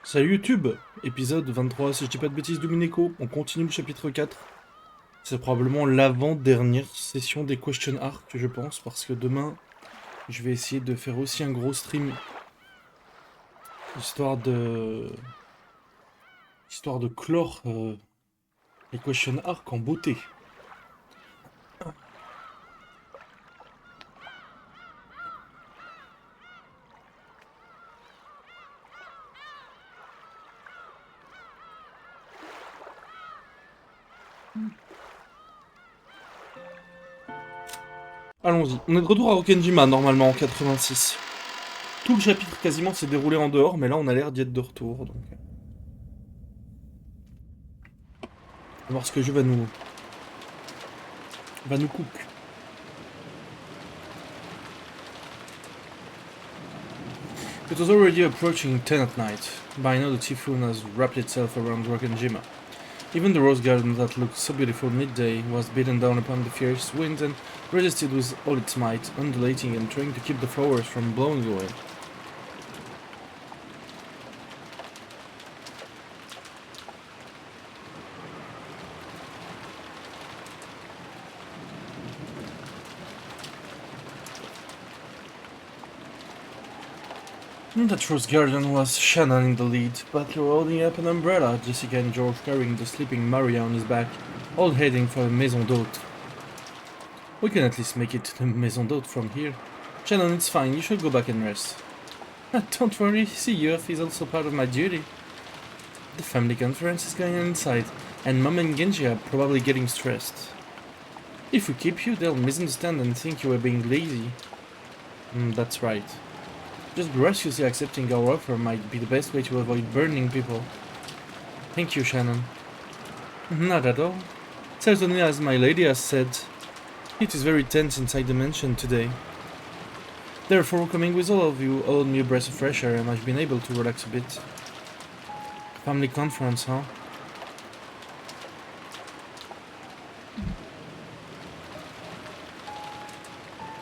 Salut YouTube, épisode 23, si je dis pas de bêtises, d'Umineko. On continue le chapitre 4. C'est probablement l'avant-dernière session des question arc, je pense, parce que demain, je vais essayer de faire aussi un gros stream, histoire de... histoire de clore les question arc en beauté. Allons-y, on est de retour à Rokenjima, normalement, en 86. Tout le chapitre quasiment s'est déroulé en dehors, mais là on a l'air d'y être de retour, donc... On va voir ce que je va nous cook. It was already approaching 10 at night. By now the typhoon has wrapped itself around Rokenjima. Even the rose garden that looked so beautiful midday was beaten down upon the fierce wind and resisted with all its might, undulating and trying to keep the flowers from blowing away. That rose garden was Shannon in the lead, Butler holding up an umbrella, Jessica and George carrying the sleeping Maria on his back, all heading for the Maison d'Hôte. We can at least make it to the Maison d'Hôte from here. Shannon, it's fine, you should go back and rest. Don't worry, see you off is also part of my duty. The family conference is going on inside, and Mom and Genji are probably getting stressed. If we keep you, they'll misunderstand and think you were being lazy. That's right. Just graciously accepting our offer might be the best way to avoid burning people. Thank you, Shannon. Not at all. Certainly, as my lady has said, it is very tense inside the mansion today. Therefore, coming with all of you allowed me a breath of fresh air and I've been able to relax a bit. Family conference, huh?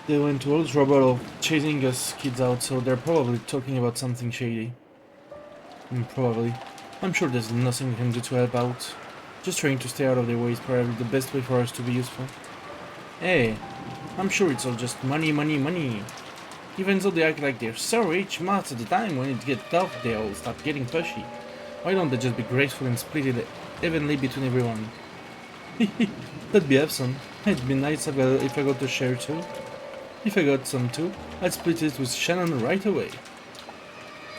They went to all trouble of chasing us kids out, so they're probably talking about something shady. Probably. I'm sure there's nothing we can do to help out. Just trying to stay out of their way is probably the best way for us to be useful. Hey, I'm sure it's all just money, money, money. Even though they act like they're so rich, most of the time when it gets tough, they all start getting pushy. Why don't they just be graceful and split it evenly between everyone? That'd be awesome. It'd be nice if I got to share too. If I got some too, I'd split it with Shannon right away.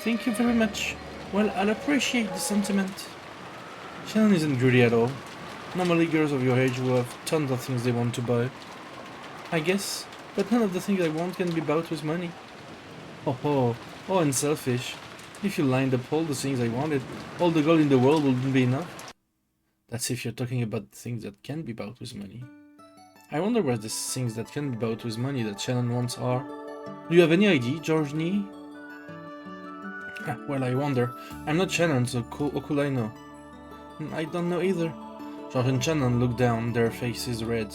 Thank you very much. Well, I'll appreciate the sentiment. Shannon isn't greedy at all. Normally girls of your age will have tons of things they want to buy. I guess, but none of the things I want can be bought with money. Oh, and selfish. If you lined up all the things I wanted, all the gold in the world wouldn't be enough. That's if you're talking about things that can be bought with money. I wonder what the things that can be bought with money that Shannon wants are. Do you have any idea, George Nee? Well, I wonder. I'm not Shannon, so how could I know? I don't know either. George and Shannon looked down, their faces red.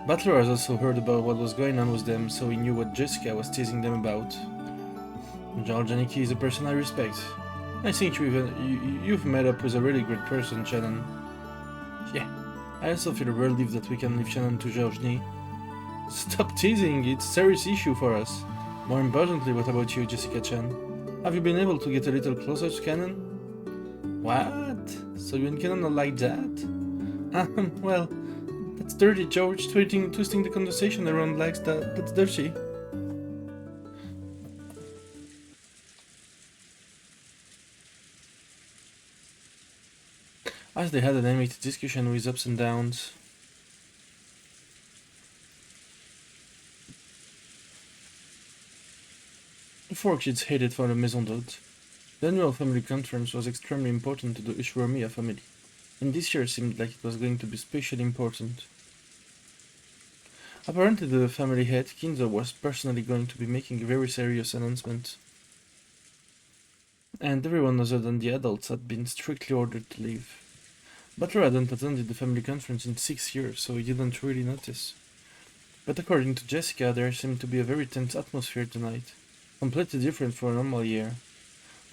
Butler has also heard about what was going on with them, so he knew what Jessica was teasing them about. George Janicki is a person I respect. I think you've met up with a really great person, Shannon. Yeah, I also feel relieved that we can leave Shannon to George Nee. Stop teasing, it's a serious issue for us. More importantly, what about you, Jessica-chan? Have you been able to get a little closer to Canon? What? So you and Canon are like that? Well, that's dirty, George. Twisting the conversation around like that's dirty. As they had an animated discussion with ups and downs. The four kids headed for the Maison d'Hôte. The annual family conference was extremely important to the Ushuramiya family, and this year seemed like it was going to be especially important. Apparently the family head, Kinzo, was personally going to be making a very serious announcement. And everyone other than the adults had been strictly ordered to leave. Butler hadn't attended the family conference in 6 years, so he didn't really notice. But according to Jessica, there seemed to be a very tense atmosphere tonight, completely different from a normal year.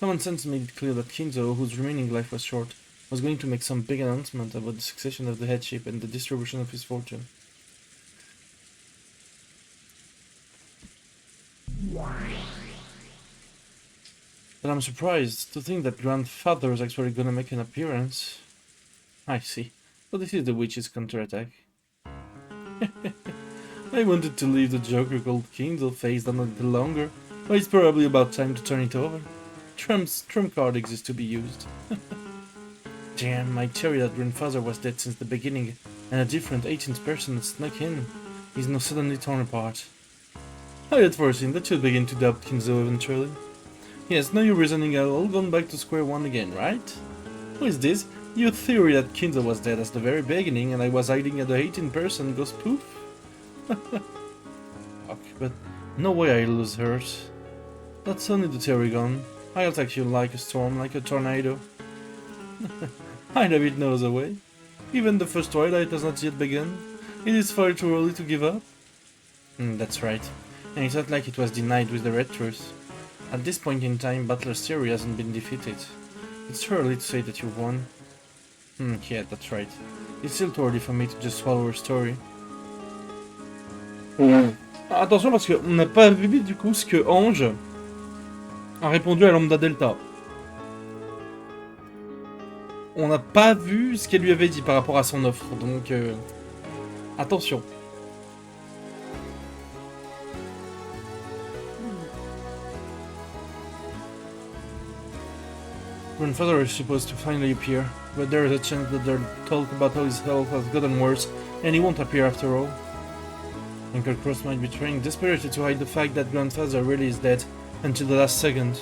Common sense made it clear that Kinzo, whose remaining life was short, was going to make some big announcement about the succession of the headship and the distribution of his fortune. But I'm surprised to think that grandfather is actually gonna make an appearance. I see. So this is the witch's counterattack. I wanted to leave the Joker called Kinzo face down a little longer, but it's probably about time to turn it over. Trump's trump card exists to be used. Damn, my theory that grandfather was dead since the beginning, and a different 18th person had snuck in, is now suddenly torn apart. I had foreseen that you'd begin to doubt Kinzo eventually. Yes, now your reasoning are all gone back to square one again, right? Who is this? Your theory that Kinzo was dead at the very beginning and I was hiding at the 18th person goes poof? Fuck, but no way I lose hurt. That's only the theory gone. I'll attack you like a storm, like a tornado. I know it knows a way. Even the first twilight has not yet begun. It is far too early to give up. That's right. And it's not like it was denied with the red truth. At this point in time, Butler's theory hasn't been defeated. It's too early to say that you've won. Yeah, that's right. It's still too early for me to just swallow her story. Attention parce qu'on n'a pas vu du coup ce que Ange a répondu à Lambda Delta. On n'a pas vu ce qu'elle lui avait dit par rapport à son offre, donc attention. Grandfather is supposed to finally appear, but there is a chance that their talk about how his health has gotten worse, and he won't appear after all. Uncle Cross might be trying desperately to hide the fact that grandfather really is dead until the last second.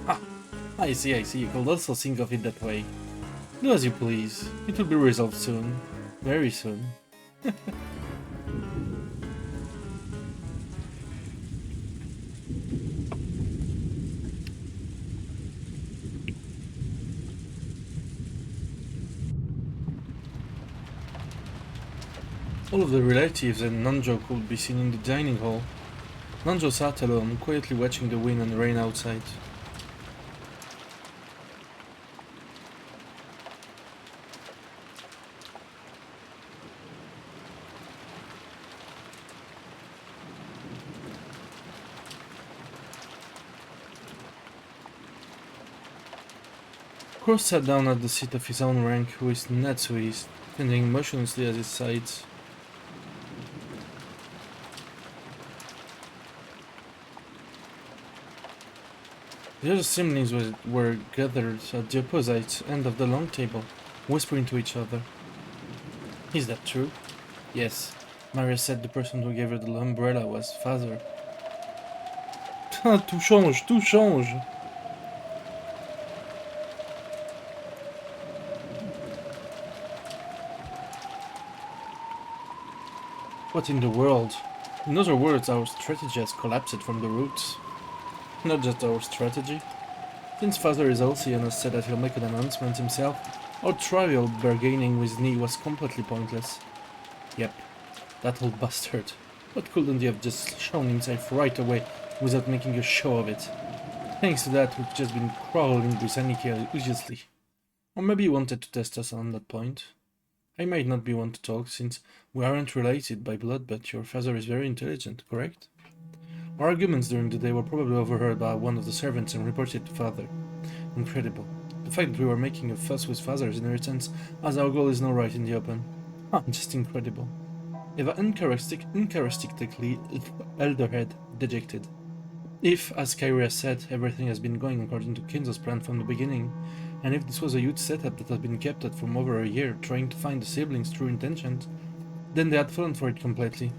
Ah, I see, you could also think of it that way. Do as you please, it will be resolved soon. Very soon. All of the relatives and Nanjo could be seen in the dining hall. Nanjo sat alone, quietly watching the wind and rain outside. Cross sat down at the seat of his own rank, with Natsui standing motionlessly at his side. The other siblings were gathered at the opposite end of the long table, whispering to each other. Is that true? Yes. Maria said the person who gave her the umbrella was father. Tout change, tout change! What in the world? In other words, our strategy has collapsed from the roots. Not just our strategy. Since Father is healthy and has said that he'll make an announcement himself, our trivial bargaining with Nee was completely pointless. Yep, that old bastard. What couldn't he have just shown himself right away without making a show of it? Thanks to that, we've just been crawling with Aniki religiously. Or maybe he wanted to test us on that point. I might not be one to talk, since we aren't related by blood, but your father is very intelligent, correct? Our arguments during the day were probably overheard by one of the servants and reported to father. Incredible. The fact that we were making a fuss with father's inheritance, as our goal is now right in the open. Just incredible. Eva uncharacteristically held her head, dejected. If, as Kyria said, everything has been going according to Kinzo's plan from the beginning, and if this was a huge setup that had been kept up from over a year, trying to find the siblings' true intentions, then they had fallen for it completely.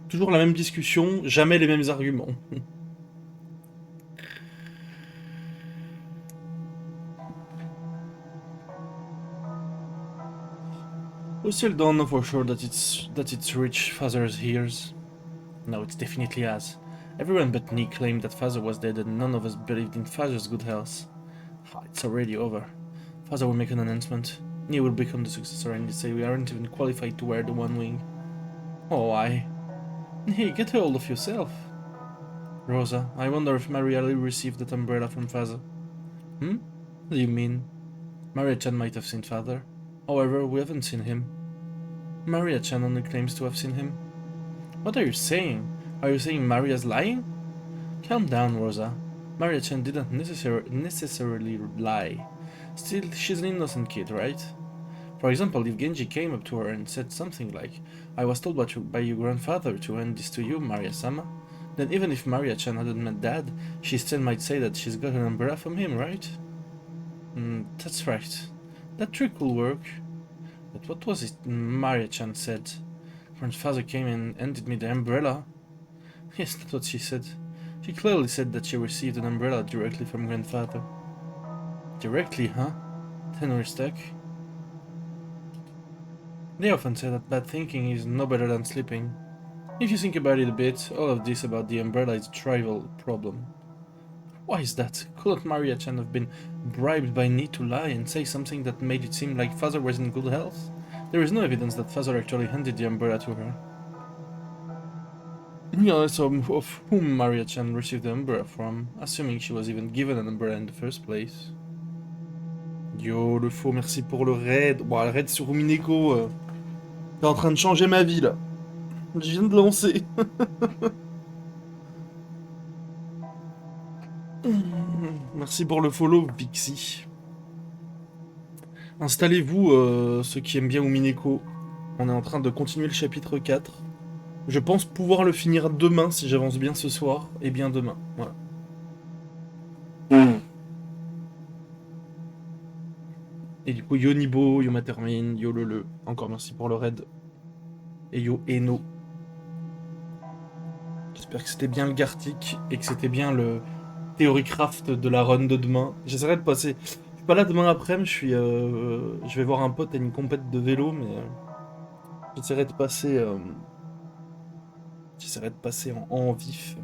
Toujours la même discussion, jamais les mêmes arguments. We still don't know for sure that it's reached Father's ears. No, it definitely has. Everyone but Nee claimed that Father was dead and none of us believed in Father's good health. It's already over. Father will make an announcement. Nee will become the successor and they say we aren't even qualified to wear the one wing. Oh, why? Nee, get hold of yourself. Rosa, I wonder if Maria-Lee received that umbrella from Father. Hmm? What do you mean? Maria-chan might have seen Father. However, we haven't seen him. Maria-chan only claims to have seen him. What are you saying? Are you saying Maria's lying? Calm down, Rosa. Maria-chan didn't necessarily lie. Still, she's an innocent kid, right? For example, if Genji came up to her and said something like, I was told by your grandfather to hand this to you, Maria-sama, then even if Maria-chan hadn't met Dad, she still might say that she's got an umbrella from him, right? That's right. That trick will work. But what was it Maria-chan said? Grandfather came and handed me the umbrella. Yes, that's what she said. She clearly said that she received an umbrella directly from grandfather. Directly, huh? Then we're stuck. They often say that bad thinking is no better than sleeping. If you think about it a bit, all of this about the umbrella is a trivial problem. Why is that? Couldn't Maria-chan have been bribed by Ni to lie and say something that made it seem like Father was in good health? There is no evidence that Father actually handed the umbrella to her. Regardless of whom Maria-chan received the umbrella from, assuming she was even given an umbrella in the first place. Yo, le faux, merci pour le raid. Bon, le raid sur Umineko, t'es en train de changer ma vie, là. Je viens de lancer. Merci pour le follow, Pixie. Installez-vous, ceux qui aiment bien Umineko. On est en train de continuer le chapitre 4. Je pense pouvoir le finir demain si j'avance bien ce soir, et bien demain. Voilà. Et du coup, yo Nibo, yo Matermine, yo Lele. Encore merci pour le raid. Et yo Eno. J'espère que c'était bien le Gartic et que c'était bien le Theorycraft de la run de demain. J'essaierai de passer. Je suis pas là demain après-midi, je vais voir un pote à une compète de vélo, mais j'essaierai de passer. J'essaierai de passer en vif.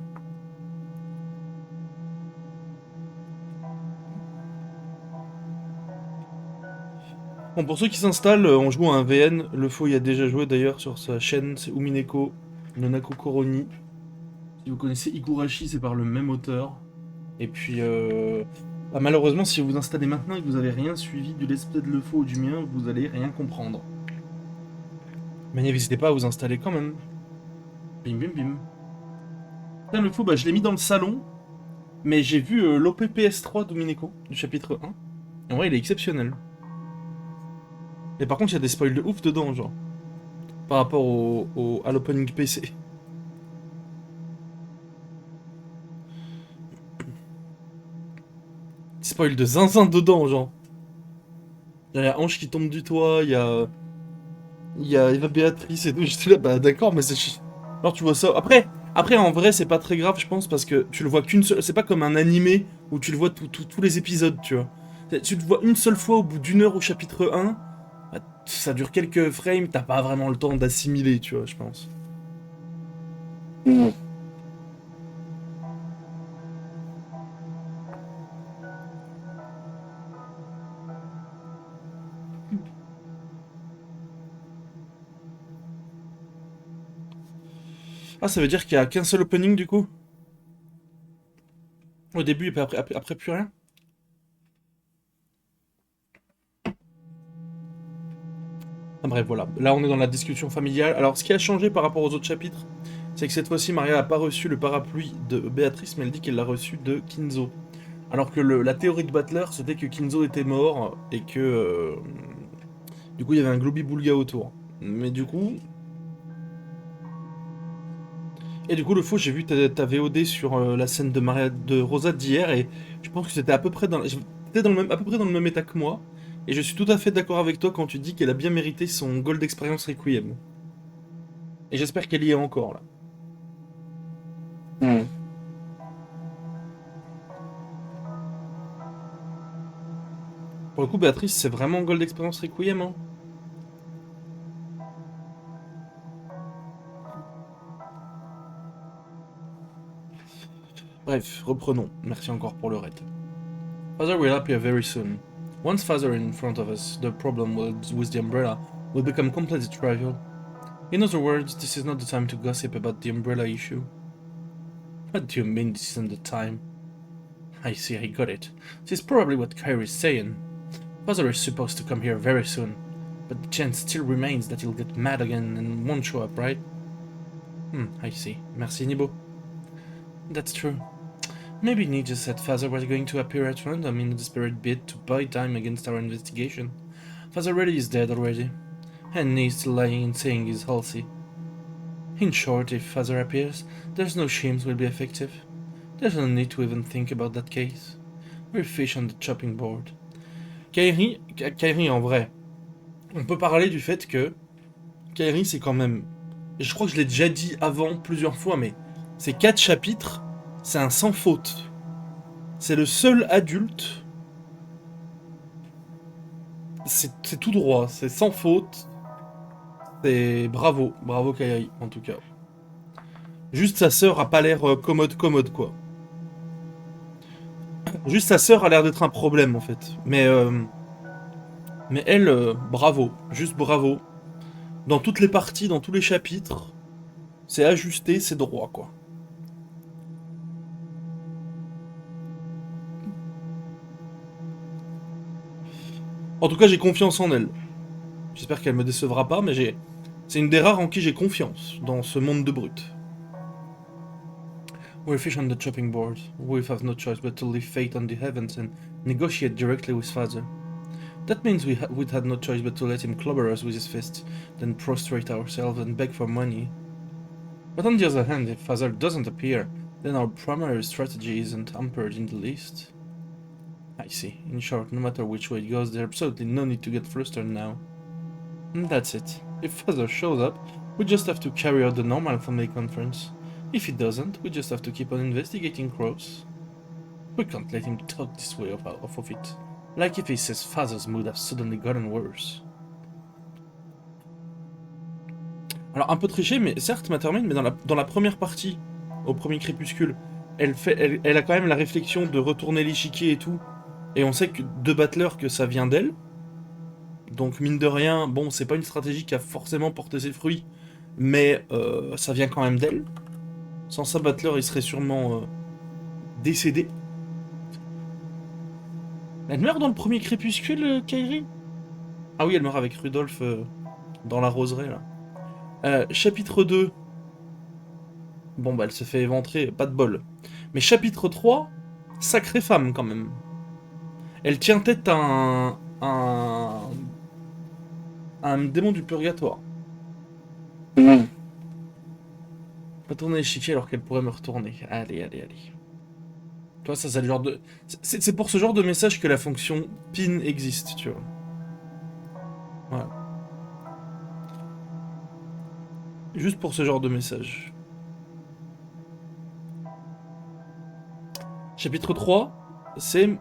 Bon, pour ceux qui s'installent, on joue à un VN. Le faux y a déjà joué d'ailleurs sur sa chaîne, c'est Umineko, Nonako Koroni. Si vous connaissez Igurashi, c'est par le même auteur. Et puis, bah, malheureusement, si vous installez maintenant et que vous avez rien suivi du let's play de Le Faux ou du mien, vous allez rien comprendre. Mais n'hésitez pas à vous installer quand même. Bim bim bim. Putain, Le Faux, bah, je l'ai mis dans le salon, mais j'ai vu l'OPPS3 d'Umineko, du chapitre 1. Et en vrai, il est exceptionnel. Et par contre, il y a des spoils de ouf dedans, genre. Par rapport à l'opening PC. Spoil de zinzin dedans, genre. Il y a Ange qui tombe du toit, il y a Eva Béatrice et tout. J'étais là, bah d'accord, mais c'est. Alors tu vois ça. Après en vrai, c'est pas très grave, je pense, parce que tu le vois qu'une seule. C'est pas comme un animé où tu le vois tous les épisodes, tu vois. Tu le vois une seule fois au bout d'une heure au chapitre 1. Bah, ça dure quelques frames, t'as pas vraiment le temps d'assimiler, tu vois, je pense. Ah, ça veut dire qu'il y a qu'un seul opening du coup? Au début et puis après plus rien? Ah, bref, voilà. Là, on est dans la discussion familiale. Alors, ce qui a changé par rapport aux autres chapitres, c'est que cette fois-ci, Maria n'a pas reçu le parapluie de Béatrice, mais elle dit qu'elle l'a reçu de Kinzo. Alors que la théorie de Butler, c'était que Kinzo était mort et que du coup il y avait un globi-boulga autour. Mais du coup. Et du coup, le faux, j'ai vu ta VOD sur la scène de Rosa d'hier et je pense que c'était à peu près à peu près dans le même état que moi. Et je suis tout à fait d'accord avec toi quand tu dis qu'elle a bien mérité son gold d'expérience Requiem. Et j'espère qu'elle y est encore là. Pour le coup, Béatrice, c'est vraiment gold d'expérience Requiem, hein. Bref, reprenons. Merci encore pour le raid. Father will appear very soon. Once Father in front of us, the problem with the umbrella will become completely trivial. In other words, this is not the time to gossip about the umbrella issue. What do you mean this isn't the time? I see, I got it. This is probably what Kyrie's saying. Father is supposed to come here very soon, but the chance still remains that he'll get mad again and won't show up, right? I see. Merci, Nibo. That's true. Maybe Nii just said Father was going to appear at random in a desperate bid to buy time against our investigation. Father really is dead already, and Nii is still lying and saying he's healthy. In short, if Father appears, there's no shames will be effective. There's no need to even think about that case. We're fish on the chopping board. Kairi, en vrai, on peut parler du fait que Kairi, c'est quand même... Je crois que je l'ai déjà dit avant plusieurs fois, mais ces 4 chapitres, c'est un sans faute. C'est le seul adulte. C'est tout droit, c'est sans faute. C'est bravo, bravo Kairi, en tout cas. Juste sa sœur a pas l'air commode, quoi. Juste sa sœur a l'air d'être un problème, en fait. Mais elle, bravo, juste bravo. Dans toutes les parties, dans tous les chapitres, c'est ajusté, c'est droit, quoi. En tout cas, j'ai confiance en elle. J'espère qu'elle me décevra pas, mais c'est une des rares en qui j'ai confiance, dans ce monde de brutes. We're fish on the chopping board. We have no choice but to leave fate on the heavens and negotiate directly with Father. That means we'd had no choice but to let him clobber us with his fist, then prostrate ourselves and beg for money. But on the other hand, if Father doesn't appear, then our primary strategy isn't hampered in the least. I see. In short, no matter which way it goes, there's absolutely no need to get flustered now. And that's it. If Father shows up, we just have to carry out the normal family conference. If he doesn't, we just have to keep on investigating crows. We can't let him talk this way off of it. Like if he says Father's mood has suddenly gotten worse. Alors un peu triché, mais certes, Matterman, mais dans la première partie, au premier crépuscule, elle a quand même la réflexion de retourner l'échiquier et tout. Et on sait que de Battler que ça vient d'elle. Donc mine de rien, bon, c'est pas une stratégie qui a forcément porté ses fruits, mais ça vient quand même d'elle. Sans ça, Battler, il serait sûrement décédé. Elle meurt dans le premier crépuscule, Kairi? Ah oui, elle meurt avec Rudolph dans la roseraie, là. Chapitre 2. Bon, bah, elle se fait éventrer, pas de bol. Mais chapitre 3, sacrée femme, quand même. Elle tient tête à un démon du purgatoire. Pas tourner l'échiquier alors qu'elle pourrait me retourner. Allez, allez, allez. Toi, ça, c'est le genre de... C'est pour ce genre de message que la fonction pin existe, tu vois. Voilà. Juste pour ce genre de message. Chapitre 3, c'est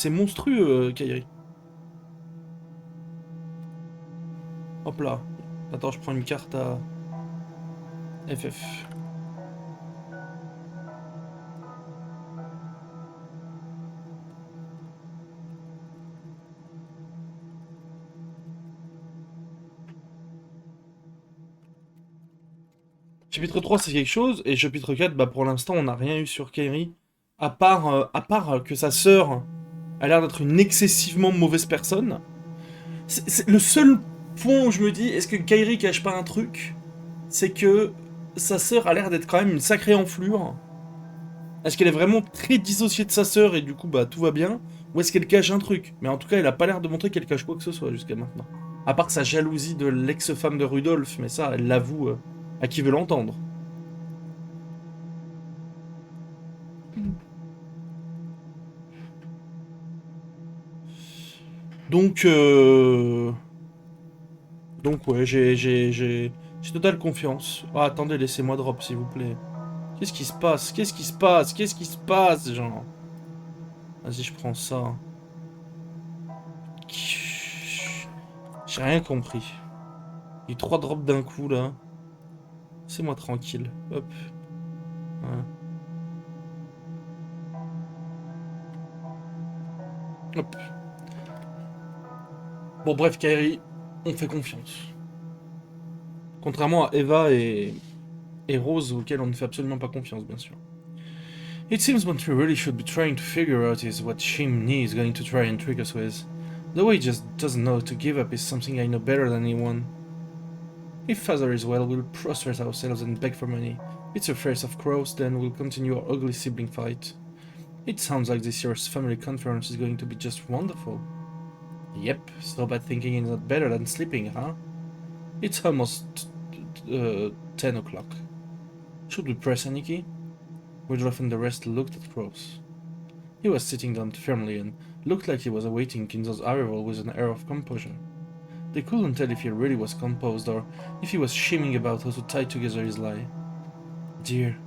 monstrueux, Kairi. Hop là. Attends, je prends une carte à FF. Chapitre 3, c'est quelque chose, et chapitre 4, bah pour l'instant, on n'a rien eu sur Kairi, à part que sa sœur a l'air d'être une excessivement mauvaise personne. C'est le seul point où je me dis, est-ce que Kairi cache pas un truc? C'est que sa sœur a l'air d'être quand même une sacrée enflure. Est-ce qu'elle est vraiment très dissociée de sa sœur et du coup, bah tout va bien? Ou est-ce qu'elle cache un truc? Mais en tout cas, elle a pas l'air de montrer qu'elle cache quoi que ce soit jusqu'à maintenant. À part sa jalousie de l'ex-femme de Rudolph, mais ça, elle l'avoue à qui veut l'entendre. Donc ouais, j'ai totale confiance. Ah, attendez, laissez-moi drop, s'il vous plaît. Qu'est-ce qui se passe? Qu'est-ce qui se passe? Qu'est-ce qui se passe, genre? Vas-y, je prends ça. J'ai rien compris. Il y a 3 drops d'un coup, là. Laissez-moi tranquille. Hop. Voilà. Hop. Bon, bref, Kairi, on fait confiance. Contrairement à Eva et Rose, auxquelles on ne fait absolument pas confiance, bien sûr. It seems what we really should be trying to figure out is what Shimni is going to try and trick us with. The way he just doesn't know to give up is something I know better than anyone. If Father is well, we'll prostrate ourselves and beg for money. If it's a face of crows, then we'll continue our ugly sibling fight. It sounds like this year's family conference is going to be just wonderful. Yep, so bad thinking is not better than sleeping, huh? It's almost 10 o'clock. Should we press any key? Woodruff and the rest looked at Crows. He was sitting down firmly and looked like he was awaiting Kinzo's arrival with an air of composure. They couldn't tell if he really was composed or if he was shimming about how to tie together his lie. Dear,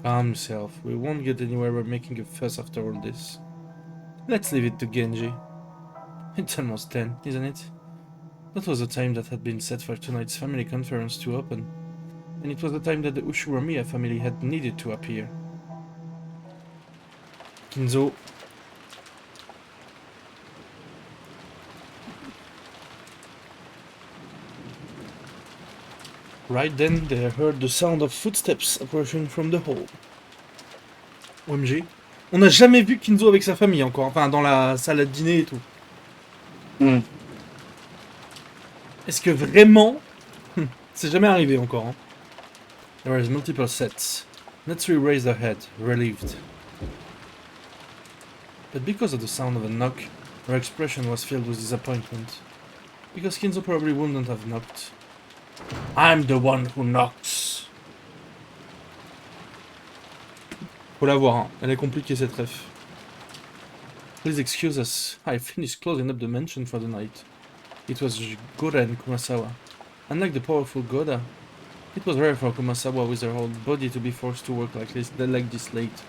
calm yourself. We won't get anywhere by making a fuss after all this. Let's leave it to Genji. It's almost 10, isn't it? That was the time that had been set for tonight's family conference to open, and it was the time that the Ushuramiya family had needed to appear. Kinzo. Right then, they heard the sound of footsteps approaching from the hall. OMG. On n'a jamais vu Kinzo avec sa famille encore, enfin dans la salle à dîner et tout. Est-ce que vraiment... C'est jamais arrivé encore. Hein. There was multiple sets. Natsui raised her head, relieved. But because of the sound of a knock, her expression was filled with disappointment. Because Kinzo probably wouldn't have knocked. I'm the one who knocks. Faut la voir, hein. Elle est compliquée cette ref. Please excuse us. I finished closing up the mansion for the night. It was Goda and Kumasawa. Unlike the powerful Goda, it was rare for Kumasawa with her whole body to be forced to work like this late.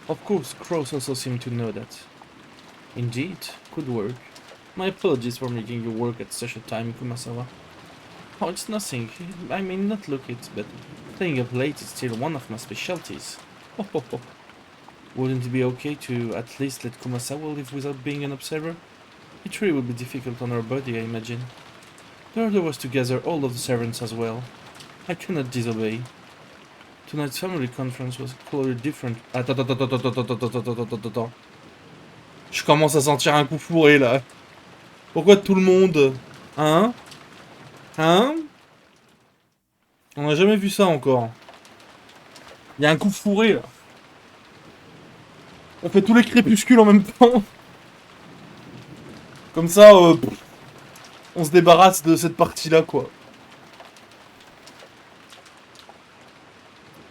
Of course, Crows also seemed to know that. Indeed, good work. My apologies for making you work at such a time, Kumasawa. Oh, it's nothing. I may not look it, but staying up late is still one of my specialties. Ho ho ho. Wouldn't it be okay to at least let Kumasawa live without being an observer? It really would be difficult on her body, I imagine. The order was to gather all of the servants as well. I cannot disobey. Tonight's family conference was clearly different. Attends. Je commence à sentir un coup fourré là. Pourquoi tout le monde? Hein? Hein? On n'a jamais vu ça encore. Il y a un coup fourré là. On fait tous les crépuscules en même temps. Comme ça, on se débarrasse de cette partie-là, quoi.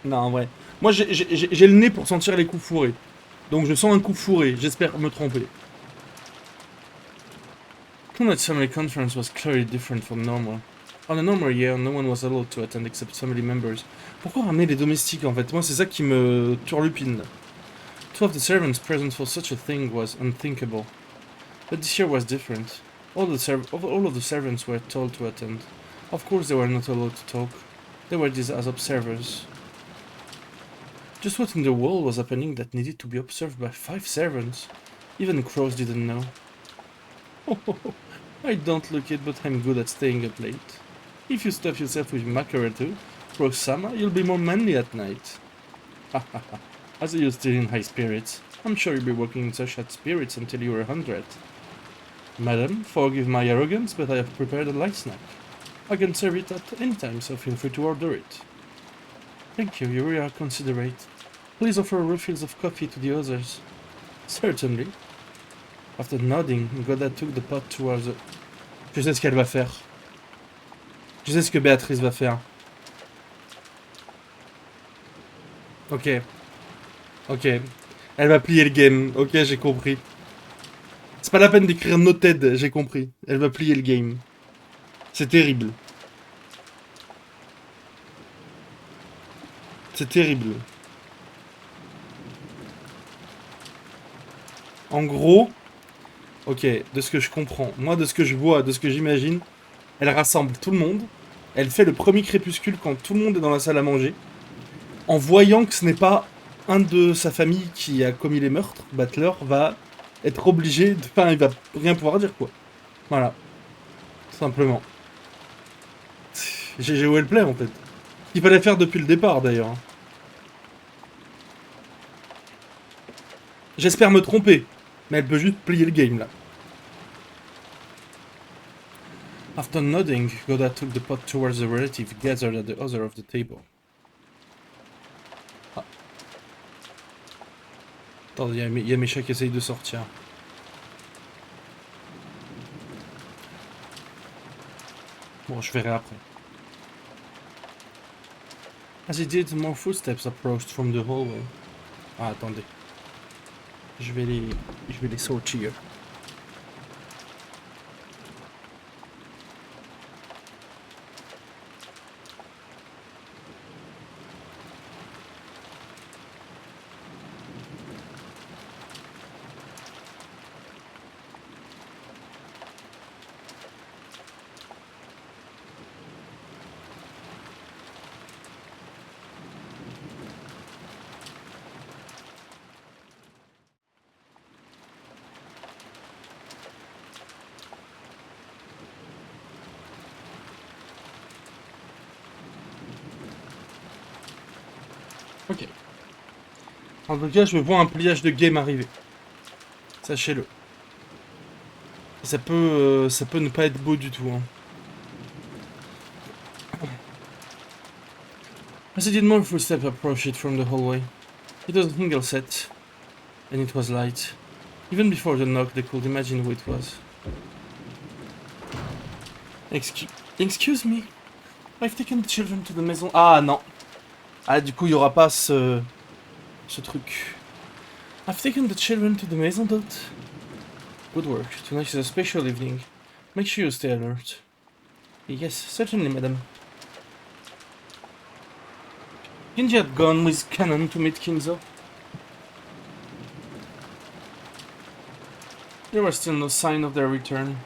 Non, en vrai. Moi, j'ai le nez pour sentir les coups fourrés. Donc, je sens un coup fourré. J'espère me tromper. Tonight's family conference was clearly different from normal. On a normal year, no one was allowed to attend except family members. Pourquoi ramener les domestiques, en fait? Moi, c'est ça qui me turlupine. To have the servants present for such a thing was unthinkable. But this year was different. All of the servants were told to attend. Of course they were not allowed to talk. They were there as observers. Just what in the world was happening that needed to be observed by 5 servants? Even Crows didn't know. Oh, I don't look it, but I'm good at staying up late. If you stuff yourself with mackerel too, Crow-sama, you'll be more manly at night. Hahaha. As you're still in high spirits, I'm sure you'll be working in such high spirits until you're 100. Madam, forgive my arrogance, but I have prepared a light snack. I can serve it at any time, so feel free to order it. Thank you, you really are considerate. Please offer refills of coffee to the others. Certainly. After nodding, Goda took the pot towards the... Je sais ce qu'elle va faire. Je sais ce que Béatrice va faire. Ok. Elle va plier le game. Ok, j'ai compris. C'est pas la peine d'écrire noted, j'ai compris. Elle va plier le game. C'est terrible. C'est terrible. En gros, ok, de ce que je comprends, moi de ce que je vois, de ce que j'imagine, elle rassemble tout le monde, elle fait le premier crépuscule quand tout le monde est dans la salle à manger, en voyant que ce n'est pas un de sa famille qui a commis les meurtres, Butler va être obligé de... Enfin, il va rien pouvoir dire, quoi. Voilà. Tout simplement. J'ai joué le play, en fait. Il fallait faire depuis le départ, d'ailleurs. J'espère me tromper, mais elle peut juste plier le game là. After nodding, Goda took the pot towards the relative gathered at the other of the table. Ah. Attends, il y a mes chats qui essayent de sortir. Bon, je verrai après. As he did, more footsteps approached from the hallway. Ah, attendez. Je vais les sortir. Ok. En tout cas, je vois un pliage de game arriver. Sachez-le. Ça peut ne pas être beau du tout. Hein. As he did more footsteps approached from the hallway. It was a single set, and it was light. Even before the knock, they could imagine who it was. Excuse me. I've taken the children to the maison. Ah non. Ah, du coup, il y aura pas ce truc. I've taken the children to the maison d'hôte. Good work. Tonight is a special evening. Make sure you stay alert. Yes, certainly, madam. Genji had gone with Cannon to meet Kinzo. There was still no sign of their return.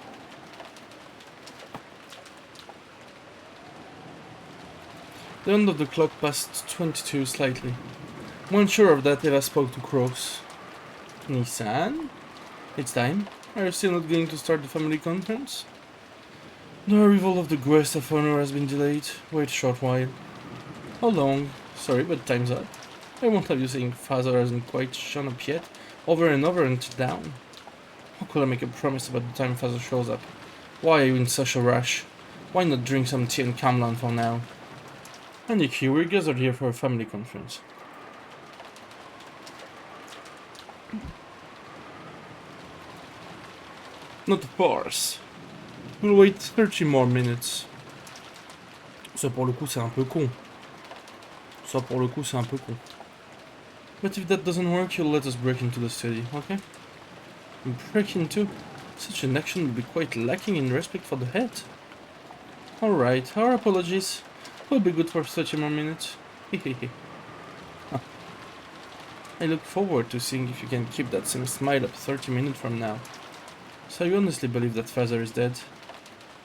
The end of the clock passed 22 slightly. When sure of that, Eva spoke to Kroos. Nissan? It's time. Are you still not going to start the family conference? The arrival of the guest of honor has been delayed. Wait a short while. How long? Sorry, but time's up. I won't have you saying father hasn't quite shown up yet, over and over until down. How could I make a promise about the time father shows up? Why are you in such a rush? Why not drink some tea and calm down for now? And Nikki, we're gathered here for a family conference. Not a farce. We'll wait 30 more minutes. Ça pour le coup c'est un peu con. Ça pour le coup c'est un peu con. But if that doesn't work, you'll let us break into the study, okay? Break into? Such an action would be quite lacking in respect for the head. Alright, our apologies. We'll be good for 30 more minutes. Hehehe. I look forward to seeing if you can keep that same smile up 30 minutes from now. So you honestly believe that father is dead?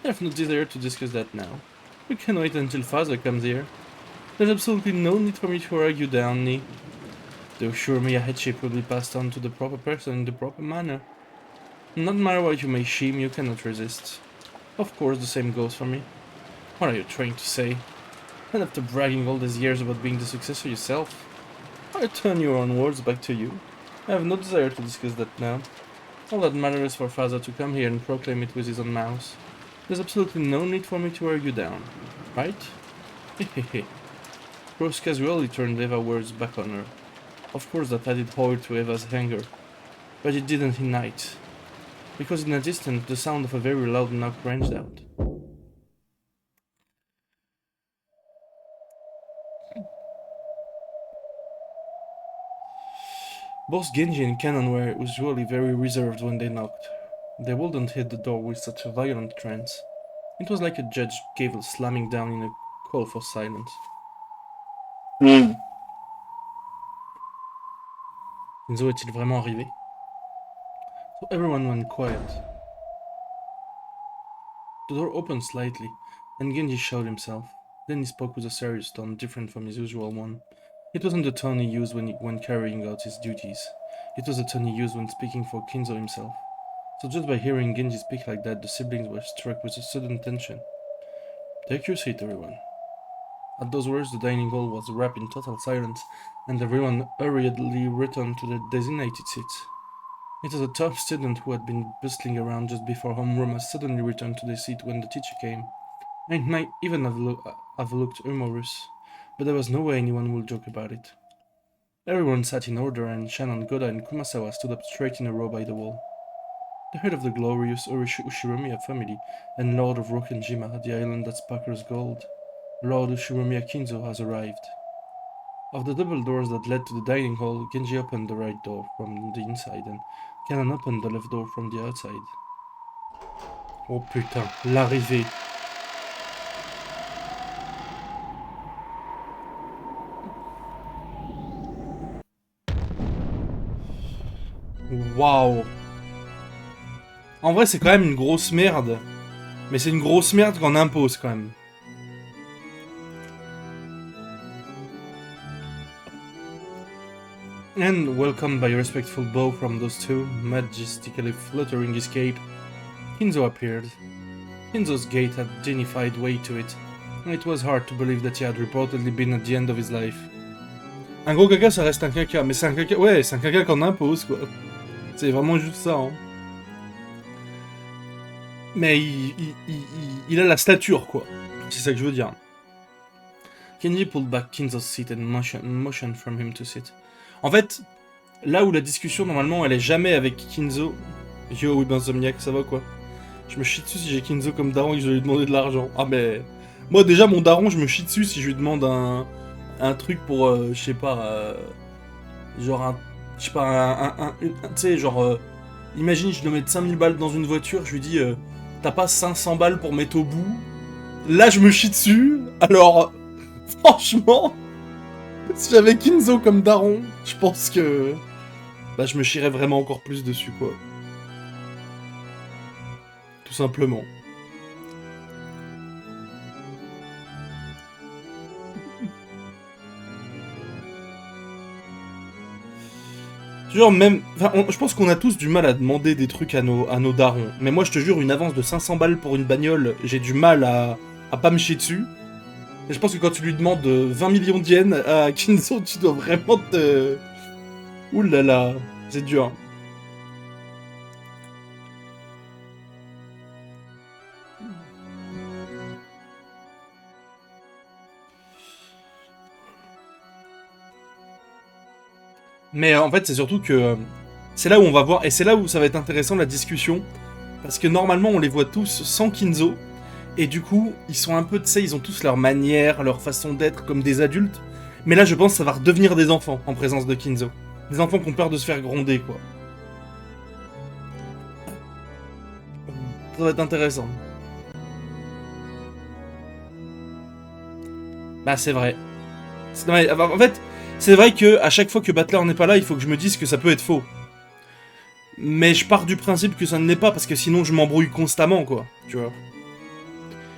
I have no desire to discuss that now. We can wait until father comes here. There's absolutely no need for me to argue down, Ni. Though sure me a headship will be passed on to the proper person in the proper manner. Not matter what you may shame, you cannot resist. Of course the same goes for me. What are you trying to say? And after bragging all these years about being the successor yourself, I turn your own words back to you. I have no desire to discuss that now. All that matters is for father to come here and proclaim it with his own mouth. There's absolutely no need for me to argue down, right? Hehehe. Rose casually turned Eva's words back on her. Of course that added oil to Eva's anger, but it didn't ignite, because in a distance the sound of a very loud knock ranged out. Both Genji and Cannon were usually very reserved when they knocked. They wouldn't hit the door with such a violent trance. It was like a judge gavel slamming down in a call for silence. Enzo est-il vraiment arrivé? So everyone went quiet. The door opened slightly, and Genji showed himself. Then he spoke with a serious tone different from his usual one. It wasn't the tone he used when carrying out his duties. It was the tone he used when speaking for Kinzo himself. So just by hearing Genji speak like that, the siblings were struck with a sudden tension. Take your seat, everyone. At those words, the dining hall was wrapped in total silence, and everyone hurriedly returned to their designated seats. It was a top student who had been bustling around just before homeroom has suddenly returned to their seat when the teacher came. It might even have looked humorous, but there was no way anyone would joke about it. Everyone sat in order, and Shannon, Goda, and Kumasawa stood up straight in a row by the wall. The head of the glorious Ushiromiya family, and Lord of Rokenjima, the island that sparkles gold, Lord Ushiromiya Kinzo, has arrived. Of the double doors that led to the dining hall, Genji opened the right door from the inside, and Kanan opened the left door from the outside. Oh putain, l'arrivée. Waouh. En vrai, c'est quand même une grosse merde. Mais c'est une grosse merde qu'on impose quand même. And welcomed by a respectful bow from those two, majestically fluttering his cape, Kinzo appeared. Kinzo's gait had dignified weight to it, and it was hard to believe that he had reportedly been at the end of his life. Un gros caca, ça reste un caca, mais c'est un caca... Ouais, c'est un caca qu'on impose, quoi. C'est vraiment juste ça, hein. Mais il a la stature, quoi. C'est ça que je veux dire. Kenji pulled back Kinzo's seat and motioned from him to sit. En fait, là où la discussion, normalement, elle est jamais avec Kinzo... Yo, oui, Benzomniac, ça va, quoi? Je me chie dessus si j'ai Kinzo comme daron et que je vais lui demander de l'argent. Ah, mais... Moi, déjà, mon daron, je me chie dessus si je lui demande un truc pour, je sais pas... genre un... Je sais pas, tu sais, genre... imagine, je dois mettre 5000 balles dans une voiture, je lui dis... T'as pas 500 balles pour mettre au bout? Là, je me chie dessus. Alors, franchement... Si j'avais Kinzo comme daron, je pense que... Bah, je me chierais vraiment encore plus dessus, quoi. Tout simplement. Genre même... Enfin, je pense qu'on a tous du mal à demander des trucs à nos darons. Mais moi, je te jure, une avance de 500 balles pour une bagnole, j'ai du mal à pas me chier dessus. Et je pense que quand tu lui demandes 20 millions d'yens à Kinzo, tu dois vraiment te... Ouh là là, c'est dur. Mais en fait, c'est surtout que... c'est là où on va voir, et c'est là où ça va être intéressant la discussion. Parce que normalement, on les voit tous sans Kinzo. Et du coup, ils sont un peu, tu sais, ils ont tous leur manière, leur façon d'être comme des adultes. Mais là, je pense que ça va redevenir des enfants en présence de Kinzo. Des enfants qui ont peur de se faire gronder, quoi. Ça va être intéressant. Bah, c'est vrai. Non, mais, en fait, c'est vrai que à chaque fois que Battler n'est pas là, il faut que je me dise que ça peut être faux. Mais je pars du principe que ça ne l'est pas, parce que sinon je m'embrouille constamment, quoi. Tu vois.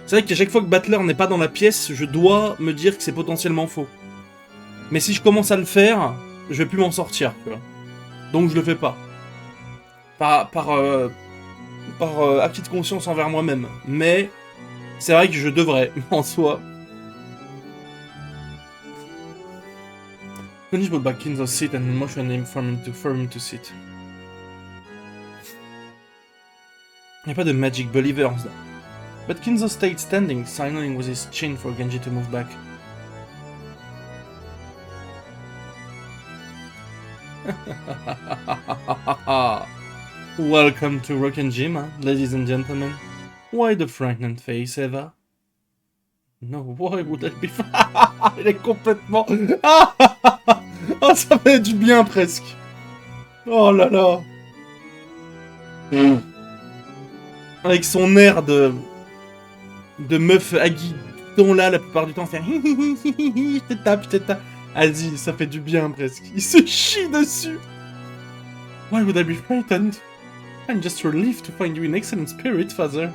C'est vrai qu'à chaque fois que Battler n'est pas dans la pièce, je dois me dire que c'est potentiellement faux. Mais si je commence à le faire, je vais plus m'en sortir, tu vois. Donc je le fais pas. Par acquis de conscience envers moi-même. Mais c'est vrai que je devrais, en soi. Konji put back Kinzo's seat and motioned him for him to sit. Y a pas de magic believers là. But Kinzo stayed standing, signaling with his chin for Genji to move back. Welcome to Rokenjima, ladies and gentlemen. Why the frightened face, Eva? No, why would that be... Il est complètement... Oh, ça fait du bien, presque. Oh là là. Avec son air de meuf aguidon là, la plupart du temps, faire... Je te tape, je te tape. Vas-y, ça fait du bien, presque. Il se chie dessus. Why would I be frightened? I'm just relieved to find you in excellent spirit, father.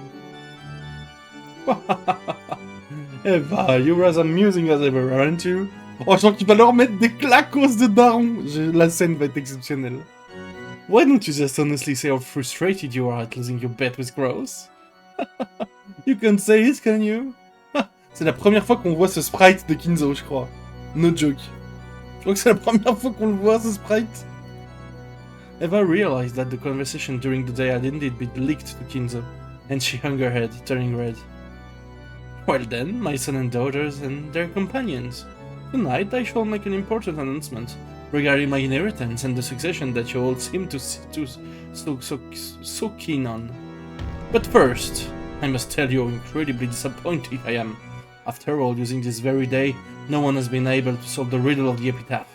Eva, you're as amusing as ever, aren't you? Oh, je sens qu'il va leur mettre des claquos de daron. La scène va être exceptionnelle. Why don't you just honestly say how frustrated you are at losing your bet with Gross? You can say it, can you? C'est la première fois qu'on voit ce sprite de Kinzo, je crois. No joke. Je crois que c'est la première fois qu'on le voit, ce sprite. Eva realized that the conversation during the day had indeed been leaked to Kinzo, and she hung her head, turning red. Well then, my son and daughters and their companions. Tonight I shall make an important announcement regarding my inheritance and the succession that you all seem to so keen on. But first, I must tell you how incredibly disappointed I am. After all, using this very day, no one has been able to solve the riddle of the epitaph.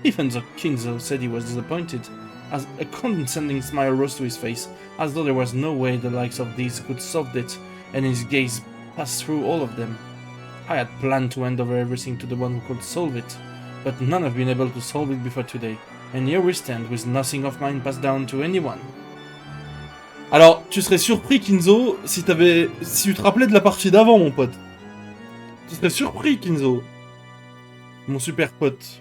Even though Kinzo said he was disappointed, as a condescending smile rose to his face, as though there was no way the likes of these could solve it, and his gaze passed through all of them. I had planned to hand over everything to the one who could solve it, but none have been able to solve it before today, and here we stand with nothing of mine passed down to anyone. Alors, tu serais surpris, Kinzo, si tu te rappelais de la partie d'avant, mon pote. Tu serais surpris, Kinzo. Mon super pote.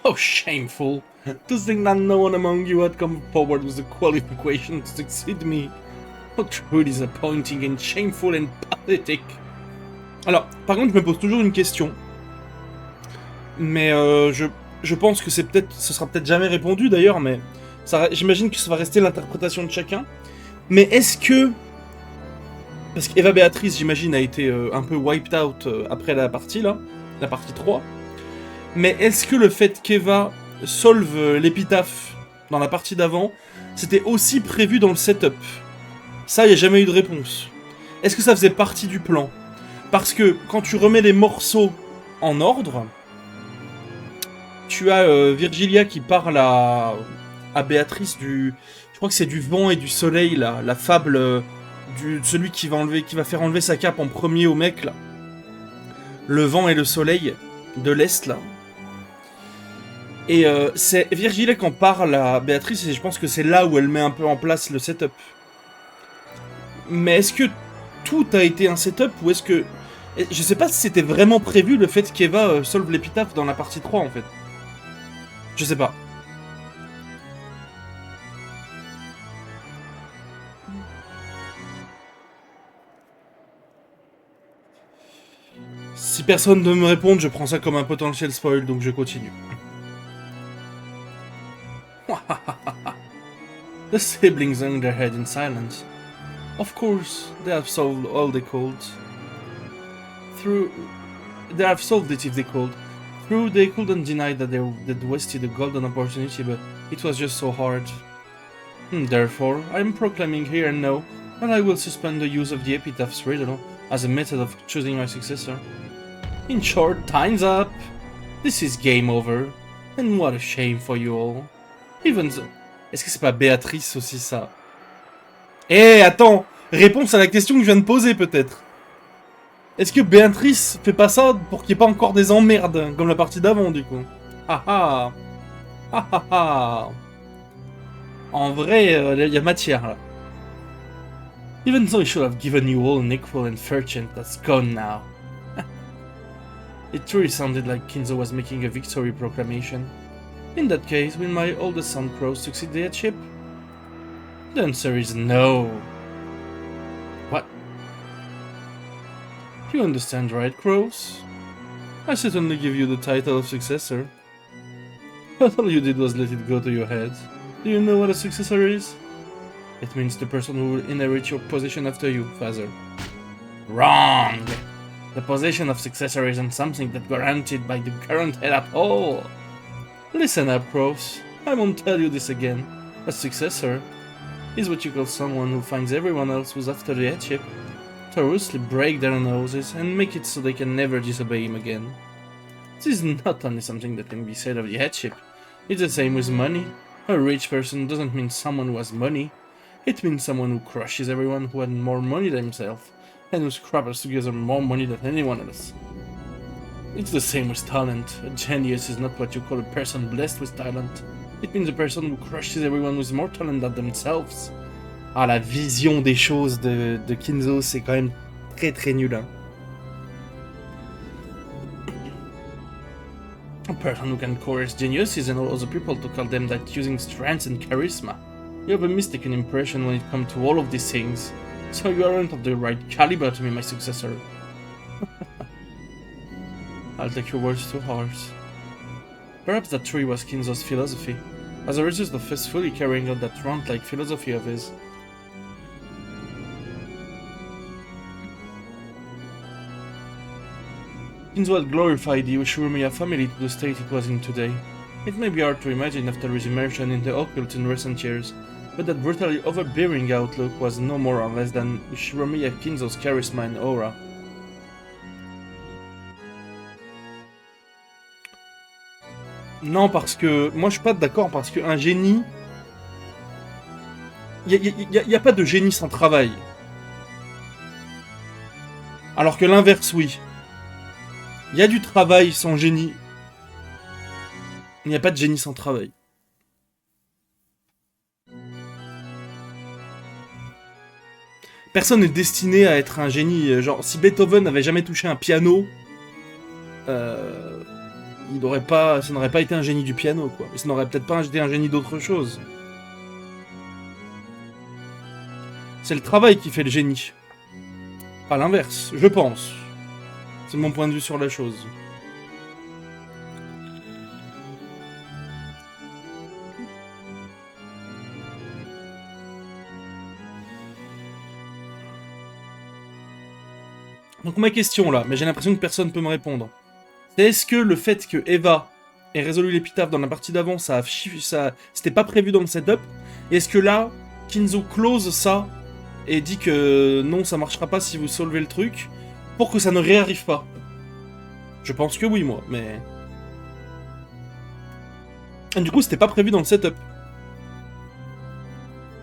Oh, shameful. To think that no one among you had come forward with the qualification to succeed me. How truly disappointing and shameful and pathetic. Alors, par contre, je me pose toujours une question. Mais je pense que ce sera peut-être jamais répondu d'ailleurs, mais j'imagine que ça va rester l'interprétation de chacun. Mais est-ce que... Parce qu'Eva Béatrice, j'imagine, a été un peu wiped out après la partie, là. La partie 3. Mais est-ce que le fait qu'Eva solve l'épitaphe dans la partie d'avant, c'était aussi prévu dans le setup? Ça, il n'y a jamais eu de réponse. Est-ce que ça faisait partie du plan? Parce que quand tu remets les morceaux en ordre, tu as Virgilia qui parle à Béatrice du... Je crois que c'est du vent et du soleil, là. La fable celui qui va faire enlever sa cape en premier au mec, là. Le vent et le soleil de l'Est, là. Et c'est Virgilia qui en parle à Béatrice, et je pense que c'est là où elle met un peu en place le setup. Mais est-ce que tout a été un setup, ou est-ce que... Je sais pas si c'était vraiment prévu le fait qu'Eva solve l'épitaphe dans la partie 3, en fait. Je sais pas. Si personne ne me répond, je prends ça comme un potentiel spoil, donc je continue. The siblings hung their head in silence. Of course, they have solved all they could. They have solved it if they could. True, they couldn't deny that they'd wasted a golden opportunity, but it was just so hard. Therefore, I am proclaiming here and now that I will suspend the use of the epitaph's riddle as a method of choosing my successor. In short, time's up. This is game over. And what a shame for you all. Even though... Est-ce que c'est pas Béatrice aussi, ça? Eh, attends! Réponse à la question que je viens de poser, peut-être. Est-ce que Béatrice fait pas ça pour qu'il n'y ait pas encore des emmerdes, comme la partie d'avant, du coup? Ah ah! Ah ah ah! En vrai, il y a matière, là. Even though I should have given you all an equal and fair chance, that's gone now. It truly sounded like Kinzo was making a victory proclamation. In that case, will my oldest son Crow succeed the headship? The answer is no. What? You understand, right, Crows? I certainly give you the title of successor. But all you did was let it go to your head. Do you know what a successor is? It means the person who will inherit your position after you, father. Wrong! The position of successor isn't something that's guaranteed by the current head at all. Listen up, Crows. I won't tell you this again. A successor is what you call someone who finds everyone else who's after the headship, thoroughly break their noses and make it so they can never disobey him again. This is not only something that can be said of the headship, it's the same with money. A rich person doesn't mean someone who has money. It means someone who crushes everyone who had more money than himself, and who scrabbles together more money than anyone else. It's the same with talent. A genius is not what you call a person blessed with talent. It means a person who crushes everyone with more talent than themselves. Ah, la vision des choses de Kinzo, c'est quand même très très nul. Hein. person who can coerce geniuses and all other people to call them that using strength and charisma. You have a mistaken impression when it comes to all of these things, so you aren't of the right caliber to be my successor. I'll take your words to heart. Perhaps that tree was Kinzo's philosophy, as a result of faithfully carrying out that rant-like philosophy of his. Kinzo had glorified the Ushiromiya family to the state it was in today. It may be hard to imagine after his immersion in the occult in recent years, but that brutally overbearing outlook was no more or less than Ushiromiya Kinzo's charisma and aura. Non, parce que moi je suis pas d'accord, parce qu'un génie, y a pas de génie sans travail. Alors que l'inverse, oui. Il y a du travail sans génie. Il n'y a pas de génie sans travail. Personne n'est destiné à être un génie. Genre, si Beethoven n'avait jamais touché un piano, ça n'aurait pas été un génie du piano, quoi. Et ça n'aurait peut-être pas été un génie d'autre chose. C'est le travail qui fait le génie. Pas l'inverse, je pense. C'est mon point de vue sur la chose. Donc ma question là, mais j'ai l'impression que personne ne peut me répondre. C'est est-ce que le fait que Eva ait résolu l'épitaphe dans la partie d'avant, ça c'était pas prévu dans le setup, et est-ce que là, Kinzo close ça et dit que non, ça marchera pas si vous solvez le truc, pour que ça ne réarrive pas? Je pense que oui, moi, mais... Et du coup, c'était pas prévu dans le setup.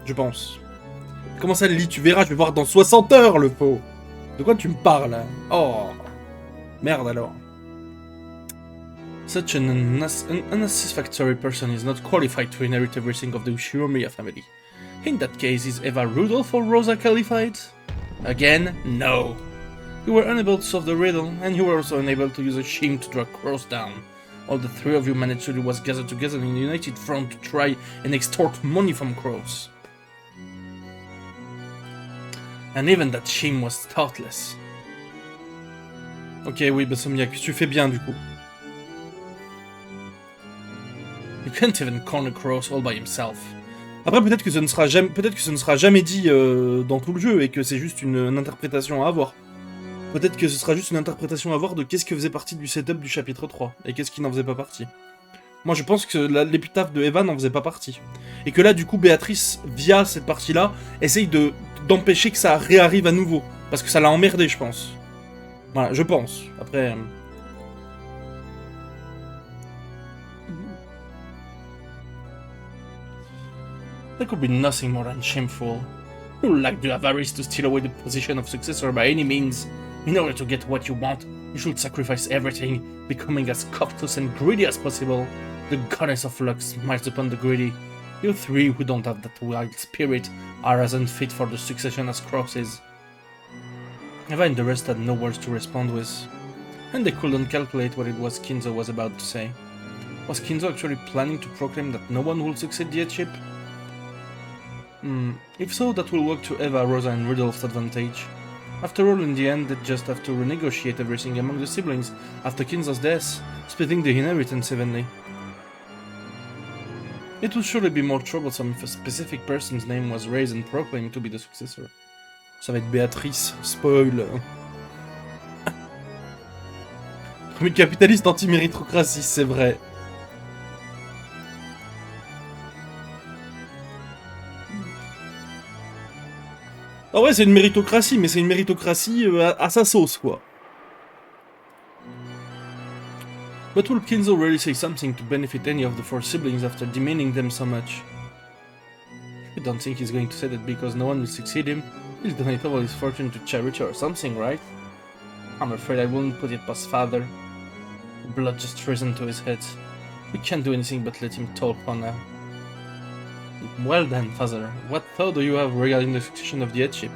Je pense. Comment ça, Lily? Tu verras, je vais voir dans 60 heures, le faux. De quoi tu me parles, hein? Oh. Merde, alors. Such an unsatisfactory person is not qualified to inherit everything of the Ushiromiya family. In that case, is Eva Rudolph or Rosa qualified? Again, no. You were unable to solve the riddle, and you were also unable to use a shim to drag Cross down. All the three of you managed to do was gather together in a united front to try and extort money from Cross. And even that shim was thoughtless. Ok, oui, Basomniak, tu fais bien du coup. You can't even corner Cross all by himself. Après, peut-être que ce ne sera jamais dit dans tout le jeu et que c'est juste une interprétation à avoir. Peut-être que ce sera juste une interprétation à avoir de qu'est-ce qui faisait partie du setup du chapitre 3 et qu'est-ce qui n'en faisait pas partie. Moi, je pense que l'épitaphe de Eva n'en faisait pas partie. Et que là, du coup, Béatrice, via cette partie-là, essaye d'empêcher que ça réarrive à nouveau. Parce que ça l'a emmerdé, je pense. Voilà, je pense. Après... There could be nothing more than shameful. You lack the avarice to steal away the position of successor by any means. In order to get what you want, you should sacrifice everything, becoming as covetous and greedy as possible. The goddess of luck smiles upon the greedy. You three who don't have that wild spirit are as unfit for the succession as Cross is. Eva and the rest had no words to respond with, and they couldn't calculate what it was Kinzo was about to say. Was Kinzo actually planning to proclaim that no one would succeed the headship? If so, that will work to Eva, Rosa and Rudolph's advantage. After all, in the end, they just have to renegotiate everything among the siblings after Kinzo's death, splitting the inheritance evenly. It would surely be more troublesome if a specific person's name was raised and proclaimed to be the successor. Ça va être Béatrice, spoil. Premier capitaliste anti-méritocratie, c'est vrai. En vrai, c'est une méritocratie, mais c'est une méritocratie à sa sauce, quoi. But will Kinzo really say something to benefit any of the four siblings after demeaning them so much? You don't think he's going to say that because no one will succeed him, he'll donate all his fortune to charity or something, right? I'm afraid I wouldn't put it past father. The blood just risen to his head. We can't do anything but let him talk for now. Well then, father, what thought do you have regarding the succession of the headship?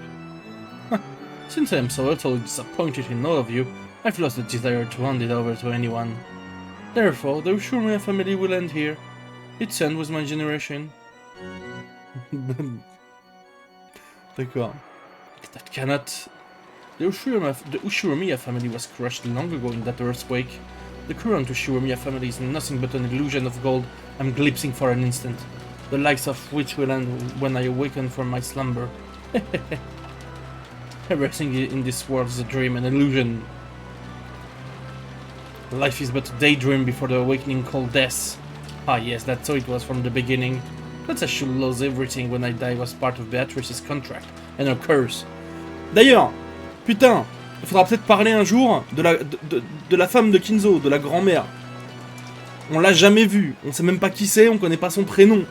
Since I am so utterly disappointed in all of you, I've lost the desire to hand it over to anyone. Therefore, the Ushurmiya family will end here. Its end with my generation. D'accord. That cannot... The Ushurmiya family was crushed long ago in that earthquake. The current Ushurmiya family is nothing but an illusion of gold I'm glimpsing for an instant, the likes of which will end when I awaken from my slumber. Everything in this world is a dream, an illusion. Life is but a daydream before the awakening called death. Ah yes, that's how it was from the beginning. That I should lose everything when I die was part of Beatrice's contract, and her curse. D'ailleurs, putain, il faudra peut-être parler un jour de la femme de Kinzo, de la grand-mère. On l'a jamais vue, on sait même pas qui c'est, on connaît pas son prénom.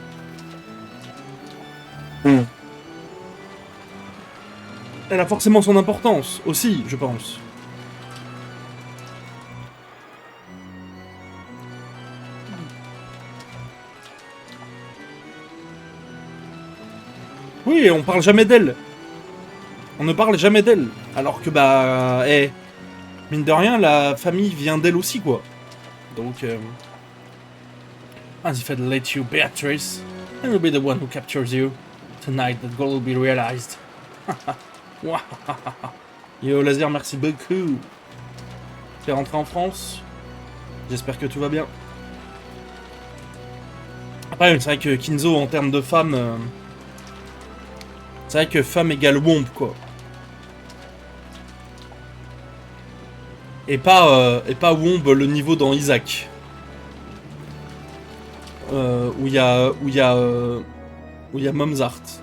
Elle a forcément son importance, aussi, je pense. Oui, on parle jamais d'elle. On ne parle jamais d'elle. Alors que, bah, mine de rien, la famille vient d'elle aussi, quoi. Donc, as if I'd let you, Beatrice, I will be the one who captures you. Tonight, that goal will be realized. Yo, Laser, merci beaucoup. T'es rentré en France? J'espère que tout va bien. Après, c'est vrai que Kinzo, en termes de femme... c'est vrai que femme égale womb, quoi. Et pas womb le niveau dans Isaac. Où il y a Mom's Art.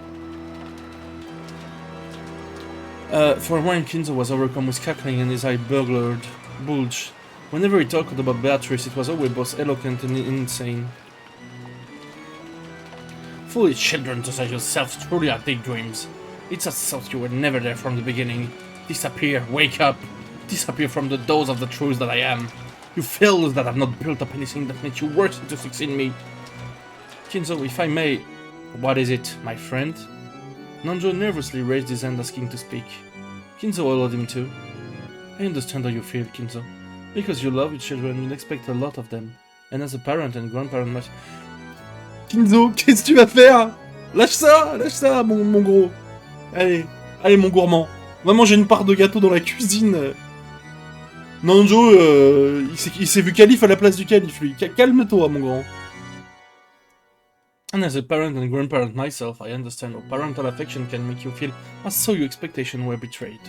For a while, Kinzo was overcome with cackling and his eye bulged. Whenever he talked about Beatrice, it was always both eloquent and insane. Foolish children to say yourselves truly are daydreams. It's as thought you were never there from the beginning. Disappear, wake up, disappear from the doors of the truth that I am. You fools that have not built up anything that makes you worthy to succeed me. Kinzo, if I may, what is it, my friend? Nanjo nervously raised his hand asking to speak. Kinzo allowed him to. I understand how you feel, Kinzo. Because you love your children, you expect a lot of them. And as a parent and grandparent much... Kinzo, qu'est-ce que tu vas faire? Lâche ça, mon gros. Allez, mon gourmand. Va manger une part de gâteau dans la cuisine. Nanjo, il s'est vu calife à la place du calife, lui. Calme-toi, mon grand. And as a parent and grandparent myself, I understand how parental affection can make you feel as though your expectations were betrayed.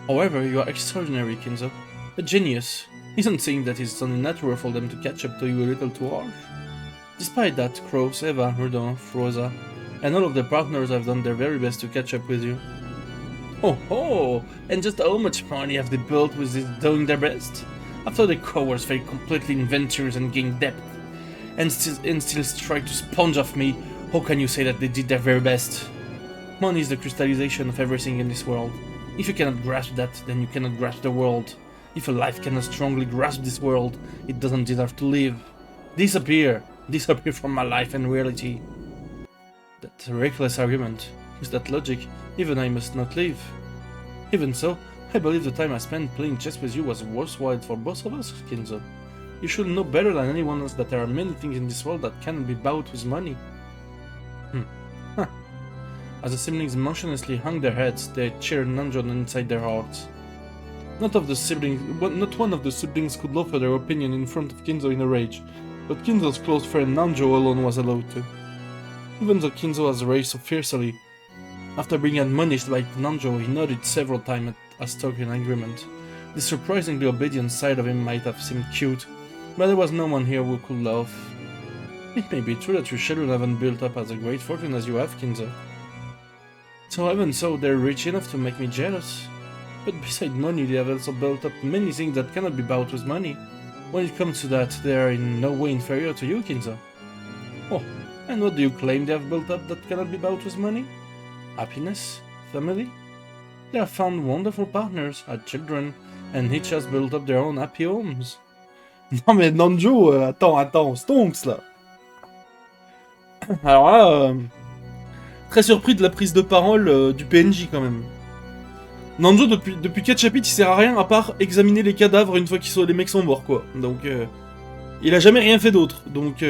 However, you are extraordinary, Kinzo. A genius. Isn't saying that it's only natural for them to catch up to you a little too harsh. Despite that, Crows, Eva, Rudolph, Rosa, and all of their partners have done their very best to catch up with you. Oh, and just how much money have they built with this doing their best? After the cowards failed completely in ventures and gained depth, and still try to sponge off me, how can you say that they did their very best? Money is the crystallization of everything in this world. If you cannot grasp that, then you cannot grasp the world. If a life cannot strongly grasp this world, it doesn't deserve to live. Disappear from my life and reality. That reckless argument. With that logic, even I must not live. Even so, I believe the time I spent playing chess with you was worthwhile for both of us, Kinzo. You should know better than anyone else that there are many things in this world that cannot be bought with money. As the siblings motionlessly hung their heads, they cheered Nanjo inside their hearts. Not one of the siblings could offer their opinion in front of Kinzo in a rage, but Kinzo's close friend Nanjo alone was allowed to. Even though Kinzo was raised so fiercely, after being admonished by Nanjo, he nodded several times as token agreement. The surprisingly obedient side of him might have seemed cute, but there was no one here who could love. It may be true that your children haven't built up as a great fortune as you have, Kinzo. So even so, they're rich enough to make me jealous. But beside money, they have also built up many things that cannot be bought with money. When it comes to that, they are in no way inferior to you, Kinzo. Oh, and what do you claim they have built up that cannot be bought with money? Happiness? Family? They have found wonderful partners, had children, and each has built up their own happy homes. Non mais Nanjo, attends, stonks là. Alors là, très surpris de la prise de parole du PNJ quand même. Nanjo depuis 4 chapitres il sert à rien à part examiner les cadavres une fois les mecs sont morts quoi. Donc Il a jamais rien fait d'autre, donc...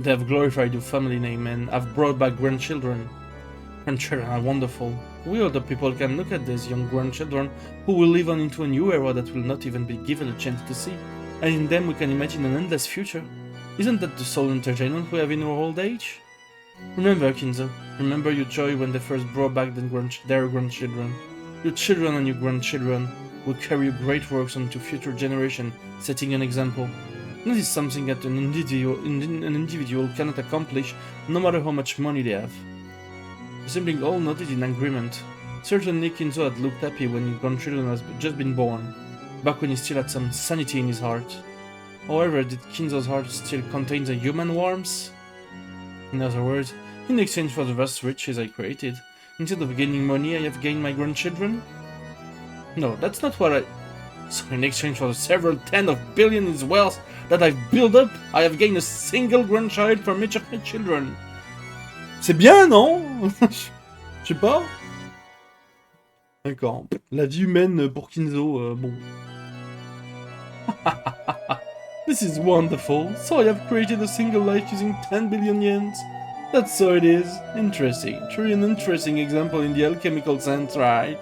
They have glorified your family name and have brought back grandchildren. Grandchildren are wonderful. We older people can look at these young grandchildren who will live on into a new era that will not even be given a chance to see. And in them we can imagine an endless future. Isn't that the sole entertainment we have in our old age? Remember, Kinzo. Remember your joy when they first brought back their grandchildren. Your children and your grandchildren will carry your great works onto future generations, setting an example. This is something that an individual cannot accomplish, no matter how much money they have. The siblings all nodded in agreement. Certainly Kinzo had looked happy when his grandchildren had just been born, back when he still had some sanity in his heart. However, did Kinzo's heart still contain the human warmth? In other words, in exchange for the vast riches I created, instead of gaining money I have gained my grandchildren? No, that's not what I... So in exchange for the several tens of billions in wealth that I've built up, I have gained a single grandchild from each of my children. C'est bien, non? Je sais pas. D'accord. La vie humaine pour Kinzo, bon. This is wonderful. So I have created a single life using 10 billion yens. That's so it is. Interesting. Truly an interesting example in the alchemical sense, right?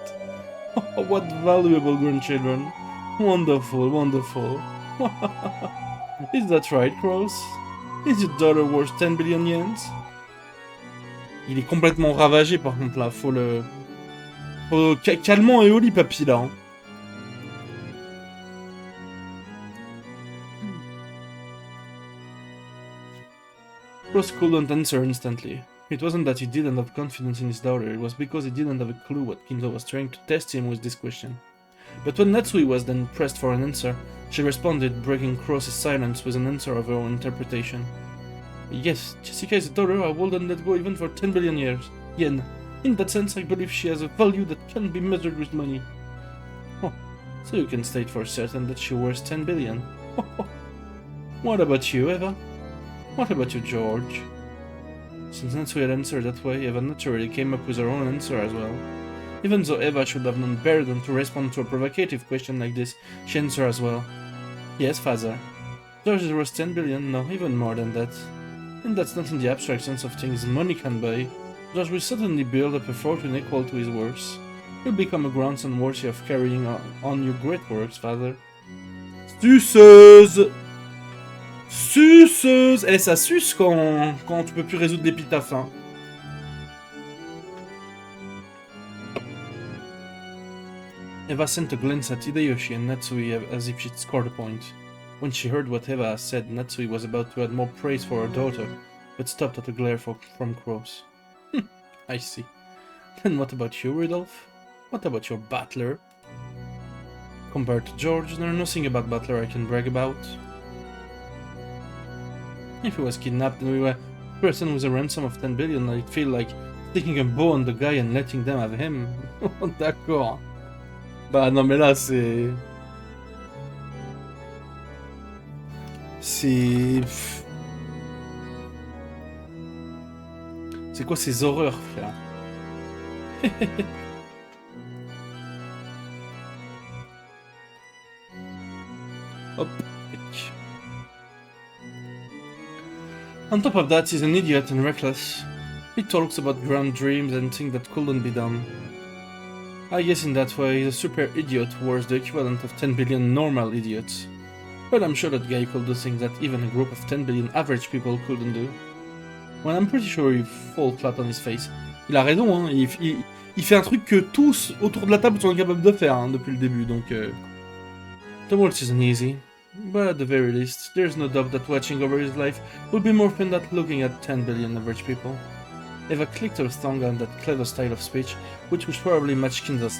What valuable grandchildren. Wonderful, wonderful. Is that right, Cross? Is your daughter worth 10 billion yens? Il est complètement ravagé par contre là, faut le... Calmement et oli papy là. Hein. Cross couldn't answer instantly. It wasn't that he didn't have confidence in his daughter, it was because he didn't have a clue what Kinzo was trying to test him with this question. But when Natsui was then pressed for an answer, she responded, breaking Cross's silence with an answer of her own interpretation. Yes, Jessica is a daughter I wouldn't let go even for 10 billion yen. In that sense, I believe she has a value that can't be measured with money. Oh, so you can state for certain that she worth 10 billion. What about you, Eva? What about you, George? Since Natsui had answered that way, Eva naturally came up with her own answer as well. Even though Eva should have known better than to respond to a provocative question like this, she answered as well. Yes, father. George is worth 10 billion, no, even more than that. And that's not in the abstract sense of things money can buy. George will certainly build up a fortune equal to his worth. He'll become a grandson worthy of carrying on your great works, father. Suceuse! Suceuse! Eh, ça suce quand tu peux plus résoudre l'épitaphe, hein. Eva sent a glance at Hideyoshi and Natsui as if she'd scored a point. When she heard what Eva said, Natsui was about to add more praise for her daughter, but stopped at a glare from Cross. I see. Then what about you, Rudolph? What about your butler? Compared to George, there's nothing about butler I can brag about. If he was kidnapped and we were a person with a ransom of 10 billion, I'd feel like sticking a bow on the guy and letting them have him. D'accord. Bah non mais là c'est... C'est quoi ces horreurs, frère? Hop. On top of that, he's an idiot and reckless. He talks about grand dreams and things that couldn't be done. I guess in that way, he's a super idiot worth the equivalent of 10 billion normal idiots. But I'm sure that guy could do things that even a group of 10 billion average people couldn't do. Well, I'm pretty sure he'll fall flat on his face. Il a raison, hein. Il fait un truc que tous autour de la table sont incapables de faire hein, depuis le début, donc... The world isn't easy. But at the very least, there's no doubt that watching over his life would be more fun than looking at 10 billion average people. Eva clicked her tongue on that clever style of speech, which would probably match Kinza's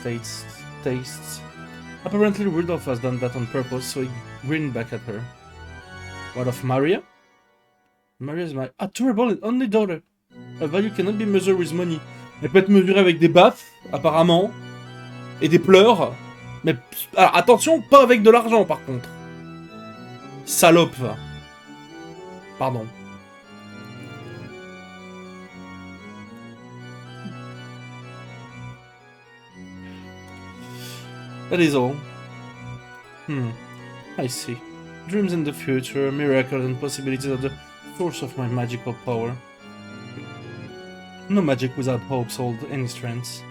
tastes. Apparently Rudolph has done that on purpose, so he grinned back at her. What of Maria? Maria's my adorable and only daughter. Her value cannot be measured with money. Elle peut être mesurée avec des baffes, apparemment, et des pleurs. Mais alors, attention, pas avec de l'argent par contre. Salope. Pardon. That is all. I see. Dreams in the future, miracles and possibilities are the source of my magical power. No magic without hopes or any strengths.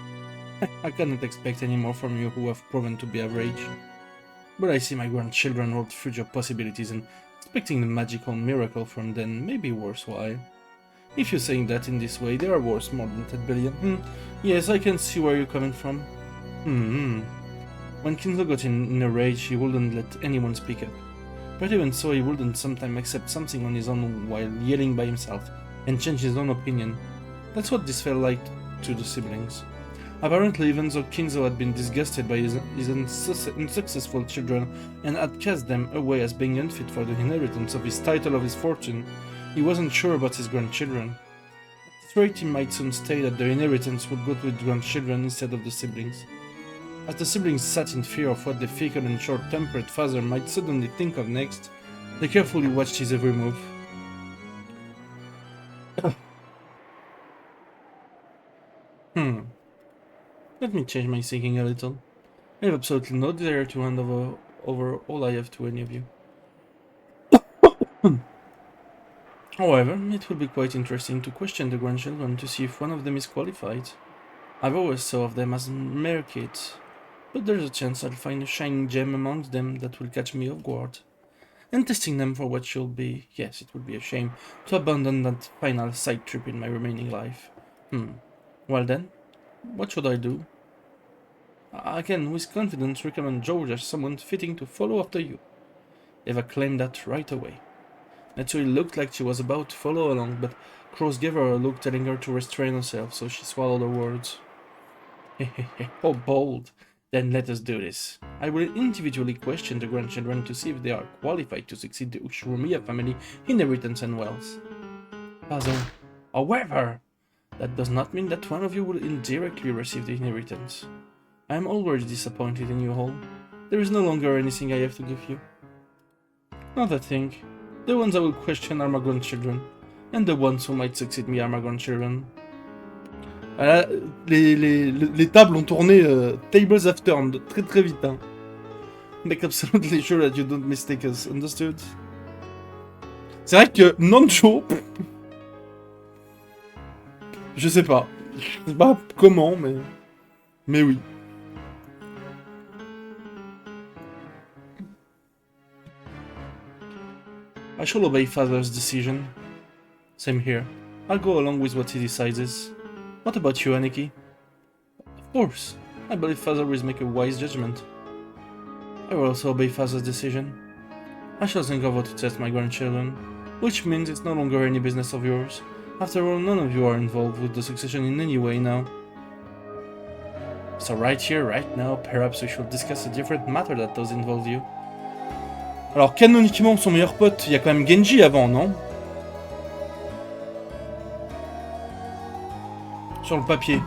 I cannot expect any more from you who have proven to be average. But I see my grandchildren hold future possibilities, and expecting a magical miracle from them may be worthwhile. If you're saying that in this way, they are worth more than 10 billion. Yes, I can see where you're coming from. When Kinzo got in a rage, he wouldn't let anyone speak up. But even so, he wouldn't sometimes accept something on his own while yelling by himself, and change his own opinion. That's what this felt like to the siblings. Apparently, even though Kinzo had been disgusted by his unsuccessful children and had cast them away as being unfit for the inheritance of his title of his fortune, he wasn't sure about his grandchildren. At this rate, he might soon state that the inheritance would go to his grandchildren instead of the siblings. As the siblings sat in fear of what the fickle and short-tempered father might suddenly think of next, they carefully watched his every move. Let me change my thinking a little. I have absolutely no desire to hand over all I have to any of you. However, it will be quite interesting to question the grandchildren to see if one of them is qualified. I've always thought of them as mere kids, but there's a chance I'll find a shining gem amongst them that will catch me off guard. And testing them for what should be, yes, it would be a shame to abandon that final side trip in my remaining life. Well then, what should I do? I can, with confidence, recommend George as someone fitting to follow after you. Eva claimed that right away. Naturally, it looked like she was about to follow along, but Cross gave her a look telling her to restrain herself, so she swallowed her words. Hehehe, how bold. Then let us do this. I will individually question the grandchildren to see if they are qualified to succeed the Ushiromiya family inheritance and wealth. Father, however, that does not mean that one of you will indirectly receive the inheritance. I am already disappointed in you all. There is no longer anything I have to give you. Another thing, the ones I will question are my grandchildren, and the ones who might succeed me are my grandchildren. Voilà, les tables ont tourné, tables have turned, très très vite. Hein. Make absolutely sure that you don't mistake us, understood? C'est vrai que Nancho, je sais pas comment, mais oui. I shall obey father's decision. Same here. I'll go along with what he decides. What about you, Aniki? Of course. I believe father will make a wise judgment. I will also obey father's decision. I shall think of what to test my grandchildren, which means it's no longer any business of yours. After all, none of you are involved with the succession in any way now. So right here, right now, perhaps we should discuss a different matter that does involve you. Alors, canoniquement, son meilleur pote, il y a quand même Genji avant, non? Sur le papier.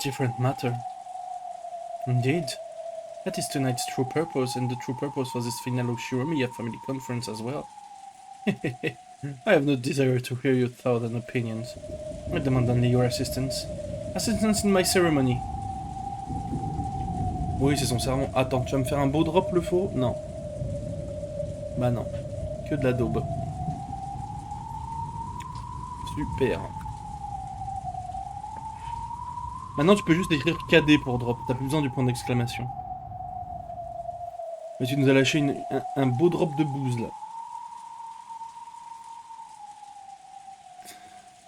Different matter. Indeed. That is tonight's true purpose, and the true purpose for this final Shiromiya family conference as well. I have no desire to hear your thoughts and opinions. I demand only your assistance. Assistance in my ceremony. Oui, c'est son serment. Attends, tu vas me faire un beau drop, le faux? Non. Bah non. Que de la daube. Super. Maintenant, tu peux juste écrire KD pour drop. T'as plus besoin du point d'exclamation. Mais tu nous as lâché un beau drop de bouse, là.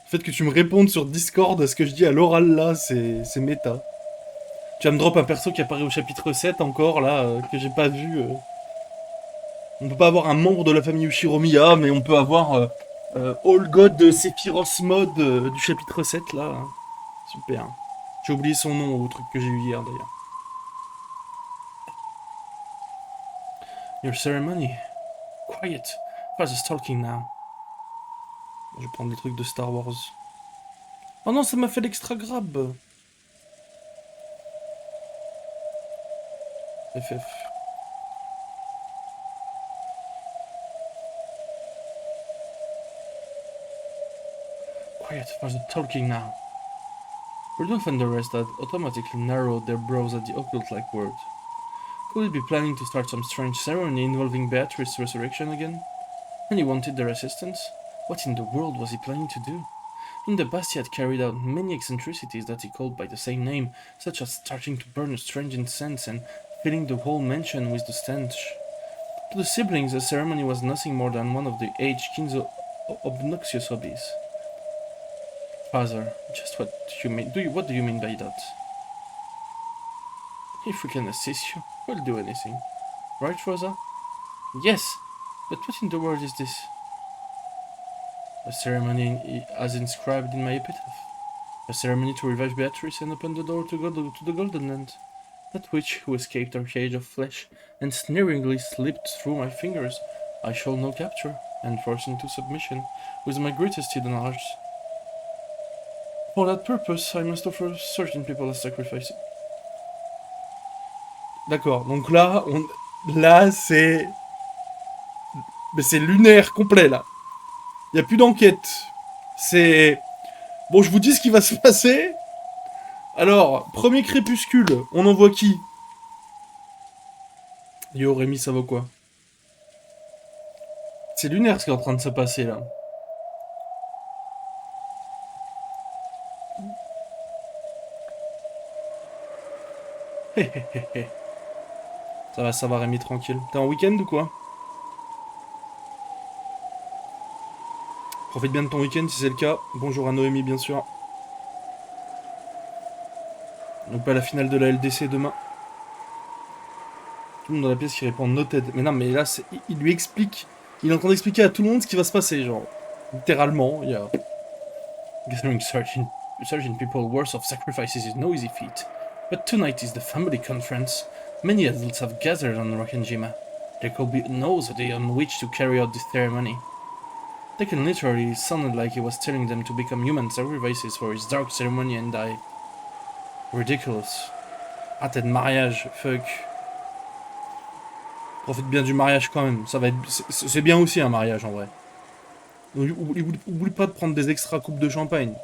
Le fait que tu me répondes sur Discord à ce que je dis à l'oral, là, c'est méta. Tu vas me drop un perso qui apparaît au chapitre 7 encore, là, que j'ai pas vu. On peut pas avoir un membre de la famille Ushiromiya, mais on peut avoir All God Sephiroth Mode du chapitre 7, là. Super. J'ai oublié son nom au truc que j'ai eu hier, d'ailleurs. Your ceremony. Quiet. Father's talking now. Je vais prendre des trucs de Star Wars. Oh non, ça m'a fait l'extra grab. FF. Quiet, father's talking now. Rudolph and the rest had automatically narrowed their brows at the occult-like word. Could he be planning to start some strange ceremony involving Beatrice's resurrection again? And he wanted their assistance? What in the world was he planning to do? In the past he had carried out many eccentricities that he called by the same name, such as starting to burn a strange incense and filling the whole mansion with the stench. To the siblings, the ceremony was nothing more than one of the aged king's obnoxious hobbies. Father, just what do you mean? What do you mean by that? If we can assist you, we'll do anything. Right, Rosa? Yes, but what in the world is this? A ceremony as inscribed in my epitaph. A ceremony to revive Beatrice and open the door to the Golden Land. That witch who escaped our cage of flesh and sneeringly slipped through my fingers, I shall now capture and force into submission with my greatest hidden arts. For that purpose, I must offer certain people as sacrifice. D'accord, donc là, là c'est... Mais c'est lunaire complet, là. Il n'y a plus d'enquête. C'est... Bon, je vous dis ce qui va se passer. Alors, premier crépuscule, on envoie qui? Yo, Rémi, ça vaut quoi? C'est lunaire ce qui est en train de se passer, là. Hé hé hé hé. Ça va, Rémi, tranquille. T'es en week-end ou quoi? Profite bien de ton week-end si c'est le cas. Bonjour à Noémie, bien sûr. Donc pas la finale de la LDC demain. Tout le monde dans la pièce qui répond noted. Mais non, mais là, il lui explique. Il est en train d'expliquer à tout le monde ce qui va se passer, genre. Littéralement, il y a... Gathering certain people worth of sacrifices is no easy feat. But tonight is the family conference. Many adults have gathered on Rokkenjima. There could be no day on which to carry out this ceremony. Taken literally, it sounded like he was telling them to become human sacrifices for his dark ceremony and die. Ridiculous. Ah, t'es de mariage, fuck. Profite bien du mariage quand même, ça va être... C'est bien aussi un mariage en vrai. Donc, oublie pas de prendre des extra coupes de champagne.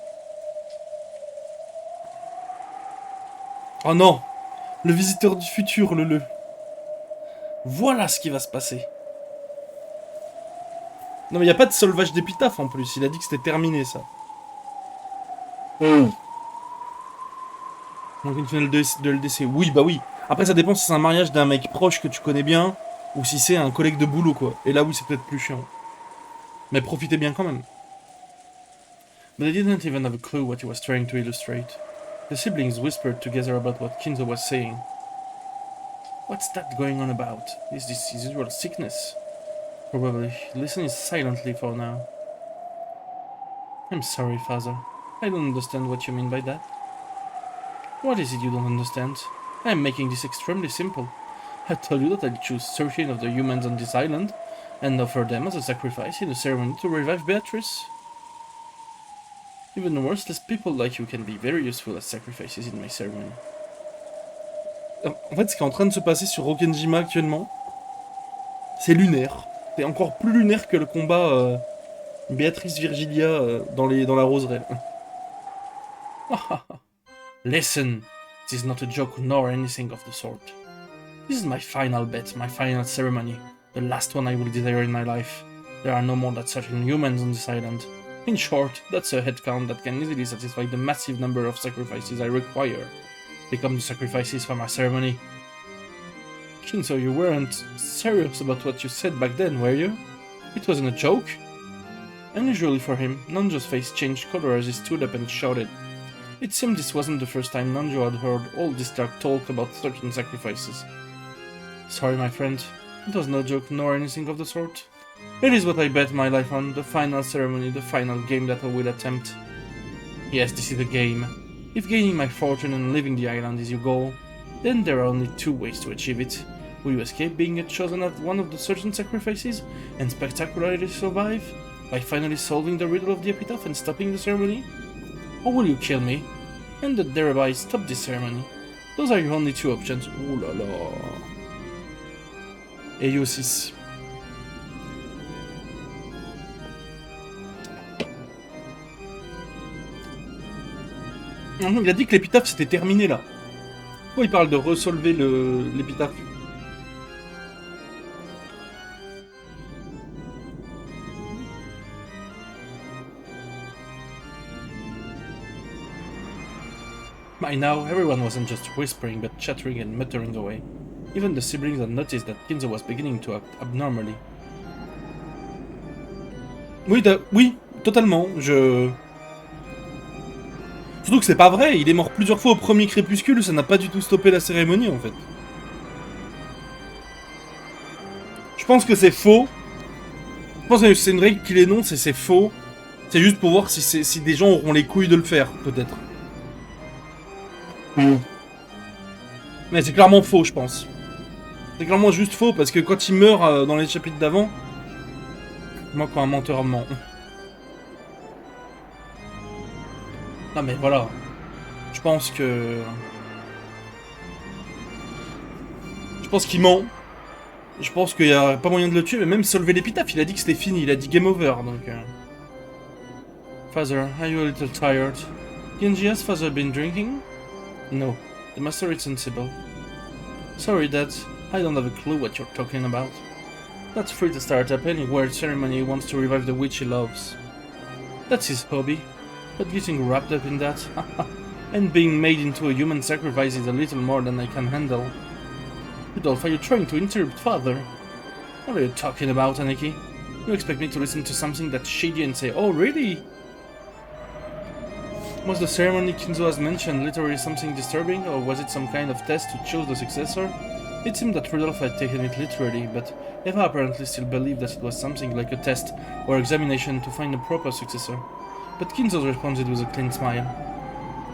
Oh non! Le visiteur du futur, le. Voilà ce qui va se passer. Non mais y a pas de solvage d'épitaphe en plus, il a dit que c'était terminé ça. Donc une finale de LDC, oui bah oui. Après ça dépend si c'est un mariage d'un mec proche que tu connais bien, ou si c'est un collègue de boulot quoi. Et là oui c'est peut-être plus chiant. Mais profitez bien quand même. But I didn't even have a clue what he was trying to illustrate. The siblings whispered together about what Kinzo was saying. What's that going on about? Is this his usual sickness? Probably. Listen silently for now. I'm sorry, Father. I don't understand what you mean by that. What is it you don't understand? I'm making this extremely simple. I told you that I'll choose 13 of the humans on this island and offer them as a sacrifice in a ceremony to revive Beatrice. Even worthless people like you can be very useful as sacrifices in my ceremony. En fait, ce qui est en train de se passer sur Rokkenjima actuellement, c'est lunaire. C'est encore plus lunaire que le combat Béatrice Virgilia dans la roseraie. Listen, this is not a joke nor anything of the sort. This is my final bet, my final ceremony, the last one I will desire in my life. There are no more than certain humans on this island. In short, that's a headcount that can easily satisfy the massive number of sacrifices I require. They come to sacrifices for my ceremony. So you weren't serious about what you said back then, were you? It wasn't a joke? Unusually for him, Nanjo's face changed color as he stood up and shouted. It seemed this wasn't the first time Nanjo had heard all this dark talk about certain sacrifices. Sorry, my friend. It was no joke nor anything of the sort. It is what I bet my life on, the final ceremony, the final game that I will attempt. Yes, this is the game. If gaining my fortune and leaving the island is your goal, then there are only two ways to achieve it. Will you escape being chosen as one of the certain sacrifices and spectacularly survive by finally solving the riddle of the epitaph and stopping the ceremony? Or will you kill me and thereby stop this ceremony? Those are your only two options. Ouh là là. Et yo 6. Il a dit que l'épitaphe c'était terminé là. Pourquoi il parle de resolver l'épitaphe? By now, everyone wasn't just whispering but chattering and muttering away. Even the siblings had noticed that Kinzo was beginning to act abnormally. Oui, oui, totalement, Surtout que c'est pas vrai, il est mort plusieurs fois au premier crépuscule, ça n'a pas du tout stoppé la cérémonie en fait. Je pense que c'est faux. Je pense que c'est une règle qu'il énonce et c'est faux. C'est juste pour voir si des gens auront les couilles de le faire, peut-être. Mais c'est clairement faux, je pense. C'est clairement juste faux, parce que quand il meurt dans les chapitres d'avant... Moi, quand un menteur ment... Non mais voilà. Je pense que... Je pense qu'il ment. Je pense qu'il n'y a pas moyen de le tuer, mais même solver l'épitaphe, il a dit que c'était fini, il a dit game over, donc... Father, are you a little tired? Genji, has father been drinking? No. The master is sensible. Sorry, Dad. I don't have a clue what you're talking about. That's free to start up any weird ceremony he wants to revive the witch he loves. That's his hobby. But getting wrapped up in that, and being made into a human sacrifice is a little more than I can handle. Rudolph, are you trying to interrupt Father? What are you talking about, Aniki? You expect me to listen to something that's shady and say, oh really? Was the ceremony Kinzo has mentioned literally something disturbing, or was it some kind of test to choose the successor? It seemed that Rudolph had taken it literally, but Eva apparently still believed that it was something like a test or examination to find a proper successor. But Kinzo responded with a clean smile.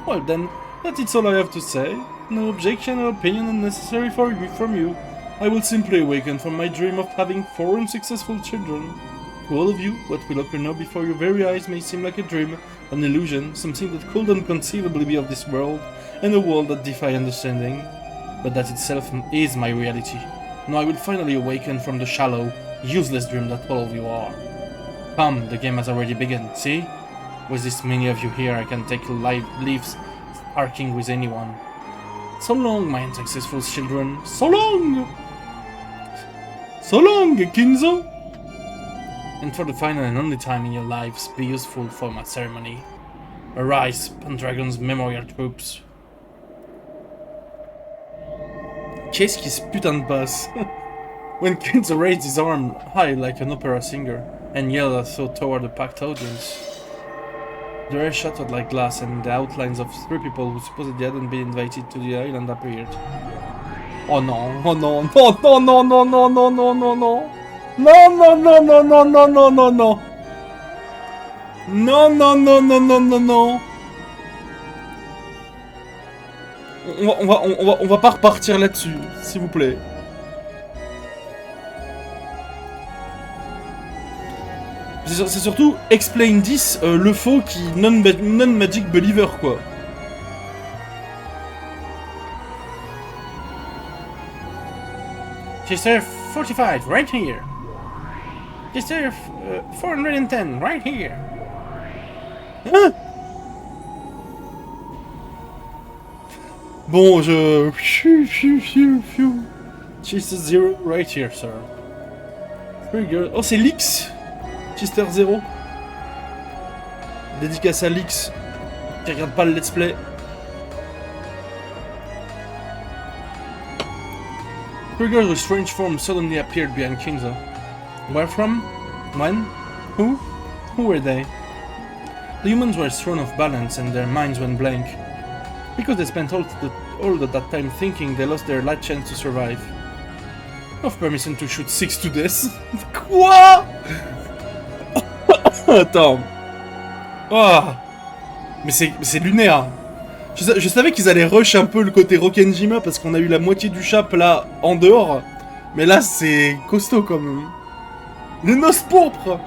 Well then, that is all I have to say. No objection or opinion unnecessary from you. I will simply awaken from my dream of having 4 unsuccessful children. To all of you, what will occur now before your very eyes may seem like a dream, an illusion, something that could unconceivably be of this world, and a world that defies understanding. But that itself is my reality. Now I will finally awaken from the shallow, useless dream that all of you are. Come, the game has already begun, see? With this many of you here, I can take leaves sparking with anyone. So long, my unsuccessful children. So long! So long, Kinzo! And for the final and only time in your lives, be useful for my ceremony. Arise, Pendragon's memorial troops. Qu'est-ce qui se putain de passe? When Kinzo raised his arm high like an opera singer and yelled as though toward the packed audience, the air shattered like glass and the outlines of 3 people who supposedly hadn't been invited to the island appeared. Oh no, oh no, no, no, no, no, no, no, no, no, no. No, no, no, no, no, no, no, no, no. Non, non, non, non, non, non, non. On va pas repartir là-dessus, s'il vous plaît. C'est surtout Explain 10, le faux qui non-magic believer, quoi. Chester 45, right here. Chester 410, right here. Hein? Bon, je... Chester 0, right here, sir. Very good. Oh, c'est Lix. Chester 0. Dédicace à Lix, qui regarde pas le let's play. Figures with strange forms suddenly appeared behind Kinzo. Where from? When? Who? Who were they? The humans were thrown off balance and their minds went blank. Because they spent all of that time thinking, they lost their light chance to survive. Of permission to shoot 6 to death. Quoi? Attends. Oh. Mais c'est lunaire. Je savais qu'ils allaient rush un peu le côté Rokkenjima parce qu'on a eu la moitié du chap là en dehors. Mais là c'est costaud quand même. Les noces pourpres.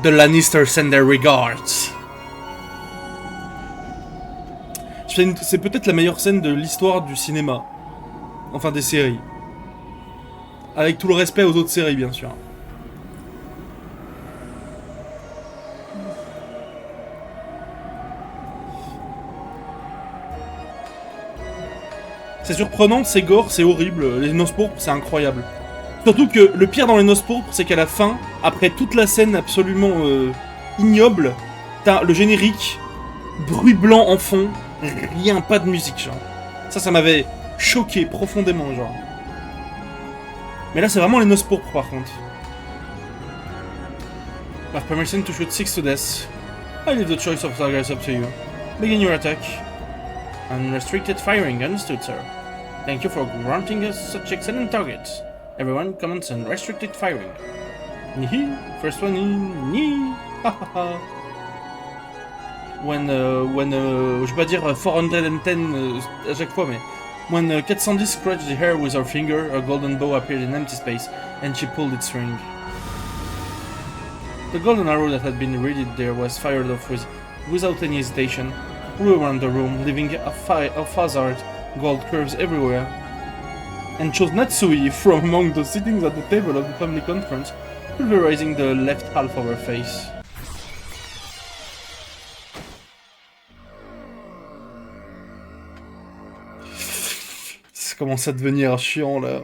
The Lannisters send their regards. C'est peut-être la meilleure scène de l'histoire du cinéma. Enfin des séries. Avec tout le respect aux autres séries bien sûr. c'est surprenant, c'est gore, c'est horrible. Les noces pourpres, c'est incroyable. Surtout que le pire dans les noces pourpres, c'est qu'à la fin, après toute la scène absolument ignoble, t'as le générique, bruit blanc en fond, rien, pas de musique, genre. Ça m'avait choqué profondément, genre. Mais là, c'est vraiment les noces pourpres, par contre. I've permission to shoot 6 to death. I leave the choice of targets up to you. Begin your attack. Unrestricted firing, understood, sir. Thank you for granting us such excellent targets. Everyone commence unrestricted firing. Nihi, first one in, ni, ha ha ha. Je vais pas dire 410 à chaque fois, mais when 410 scratched the air with her finger, a golden bow appeared in empty space, and she pulled its string. The golden arrow that had been readied there was fired off without any hesitation, flew around the room, leaving a hazard gold curves everywhere, and chose Natsui from among the sittings at the table of the family conference, pulverizing the left half of her face. Ça commence à devenir chiant là.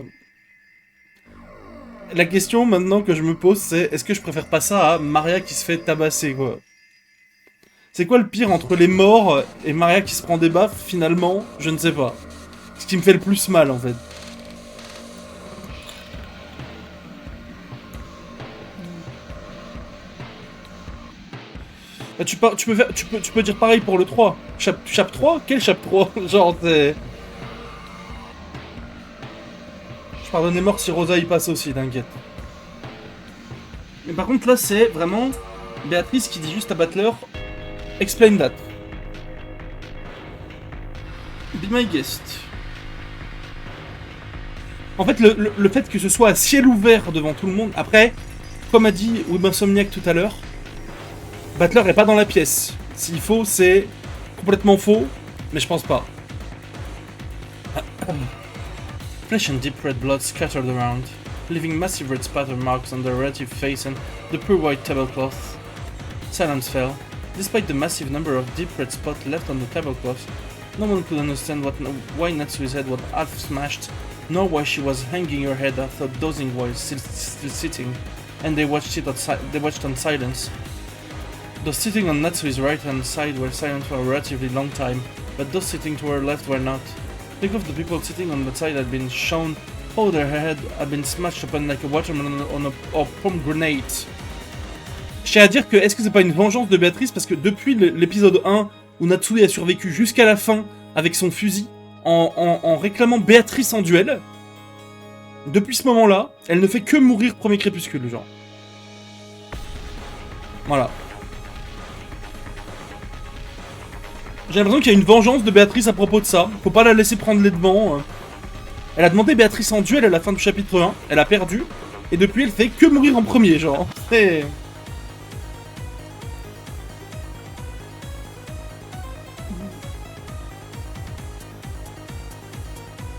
La question maintenant que je me pose, c'est est-ce que je préfère pas ça à Maria qui se fait tabasser, quoi? C'est quoi le pire entre les morts et Maria qui se prend des baffes, finalement? Je ne sais pas. Ce qui me fait le plus mal, en fait. Bah, tu peux dire pareil pour le 3. Chape 3? Quel chape 3? Genre, c'est... Je pardonne les morts si Rosa y passe aussi, t'inquiète. Mais par contre, là, c'est vraiment Béatrice qui dit juste à Butler « Explain that. Be my guest. » En fait, le fait que ce soit à ciel ouvert devant tout le monde... Après, comme a dit Wimosomniac tout à l'heure, Butler est pas dans la pièce. S'il faut, c'est complètement faux, mais je pense pas. Flesh and deep red blood scattered around, leaving massive red spatter marks on the relative face and the pure white tablecloth. Silence fell. Despite the massive number of deep red spots left on the tablecloth, no one could understand why Natsui's head was half smashed, nor why she was hanging her head after dozing while still sitting, and they watched on silence. Those sitting on Natsui's right-hand side were silent for a relatively long time, but those sitting to her left were not. Think of the people sitting on that side had been shown how their head had been smashed upon like a watermelon or pomegranate. Je tiens à dire que, est-ce que c'est pas une vengeance de Béatrice? Parce que depuis l'épisode 1, où Natsui a survécu jusqu'à la fin avec son fusil, en réclamant Béatrice en duel, depuis ce moment-là, elle ne fait que mourir premier crépuscule, genre. Voilà. J'ai l'impression qu'il y a une vengeance de Béatrice à propos de ça. Faut pas la laisser prendre les devants. Elle a demandé Béatrice en duel à la fin du chapitre 1. Elle a perdu. Et depuis, elle fait que mourir en premier, genre. C'est...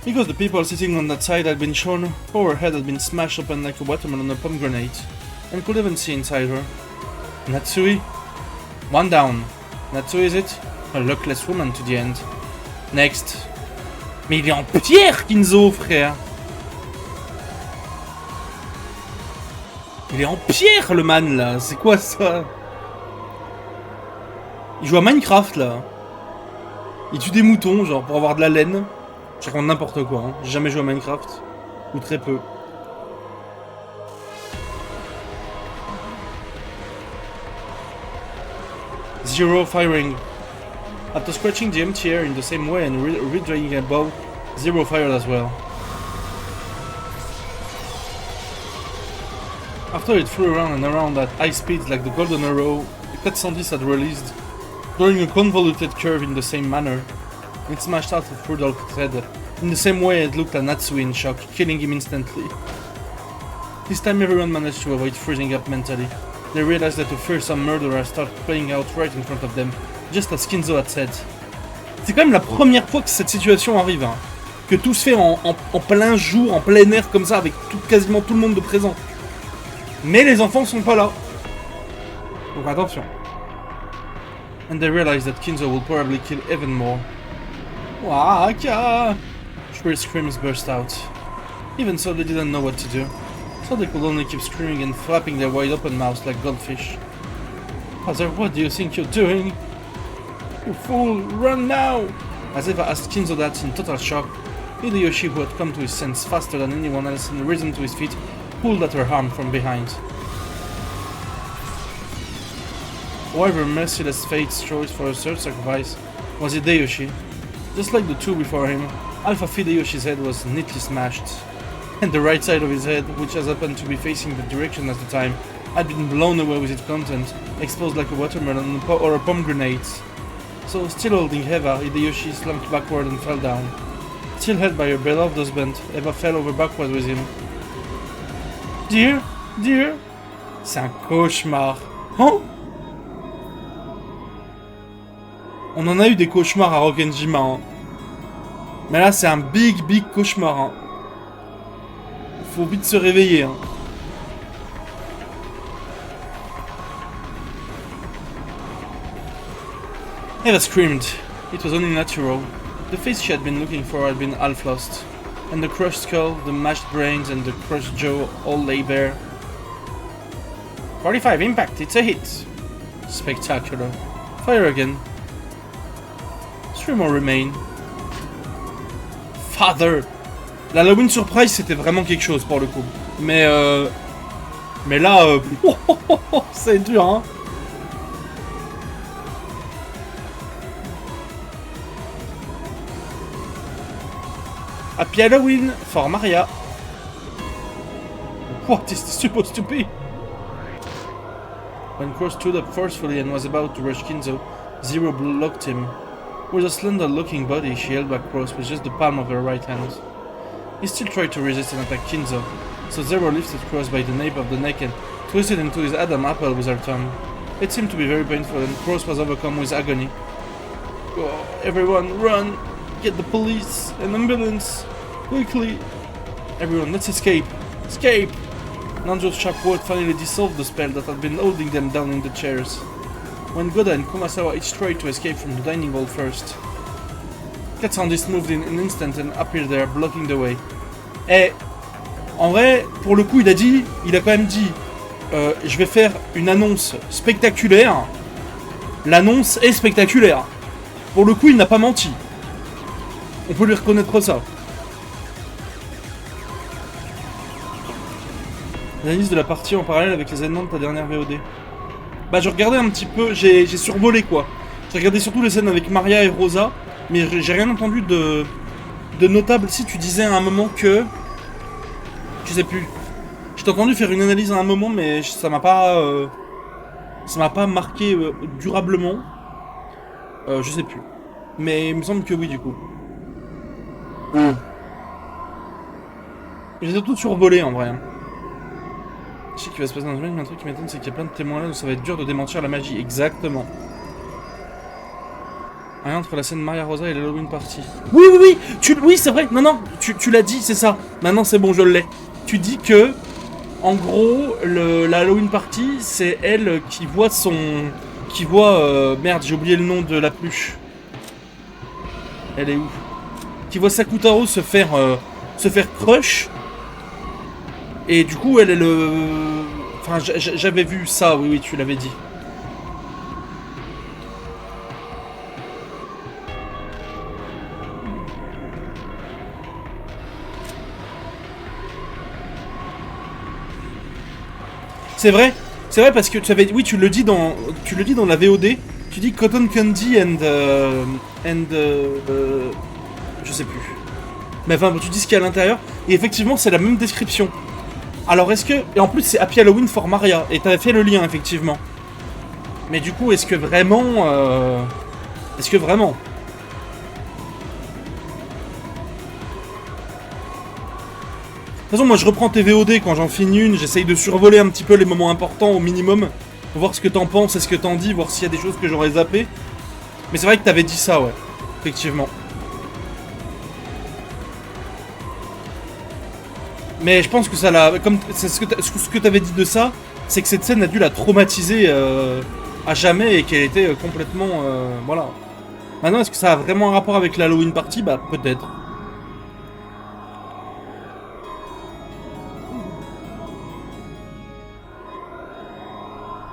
Because the people sitting on that side had been shown how her head had been smashed open like a watermelon or pomegranate, and could even see inside her. Natsui? One down. Natsui, is it? A luckless woman to the end. Next. Mais il est en pierre, Kinzo, frère. Il est en pierre, le man, là. C'est quoi, ça? Il joue à Minecraft, là. Il tue des moutons, genre, pour avoir de la laine. Je raconte n'importe quoi, hein. J'ai jamais joué à Minecraft. Ou très peu. Zero firing. After scratching the empty air in the same way and redragging a bow, Zero fired as well. After it flew around and around at high speeds like the golden arrow the 410 had released, drawing a convoluted curve in the same manner, it smashed out of Rudolph's head. In the same way it looked at Natsui in shock, killing him instantly. This time everyone managed to avoid freezing up mentally. They realized that the fearsome murderer started playing out right in front of them, just as Kinzo had said. C'est quand même la première fois que cette situation arrive, hein. Que tout se fait en plein jour, en plein air comme ça, avec quasiment tout le monde de présent. Mais les enfants sont pas là. Donc attention. And they realized that Kinzo will probably kill even more. Waka! Je desperate screams burst out. Even so, they didn't know what to do, so they could only keep screaming and flapping their wide-open mouths like goldfish. Father, what do you think you're doing? You fool, run now! As Eva asked Kinzo that in total shock, Hideyoshi, who had come to his senses faster than anyone else and risen to his feet, pulled at her arm from behind. However merciless fate's choice for a third sacrifice was Hideyoshi. Just like the two before him, half of Hideyoshi's head was neatly smashed, and the right side of his head, which has happened to be facing the direction at the time, had been blown away with its content, exposed like a watermelon or a pomegranate. So, still holding Eva, Hideyoshi slumped backward and fell down. Still held by her beloved husband, Eva fell over backward with him. Dear, dear, c'est un cauchemar. Hein? On en a eu des cauchemars à Rokkenjima, hein. Mais là, c'est un big cauchemar, hein. Faut vite se réveiller, hein. Eva screamed. It was only natural. The face she had been looking for had been half lost, and the crushed skull, the mashed brains, and the crushed jaw all lay bare. 45 impact, it's a hit. Spectacular. Fire again. 3 more remain. Father! L'Halloween Surprise, c'était vraiment quelque chose pour le coup. Mais là, c'est dur, hein. Happy Halloween for Maria. What is this supposed to be? When Crow stood up forcefully and was about to rush Kinzo, Zero blocked him. With a slender-looking body, she held back Cross with just the palm of her right hand. He still tried to resist and attack Kinzo, so Zero lifted Cross by the nape of the neck and twisted into his Adam apple with her tongue. It seemed to be very painful, and Cross was overcome with agony. Oh, everyone, run! Get the police! An ambulance! Quickly! Everyone, let's escape! Escape! Nanjo's sharp word finally dissolved the spell that had been holding them down in the chairs. When Goda and Kumasawa each tried to escape from the dining hall first. Katsandis moved in an instant and appeared there, blocking the way. Eh, en vrai, pour le coup, il a quand même dit, je vais faire une annonce spectaculaire. L'annonce est spectaculaire. Pour le coup, il n'a pas menti. On peut lui reconnaître ça. L'analyse de la partie en parallèle avec les événements de ta dernière VOD. Bah, je regardais un petit peu, j'ai survolé quoi. J'ai regardé surtout les scènes avec Maria et Rosa, mais j'ai rien entendu de notable. Si tu disais à un moment que... Je sais plus. Je t'ai entendu faire une analyse à un moment, mais ça m'a pas marqué durablement. Je sais plus. Mais il me semble que oui, du coup. J'ai surtout survolé en vrai. Je sais qu'il va se passer dans une semaine, mais un truc qui m'étonne, c'est qu'il y a plein de témoins là où ça va être dur de démentir la magie. Exactement. Rien entre la scène Maria Rosa et l'Halloween Party. Oui, oui, c'est vrai. Non, tu l'as dit, c'est ça. Maintenant, c'est bon, je l'ai. Tu dis que, en gros, la Halloween Party, c'est elle qui voit merde, j'ai oublié le nom de la pluche. Elle est où? Qui voit Sakutaro se faire crush. Et du coup, elle est le... Enfin, j'avais vu ça, oui, tu l'avais dit. C'est vrai parce que tu avais... Oui, tu le dis dans la VOD. Tu dis Cotton Candy and je sais plus. Mais enfin, tu dis ce qu'il y a à l'intérieur. Et effectivement, c'est la même description. Alors est-ce que... Et en plus c'est Happy Halloween for Maria. Et t'avais fait le lien effectivement. Mais du coup est-ce que vraiment... De toute façon moi je reprends tes VOD quand j'en finis une. J'essaye de survoler un petit peu les moments importants au minimum. Pour voir ce que t'en penses et ce que t'en dis. Voir s'il y a des choses que j'aurais zappées. Mais c'est vrai que t'avais dit ça, ouais. Effectivement. Mais je pense que ça l'a... Comme c'est ce que t'avais dit de ça, c'est que cette scène a dû la traumatiser à jamais et qu'elle était complètement... voilà. Maintenant, est-ce que ça a vraiment un rapport avec l'Halloween Party? Bah, peut-être.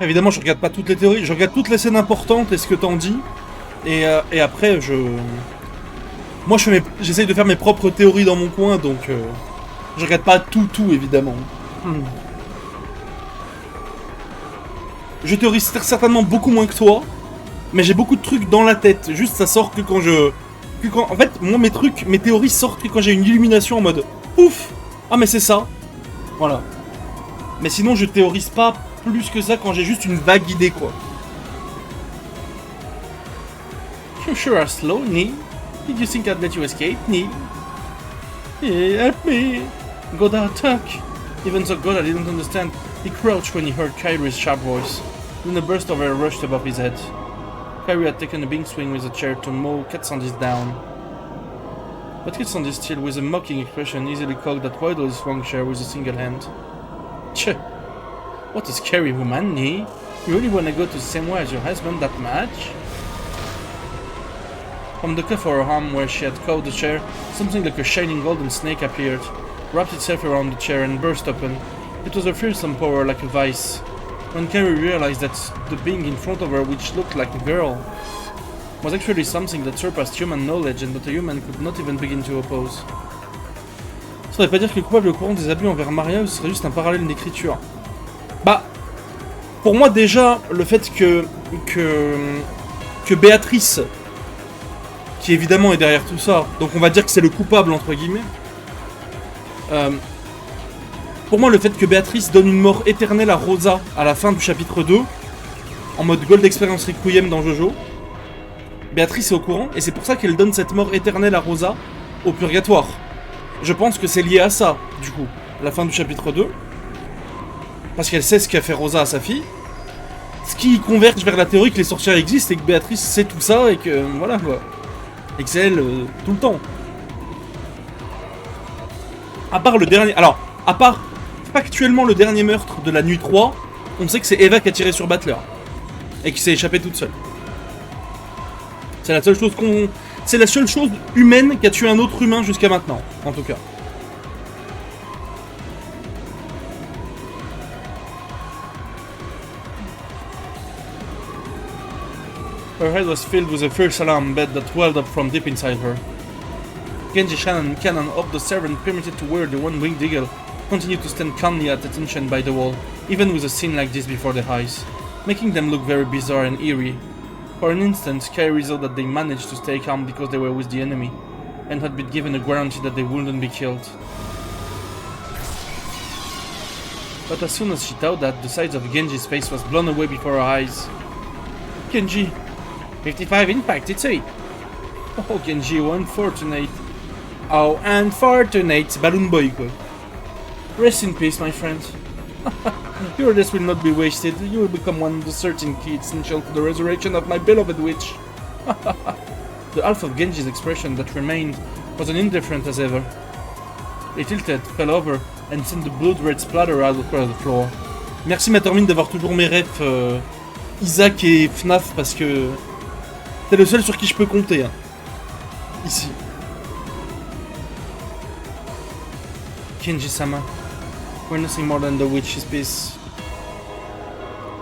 Évidemment, je regarde pas toutes les théories, je regarde toutes les scènes importantes et ce que t'en dis. Et après, moi, j'essaye de faire mes propres théories dans mon coin, donc je regarde pas tout, évidemment. Je théorise certainement beaucoup moins que toi, mais j'ai beaucoup de trucs dans la tête. Juste, ça sort que quand en fait, moi, mes théories sortent que quand j'ai une illumination en mode ouf. Ah, mais c'est ça. Voilà. Mais sinon, je théorise pas plus que ça quand j'ai juste une vague idée, quoi. You sure are slow, Nee. Did you think I'd let you escape, Nee? Yeah, help me. Godard, talk. Even so, Godard didn't understand. He crouched when he heard Kyrie's sharp voice. Then a burst of air rushed above his head. Kyrie had taken a big swing with a chair to mow Katsandis down. But Katsandis still, with a mocking expression, easily cocked that wildly swung chair with a single hand. Tch! What a scary woman, Nee. You really wanna go to the same way as your husband that much? From the cuff of her arm where she had caught the chair, something like a shining golden snake appeared, wrapped itself around the chair and burst open. It was a fearsome power like a vice. When Carrie realized that the being in front of her, which looked like a girl, was actually something that surpassed human knowledge and that a human could not even begin to oppose. Ça ne veut pas dire que le coupable est au courant des abus envers Maria ou ce serait juste un parallèle d'écriture. Bah, pour moi déjà, le fait que Béatrice, qui évidemment est derrière tout ça, donc on va dire que c'est le coupable entre guillemets, pour moi le fait que Béatrice donne une mort éternelle à Rosa à la fin du chapitre 2, en mode Gold Experience Requiem dans Jojo, Béatrice est au courant et c'est pour ça qu'elle donne cette mort éternelle à Rosa au purgatoire. Je pense que c'est lié à ça, du coup, la fin du chapitre 2, parce qu'elle sait ce qu'a fait Rosa à sa fille, ce qui converge vers la théorie que les sorcières existent et que Béatrice sait tout ça et que voilà quoi. Et que c'est elle tout le temps. À part le dernier... Alors, à part factuellement le dernier meurtre de la nuit 3, on sait que c'est Eva qui a tiré sur Butler. Et qui s'est échappée toute seule. C'est la seule chose C'est la seule chose humaine qui a tué un autre humain jusqu'à maintenant, en tout cas. Her head was filled with a fierce alarm bed that welled up from deep inside her. Genji Shannon, Cannon of the servant permitted to wear the one-winged eagle, continued to stand calmly at attention by the wall, even with a scene like this before their eyes, making them look very bizarre and eerie. For an instant, Kyrie thought that they managed to stay calm because they were with the enemy, and had been given a guarantee that they wouldn't be killed. But as soon as she thought that, the size of Genji's face was blown away before her eyes. Genji! 55 impact, it's 8! Oh, Genji, how unfortunate. Oh, unfortunate! Balloon boy, quoi. Rest in peace, my friend. Your death will not be wasted. You will become one of the 13 key essential to the resurrection of my beloved witch. The half of Genji's expression that remained was as indifferent as ever. He tilted, fell over, and sent the blood-red splatter out across the floor. Merci Matermine d'avoir toujours mes refs Isaac et FNAF parce que t'es le seul sur qui je peux compter. Hein. Ici. Genji-sama. We're nothing more than the witch's piece.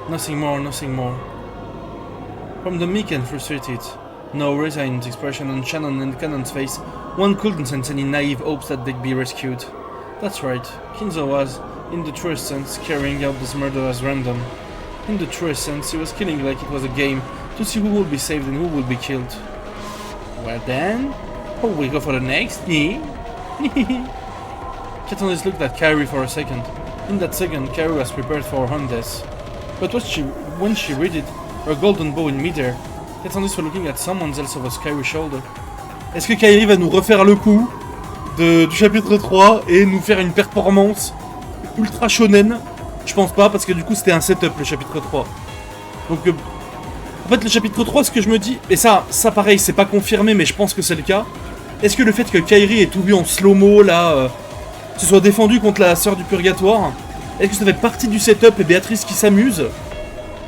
Nothing more, nothing more. From the meek and frustrated, no resigned expression on Shannon and Cannon's face, one couldn't sense any naive hopes that they'd be rescued. That's right, Kinzo was, in the truest sense, carrying out this murder as random. In the truest sense, he was killing like it was a game, to see who will be saved and who will be killed. Well then, who will go for the next? Me? Katniss looked at Kyrie for a second. In that second, Kyrie was prepared for her own death. But when she read it, her golden bow in midair, Katniss was looking at someone else over Kyrie's shoulder. Est-ce que Kyrie va nous refaire le coup du chapitre 3 et nous faire une performance ultra shonen? Je pense pas, parce que du coup c'était un setup le chapitre 3. Donc en fait le chapitre 3, ce que je me dis, et ça pareil, c'est pas confirmé mais je pense que c'est le cas. Est-ce que le fait que Kyrie ait tout vu en slow-mo là, se soit défendu contre la sœur du purgatoire, est-ce que ça fait partie du setup et Béatrice qui s'amuse?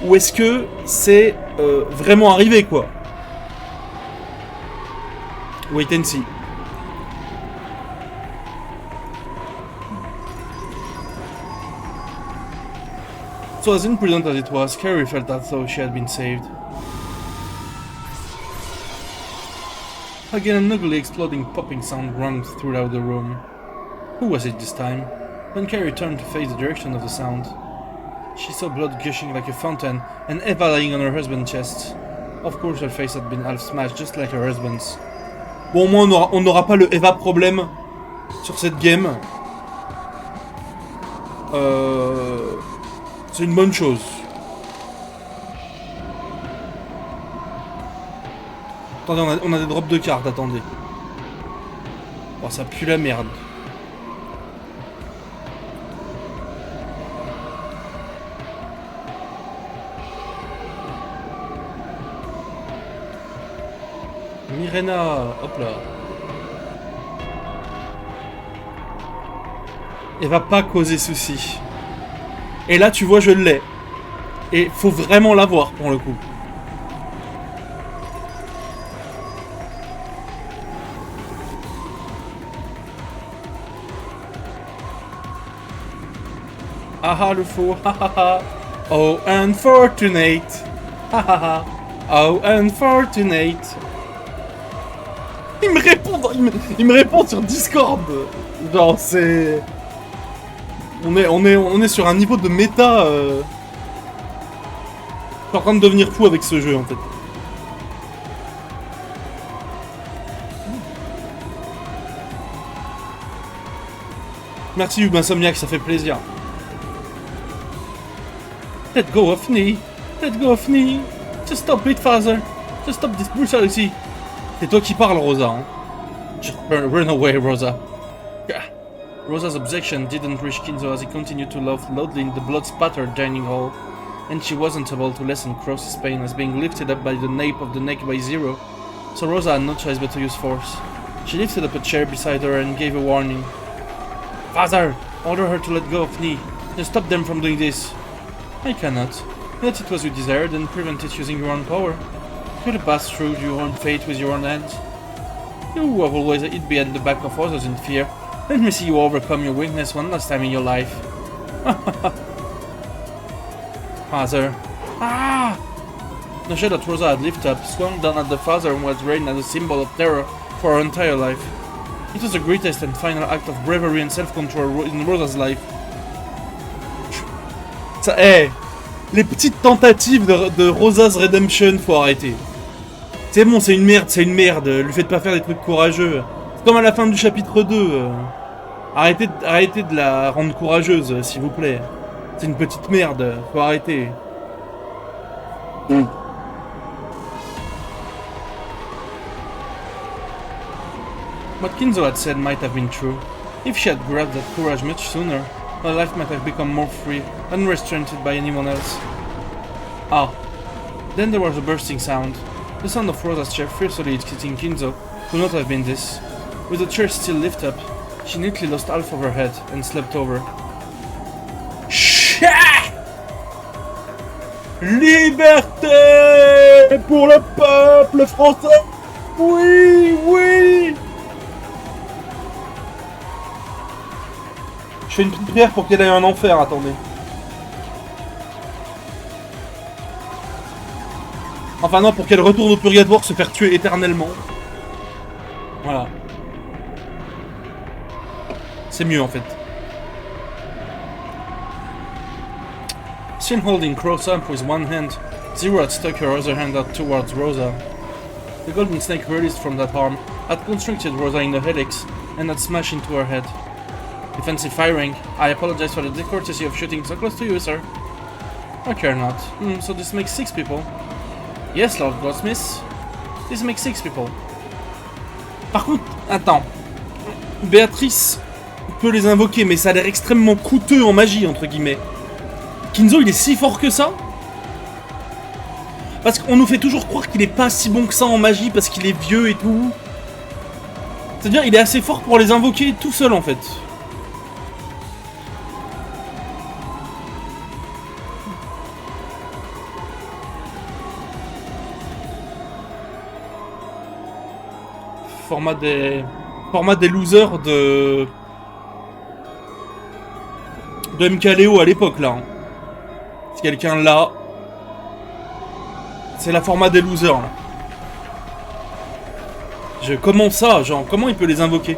Ou est-ce que c'est vraiment arrivé quoi? Wait and see. So as imprisoned as it was, Carrie felt as though she had been saved. Again, an ugly, exploding, popping sound rang throughout the room. Who was it this time? When Carrie turned to face the direction of the sound, she saw blood gushing like a fountain and Eva lying on her husband's chest. Of course, her face had been half smashed, just like her husband's. Bon, au moins, on n'aura pas le Eva problème sur cette game. C'est une bonne chose. Attendez, on a des drops de cartes, attendez. Oh, ça pue la merde. Mirena, hop là. Elle va pas causer souci. Et là, tu vois, je l'ai. Et faut vraiment l'avoir pour le coup. Ah le faux, oh unfortunate, oh unfortunate. Il me répond sur Discord. Genre c'est, on est sur un niveau de méta. Je suis en train de devenir fou avec ce jeu en fait. Merci Insomniac, ça fait plaisir. Let go of me! Let go of me! Just stop it, father! Just stop this brutality! C'est toi qui parles, Rosa. Hein? Just run away, Rosa. Rosa's objection didn't reach Kinzo as he continued to laugh loudly in the blood-spattered dining hall, and she wasn't able to lessen Cross's pain as being lifted up by the nape of the neck by Zero, so Rosa had no choice but to use force. She lifted up a chair beside her and gave a warning. Father! Order her to let go of me. Just stop them from doing this. I cannot. Yet it was you desired and prevent it using your own power. You could pass through your own fate with your own hands. You have always hid behind the back of others in fear. Let me see you overcome your weakness one last time in your life. Father. Ah! The shell that Rosa had lifted up swung down at the father and was reigned as a symbol of terror for her entire life. It was the greatest and final act of bravery and self-control in Rosa's life. Ça, hey, les petites tentatives de Rosa's Redemption, faut arrêter. C'est bon, c'est une merde, lui faites pas faire des trucs courageux. C'est comme à la fin du chapitre 2. Arrêtez de la rendre courageuse, s'il vous plaît. C'est une petite merde, faut arrêter. What Kinzo had said might have been true. If she had grabbed that courage much sooner, her life might have become more free, unrestrained by anyone else. Ah. Then there was a bursting sound. The sound of Rosa's chair fiercely hitting Kinzo could not have been this. With the chair still lifted up, she neatly lost half of her head and slept over. Liberté pour le peuple français! Oui, oui! Je fais une petite prière pour qu'elle aille en enfer, attendez. Enfin non, pour qu'elle retourne au purgatoire se faire tuer éternellement. Voilà. C'est mieux en fait. Still holding Crow's up with one hand, Zero had stuck her other hand out towards Rosa. The golden snake released from that arm had constricted Rosa in the helix and had smashed into her head. Defensive firing. I apologize for the discourtesy of shooting so close to you, sir. I care not. So this makes 6 people. Yes, Lord Goldsmith. This makes 6 people. Par contre, attends. Béatrice peut les invoquer, mais ça a l'air extrêmement coûteux en magie, entre guillemets. Kinzo, il est si fort que ça? Parce qu'on nous fait toujours croire qu'il est pas si bon que ça en magie, parce qu'il est vieux et tout. C'est-à-dire, il est assez fort pour les invoquer tout seul, en fait. Format des losers de MKLeo à l'époque là. quelqu'un là. C'est la format des losers, là. Comment ça, genre, comment il peut les invoquer?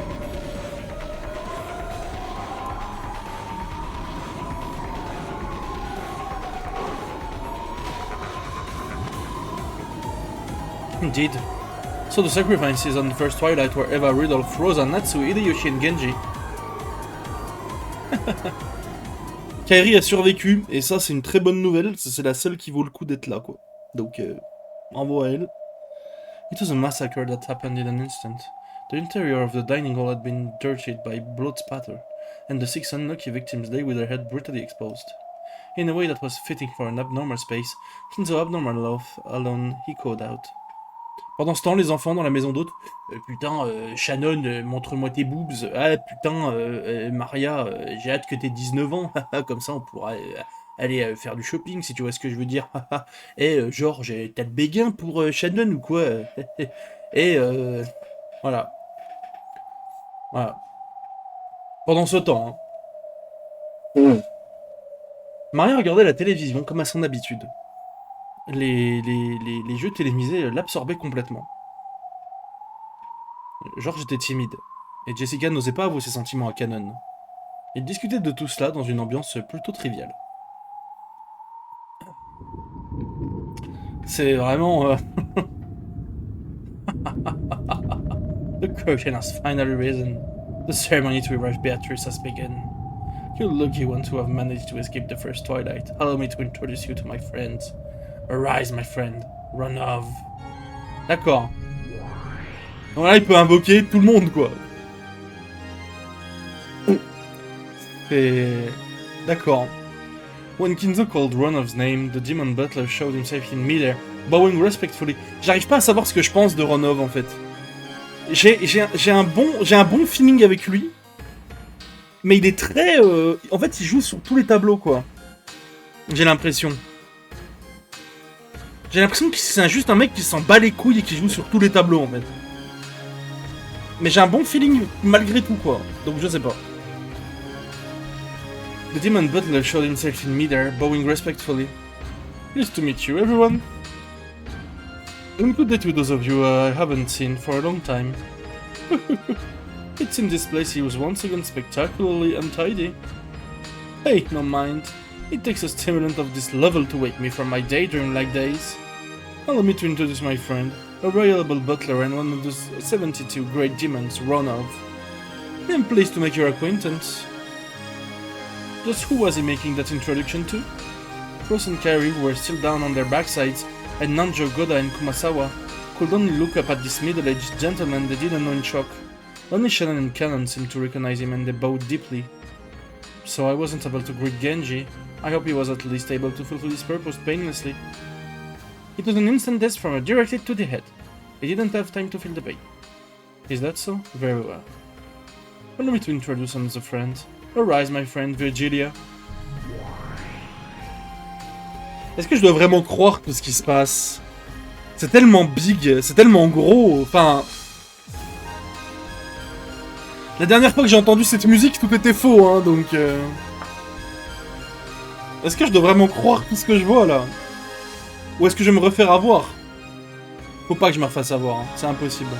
Indeed. So the sacrifices on the first twilight were Eva, Rudolph, Rosa, Natsu, Hideyoshi and Genji. Kairi a survécu, et ça c'est une très bonne nouvelle, c'est la seule qui vaut le coup d'être là, quoi. Donc, bravo à elle. It was a massacre that happened in an instant. The interior of the dining hall had been dirtied by blood spatter, and the 6 unlucky victims lay with their head brutally exposed. In a way that was fitting for an abnormal space, Kinzo abnormal laugh alone echoed out. Pendant ce temps, les enfants dans la maison d'hôte, putain, Shannon, montre-moi tes boobs. Ah putain, Maria, j'ai hâte que t'aies 19 ans. Comme ça, on pourra aller faire du shopping, si tu vois ce que je veux dire. Et genre, t'as le béguin pour Shannon ou quoi? Et voilà. Voilà. Pendant ce temps, hein, Maria regardait la télévision comme à son habitude. Les jeux télévisés l'absorbaient complètement. George était timide, et Jessica n'osait pas avouer ses sentiments à Cannon. Ils discutaient de tout cela dans une ambiance plutôt triviale. C'est vraiment... The curtain has finally risen. The ceremony to revive Beatrice has begun. You're lucky one to have managed to escape the first twilight. Allow me to introduce you to my friends. Arise, my friend. Ronov. D'accord. Donc là, il peut invoquer tout le monde, quoi. Et... D'accord. When Kinzo called Ronov's name, the demon butler showed himself in midair, bowing respectfully. J'arrive pas à savoir ce que je pense de Ronov, en fait. J'ai un bon feeling avec lui, mais il est très... En fait, il joue sur tous les tableaux, quoi. J'ai l'impression. J'ai l'impression que c'est juste un mec qui s'en bat les couilles et qui joue sur tous les tableaux, en fait. Mais j'ai un bon feeling malgré tout, quoi. Donc je sais pas. The demon butler showed himself in midair, bowing respectfully. Nice to meet you, everyone. And good day to those of you I haven't seen for a long time. It's in this place he was once again spectacularly untidy. Hey, no mind. It takes a stimulant of this level to wake me from my daydream-like days. Allow me to introduce my friend, a reliable butler and one of the 72 great demons, Ronov. I am pleased to make your acquaintance. Just who was he making that introduction to? Rose and Kairi, who were still down on their backsides, and Nanjo, Goda, and Kumasawa, could only look up at this middle-aged gentleman they didn't know in shock. Only Shannon and Cannon seemed to recognize him and they bowed deeply. So I wasn't able to greet Genji. I hope he was at least able to fulfill his purpose painlessly. It was an instant death from a directed to the head. He didn't have time to feel the pain. Is that so? Very well. Allow me to introduce him as a friend. Arise, my friend, Virgilia. Est-ce que je dois vraiment croire tout ce qui se passe? C'est tellement big, c'est tellement gros, enfin... La dernière fois que j'ai entendu cette musique, tout était faux, hein, donc... Est-ce que je dois vraiment croire tout ce que je vois, là? Ou est-ce que je vais me refaire avoir? Faut pas que je me refasse avoir, hein. C'est impossible.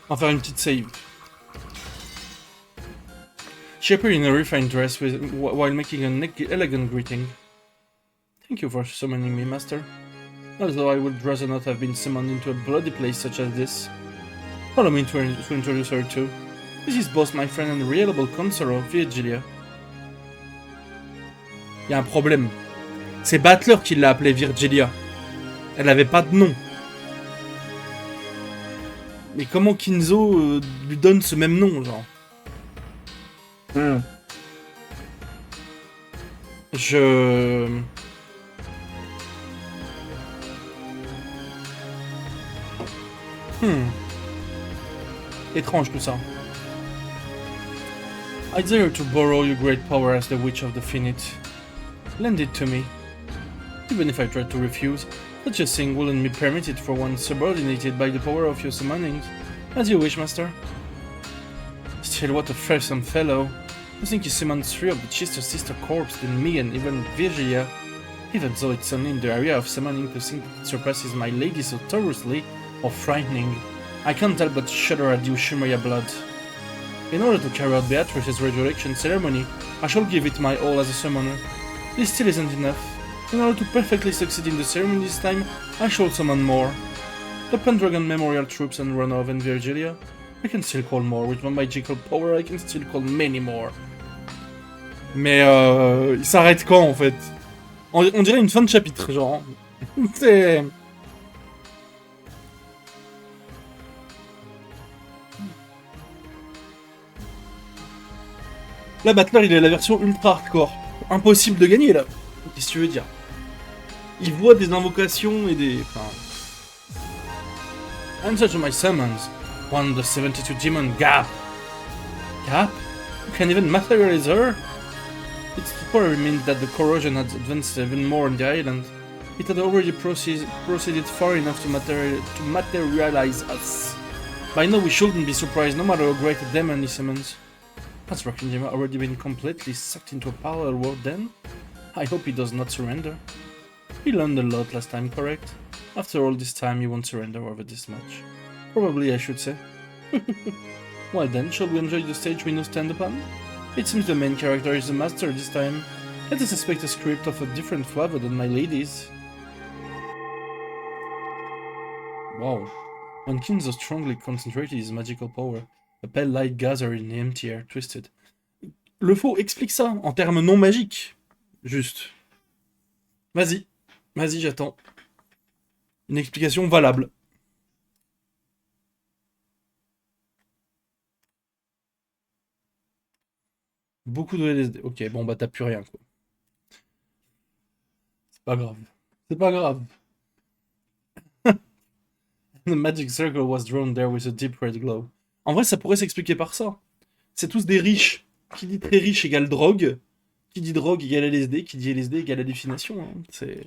On va faire une petite save. She appeared in a refined dress while making an elegant greeting. Thank you for summoning me, master. Although I would rather not have been summoned into a bloody place such as this. Allow me to introduce her too. This is both my friend and reliable counselor, Virgilia. Y a un problème. C'est Butler qui l'a appelée Virgilia. Elle avait pas de nom. Mais comment Kinzo lui donne ce même nom, genre? Étrange tout ça. I dare to borrow your great power as the Witch of the Finite. Lend it to me. Even if I try to refuse, such a thing wouldn't be permitted for one subordinated by the power of your summonings. As you wish, master. Still, what a fearsome fellow. I think he summoned 3 of the sister corps than me and even Virgilia. Even though it's only in the area of summoning to think it surpasses my lady so thoroughly or frightening, I can't help but shudder at the Ushimuya blood. In order to carry out Beatrice's resurrection ceremony, I shall give it my all as a summoner. This still isn't enough. In order to perfectly succeed in the ceremony this time, I shall summon more. The Pendragon Memorial Troops and Ronov and Virgilia. I can still call more. With my magical power, I can still call many more. Mais il s'arrête quand en fait? On dirait une fin de chapitre, genre. C'est... Là, Battler, il est la version ultra hardcore. Impossible de gagner, là. Qu'est-ce que tu veux dire? Il voit des invocations et des... Enfin... Answer to my summons. One of the 72 demon Gap. Gap? You can even materialize her? It probably means that the corrosion had advanced even more on the island. It had already proceeded far enough to materialize us. By now we shouldn't be surprised, no matter how great a demon he summons. Has Rakindima already been completely sucked into a parallel world then? I hope he does not surrender. He learned a lot last time, correct? After all this time, he won't surrender over this much. Probably, I should say. Well then, shall we enjoy the stage we now stand upon? It seems the main character is the master this time. Let us expect a script of a different flavor than my lady's. Wow. When Kinzo strongly concentrated his magical power, a pale light gathered in the empty air, twisted. Le faux explique ça, en termes non magiques. Juste. Vas-y. Vas-y, j'attends. Une explication valable. Beaucoup de LSD. Ok, bon bah t'as plus rien quoi. C'est pas grave. C'est pas grave. The magic circle was drawn there with a deep red glow. En vrai, ça pourrait s'expliquer par ça. C'est tous des riches. Qui dit très riche égale drogue. Qui dit drogue égale LSD. Qui dit LSD égale hallucination. Hein. C'est...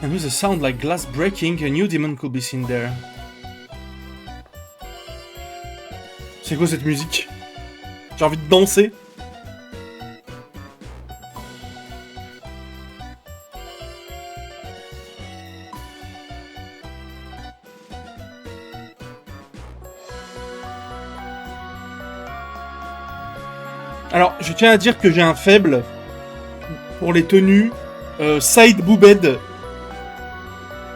And with a sound like glass breaking, a new demon could be seen there. C'est quoi cette musique? J'ai envie de danser. Alors, je tiens à dire que j'ai un faible pour les tenues side boobed.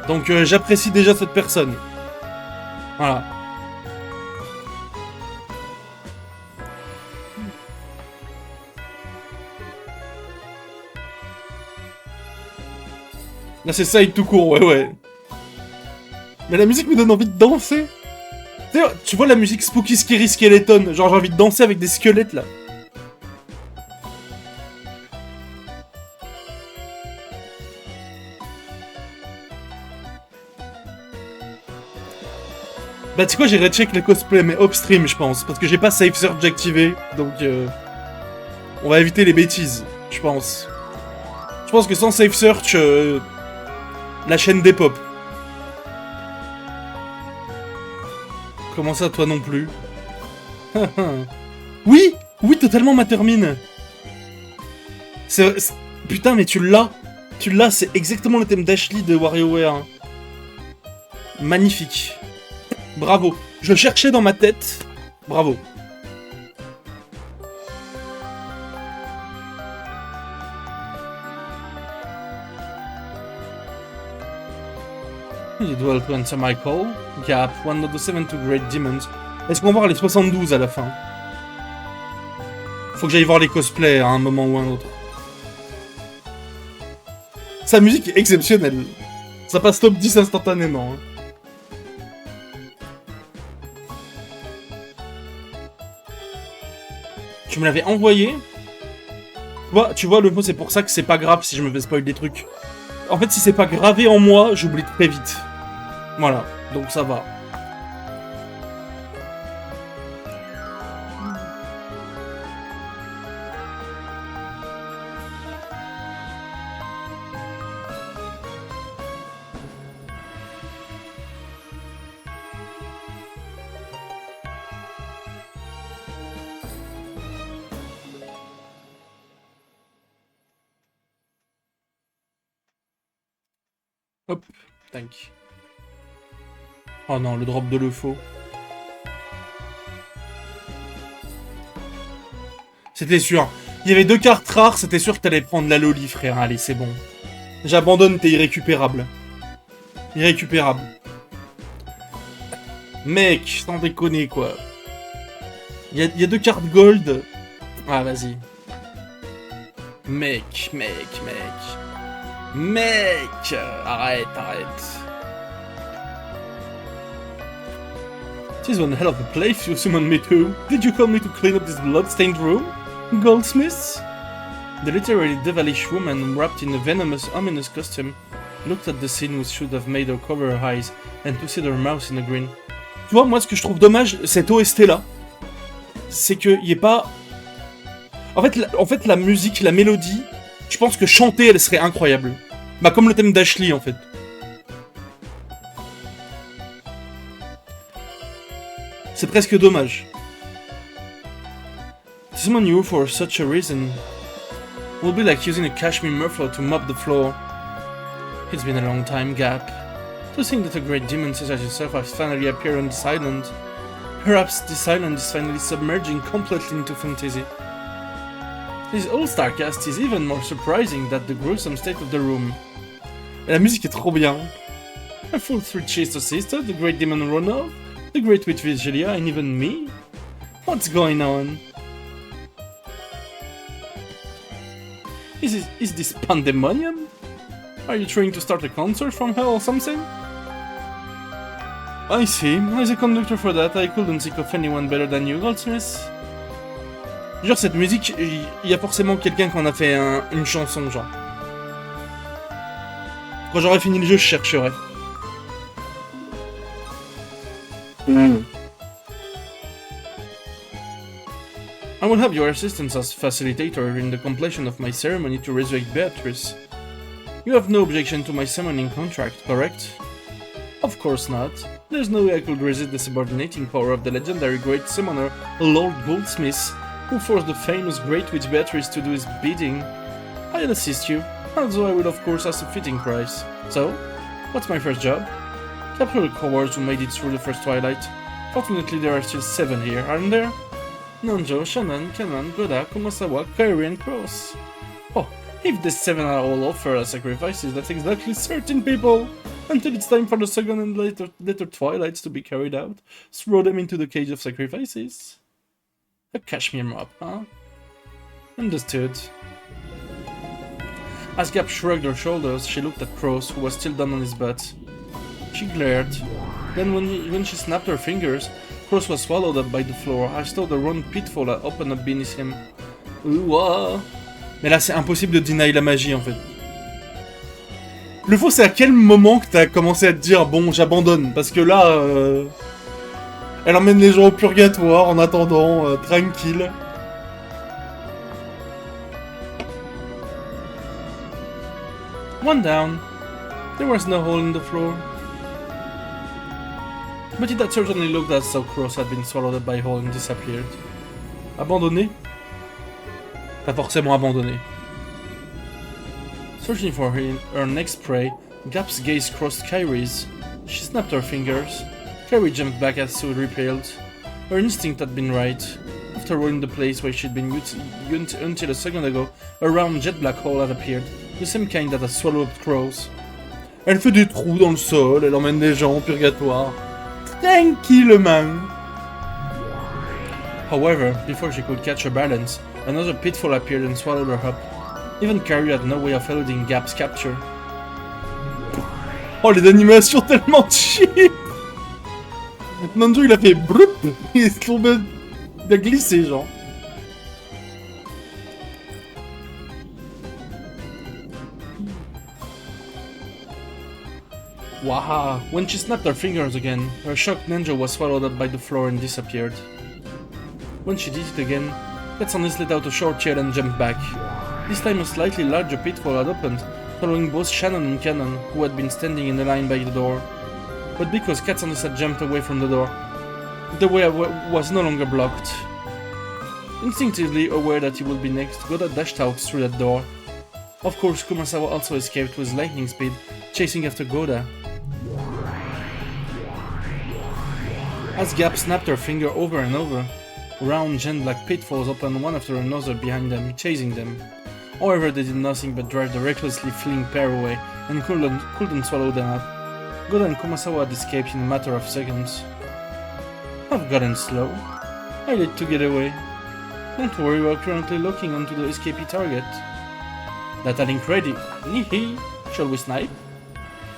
Donc j'apprécie déjà cette personne. Voilà. Là c'est side tout court, ouais. Mais la musique me donne envie de danser. Tu vois la musique Spooky Scary Skeleton, genre j'ai envie de danser avec des squelettes là. Bah tu sais quoi, j'irai check les cosplays mais upstream je pense, parce que j'ai pas Safe Search activé, donc on va éviter les bêtises, je pense. Je pense que sans Safe Search, la chaîne dépop. Comment ça, toi non plus? Oui, oui, totalement ma termine. Putain, mais tu l'as, c'est exactement le thème d'Ashley de WarioWare. Magnifique. Bravo. Je le cherchais dans ma tête. Bravo. You dwell to answer my call. Gap, one of the 72 great demons. Est-ce qu'on va voir les 72 à la fin? Faut que j'aille voir les cosplays à un moment ou un autre. Sa musique est exceptionnelle. Ça passe top 10 instantanément. Hein. Tu me l'avais envoyé. Tu vois, le mot, c'est pour ça que c'est pas grave si je me fais spoil des trucs. En fait, si c'est pas gravé en moi, j'oublie très vite. Voilà, donc ça va. Hop, tac. Oh non, le drop de l'eupho. C'était sûr. Il y avait 2 cartes rares, c'était sûr que t'allais prendre la loli, frère. Allez, c'est bon. J'abandonne, t'es irrécupérable. Irrécupérable. Mec, sans déconner, quoi. Il y a 2 cartes gold. Ah, vas-y. Mec. Arrête. This is one hell of a place you summoned me to. Did you call me to clean up this blood-stained room? Goldsmith? The literally devilish woman, wrapped in a venomous, ominous costume, looked at the scene which should have made her cover her eyes and twisted her mouth in a grin. Tu vois, moi, ce que je trouve dommage, cette OST-là, c'est qu'il n'y ait pas... En fait, la musique, la mélodie, je pense que chanter, elle serait incroyable. Bah, comme le thème d'Ashley, en fait. C'est presque dommage. To summon you for such a reason will be like using a cashmere muffler to mop the floor. It's been a long time, Gap. To think that a great demon such as yourself has finally appeared on this island. Perhaps this island is finally submerging completely into fantasy. This all-star cast is even more surprising than the gruesome state of the room. Et la musique est trop bien. A full 3 Chester sister, the great demon Ronald, the great witch Vigilia, and even me? What's going on? Is this pandemonium? Are you trying to start a concert from hell or something? I see. As a conductor for that, I couldn't think of anyone better than you, Goldsmith. Genre, cette musique, il y a forcément quelqu'un qui en a fait une chanson, genre. Quand j'aurai fini le jeu, je chercherai. I will have your assistance as facilitator in the completion of my ceremony to resurrect Beatrice. You have no objection to my summoning contract, correct? Of course not. There's no way I could resist the subordinating power of the legendary great summoner, Lord Goldsmith, who forced the famous great witch Beatrice to do his bidding. I'll assist you, although I will of course ask a fitting price. So, what's my first job? Capture the cowards who made it through the first twilight. Fortunately there are still 7 here, aren't there? Nanjo, Shannon, Kanan, Goda, Kumasawa, Kairi, and Cross. Oh, if the 7 are all offered as sacrifices, that's exactly 13 people! Until it's time for the second and later twilights to be carried out, throw them into the cage of sacrifices. A cashmere mop, huh? Understood. As Gap shrugged her shoulders, she looked at Cross, who was still down on his butt. She glared. Then when she snapped her fingers, Cross was swallowed up by the floor, as though the round pitfall had opened up beneath him. Ouah. Mais là, c'est impossible de deny la magie, en fait. Le faux, c'est à quel moment que t'as commencé à te dire, bon, j'abandonne, parce que là, elle emmène les gens au purgatoire en attendant, tranquille. One down. There was no hole in the floor. But it had certainly looked as though Cross had been swallowed up by a hole and disappeared. Abandonné? T'as forcément abandonné. Searching for her next prey, Gap's gaze crossed Kairi's. She snapped her fingers. Kairi jumped back as though repelled. Her instinct had been right. After rolling the place where she'd been until a second ago, a round jet black hole had appeared, the same kind that had swallowed up Crows. Elle fait des trous dans le sol, elle emmène des gens au purgatoire. Tranquillement. However, before she could catch her balance, another pitfall appeared and swallowed her up. Even Kairi had no way of eluding Gap's capture. Oh, les animations tellement cheap. Nanjo, il a fait broup, il est tombé, il a glissé, genre. Waha! When she snapped her fingers again, her shocked ninja was swallowed up by the floor and disappeared. When she did it again, Katsune let out a short yell and jumped back. This time a slightly larger pitfall had opened, following both Shannon and Kanon, who had been standing in a line by the door. But because Katsune had jumped away from the door, the way was no longer blocked. Instinctively aware that he would be next, Goda dashed out through that door. Of course, Kumasawa also escaped with lightning speed, chasing after Goda. As Gap snapped her finger over and over, round jet-black pitfalls opened one after another behind them, chasing them. However, they did nothing but drive the recklessly fleeing pair away and couldn't swallow them up. Goda and Kumasawa had escaped in a matter of seconds. I've gotten slow. I let to get away. Don't worry, we're currently looking onto the escapee target. That link ready. Hee. Shall we snipe?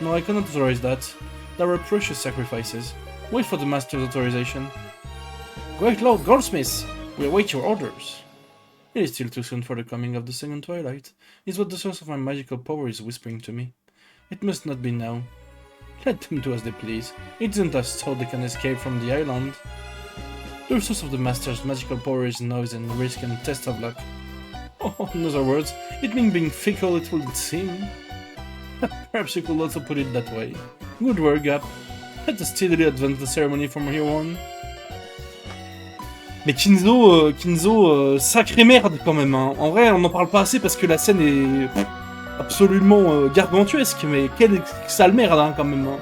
No, I cannot authorize that. There are precious sacrifices. Wait for the Master's authorization. Great Lord Goldsmith! We await your orders. It is still too soon for the coming of the second twilight, is what the source of my magical power is whispering to me. It must not be now. Let them do as they please. It isn't us how they can escape from the island. The source of the Master's magical power is noise and risk and test of luck. Oh, in other words, it means being fickle it would seem. Perhaps you could also put it that way. Good work, Gap. Let us steadily advance the ceremony from here on. Mais Kinzo, sacrée merde quand même. Hein. En vrai, on n'en parle pas assez parce que la scène est absolument gargantuesque, mais quelle sale merde hein, quand même. Hein.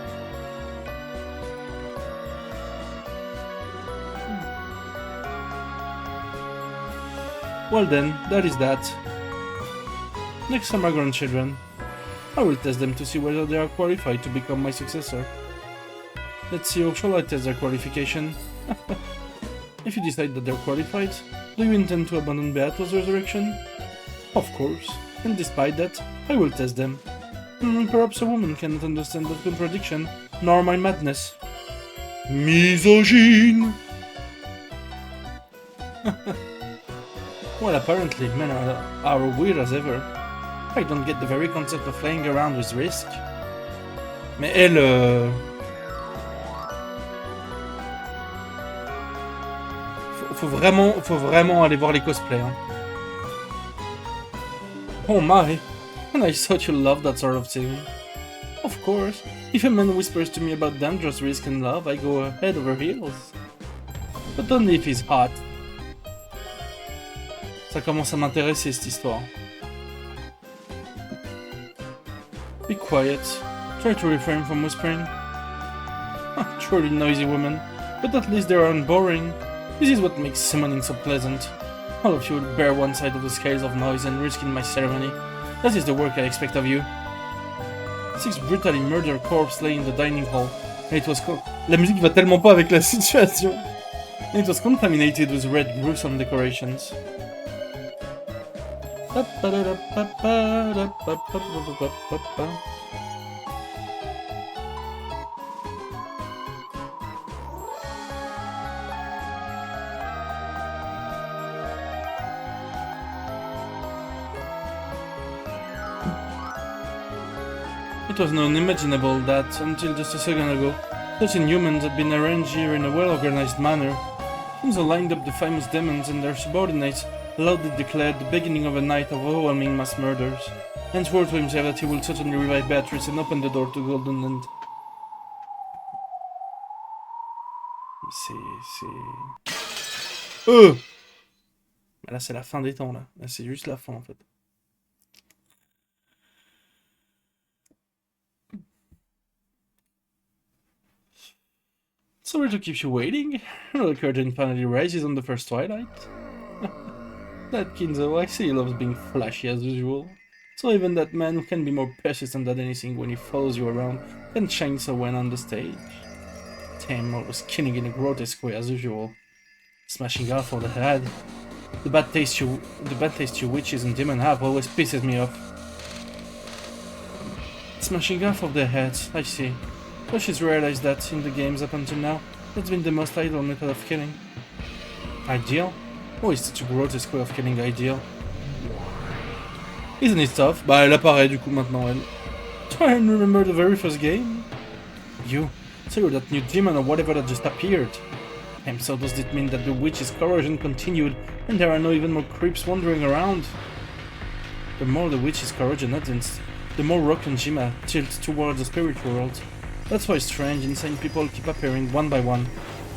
Well then, that is that. Next are my grandchildren. I will test them to see whether they are qualified to become my successor. Let's see, how shall I test their qualification? If you decide that they're qualified, do you intend to abandon Beato's resurrection? Of course, and despite that, I will test them. Perhaps a woman cannot understand that contradiction, nor my madness. Misogyne! Well, apparently, men are weird as ever. I don't get the very concept of playing around with risk. Mais elle... Faut vraiment aller voir les cosplays. Hein. Oh my, and I thought you loved that sort of thing. Of course, if a man whispers to me about dangerous risk and love, I go head over heels. But only if he's hot. Ça commence à m'intéresser cette histoire. Be quiet. Try to refrain from whispering. Truly noisy women, but at least they aren't boring. This is what makes summoning so pleasant. All of you will bear one side of the scales of noise and risk in my ceremony. That is the work I expect of you. 6 brutally murdered corpses lay in the dining hall, and it was La musique va tellement pas avec la situation. And it was contaminated with red gruesome decorations. It was unimaginable that, until just a second ago, such inhumans had been arranged here in a well-organized manner. Things lined up the famous demons and their subordinates loudly declared the beginning of a night of overwhelming mass murders, and swore to himself that he would certainly revive Beatrice and open the door to Golden Land. Là c'est la fin des temps là. Là c'est juste la fin en fait. Sorry to keep you waiting. The curtain finally rises on the first twilight. That Kinzo, I see he loves being flashy as usual. So even that man who can be more persistent than anything when he follows you around can shine so when on the stage. Damn, always killing in a grotesque way as usual. Smashing off of the head. The bad taste you witches and demons have always pisses me off. Smashing off of their heads, I see. But she's realized that in the games up until now, that's been the most ideal method of killing. Ideal? Oh, it's such a grotesque way of killing ideal. Isn't it tough? Bah elle apparaît du coup maintenant elle. Try and remember the very first game. You, so you're that new demon or whatever that just appeared. And so does it mean that the witch's corrosion continued and there are no even more creeps wandering around? The more the witch's corrosion advanced, the more Rock and Jima tilt towards the spirit world. That's why strange, insane people keep appearing one by one.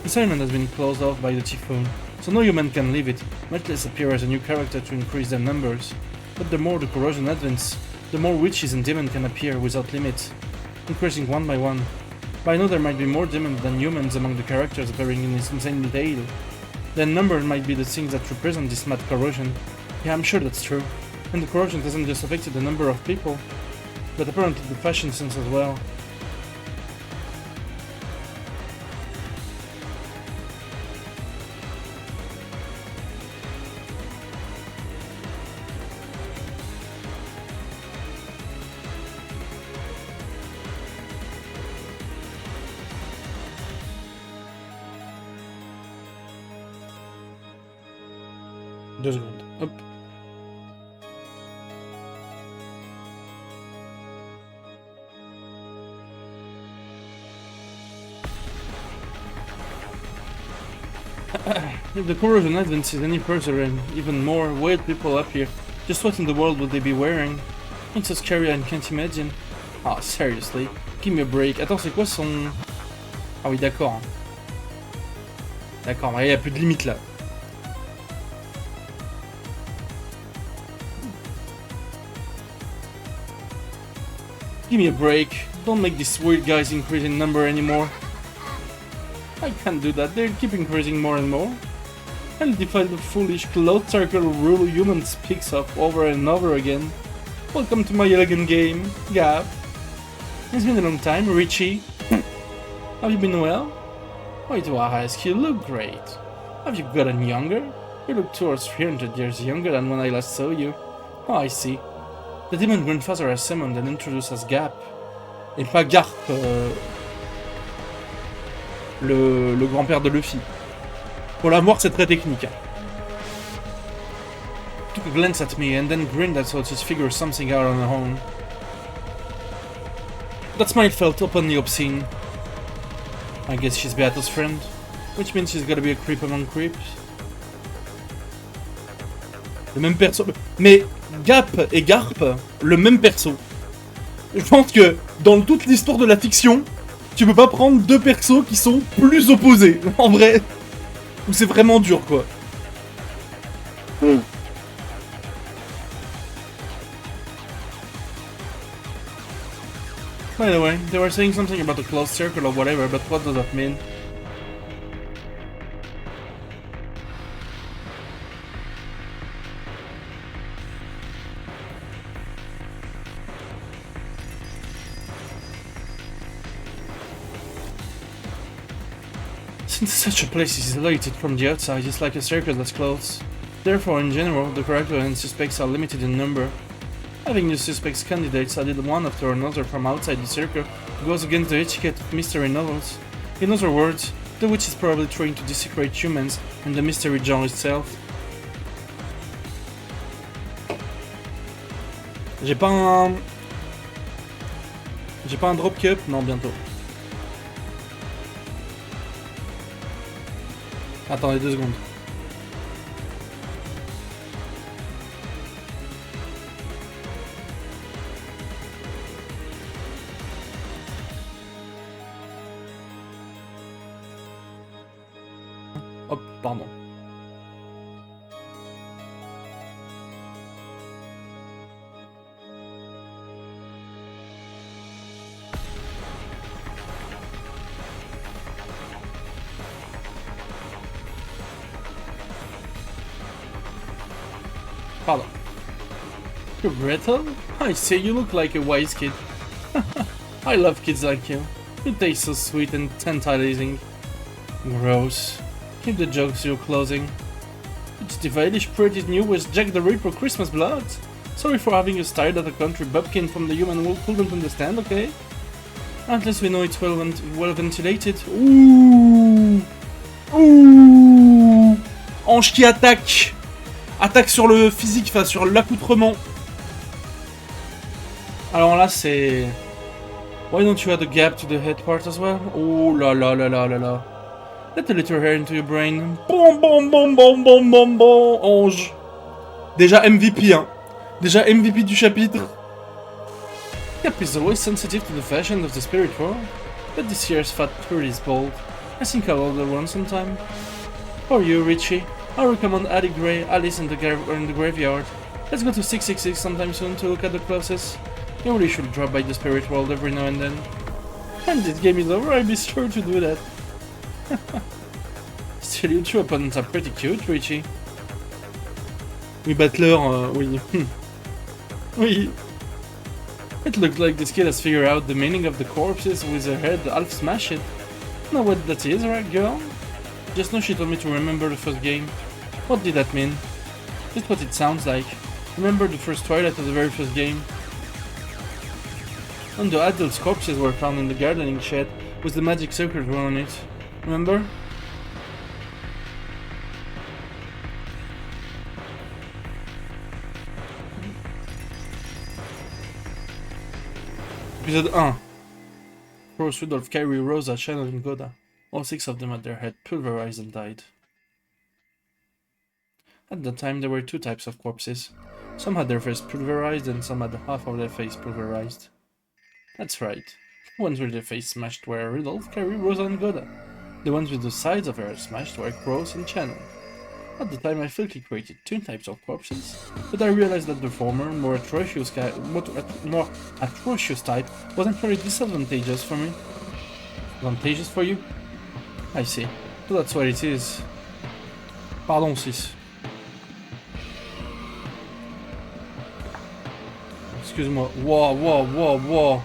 The island has been closed off by the typhoon, so no human can leave it, much less appear as a new character to increase their numbers. But the more the corrosion advances, the more witches and demons can appear without limit. increasing one by one. But I know there might be more demons than humans among the characters appearing in this insane tale. The number might be the things that represent this mad corrosion. Yeah, I'm sure that's true. And the corrosion hasn't just affected the number of people, but apparently the fashion sense as well. 2 secondes. Hop. If the corrosion advances any further and even more weird people appear, just what in the world would they be wearing? It's so scary I can't imagine. Ah, seriously, give me a break. Attends, c'est quoi son... Ah oui, d'accord. D'accord, il n'y a plus de limite là. Give me a break. Don't make these weird guys increase in number anymore. I can't do that. They keep increasing more and more. I'll defy the foolish cloud circle rule human speaks of over and over again. Welcome to my elegant game, Gap. It's been a long time, Richie. Have you been well? Why do I ask? You look great. Have you gotten younger? You look 200 or 300 years younger than when I last saw you. Oh, I see. The demon grandfather has summoned and introduced as Gap. Et pas Garp, le grand-père de Luffy. Pour la mort, c'est très technique. Took a glance at me and then grinned as though to figure something out on her own. That smile felt openly obscene. I guess she's Beato's friend, which means she's gotta be a creep among creeps. Le même perso. Mais Gap et Garp, le même perso. Je pense que dans toute l'histoire de la fiction, tu peux pas prendre deux persos qui sont plus opposés. En vrai, c'est vraiment dur quoi. By the way, they were saying something about the closed circle or whatever, but what does that mean? Since such a place is isolated from the outside, it's like a circle that's closed. Therefore, in general, the characters and suspects are limited in number. Having the suspects candidates added one after another from outside the circle goes against the etiquette of mystery novels. In other words, the witch is probably trying to desecrate humans and the mystery genre itself. J'ai pas un drop cup? Non, bientôt. Attendez 2 secondes. Hop, pardon. Pardon. You're Gretel? I say you look like a wise kid. I love kids like you. You taste so sweet and tantalizing. Gross. Keep the jokes you're closing. It's the Valish pretty new with Jack the Ripper Christmas blood. Sorry for having you stared at a country bumpkin from the human who couldn't understand, okay? At least we know it's well ventilated. Ouh! Ouh! Ange qui attaque! Attaque sur le physique, enfin sur l'accoutrement. Alors là c'est... Why don't you add a gap to the head part as well? Oh là là là là là là. Let a little hair into your brain. Bon bon bon bon bon bon bon. Ange. Déjà MVP hein. Déjà MVP du chapitre. Yep is always sensitive to the fashion of the spirit world. But this year's fat turd is bold. I think I'll order one sometime. For you, Richie. I recommend adding Alice in the graveyard. Let's go to 666 sometime soon to look at the closest. You really should drop by the spirit world every now and then. When this game is over, I'll be sure to do that. Still, your two opponents are pretty cute, Richie. Oui, Battler, oui. Oui. It looks like this kid has figured out the meaning of the corpses with her head half smashed. Know what that is, right, girl? Just know she told me to remember the first game. What did that mean? Just what it sounds like. Remember the first twilight of the very first game? And the adults' corpses were found in the gardening shed with the magic circle drawn on it. Remember? Episode 1. Rose, Rudolph, Kyrie, Rosa, Shannon, and Goda. All 6 of them had their head pulverized and died. At the time, there were 2 types of corpses. Some had their face pulverized and some had half of their face pulverized. That's right. The ones with their face smashed were Rudolph, Kyrie, Rosa, and Goda. The ones with the sides of their head smashed were Rose and Shannon. At the time, I felt he created 2 types of corpses, but I realized that the former, more atrocious type wasn't very disadvantageous for me. Advantageous for you? I see. So that's what it is. Pardon, sis. Excuse-moi. Wow.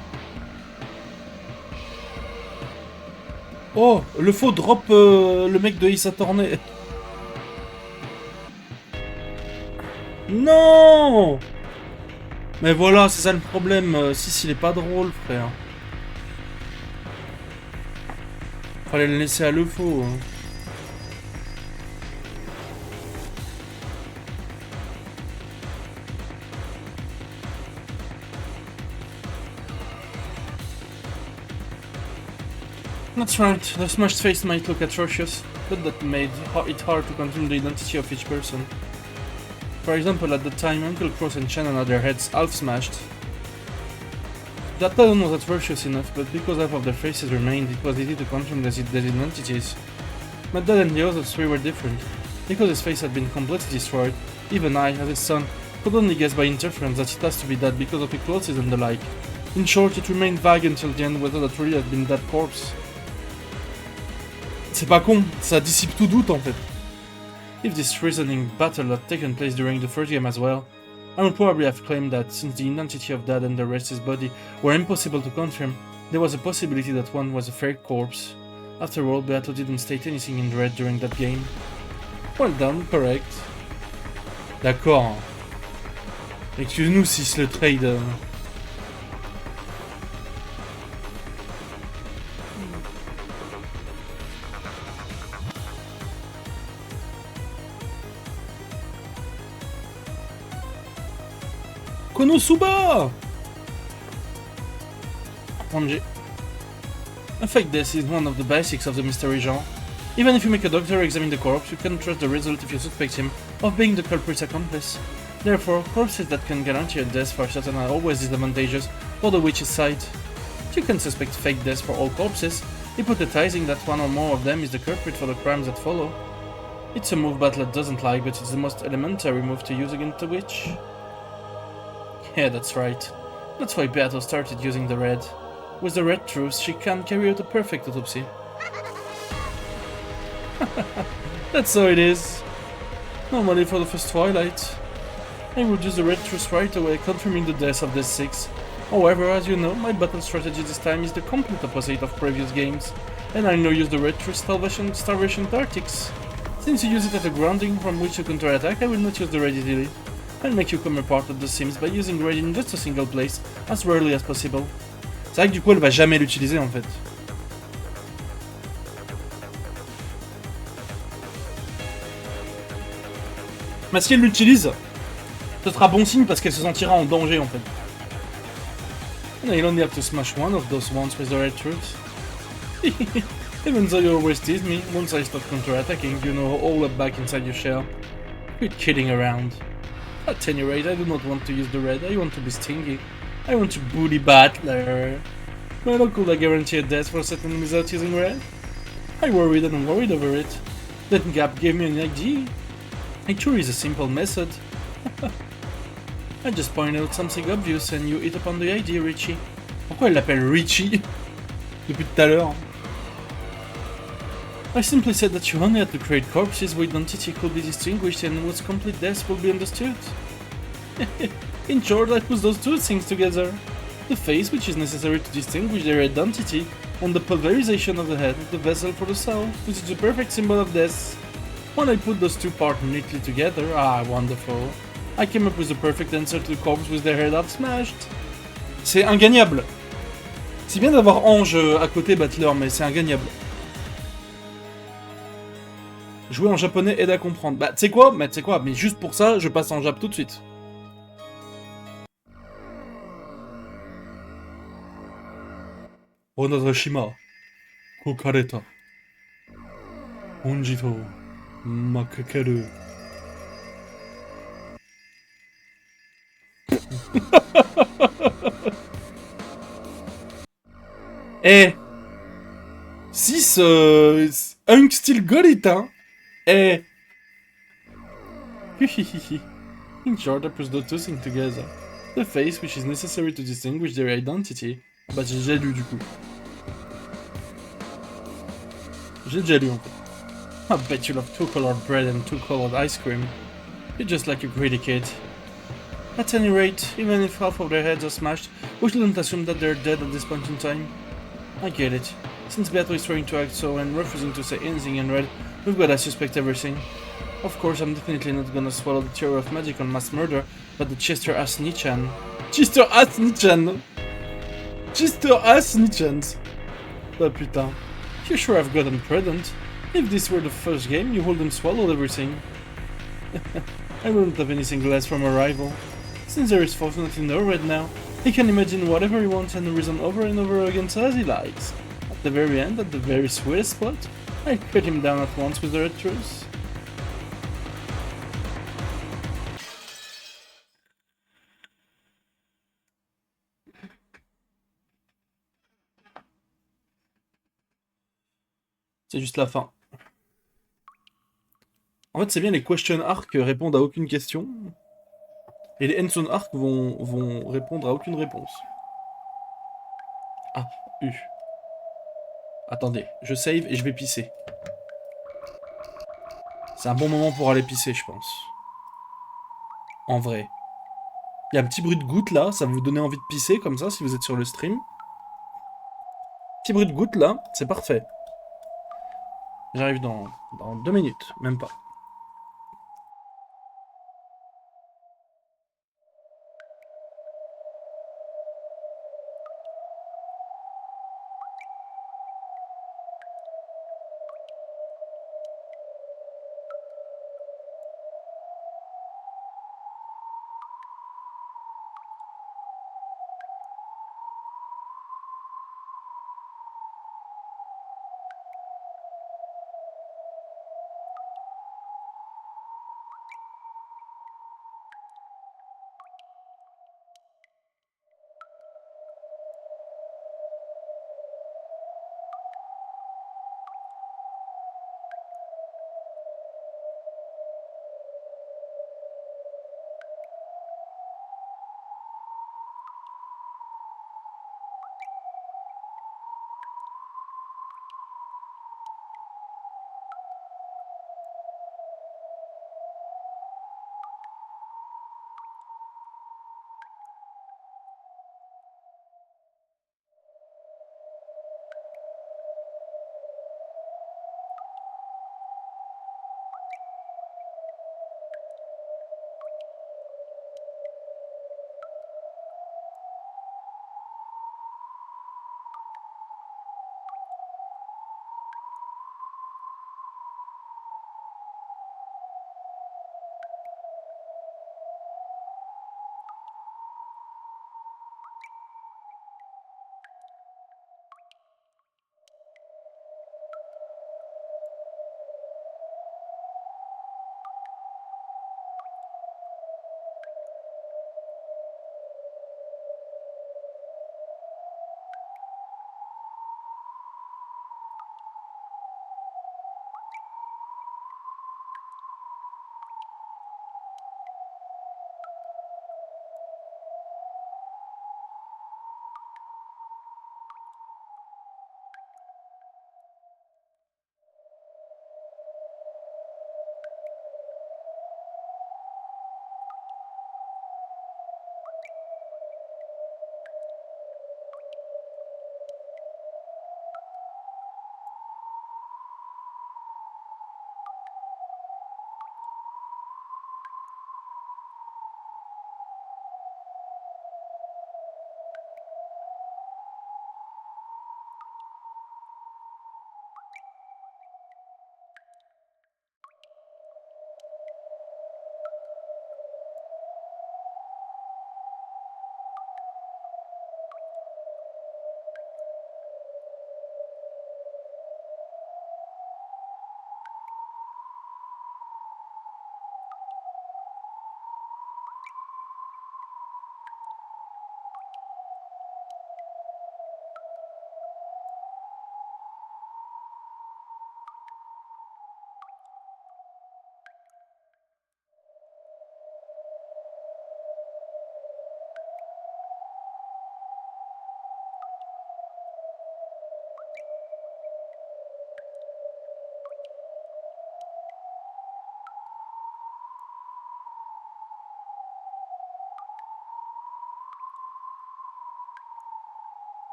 Oh, le faux drop le mec de Issa Tornay. Non! Mais voilà, c'est ça le problème. Il est pas drôle, frère. Fallait le laisser à le faux. Hein. That's right, the smashed face might look atrocious, but that made it hard to confirm the identity of each person. For example, at the time, Uncle Cross and Shannon had their heads half smashed. That alone was atrocious enough, but because half of their faces remained, it was easy to confirm their identities. My dad and the other 3 were different. Because his face had been completely destroyed, even I, as his son, could only guess by interference that it has to be that because of eclipses and the like. In short, it remained vague until the end whether that really had been that corpse. C'est pas con, ça dissipe tout doute en fait. If this reasoning battle had taken place during the first game as well, I would probably have claimed that since the identity of Dad and the rest of his body were impossible to confirm, there was a possibility that one was a fake corpse. After all, Beato didn't state anything in red during that game. Well done, correct. D'accord. Excuse-nous si le trade... Konosuba! OMG. A fake death is one of the basics of the mystery genre. Even if you make a doctor examine the corpse, you can't trust the result if you suspect him of being the culprit's accomplice. Therefore, corpses that can guarantee a death for certain are always disadvantageous for the witch's side. You can suspect fake deaths for all corpses, hypothesizing that one or more of them is the culprit for the crimes that follow. It's a move Battler doesn't like, but it's the most elementary move to use against a witch. Yeah, that's right. That's why Beato started using the red. With the red truth, she can carry out a perfect autopsy. That's how it is. Normally for the first twilight, I would use the red truth right away, confirming the death of the 6. However, as you know, my battle strategy this time is the complete opposite of previous games, and I now use the red truth starvation tactics. Since you use it as a grounding from which to counterattack, I will not use the red easily. I'll make you come apart at the seams by using red in just a single place, as rarely as possible. C'est vrai que du coup elle va jamais l'utiliser en fait. Mais si elle l'utilise, ce sera bon signe parce qu'elle se sentira en danger en fait. And I'll only have to smash one of those ones with the red truth. Even though you always tease me, once I start counterattacking, you know all up back inside your shell. Quit kidding around. At any rate, I do not want to use the red, I want to be stingy. I want to bully Battler. Well, could I guarantee a death for certain without using red? I worried and worried over it. That gap gave me an idea. It sure is a simple method. I just point out something obvious and you hit upon the idea, Richie. Pourquoi elle l'appelle Richie? Depuis tout à l'heure. I simply said that you only had to create corpses where identity could be distinguished and whose complete death will be understood. In short, I put those two things together. The face, which is necessary to distinguish their identity, and the pulverization of the head, the vessel for the soul, which is the perfect symbol of death. When I put those two parts neatly together, wonderful, I came up with the perfect answer to the corpse with their head half smashed. C'est ingagnable. C'est bien d'avoir Ange à côté Battler, mais c'est ingagnable. Jouer en japonais aide à comprendre. Bah, tu sais quoi, mais juste pour ça, je passe en jap tout de suite. Onadashima, Kokareta, Onjito, Makakeru. Eh 6 Hunk still got it, hein. Eh In short, I put the two things together. The face, which is necessary to distinguish their identity. Bah j'ai lu du coup. J'ai déjà lu en fait. I bet you love two-colored bread and two-colored ice cream. You're just like a greedy kid. At any rate, even if half of their heads are smashed, we shouldn't assume that they're dead at this point in time. I get it. Since Beato is trying to act so and refusing to say anything in red, we've gotta suspect everything. Of course, I'm definitely not gonna swallow the theory of magic on mass murder, but the Chester ass Nichan. Chester ass Nichan! Chester ass Nichans! Oh putain. You sure I've gotten prudent. If this were the first game, you wouldn't swallow everything. I wouldn't have anything less from a rival. Since there is fortunately no red now, he can imagine whatever he wants and reason over and over again as he likes. At the very end, at the very sweetest spot, I cut him down at once with the red truth. C'est juste la fin. En fait, c'est bien, les question arcs répondent à aucune question. Et les Enson arcs vont répondre à aucune réponse. Ah, U. Attendez, je save et je vais pisser. C'est un bon moment pour aller pisser, je pense. En vrai. Il y a un petit bruit de goutte là, ça va vous donner envie de pisser comme ça si vous êtes sur le stream. Petit bruit de goutte là, c'est parfait. J'arrive dans 2 minutes, même pas.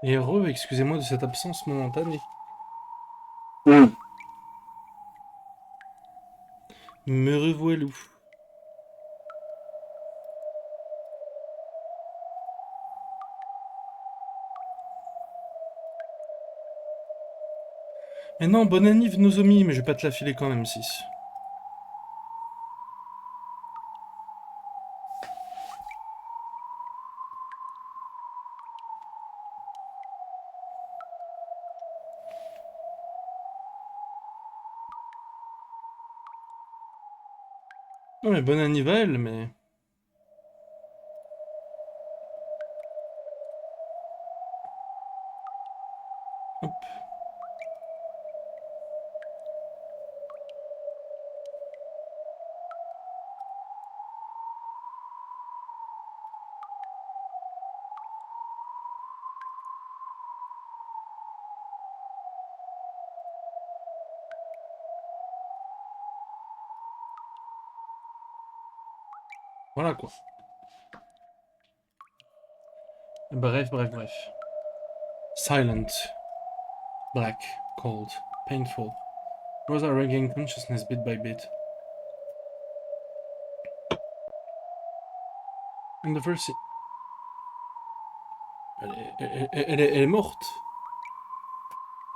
Et heureux, excusez-moi de cette absence momentanée. Me revoilou. Mais non, bonne anniv Nozomi, mais je vais pas te la filer quand même, 6. Non mais bonne anniv à elle, mais... Hop. Voilà quoi. Bref. Silent. Black. Cold. Painful. Rosa regained consciousness bit by bit. In the first... Elle est morte.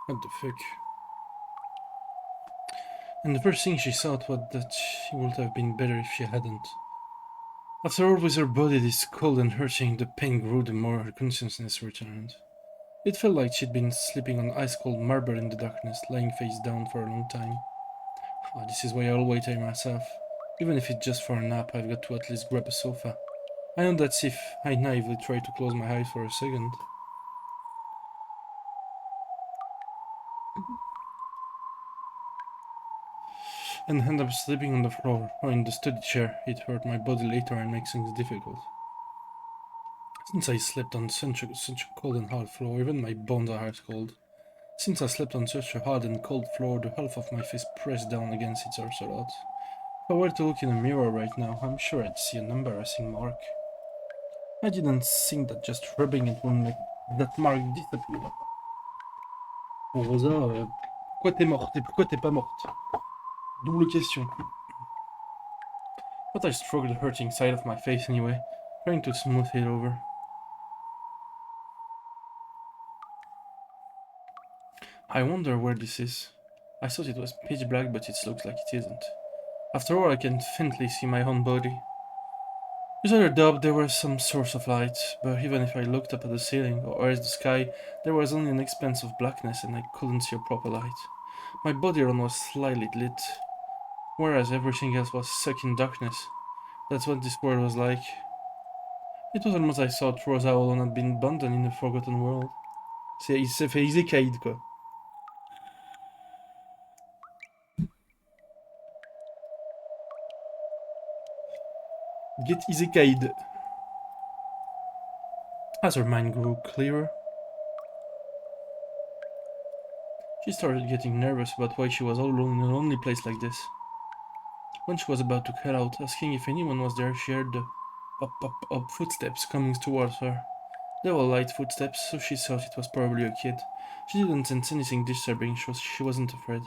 What the fuck? And the first thing she thought was that she would have been better if she hadn't. After all, with her body this cold and hurting, the pain grew the more her consciousness returned. It felt like she'd been sleeping on ice-cold marble in the darkness, lying face down for a long time. This is why I always tell myself, even if it's just for a nap, I've got to at least grab a sofa. I know that's if I naively try to close my eyes for a second. And end up sleeping on the floor or in the study chair. It hurt my body later and makes things difficult. Since I slept on such a cold and hard floor, even my bones are ice cold. Since I slept on such a hard and cold floor, the half of my face pressed down against it hurts a lot. If I were to look in a mirror right now, I'm sure I'd see an embarrassing mark. I didn't think that just rubbing it would make that mark disappear. Rosa, pourquoi t'es morte et pourquoi t'es pas morte? Double question. But I struggled hurting side of my face anyway, trying to smooth it over. I wonder where this is. I thought it was pitch black, but it looks like it isn't. After all, I can faintly see my own body. There's other doubt there was some source of light, but even if I looked up at the ceiling or at the sky, there was only an expanse of blackness and I couldn't see a proper light. My body alone was slightly lit, whereas everything else was stuck in darkness. That's what this world was like. It was almost I thought Rosa alone had been abandoned in a forgotten world. Il s'est fait isekai, quoi. Get isekai'd. As her mind grew clearer, she started getting nervous about why she was all alone in a lonely place like this. When she was about to head out, asking if anyone was there, she heard the pop footsteps coming towards her. They were light footsteps, so she thought it was probably a kid. She didn't sense anything disturbing, so she wasn't afraid.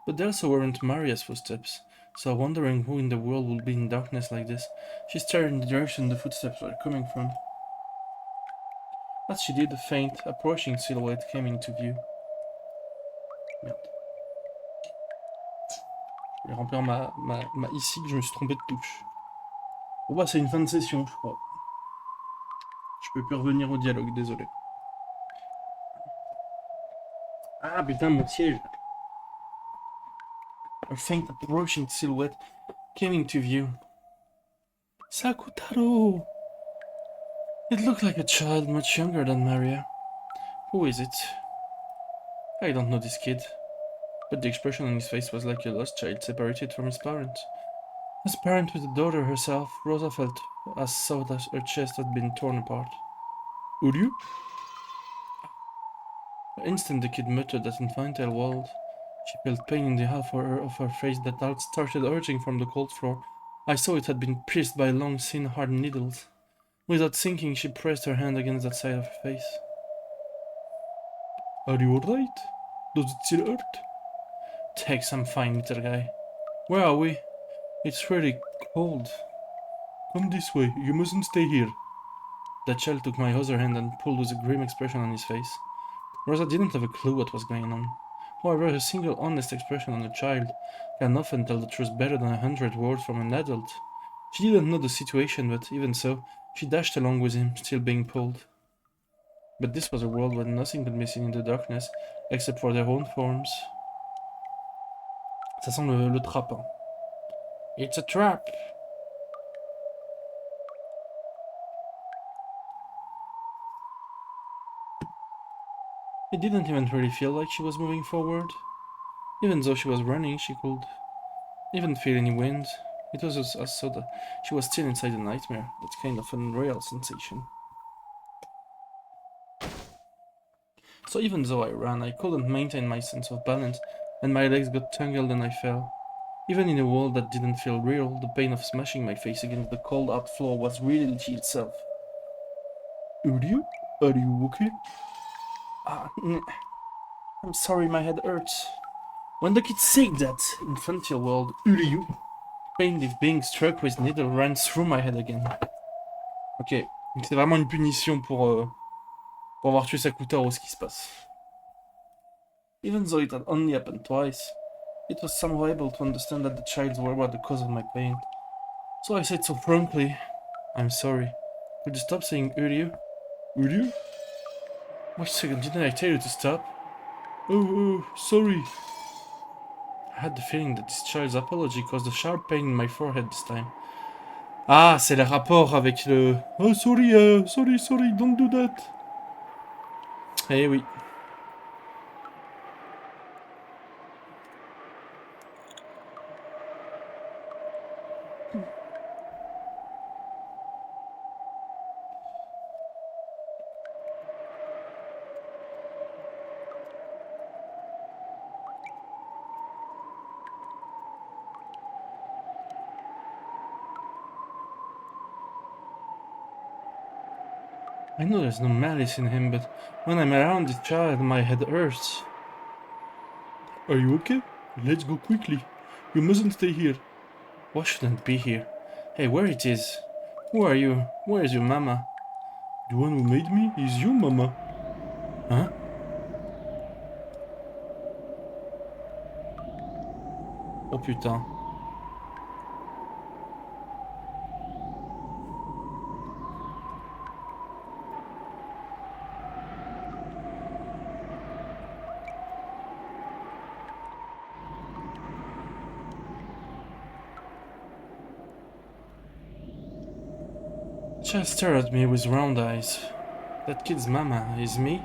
But they also weren't Maria's footsteps, so wondering who in the world would be in darkness like this, she stared in the direction the footsteps were coming from. As she did, a faint, approaching silhouette came into view. Merde. Je vais remplir ma ici que je me suis trompé de touche. Bon bah c'est une fin de session, je crois. Je peux plus revenir au dialogue, désolé. Ah putain, mon siège. A faint approaching silhouette came into view. Sakutaro! It looked like a child much younger than Maria. Who is it? I don't know this kid. But the expression on his face was like a lost child separated from his parents. As a parent with a daughter herself, Rosa felt as though her chest had been torn apart. Uryu? For an instant the kid muttered that infantile word. She felt pain in the half of her face that started urging from the cold floor. I saw it had been pierced by long, thin, hard needles. Without thinking, she pressed her hand against that side of her face. Are you alright? Does it still hurt? Thanks, I'm fine, little guy. Where are we? It's really cold. Come this way, you mustn't stay here. The child took my other hand and pulled with a grim expression on his face. Rosa didn't have a clue what was going on. However, a single honest expression on a child can often tell the truth better than 100 words from an adult. She didn't know the situation, but even so, she dashed along with him, still being pulled. But this was a world where nothing could be seen in the darkness, except for their own forms. Ça sent le trap. Hein. It's a trap! It didn't even really feel like she was moving forward. Even though she was running, she could even feel any wind. It was as so that she was still inside a nightmare, that kind of unreal sensation. So even though I ran, I couldn't maintain my sense of balance, and my legs got tangled and I fell. Even in a world that didn't feel real, the pain of smashing my face against the cold hard floor was reality itself. Uriu? Are you okay? I'm sorry, my head hurts. When the kid said that, infantile world, Uriu, pain of being struck with needle ran through my head again. Ok, donc c'est vraiment une punition pour avoir tué Sakutaro, ce qui se passe. Even though it had only happened twice, it was somehow able to understand that the child's words were the cause of my pain. So I said so frankly, I'm sorry. Could you stop saying Uriu? Uriu? Wait a second, didn't I tell you to stop? Oh, sorry. I had the feeling that this child's apology caused a sharp pain in my forehead this time. Ah, c'est le rapport avec le... Oh, sorry, sorry, don't do that. Eh oui. I know there's no malice in him, but when I'm around this child, my head hurts. Are you okay? Let's go quickly. You mustn't stay here. Why shouldn't be here? Hey, where it is? Who are you? Where is your mama? The one who made me is you, mama. Huh? Oh putain. Child stared at me with round eyes. That kid's mama is me?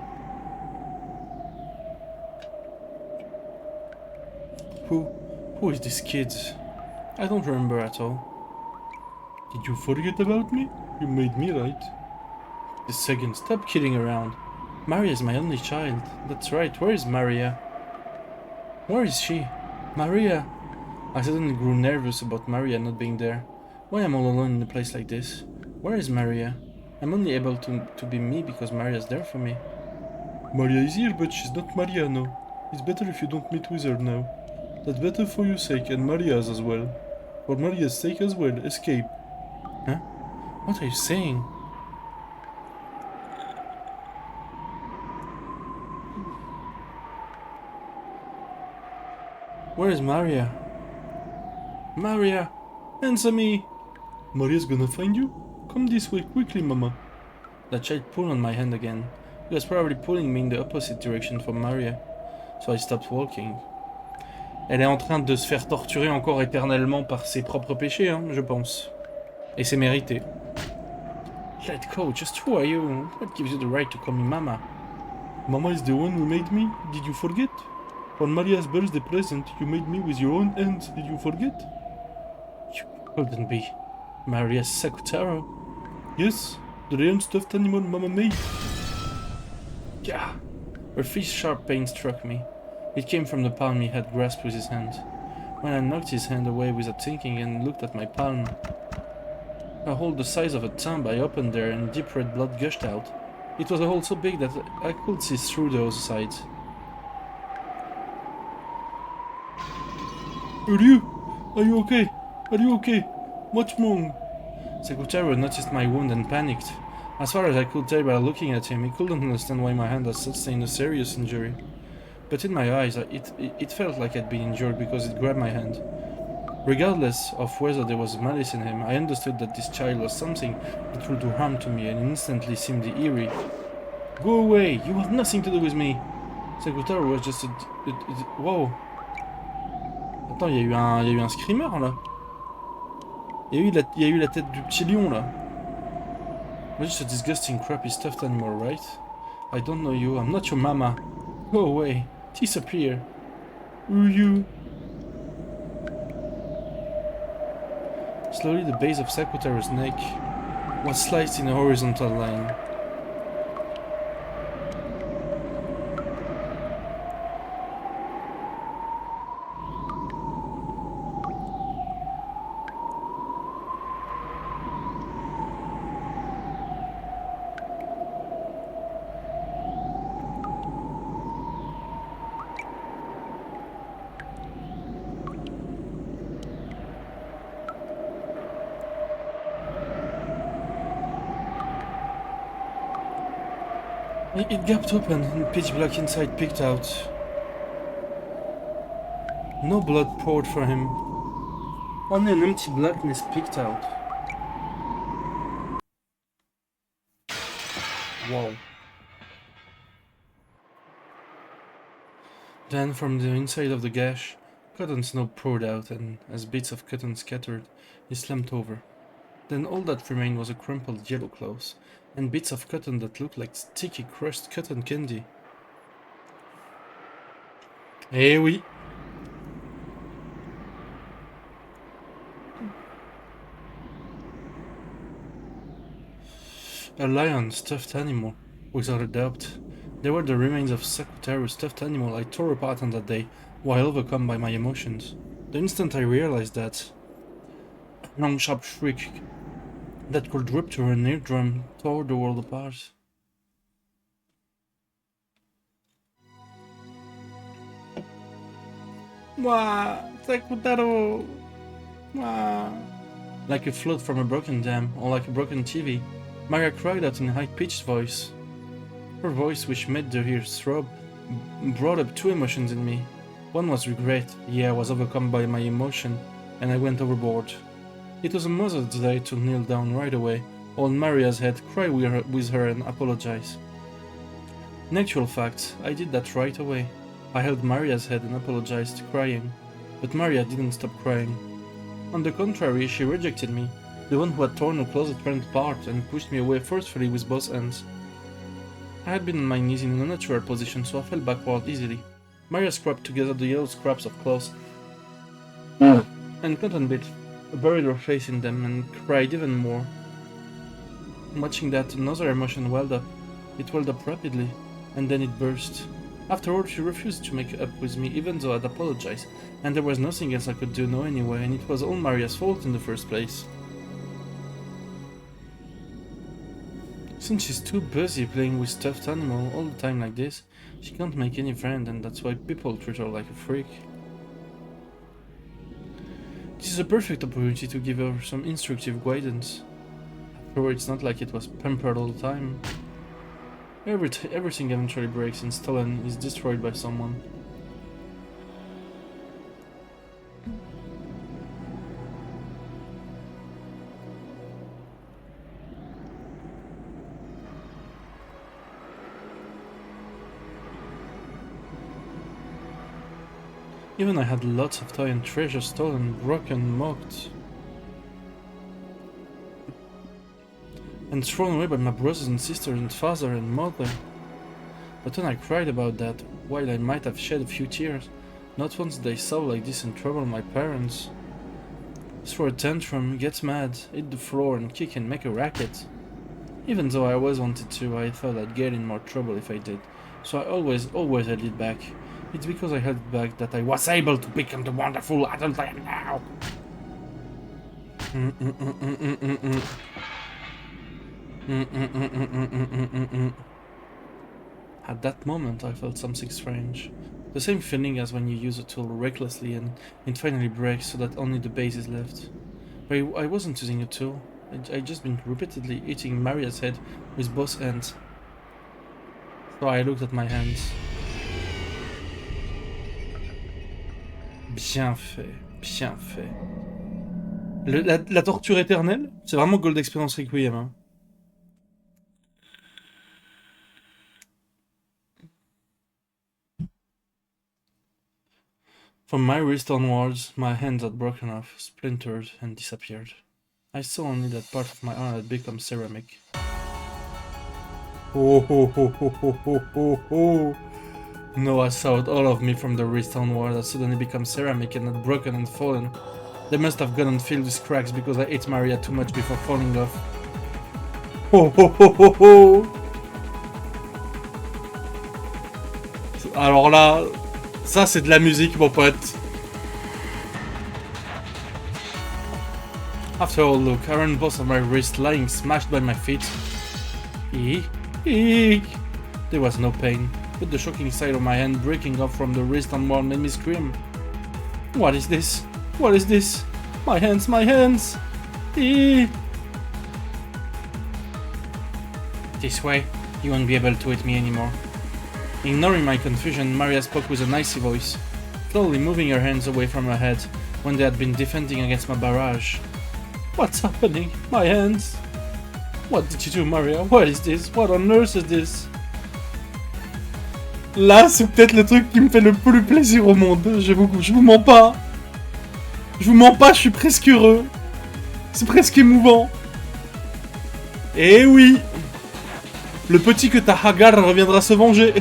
Who? Who is this kid? I don't remember at all. Did you forget about me? You made me right. The second, stop kidding around. Maria is my only child. That's right, where is Maria? Where is she? Maria! I suddenly grew nervous about Maria not being there. Why am I all alone in a place like this? Where is Maria? I'm only able to be me because Maria's there for me. Maria is here, but she's not Maria now. It's better if you don't meet with her now. That's better for your sake and Maria's as well. For Maria's sake as well, escape. Huh? What are you saying? Where is Maria? Maria! Answer me! Maria's gonna find you? Come this way quickly, mama. The child pulled on my hand again. He was probably pulling me in the opposite direction from Maria. So I stopped walking. Elle est en train de se faire torturer encore éternellement par ses propres péchés, hein, je pense. Et c'est mérité. Let go, just who are you? What gives you the right to call me Mama? Mama is the one who made me? Did you forget? For Maria's birthday present, you made me with your own hands. Did you forget? You couldn't be. Maria Sakutaro? Yes, the real stuffed animal Mama made. Yeah. Her fist sharp pain struck me. It came from the palm he had grasped with his hand. When I knocked his hand away without thinking and looked at my palm, a hole the size of a thumb I opened there and deep red blood gushed out. It was a hole so big that I could see through the other side. Are you? Are you okay? Are you okay? What's wrong? Sekutaro noticed my wound and panicked. As far as I could tell by looking at him, he couldn't understand why my hand had sustained a serious injury. But in my eyes, it felt like I'd been injured because it grabbed my hand. Regardless of whether there was malice in him, I understood that this child was something that would do harm to me and instantly seemed eerie. Go away! You have nothing to do with me! Sekutaro was just a... Wow! Attends, il y a eu un screamer là. Il y a eu la tête du petit lion là. You're just a disgusting, crappy, stuffed animal, right? I don't know you. I'm not your mama. Go away. Disappear. Who are you? Slowly, the base of Sakutaro's neck was sliced in a horizontal line. It gapped open and pitch black inside peeked out. No blood poured for him. Only an empty blackness peeked out. Wow. Then from the inside of the gash, cotton snow poured out, and as bits of cotton scattered, he slumped over. Then all that remained was a crumpled yellow cloth, and bits of cotton that looked like sticky crushed cotton candy. Eh oui! A lion, stuffed animal, without a doubt. They were the remains of Sakutaro's stuffed animal I tore apart on that day, while overcome by my emotions. The instant I realized that, a long sharp shriek that could rupture an eardrum tore the world apart. Wah! Sakutaro! Wah! Like a flood from a broken dam, or like a broken TV, Maria cried out in a high-pitched voice. Her voice, which made the ears throb, brought up two emotions in me. One was regret. Yeah, I was overcome by my emotion, and I went overboard. It was a mother's desire to kneel down right away, hold Maria's head, cry with her and apologize. In actual fact, I did that right away. I held Maria's head and apologized, crying. But Maria didn't stop crying. On the contrary, she rejected me, the one who had torn her closet friend apart and pushed me away forcefully with both hands. I had been on my knees in an unnatural position, so I fell backward easily. Maria scrubbed together the yellow scraps of cloth and cotton bit, buried her face in them, and cried even more. Watching that, another emotion welled up. It welled up rapidly, and then it burst. Afterward, she refused to make up with me, even though I'd apologized, and there was nothing else I could do now anyway, and it was all Maria's fault in the first place. Since she's too busy playing with stuffed animal all the time like this, she can't make any friend, and that's why people treat her like a freak. This is a perfect opportunity to give her some instructive guidance. Sure, it's not like it was pampered all the time. Everything eventually breaks and stolen is destroyed by someone. Even I had lots of toy and treasure stolen, broken, mocked, and thrown away by my brothers and sisters and father and mother. But when I cried about that, while I might have shed a few tears, not once did I sob like this and trouble my parents. Throw a tantrum, get mad, hit the floor and kick and make a racket. Even though I always wanted to, I thought I'd get in more trouble if I did, so I always held it back. It's because I held it back that I was able to become the wonderful adult I am now. At that moment, I felt something strange. The same feeling as when you use a tool recklessly and it finally breaks so that only the base is left. But I wasn't using a tool. I'd just been repeatedly hitting Maria's head with both hands. So I looked at my hands. Bien fait, bien fait. La torture éternelle, c'est vraiment Gold Experience Requiem. Hein. From my wrist onwards, my hands had broken off, splintered, and disappeared. I saw only that part of my arm had become ceramic. Oh ho ho ho ho ho ho ho! Noah saw all of me from the wrist onward had suddenly become ceramic and had broken and fallen. They must have gotten filled with cracks because I ate Maria too much before falling off. Oh ho ho ho ho! Alors là, ça c'est de la musique mon pote. After all look, I ran both of my wrists lying smashed by my feet. Eek. There was no pain, but the shocking sight of my hand breaking off from the wrist onward made me scream. What is this? What is this? My hands, my hands! Eek. This way, you won't be able to hit me anymore. Ignoring my confusion, Maria spoke with an icy voice, slowly moving her hands away from her head when they had been defending against my barrage. What's happening? My hands! What did you do, Maria? What is this? What on earth is this? Là, c'est peut-être le truc qui me fait le plus plaisir au monde. Je vous mens pas. Je vous mens pas, je suis presque heureux. C'est presque émouvant. Eh oui! Le petit que ta Hagar reviendra se venger.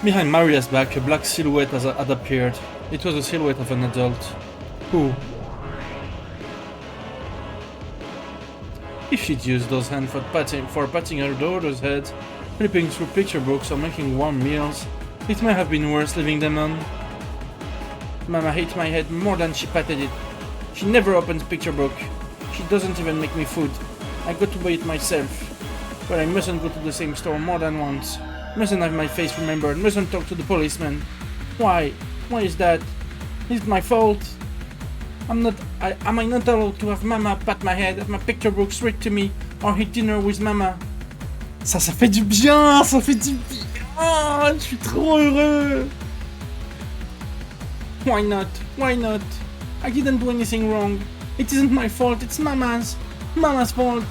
Behind Maria's back, a black silhouette had appeared. It was the silhouette of an adult. Who? If she'd used those hands for patting her daughter's head, flipping through picture books or making warm meals, it might have been worse leaving them on. Mama hit my head more than she patted it. She never opens picture book. She doesn't even make me food. I got to buy it myself. But I mustn't go to the same store more than once. Mustn't have my face remembered. Mustn't talk to the policeman. Why? Why is that? Is it my fault? Am I not allowed to have Mama pat my head, have my picture books read to me, or eat dinner with Mama? Ça fait du bien, ça fait du bien. Oh, je suis trop heureux. Why not? Why not? I didn't do anything wrong. It isn't my fault, it's Mama's. Mama's fault.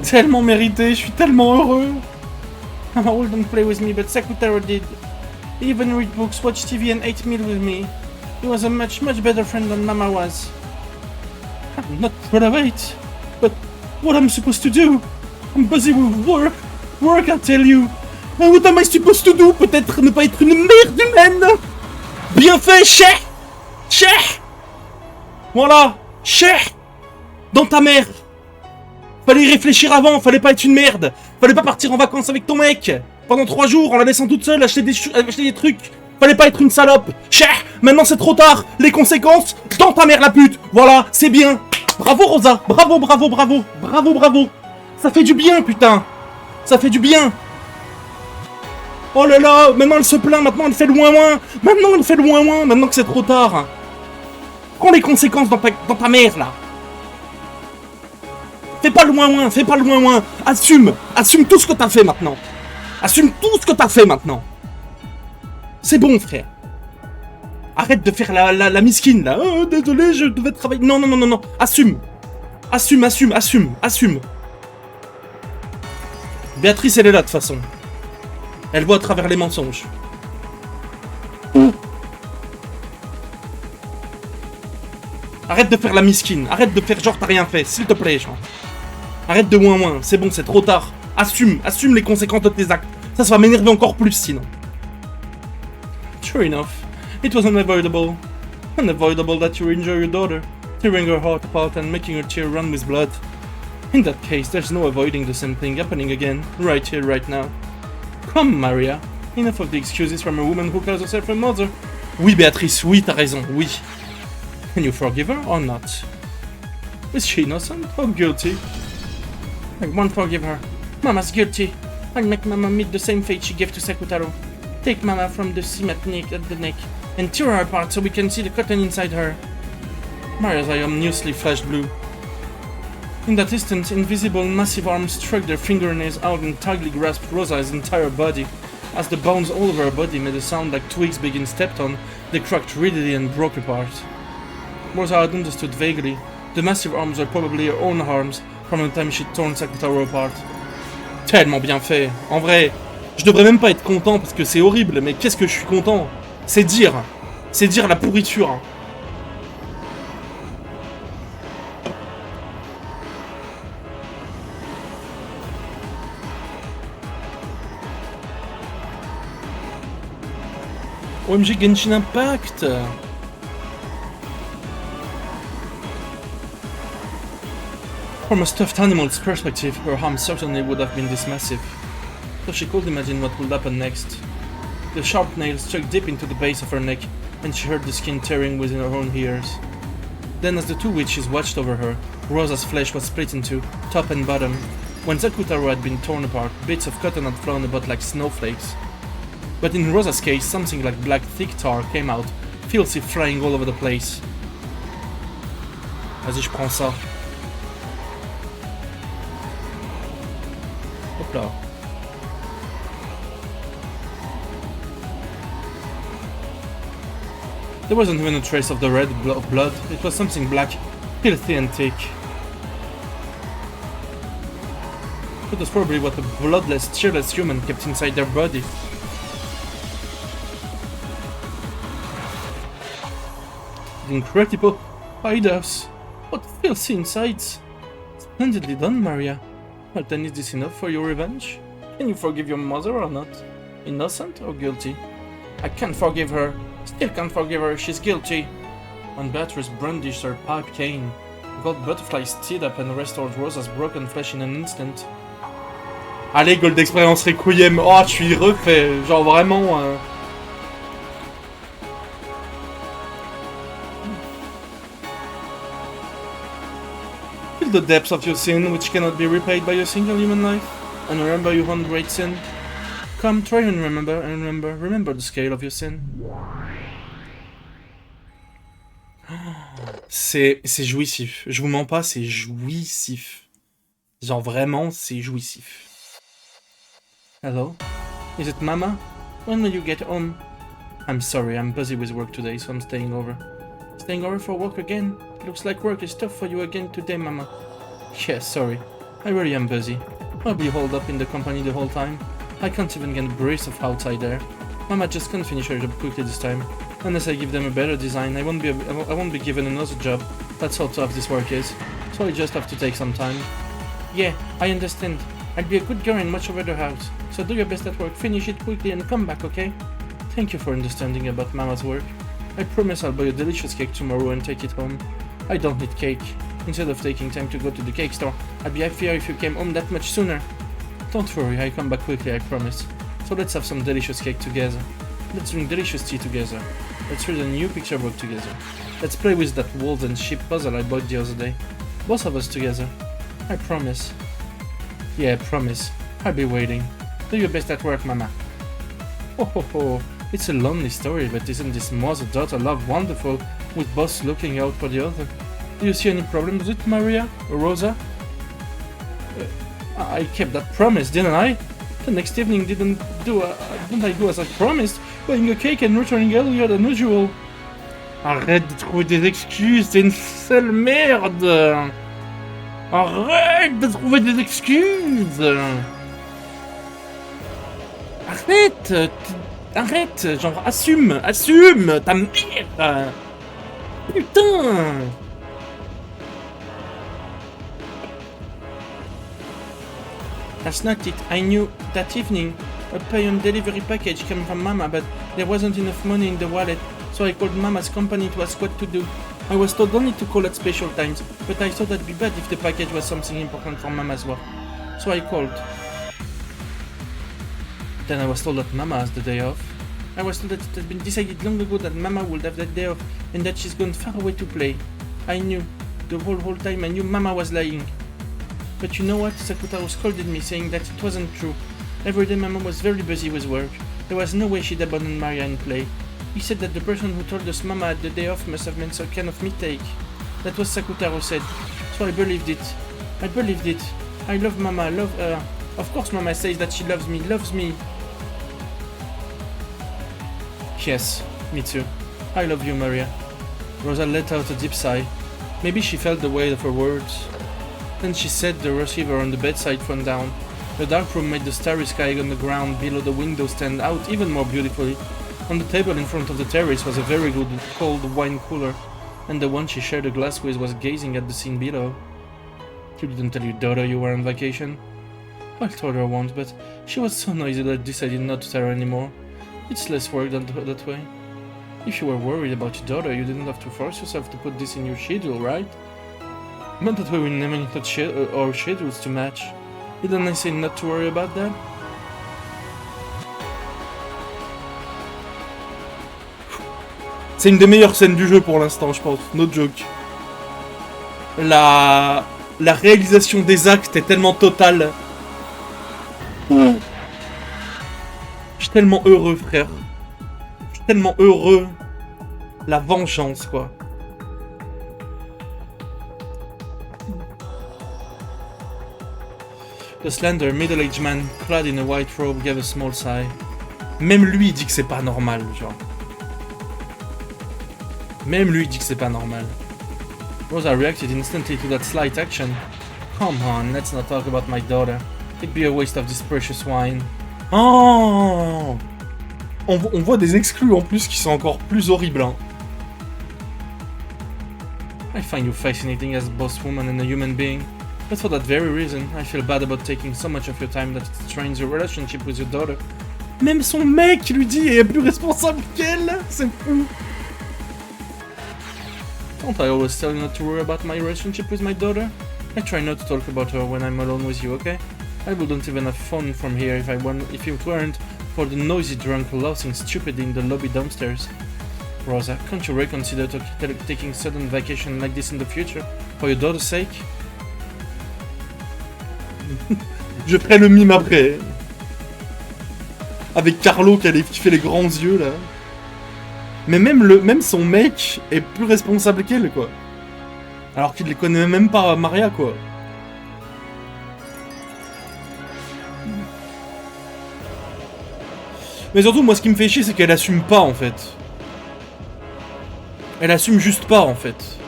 Tellement mérité, je suis tellement heureux. Mama wouldn't play with me, but Sakutaro did. He even read books, watched TV and ate meal with me. He was a much better friend than Mama was. I'm not proud of it, but what am I supposed to do? I'm busy with work. Work, I tell you. And what am I supposed to do? Peut-être ne pas être une merde humaine. Bien fait, chef. Chef. Voilà, chef. Dans ta mère. Fallait y réfléchir avant, fallait pas être une merde. Fallait pas partir en vacances avec ton mec. Pendant 3 jours, en la laissant toute seule, acheter des trucs. Fallait pas être une salope. Chef, maintenant c'est trop tard. Les conséquences, dans ta mère la pute. Voilà, c'est bien. Bravo Rosa, bravo, bravo, bravo. Bravo, bravo. Ça fait du bien, putain. Ça fait du bien. Oh là là, maintenant elle se plaint, maintenant elle fait le ouin-ouin. Maintenant elle fait le ouin-ouin, maintenant que c'est trop tard. Prends les conséquences dans ta mère, là. Fais pas le ouin-ouin, fais pas le ouin-ouin. Assume tout ce que t'as fait maintenant. Assume tout ce que t'as fait maintenant. C'est bon, frère. Arrête de faire la miskine, là. Oh, désolé, je devais travailler. Non, non, non, non, non. Assume. Assume. Béatrice, elle est là, de toute façon. Elle voit à travers les mensonges. Arrête de faire la miskine. Arrête de faire genre t'as rien fait, s'il te plaît, genre. Arrête de ouin-ouin. C'est bon, c'est trop tard. Assume les conséquences de tes actes. Ça va m'énerver encore plus, sinon. Sure enough, it was unavoidable. Unavoidable that you injure your daughter, tearing her heart apart and making her tear run with blood. In that case, there's no avoiding the same thing happening again, right here, right now. Come, Maria. Enough of the excuses from a woman who calls herself a mother. Oui, Béatrice, oui, t'as raison, oui. Can you forgive her or not? Is she innocent or guilty? I won't forgive her. Mama's guilty. I'll make Mama meet the same fate she gave to Sakutaro. Take Mama from the seam at the neck and tear her apart so we can see the cotton inside her. Maria's eye ominously flashed blue. In that instant, invisible, massive arms struck their fingernails out and tightly grasped Rosa's entire body. As the bones all over her body made a sound like twigs being stepped on, they cracked readily and broke apart. Rosa had understood vaguely. The massive arms were probably her own arms from the time she'd torn Sakutaro apart. Tellement bien fait. En vrai, je devrais même pas être content parce que c'est horrible, mais qu'est-ce que je suis content. C'est dire la pourriture. OMG Genshin Impact. From a stuffed animal's perspective, her harm certainly would have been this massive, so she could imagine what would happen next. The sharp nails struck deep into the base of her neck, and she heard the skin tearing within her own ears. Then as the two witches watched over her, Rosa's flesh was split in two, top and bottom. When Sakutaro had been torn apart, bits of cotton had flown about like snowflakes. But in Rosa's case, something like black thick tar came out, filthy flying all over the place. Vas-y, je prends ça. Hop là. There wasn't even a trace of the red blood. It was something black, filthy and thick. It was probably what a bloodless, cheerless human kept inside their body. Incredible spiders! What filthy insides! Splendidly done, Maria. Well then, is this enough for your revenge? Can you forgive your mother or not? Innocent or guilty? I can't forgive her. Still can't forgive her. She's guilty. When Beatrice brandished her pipe cane, Gold Butterfly stood up and restored Rosa's broken flesh in an instant. Allez, Gold d'expérience Requiem. Oh, je suis refait. Genre vraiment... the depths of your sin, which cannot be repaid by a single human life, and remember your one great sin. Come, try and remember the scale of your sin. C'est jouissif. Je vous mens pas, c'est jouissif. Genre vraiment, c'est jouissif. Hello? Is it Mama? When will you get home? I'm sorry, I'm busy with work today, so I'm staying over. Staying over for work again? Looks like work is tough for you again today, Mama. Yeah, sorry. I really am busy. I'll be holed up in the company the whole time. I can't even get a breath of outside there. Mama just can't finish her job quickly this time. Unless I give them a better design, I won't be given another job. That's how tough this work is. So I just have to take some time. Yeah, I understand. I'll be a good girl and watch over the house. So do your best at work, finish it quickly and come back, okay? Thank you for understanding about Mama's work. I promise I'll buy a delicious cake tomorrow and take it home. I don't need cake. Instead of taking time to go to the cake store, I'd be happier if you came home that much sooner. Don't worry, I come back quickly, I promise. So let's have some delicious cake together. Let's drink delicious tea together. Let's read a new picture book together. Let's play with that wolves and sheep puzzle I bought the other day. Both of us together. I promise. Yeah, I promise. I'll be waiting. Do your best at work, Mama. Ho ho ho. It's a lonely story, but isn't this mother-daughter love wonderful, with both looking out for the other? Do you see any problems with it, Maria or Rosa? I kept that promise, didn't I? The next evening didn't I do as I promised, buying a cake and returning earlier than usual? Arrête de trouver des excuses, t'es une seule merde! Arrête de trouver des excuses! Arrête, genre assume ta mère! Putain! That's not it. I knew that evening a pay-on delivery package came from Mama, but there wasn't enough money in the wallet, so I called Mama's company to ask what to do. I was told only to call at special times, but I thought that'd be bad if the package was something important for Mama's work. So I called. Then I was told that Mama has the day off. I was told that it had been decided long ago that Mama would have that day off and that she's gone far away to play. I knew. The whole time I knew Mama was lying. But you know what? Sakutaro scolded me, saying that it wasn't true. Every day Mama was very busy with work. There was no way she'd abandon Maria and play. He said that the person who told us Mama had the day off must have meant some kind of mistake. That was Sakutaro said. So I believed it. I believed it. I love Mama, I love her. Of course Mama says that she loves me, Yes, me too. I love you, Maria. Rosa let out a deep sigh. Maybe she felt the weight of her words. Then she set the receiver on the bedside front down. The dark room made the starry sky on the ground below the window stand out even more beautifully. On the table in front of the terrace was a very good cold wine cooler, and the one she shared a glass with was gazing at the scene below. You didn't tell your daughter you were on vacation? I told her once, but she was so noisy that I decided not to tell her anymore. It's less work than that way. If you were worried about your daughter, you didn't have to force yourself to put this in your schedule, right? Not that we were naming our schedules to match. Didn't I say not to worry about that? C'est une des meilleures scènes du jeu pour l'instant, je pense. No joke. La réalisation des actes est tellement totale. Je suis tellement heureux, frère. Je suis tellement heureux. La vengeance, quoi. The slender, middle-aged man, clad in a white robe, gave a small sigh. Même lui dit que c'est pas normal, genre. Même lui dit que c'est pas normal. Rosa reacted instantly to that slight action. Come on, let's not talk about my daughter. It'd be a waste of this precious wine. Oh! On voit des exclus en plus qui sont encore plus horribles. Hein. I find you fascinating as a boss woman and a human being. But for that very reason, I feel bad about taking so much of your time that it strains your relationship with your daughter. Même son mec lui dit est plus responsable qu'elle. C'est fou. Don't I always tell you not to worry about my relationship with my daughter? I try not to talk about her when I'm alone with you, okay? I wouldn't even have fun from here if it weren't for the noisy drunk laughing stupidly in the lobby downstairs. Rosa, can't you reconsider taking sudden vacation like this in the future? For your daughter's sake? Je ferai le mime après. Avec Carlo qui fait les grands yeux là. Mais même son mec est plus responsable qu'elle, quoi. Alors qu'il les connaît même pas, Maria, quoi. Mais surtout, moi, ce qui me fait chier, c'est qu'elle assume pas, en fait. Elle assume juste pas, en fait.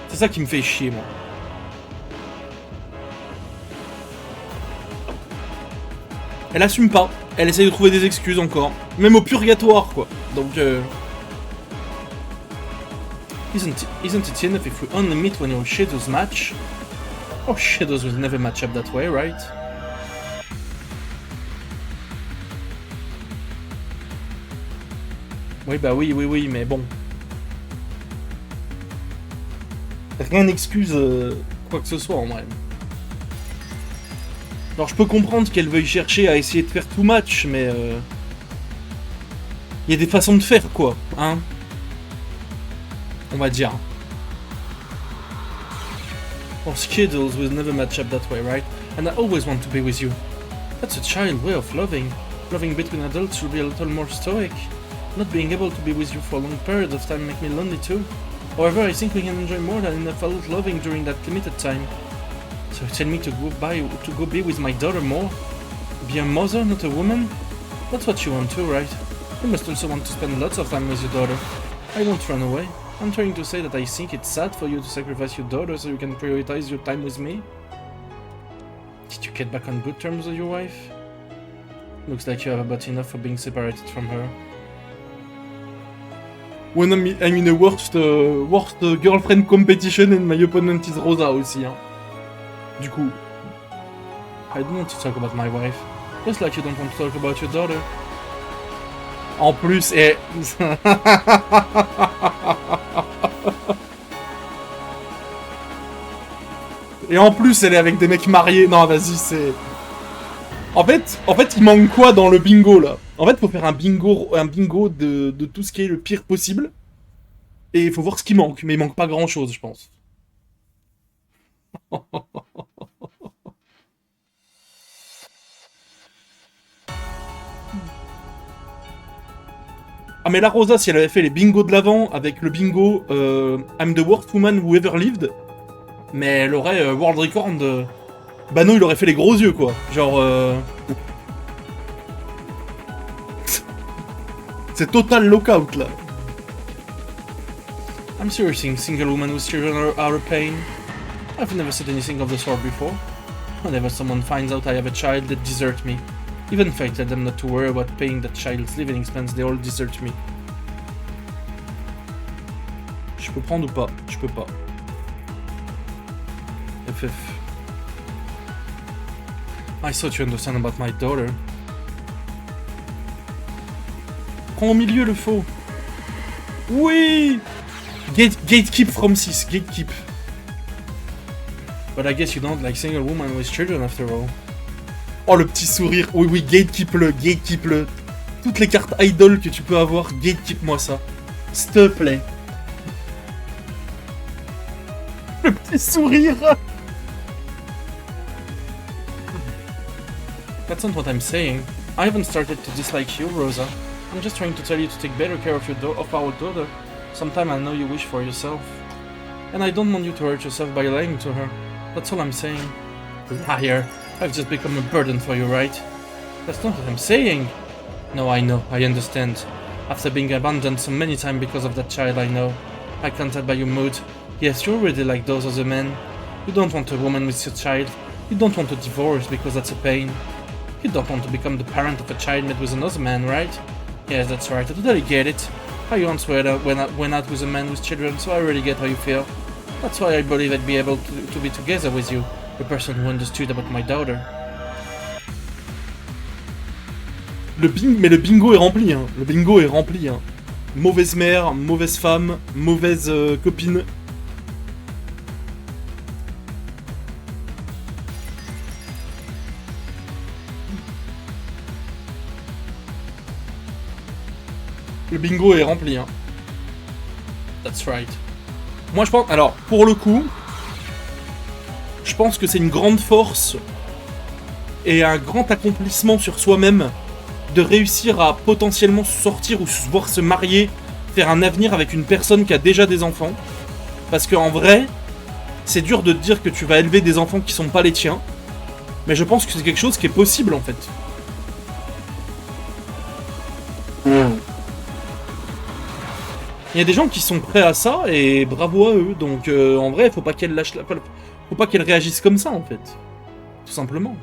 C'est ça qui me fait chier, moi. Elle assume pas. Elle essaye de trouver des excuses encore. Même au purgatoire, quoi. Donc, Isn't it enough if we only meet when your shadows match? Our shadows will never match up that way, right? Oui, bah oui, mais bon. Rien n'excuse quoi que ce soit, en vrai. Alors, je peux comprendre qu'elle veuille chercher à essayer de faire too much, mais... Il y a des façons de faire, quoi, hein. On va dire. Our schedules will never match up that way, right? And I always want to be with you. That's a child way of loving. Loving between adults should be a little more stoic. Not being able to be with you for a long period of time make me lonely too. However, I think we can enjoy more than enough adult loving during that limited time. So you tell me to go be with my daughter more? Be a mother, not a woman? That's what you want too, right? You must also want to spend lots of time with your daughter. I won't run away. I'm trying to say that I think it's sad for you to sacrifice your daughter so you can prioritize your time with me. Did you get back on good terms with your wife? Looks like you have about enough for being separated from her. When I'm in a worst girlfriend competition and my opponent is Rosa aussi, hein. Du coup, I don't want to talk about my wife. Just like you don't want to talk about your daughter. En plus, et... et en plus, elle est avec des mecs mariés. Non, vas-y, c'est... En fait, il manque quoi dans le bingo, là? En fait, faut faire un bingo de tout ce qui est le pire possible. Et il faut voir ce qui manque. Mais il manque pas grand-chose, je pense. Ah, mais la Rosa, si elle avait fait les bingos de l'avant avec le bingo I'm the worst woman who ever lived, mais elle aurait world record. Bah non, il aurait fait les gros yeux, quoi. Genre. C'est total lockout, là. I'm serious saying single women with children are a pain. I've never said anything of the sort before. Whenever someone finds out I have a child, they desert me. Even if I tell them not to worry about paying that child's living expense, they all desert me. Je peux prendre ou pas? Je peux pas. FF. I thought you understand about my daughter. Prends au milieu le faux. Oui! Gatekeep from 6. Gatekeep. But I guess you don't like single woman with children after all. Oh, le petit sourire. Oui, oui, gatekeep-le, gatekeep-le. Toutes les cartes idol que tu peux avoir, gatekeep-moi ça. S'il te plaît. Le petit sourire. That's not what I'm saying. I haven't started to dislike you, Rosa. I'm just trying to tell you to take better care of our daughter. Sometime I know you wish for yourself. And I don't want you to hurt yourself by lying to her. That's all I'm saying. Liar. I've just become a burden for you, right? That's not what I'm saying. No, I know. I understand. After being abandoned so many times because of that child, I know. I can't tell by your mood. Yes, you're already like those other men. You don't want a woman with your child. You don't want a divorce because that's a pain. You don't want to become the parent of a child met with another man, right? Yes, that's right. I totally get it. I once went out with a man with children, so I really get how you feel. That's why I believe I'd be able to be together with you, the person who understood about my daughter. Mais le bingo est rempli, hein. Le bingo est rempli, hein. Mauvaise mère, mauvaise femme, mauvaise copine. Le bingo est rempli, hein. That's right. Moi, je pense... Alors, pour le coup, je pense que c'est une grande force et un grand accomplissement sur soi-même de réussir à potentiellement sortir ou voir se marier, faire un avenir avec une personne qui a déjà des enfants. Parce qu'en vrai, c'est dur de te dire que tu vas élever des enfants qui sont pas les tiens. Mais je pense que c'est quelque chose qui est possible, en fait. Il y a des gens qui sont prêts à ça et bravo à eux. Donc en vrai, faut pas qu'elle lâche faut pas qu'elle réagisse comme ça en fait. Tout simplement.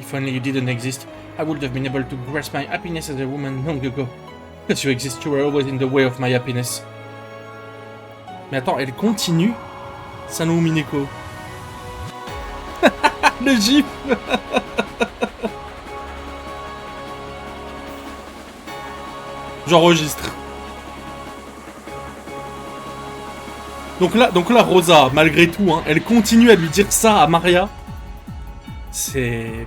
If only you didn't exist, I would have been able to grasp my happiness as a woman long ago. Because you exist, you were always in the way of my happiness. Mais attends, elle continue. Sano Umineko. Le gif. J'enregistre. Donc là, Rosa, malgré tout, hein, elle continue à lui dire ça à Maria. C'est...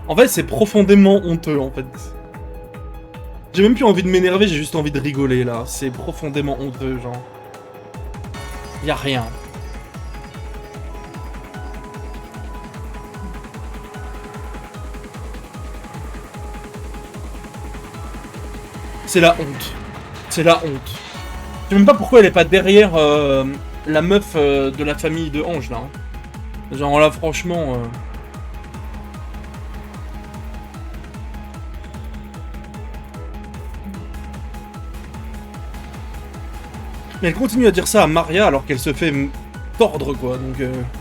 En fait, c'est profondément honteux, en fait. J'ai même plus envie de m'énerver, j'ai juste envie de rigoler, là. C'est profondément honteux, genre. Y'a rien. C'est la honte. C'est la honte. Je sais même pas pourquoi elle est pas derrière la meuf de la famille de Ange, là. Hein. Genre là, franchement... Mais elle continue à dire ça à Maria alors qu'elle se fait tordre, quoi. Donc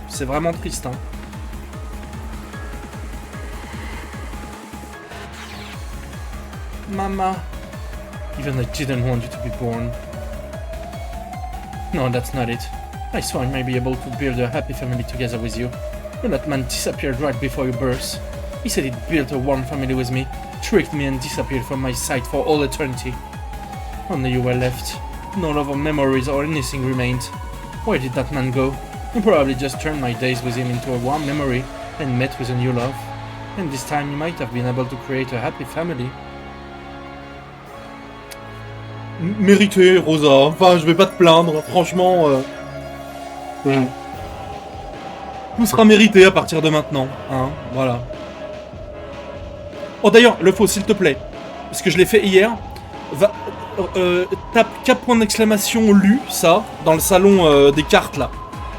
c'est vraiment triste, hein. Mama... Even I didn't want you to be born. No, that's not it. I swore I might be able to build a happy family together with you. But that man disappeared right before your birth. He said he'd built a warm family with me, tricked me and disappeared from my sight for all eternity. Only you were left. No love or memories or anything remained. Where did that man go? He probably just turned my days with him into a warm memory and met with a new love. And this time he might have been able to create a happy family. Mérité, Rosa. Enfin, je vais pas te plaindre. Franchement, tout sera mérité à partir de maintenant. Hein, voilà. Oh d'ailleurs, le faux, s'il te plaît. Parce que je l'ai fait hier. Tape cap point d'exclamation lu, ça, dans le salon des cartes là.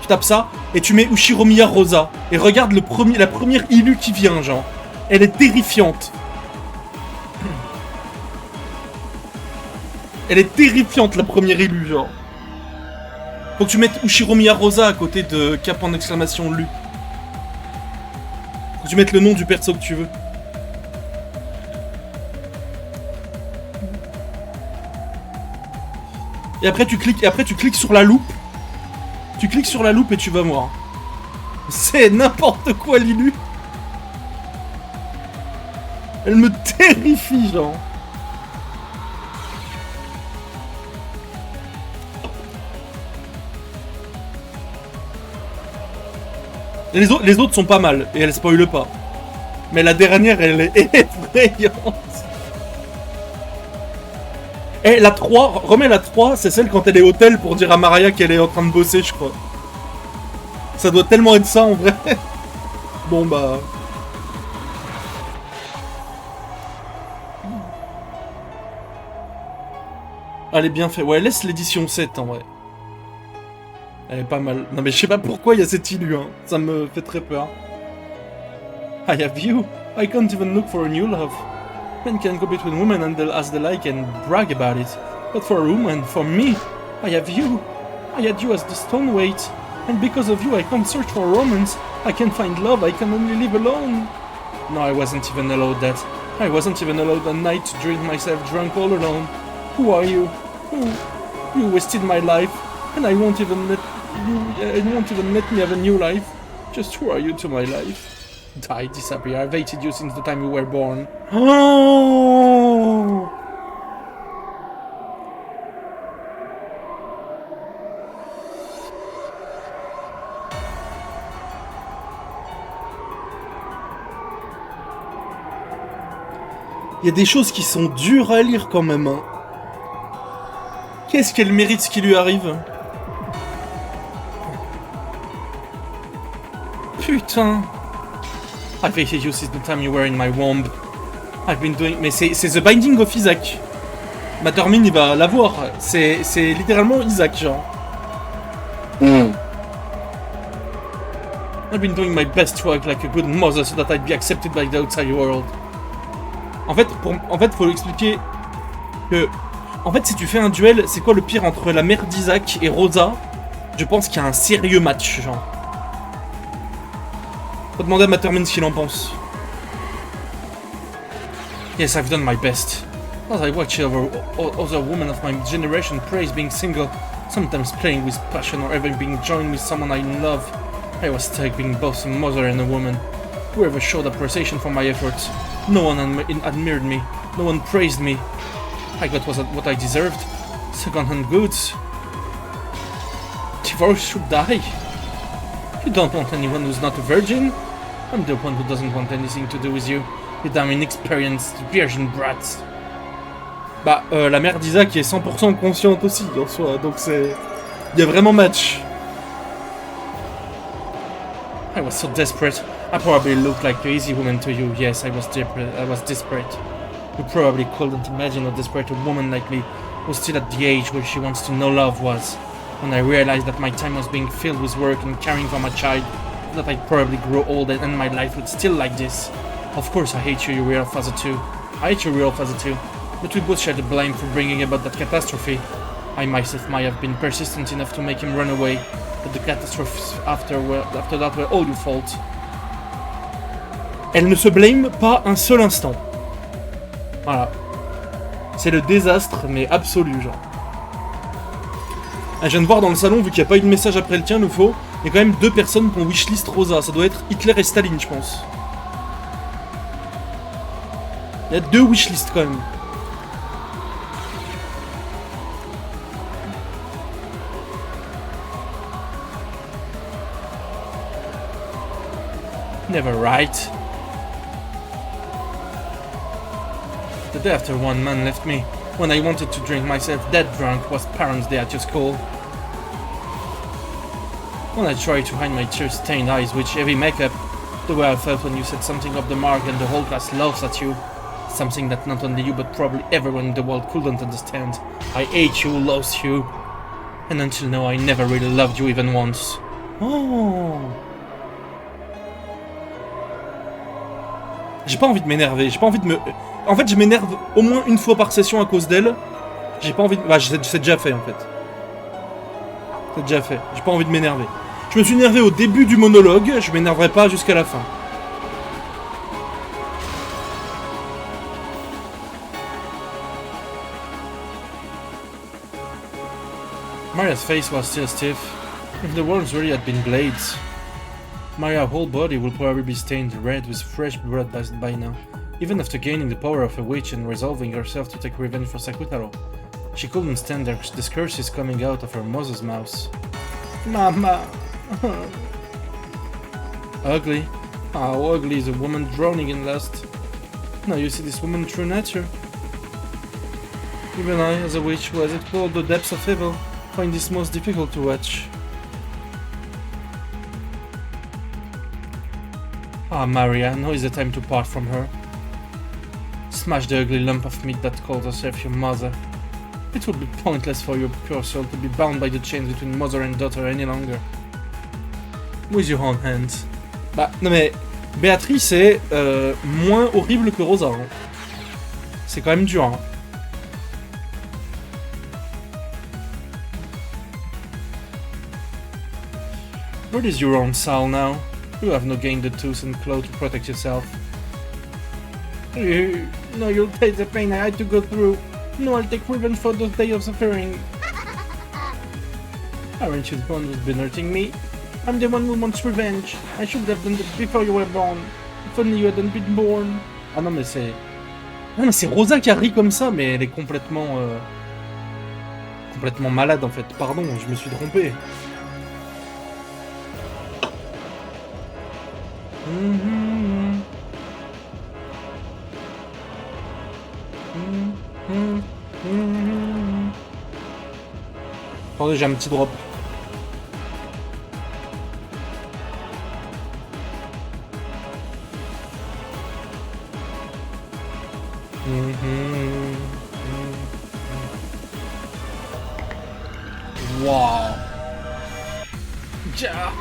Tu tapes ça, et tu mets Ushiromiya Rosa. Et regarde la première illu qui vient, genre. Elle est terrifiante. Elle est terrifiante, la première illu, genre. Faut que tu mettes Ushiromiya Rosa à côté de cap point d'exclamation lu. Faut que tu mettes le nom du perso que tu veux. Et après tu cliques sur la loupe. Tu cliques sur la loupe et tu vas voir. C'est n'importe quoi, Lilu. Elle me terrifie, genre. Les autres sont pas mal, et elles spoilent pas. Mais la dernière, elle est effrayante. Eh, la 3, remets la 3, c'est celle quand elle est au tel pour dire à Maria qu'elle est en train de bosser, je crois. Ça doit tellement être ça, en vrai. Bon, bah... Elle est bien faite. Ouais, laisse l'édition 7, en vrai. Elle est pas mal. Non, mais je sais pas pourquoi il y a cette illu, hein. Ça me fait très peur. I have you. I can't even look for a new love. Men can go between women and as they like and brag about it. But for a woman, for me, I have you. I had you as the stone weight. And because of you, I can't search for romance. I can't find love. I can only live alone. No, I wasn't even allowed that. I wasn't even allowed a night to drink myself drunk all alone. Who are you? Who? You wasted my life, and I won't even let me have a new life. Just who are you to my life? Die, disappear. I've hated you since the time you were born. Oh! Il y a des choses qui sont dures à lire quand même. Hein. Qu'est-ce qu'elle mérite ce qui lui arrive? Putain! I've hated you since the time you were in my womb. I've been doing... Mais c'est The Binding of Isaac. Matermin, il va l'avoir. C'est littéralement Isaac, genre. I've been doing my best to act like a good mother so that I'd be accepted by the outside world. En fait, faut expliquer que... En fait, si tu fais un duel, c'est quoi le pire entre la mère d'Isaac et Rosa? Je pense qu'il y a un sérieux match, genre. Faut demander à Matermin ce qu'il en pense. Yes, I've done my best. As I watch other women of my generation praise being single, sometimes playing with passion or even being joined with someone I love, I was stuck being both a mother and a woman. Whoever showed appreciation for my efforts. No one admired me. No one praised me. I got what I deserved. Second-hand goods. Divorce should die. You don't want anyone who's not a virgin? I'm the one who doesn't want anything to do with you. You damn inexperienced virgin brats. Bah, la mère d'Isaac est 100% consciente aussi, en soi, donc c'est... Il y a vraiment match. I was so desperate. I probably looked like the easy woman to you. Yes, I was desperate. You probably couldn't imagine how desperate a woman like me, who's still at the age where she wants to know love, was. When I realized that my time was being filled with work and caring for my child, that I'd probably grow old and end my life would still like this. Of course I hate you, your real father too. I hate your real father too. But we both share the blame for bringing about that catastrophe. I myself might have been persistent enough to make him run away, but the catastrophes after that were all your fault. Elle ne se blâme pas un seul instant. Voilà. C'est le désastre, mais absolu, genre. Ah, je viens de voir dans le salon, vu qu'il n'y a pas eu de message après le tien, il faut. Il y a quand même 2 personnes qui ont wishlist Rosa. Ça doit être Hitler et Staline, je pense. Il y a 2 wishlists quand même. Never right. The day after one man left me, when I wanted to drink myself dead drunk, was Parents' Day at your school. When I tried to hide my tear-stained eyes with heavy makeup, the way I felt when you said something off the mark and the whole class laughs at you. Something that not only you but probably everyone in the world couldn't understand. I hate you, lost you. And until now I never really loved you even once. Oh. J'ai pas envie de m'énerver, j'ai pas envie de me... En fait je m'énerve au moins une fois par session à cause d'elle. J'ai pas envie de... Bah c'est déjà fait en fait. C'est déjà fait, j'ai pas envie de m'énerver. Je me suis énervé au début du monologue, je m'énerverai pas jusqu'à la fin. Maria's face was still stiff. If the words really had been blades, Maria's whole body will probably be stained red with fresh blood by now, even after gaining the power of a witch and resolving herself to take revenge for Sakutaro. She couldn't stand the curses coming out of her mother's mouth. Mama! Ugly? How ugly is a woman drowning in lust? Now you see this woman's true nature. Even I, as a witch who has explored the depths of evil, find this most difficult to watch. Ah, Maria, now is the time to part from her. Smash the ugly lump of meat that calls herself your mother. It would be pointless for your pure soul to be bound by the chains between mother and daughter any longer. With your own hands. Bah, non mais, Béatrice est moins horrible que Rosa. Hein. C'est quand même dur. Hein. Where is your own soul now? You have no gained the tooth and claw to protect yourself. No, you'll take the pain I had to go through. No, I'll take revenge for those days of suffering. Aren't you the one who's been hurting me? I'm the one who wants revenge. I should have done it before you were born. If only you hadn't been born. Ah non mais c'est... Non mais c'est Rosa qui a ri comme ça, mais elle est complètement... complètement malade en fait. Pardon, je me suis trompé. Attendez, j'ai un petit drop. Wow. Ja.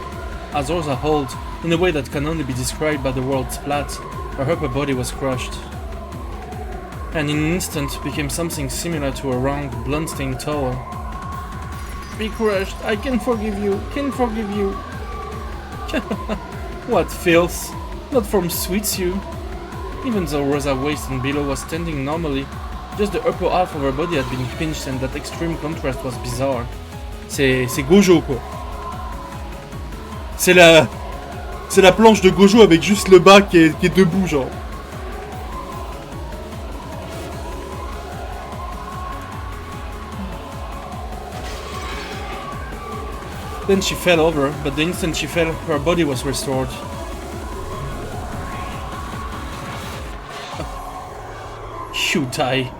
As Rosa howled, in a way that can only be described by the word splat, her upper body was crushed. And in an instant became something similar to a round, blood-stained towel. Be crushed, I can forgive you, What filth? Not from sweets you. Even though Rosa's waist and below was standing normally, just the upper half of her body had been pinched and that extreme contrast was bizarre. C'est Gojo quoi. C'est la planche de Gojo avec juste le bas qui est debout genre. Then she fell over, but the instant she fell, her body was restored. You die.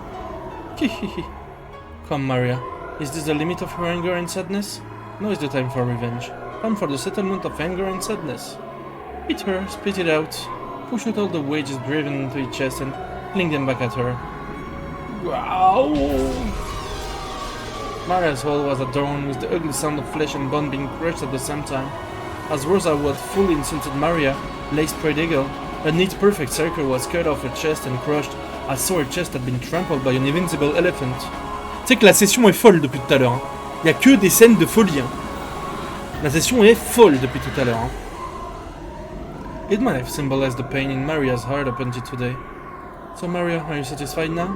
Come, Maria. Is this the limit of her anger and sadness? Now is the time for revenge. Time for the settlement of anger and sadness. Hit her, spit it out, push out all the wages driven into your chest and fling them back at her. Wow! Maria's hole was adorned with the ugly sound of flesh and bone being crushed at the same time. As Rosa would fully insulted Maria, lace spread eagle, a neat perfect circle was cut off her chest and crushed, as so her chest had been trampled by an invincible elephant. Tu sais que la session est folle depuis tout à l'heure. Hein. Il y a que des scènes de folie. Hein. La session est folle depuis tout à l'heure. Hein. It might have symbolized the pain in Maria's heart up until today. So Maria, are you satisfied now?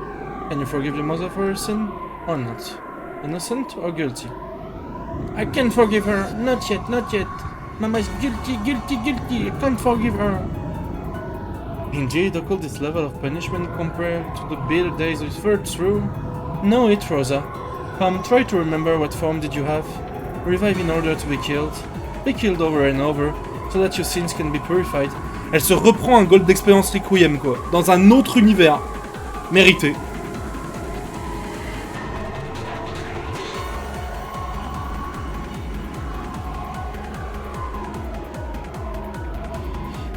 Can you forgive your mother for her sin? Or not? Innocent or guilty? I can't forgive her. Not yet, not yet. Mama is guilty, guilty, guilty. I can't forgive her. Indeed, I call this level of punishment compared to the bitter days we've heard through. Know it, Rosa. Come, try to remember what form did you have. Revive in order to be killed. Be killed over and over, so that your sins can be purified, Elle se reprend un gold d'expérience Requiem, quoi. Dans un autre univers. Mérité.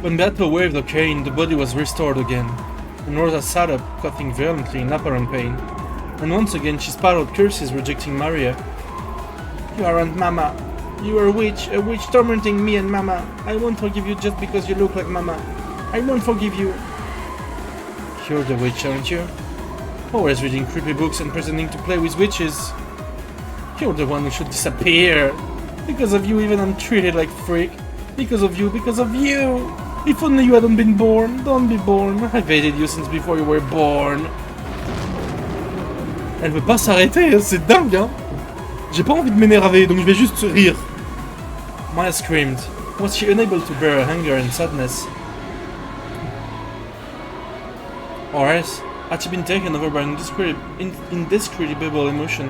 When Beato waved the cane, the body was restored again, and Rosa sat up, coughing violently in apparent pain. And once again she spat out curses, rejecting Maria. You aren't Mama. You are a witch tormenting me and Mama. I won't forgive you just because you look like Mama. I won't forgive you. You're the witch, aren't you? Always reading creepy books and pretending to play with witches. You're the one who should disappear. Because of you, even I'm treated like a freak. Because of you, because of you! If only you hadn't been born. Don't be born. I've hated you since before you were born. Elle veut pas s'arrêter, c'est dingue, hein. J'ai pas envie de m'énerver, donc je vais juste rire. Maya screamed. Was she unable to bear her anger and sadness? Or else, had she been taken over by an indescribable emotion?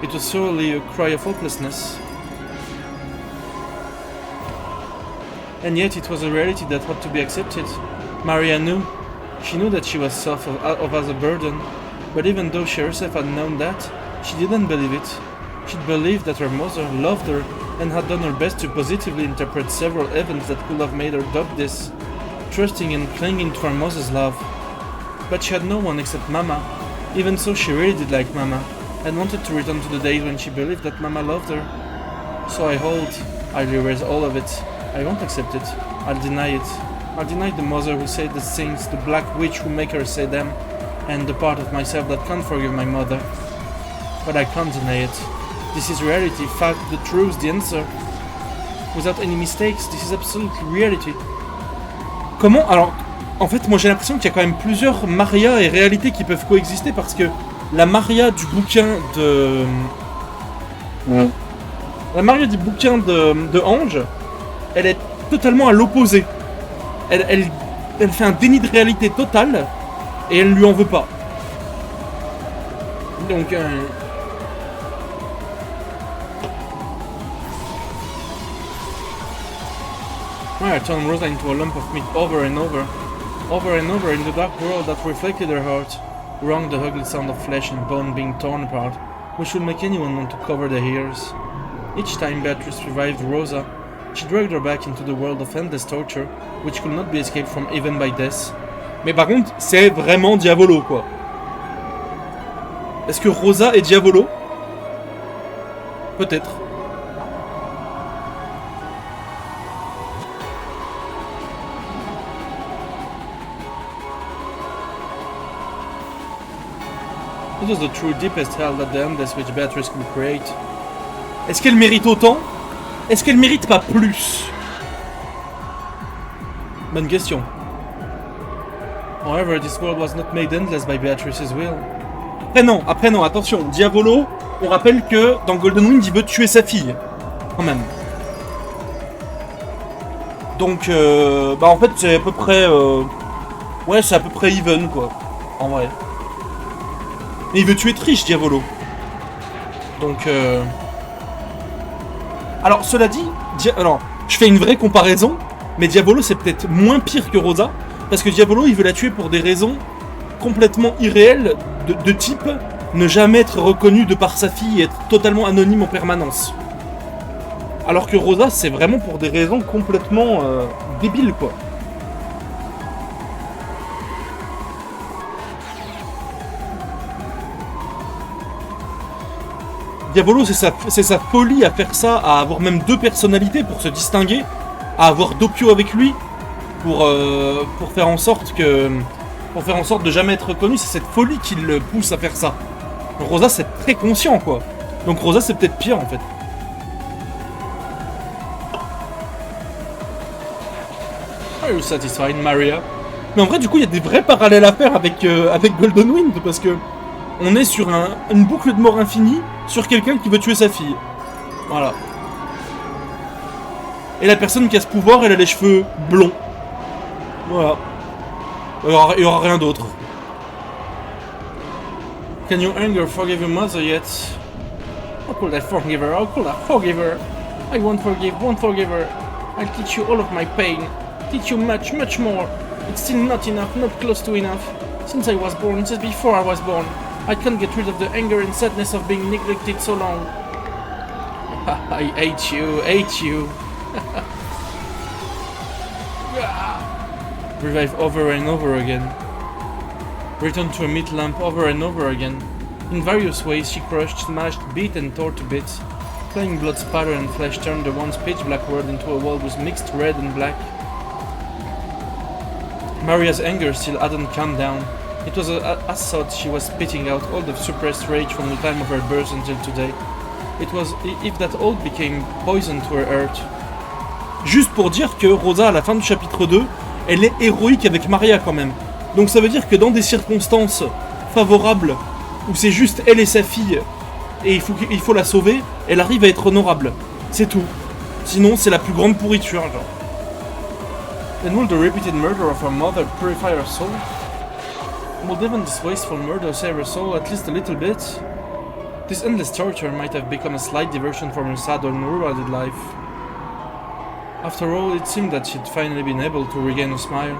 It was solely a cry of hopelessness. And yet it was a reality that had to be accepted. Maria knew. She knew that she was self of as a burden, but even though she herself had known that, she didn't believe it. She'd believed that her mother loved her and had done her best to positively interpret several events that could have made her doubt this, trusting and clinging to her mother's love. But she had no one except Mama. Even so, she really did like Mama, and wanted to return to the days when she believed that Mama loved her. So I'll erase all of it. I won't accept it. I'll deny it. I'll deny the mother who said these things, the black witch who make her say them, and the part of myself that can't forgive my mother. But I can't deny it. This is reality, fact, the truth, the answer. Without any mistakes, this is absolutely reality. Comment? Alors, en fait, moi j'ai l'impression qu'il y a quand même plusieurs Maria et réalités qui peuvent coexister parce que la Maria du bouquin de... La Maria du bouquin de Ange, elle est totalement à l'opposé. Elle fait un déni de réalité total et elle lui en veut pas. Donc... I turned Rosa into a lump of meat over and over in the dark world that reflected her heart, wrung the ugly sound of flesh and bone being torn apart, which would make anyone want to cover their ears. Each time Beatrice revived Rosa, she dragged her back into the world of endless torture, which could not be escaped from even by death. Mais par contre, c'est vraiment Diavolo, quoi. Est-ce que Rosa est Diavolo? Peut-être. It was the true deepest hell that the endless which Beatrice could create. Est-ce qu'elle mérite autant? Est-ce qu'elle mérite pas plus? Bonne question. However, this world was not made endless by Beatrice's will. Après non, attention, Diavolo, on rappelle que dans Golden Wind, il veut tuer sa fille. Quand même. Donc, bah en fait, c'est à peu près... Ouais, c'est à peu près even, quoi. En vrai. Mais il veut tuer Trish, Diavolo. Donc, Alors, cela dit, alors, je fais une vraie comparaison, mais Diavolo, c'est peut-être moins pire que Rosa, parce que Diavolo, il veut la tuer pour des raisons complètement irréelles, de type ne jamais être reconnu de par sa fille et être totalement anonyme en permanence. Alors que Rosa, c'est vraiment pour des raisons complètement débiles, quoi. Diavolo, c'est sa folie à faire ça, à avoir même deux personnalités pour se distinguer, à avoir Doppio avec lui, pour faire en sorte de jamais être reconnu. C'est cette folie qui le pousse à faire ça. Donc Rosa, c'est très conscient, quoi. Donc Rosa, c'est peut-être pire, en fait. Are you satisfied, Maria? Mais en vrai, du coup, il y a des vrais parallèles à faire avec Golden Wind, parce que on est sur une boucle de mort infinie sur quelqu'un qui veut tuer sa fille. Voilà. Et la personne qui a ce pouvoir, elle a les cheveux blonds. Voilà. Il y aura rien d'autre. Can your anger forgive your mother yet? How could I forgive her? How could I forgive her? I won't forgive her. I'll teach you all of my pain. Teach you much, much more. It's still not enough, not close to enough. Since I was born, just before I was born, I can't get rid of the anger and sadness of being neglected so long. I hate you, hate you. Revive over and over again. Return to a meat lamp over and over again. In various ways she crushed, smashed, beat and tore to bits. Flying blood spatter and flesh turned the once pitch black world into a world with mixed red and black. Maria's anger still hadn't calmed down. It was as such she was spitting out all the suppressed rage from the time of her birth until today. It was if that all became poison to her heart. Juste pour dire que Rosa, à la fin du chapitre 2, elle est héroïque avec Maria quand même. Donc ça veut dire que dans des circonstances favorables, où c'est juste elle et sa fille, et il faut la sauver, elle arrive à être honorable. C'est tout. Sinon, c'est la plus grande pourriture, genre. And will the repeated murder of her mother purify her soul? Will even this wasteful murder save her soul at least a little bit? This endless torture might have become a slight diversion from her sad and unrewarded life. After all, it seemed that she'd finally been able to regain a smile.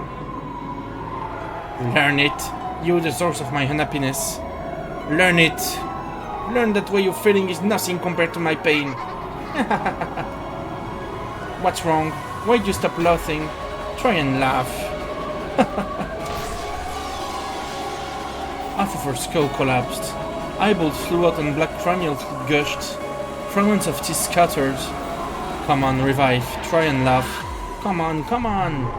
Learn it. You, the source of my unhappiness. Learn it. Learn that way of feeling is nothing compared to my pain. What's wrong? Why'd you stop laughing? Try and laugh. Half of her skull collapsed. Eyeballs flew out and black cranial fluid gushed. Fragments of teeth scattered. Come on, revive. Try and laugh. Come on, come on.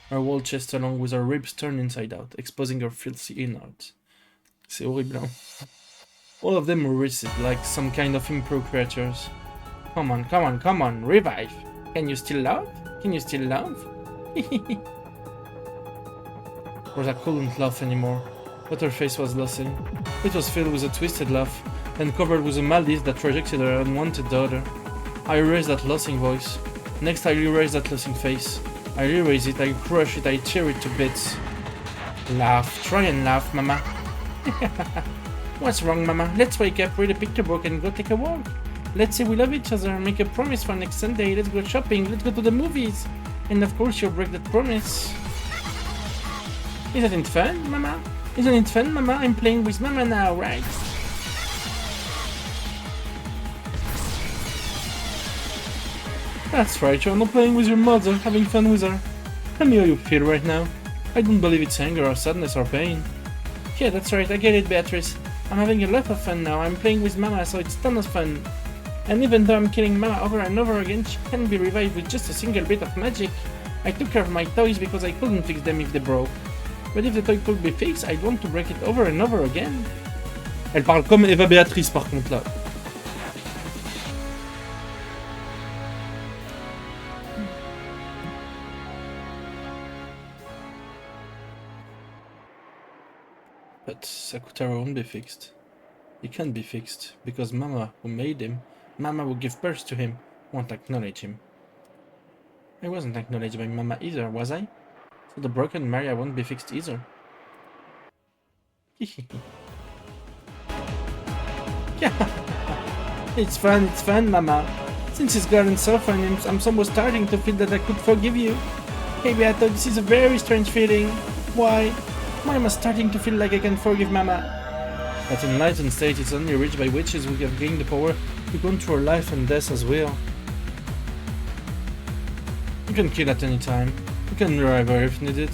Her whole chest along with her ribs turned inside out, exposing her filthy innards. C'est horrible, hein? All of them were rigid, like some kind of impure creatures. Come on, come on, come on, revive! Can you still love? Can you still love? Rosa couldn't laugh anymore, but her face was laughing. It was filled with a twisted laugh, and covered with a malice that rejected her unwanted daughter. I erased that laughing voice. Next I erased that laughing face. I erase it, I crush it, I tear it to bits. Laugh, try and laugh, mama. What's wrong, mama? Let's wake up, read a picture book and go take a walk. Let's say we love each other, make a promise for next Sunday, let's go shopping, let's go to the movies. And of course you'll break that promise. Isn't it fun, mama? Isn't it fun, mama? I'm playing with mama now, right? That's right, you're not playing with your mother, having fun with her. Tell me how you feel right now. I don't believe it's anger or sadness or pain. Yeah, that's right, I get it, Beatrice. I'm having a lot of fun now, I'm playing with mama, so it's tons of fun. And even though I'm killing mama over and over again, she can be revived with just a single bit of magic. I took care of my toys because I couldn't fix them if they broke. But if the toy could be fixed, I'd want to break it over and over again. Elle parle comme Eva Béatrice par contre là. But Sakutaro won't be fixed. He can't be fixed, because Mama, who made him, Mama who gave birth to him, won't acknowledge him. I wasn't acknowledged by Mama either, was I? So the broken Maria won't be fixed either. Yeah, it's fun, Mama. Since it's gotten so fun, I'm somewhat starting to feel that I could forgive you. Hey Beato, this is a very strange feeling. Why? Why am I starting to feel like I can forgive Mama? That enlightened state is only reached by witches who have gained the power to control life and death as well. You can kill at any time. You can revive her if needed.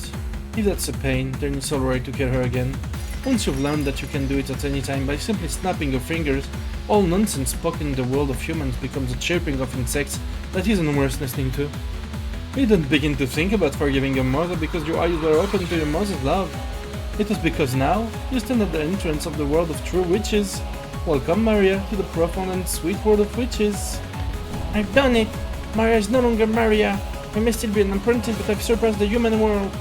If that's a pain, then it's alright to kill her again. Once you've learned that you can do it at any time by simply snapping your fingers, all nonsense spoken in the world of humans becomes a chirping of insects that isn't worth listening to. You didn't begin to think about forgiving your mother because your eyes were open to your mother's love. It was because now, you stand at the entrance of the world of true witches. Welcome, Maria, to the profound and sweet world of witches. I've done it! Maria is no longer Maria. I may still be an apprentice, but I've surpassed the human world.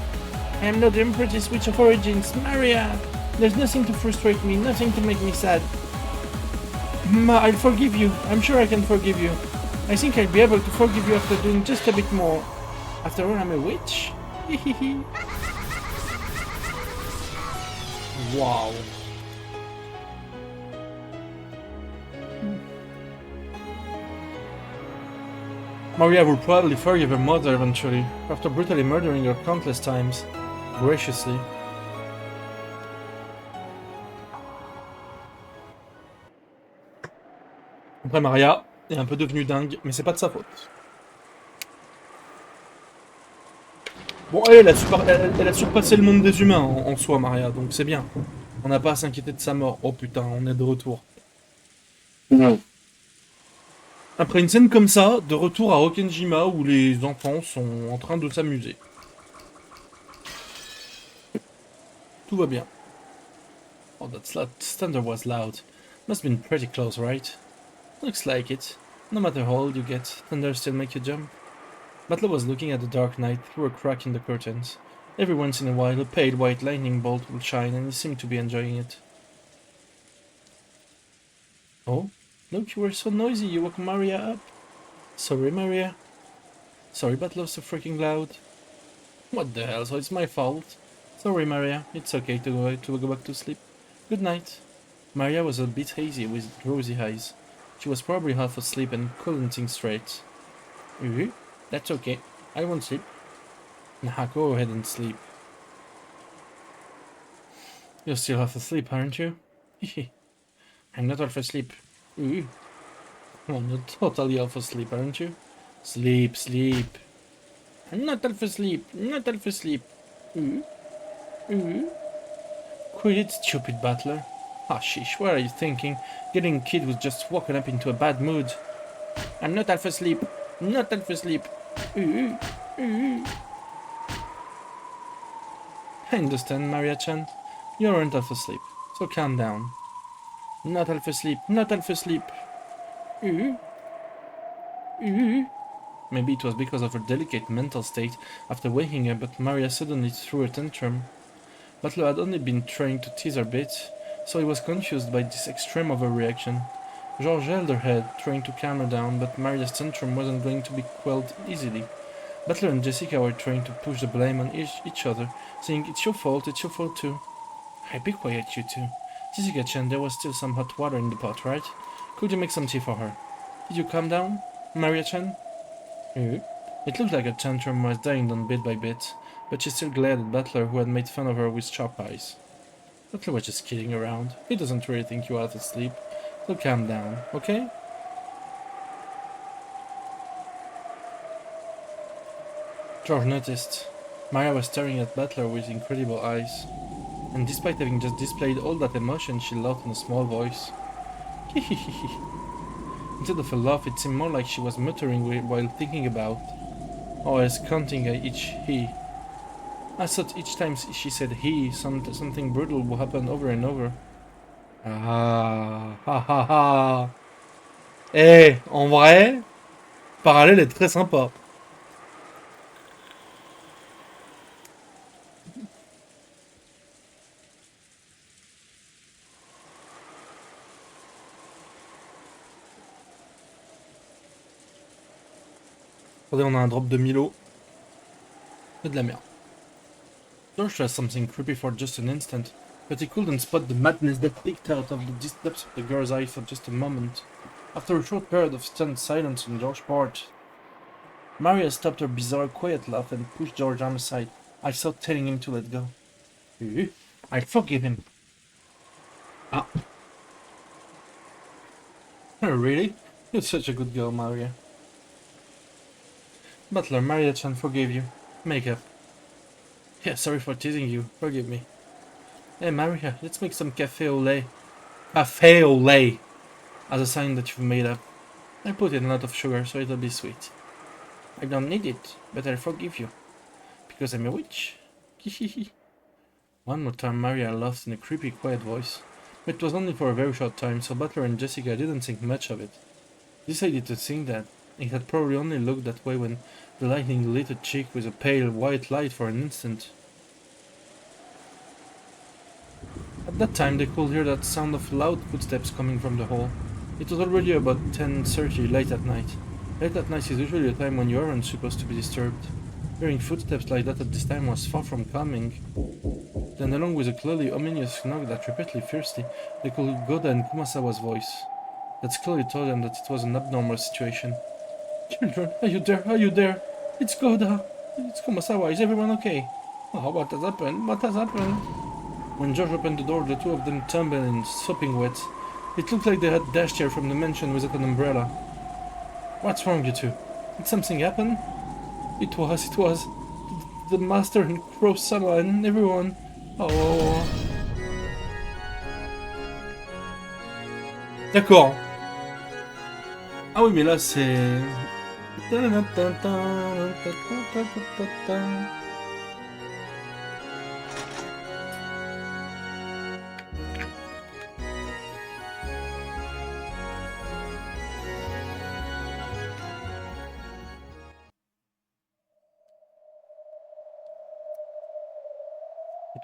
I am not the apprentice witch of origins, Maria! There's nothing to frustrate me, nothing to make me sad. Ma, I'll forgive you. I'm sure I can forgive you. I think I'll be able to forgive you after doing just a bit more. After all, I'm a witch. Hehehe. Wow. Maria will probably forgive her mother eventually, after brutally murdering her countless times, graciously. Après, Maria est un peu devenue dingue, mais c'est pas de sa faute. Bon, elle a surpassé le monde des humains en soi, Maria, donc c'est bien. On n'a pas à s'inquiéter de sa mort. Oh putain, on est de retour. Après une scène comme ça, de retour à Okenjima où les enfants sont en train de s'amuser. Tout va bien. Oh, that thunder was loud. Must have been pretty close, right? Looks like it. No matter how old you get, thunder still make you jump. Butler was looking at the dark night through a crack in the curtains. Every once in a while, a pale white lightning bolt would shine, and he seemed to be enjoying it. Oh, look, you were so noisy, you woke Maria up. Sorry, Maria. Sorry, Butler's so freaking loud. What the hell, so it's my fault. Sorry, Maria, it's okay to go back to sleep. Good night. Maria was a bit hazy with rosy eyes. She was probably half asleep and couldn't think straight. That's okay. I won't sleep. Nah, go ahead and sleep. You're still half asleep, aren't you? I'm not half asleep. Well, you're totally half asleep, aren't you? Sleep, sleep. I'm not half asleep. Not half asleep. Quit it, stupid butler. Ah, sheesh, what are you thinking? Getting a kid who's just woken up into a bad mood. I'm not half asleep. Not half asleep. I understand, Maria-chan. You aren't half asleep, so calm down. Not half asleep. Not half asleep. Maybe it was because of her delicate mental state after waking her, but Maria suddenly threw a tantrum. Butler had only been trying to tease her a bit, so he was confused by this extreme overreaction. George held her head, trying to calm her down, but Maria's tantrum wasn't going to be quelled easily. Butler and Jessica were trying to push the blame on each other, saying, it's your fault too. Hey, be quiet, you two. Jessica-chan, there was still some hot water in the pot, right? Could you make some tea for her? Did you calm down, Maria-chan? It looked like her tantrum was dying down bit by bit, but she still glared at Butler, who had made fun of her with sharp eyes. Butler was just kidding around. He doesn't really think you're out of sleep, so calm down, okay? George noticed. Maria was staring at Butler with incredible eyes, and despite having just displayed all that emotion, she laughed in a small voice. Instead of a laugh, it seemed more like she was muttering while thinking about, or as counting each he. I thought each time she said he, something brutal would happen over and over. Ah, ha ha ha. Eh, en vrai, parallèle est très sympa. Attendez, on a un drop de Milo. C'est de la merde. George saw something creepy for just an instant, but he couldn't spot the madness that peeked out of the depths of the girl's eye for just a moment. After a short period of stunned silence on George's part, Maria stopped her bizarre, quiet laugh and pushed George's arm aside. I thought telling him to let go. I forgive him. Ah. Really? You're such a good girl, Maria. Butler, Maria-chan forgave you. Make up. Yeah, sorry for teasing you. Forgive me. Hey, Maria, let's make some café au lait. Café au lait! As a sign that you've made up. I put in a lot of sugar, so it'll be sweet. I don't need it, but I forgive you. Because I'm a witch. One more time, Maria laughed in a creepy, quiet voice. But it was only for a very short time, so Butler and Jessica didn't think much of it. They decided to think that it had probably only looked that way when the lightning lit her cheek with a pale, white light for an instant. At that time, they could hear that sound of loud footsteps coming from the hall. It was already about 10:30 late at night. Late at night is usually a time when you aren't supposed to be disturbed. Hearing footsteps like that at this time was far from calming. Then, along with a clearly ominous knock that repeatedly fiercely, they could Goda and Kumasawa's voice. That clearly told them that it was an abnormal situation. Children, are you there? Are you there? It's Goda. It's Kumasawa. Is everyone okay? Oh, what has happened? What has happened? When Josh opened the door, the two of them tumbled in sopping wet. It looked like they had dashed here from the mansion without an umbrella. What's wrong, you two? Did something happen? It was. The master and Crow-sama and everyone. Oh. D'accord. Ah oui, mais là, c'est... It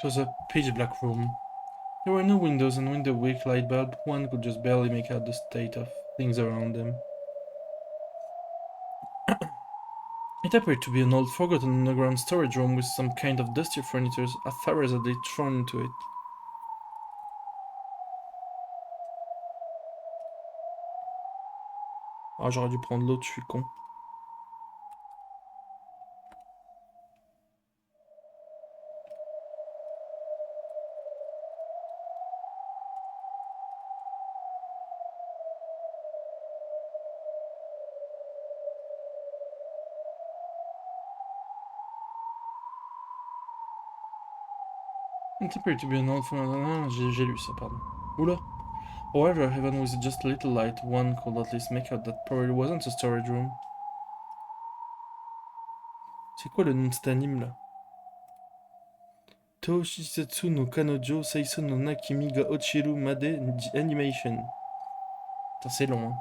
was a pitch black room. There were no windows, and with the weak light bulb, one could just barely make out the state of things around them. It appeared to be an old, forgotten underground storage room with some kind of dusty furniture as far as they'd thrown into it. Ah, j'aurais dû prendre l'autre, je suis con. It appeared to be an old... j'ai lu ça, pardon. Oula. However, even with just a little light, one could at least make out that probably wasn't a storage room. C'est quoi le nom de cet anime là? Toshisetsu no Kanojo Seiso no Nakimi ga Ochiru Made Animation. Putain, c'est long, hein.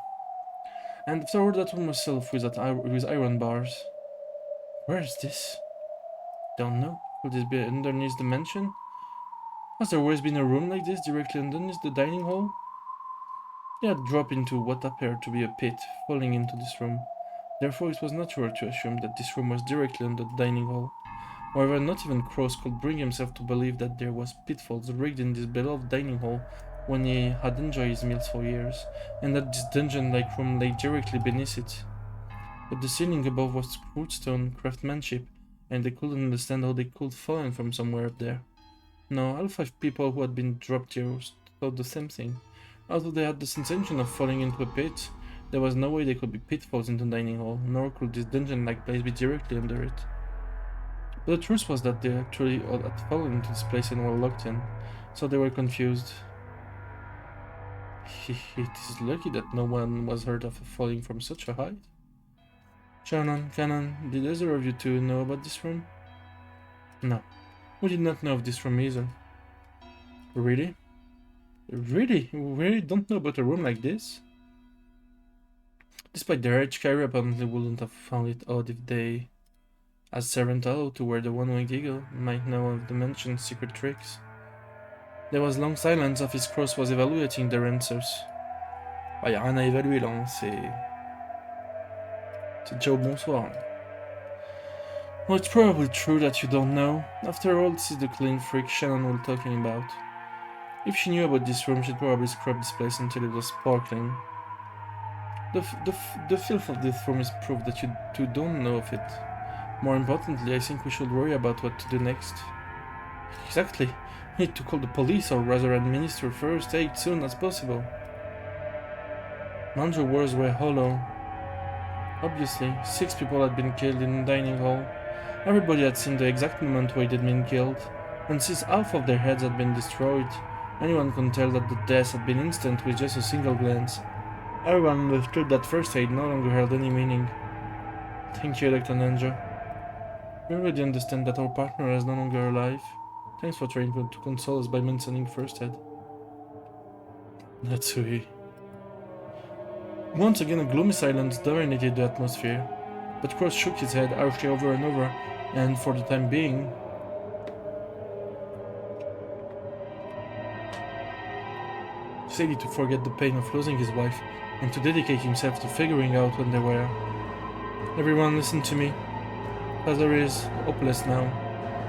And afterward, that room was filled with iron bars. Where is this? Don't know. Could this be underneath the mansion? Has there always been a room like this directly underneath the dining hall? They had dropped into what appeared to be a pit, falling into this room. Therefore, it was natural to assume that this room was directly under the dining hall. However, not even Cross could bring himself to believe that there was pitfalls rigged in this beloved dining hall when he had enjoyed his meals for years, and that this dungeon-like room lay directly beneath it. But the ceiling above was crude stone craftsmanship, and they couldn't understand how they could fallen from somewhere up there. No, all 5 people who had been dropped here thought the same thing. Although they had the sensation of falling into a pit, there was no way they could be pitfalls in the dining hall, nor could this dungeon-like place be directly under it. But the truth was that they actually had fallen into this place and were locked in, so they were confused. It is lucky that no one was hurt after falling from such a height. Shannon, Cannon, did either of you two know about this room? No, we did not know of this room either. Really? Really? We really don't know about a room like this? Despite their age, Kyrie apparently wouldn't have found it odd if they, as servant to where the one-winged eagle, might know of the mansion's secret tricks. There was long silence as his cross was evaluating their answers. Ah, y a rien à évaluer là, hein. C'est déjà au bonsoir. Well, it's probably true that you don't know. After all, this is the clean freak Shannon was talking about. If she knew about this room, she'd probably scrub this place until it was sparkling. The filth of this room is proof that you two don't know of it. More importantly, I think we should worry about what to do next. Exactly. We need to call the police, or rather administer first aid soon as possible. Manjo's words were hollow. Obviously, 6 people had been killed in the dining hall. Everybody had seen the exact moment where they'd been killed, and since half of their heads had been destroyed, anyone could tell that the death had been instant with just a single glance. Everyone understood that first aid no longer held any meaning. Thank you, Dr. Ninja. We already understand that our partner is no longer alive. Thanks for trying to console us by mentioning first aid. Natsui. Once again, a gloomy silence dominated the atmosphere, but Cross shook his head harshly over and over, and for the time being, decided to forget the pain of losing his wife and to dedicate himself to figuring out when they were. Everyone listen to me. Father is hopeless now.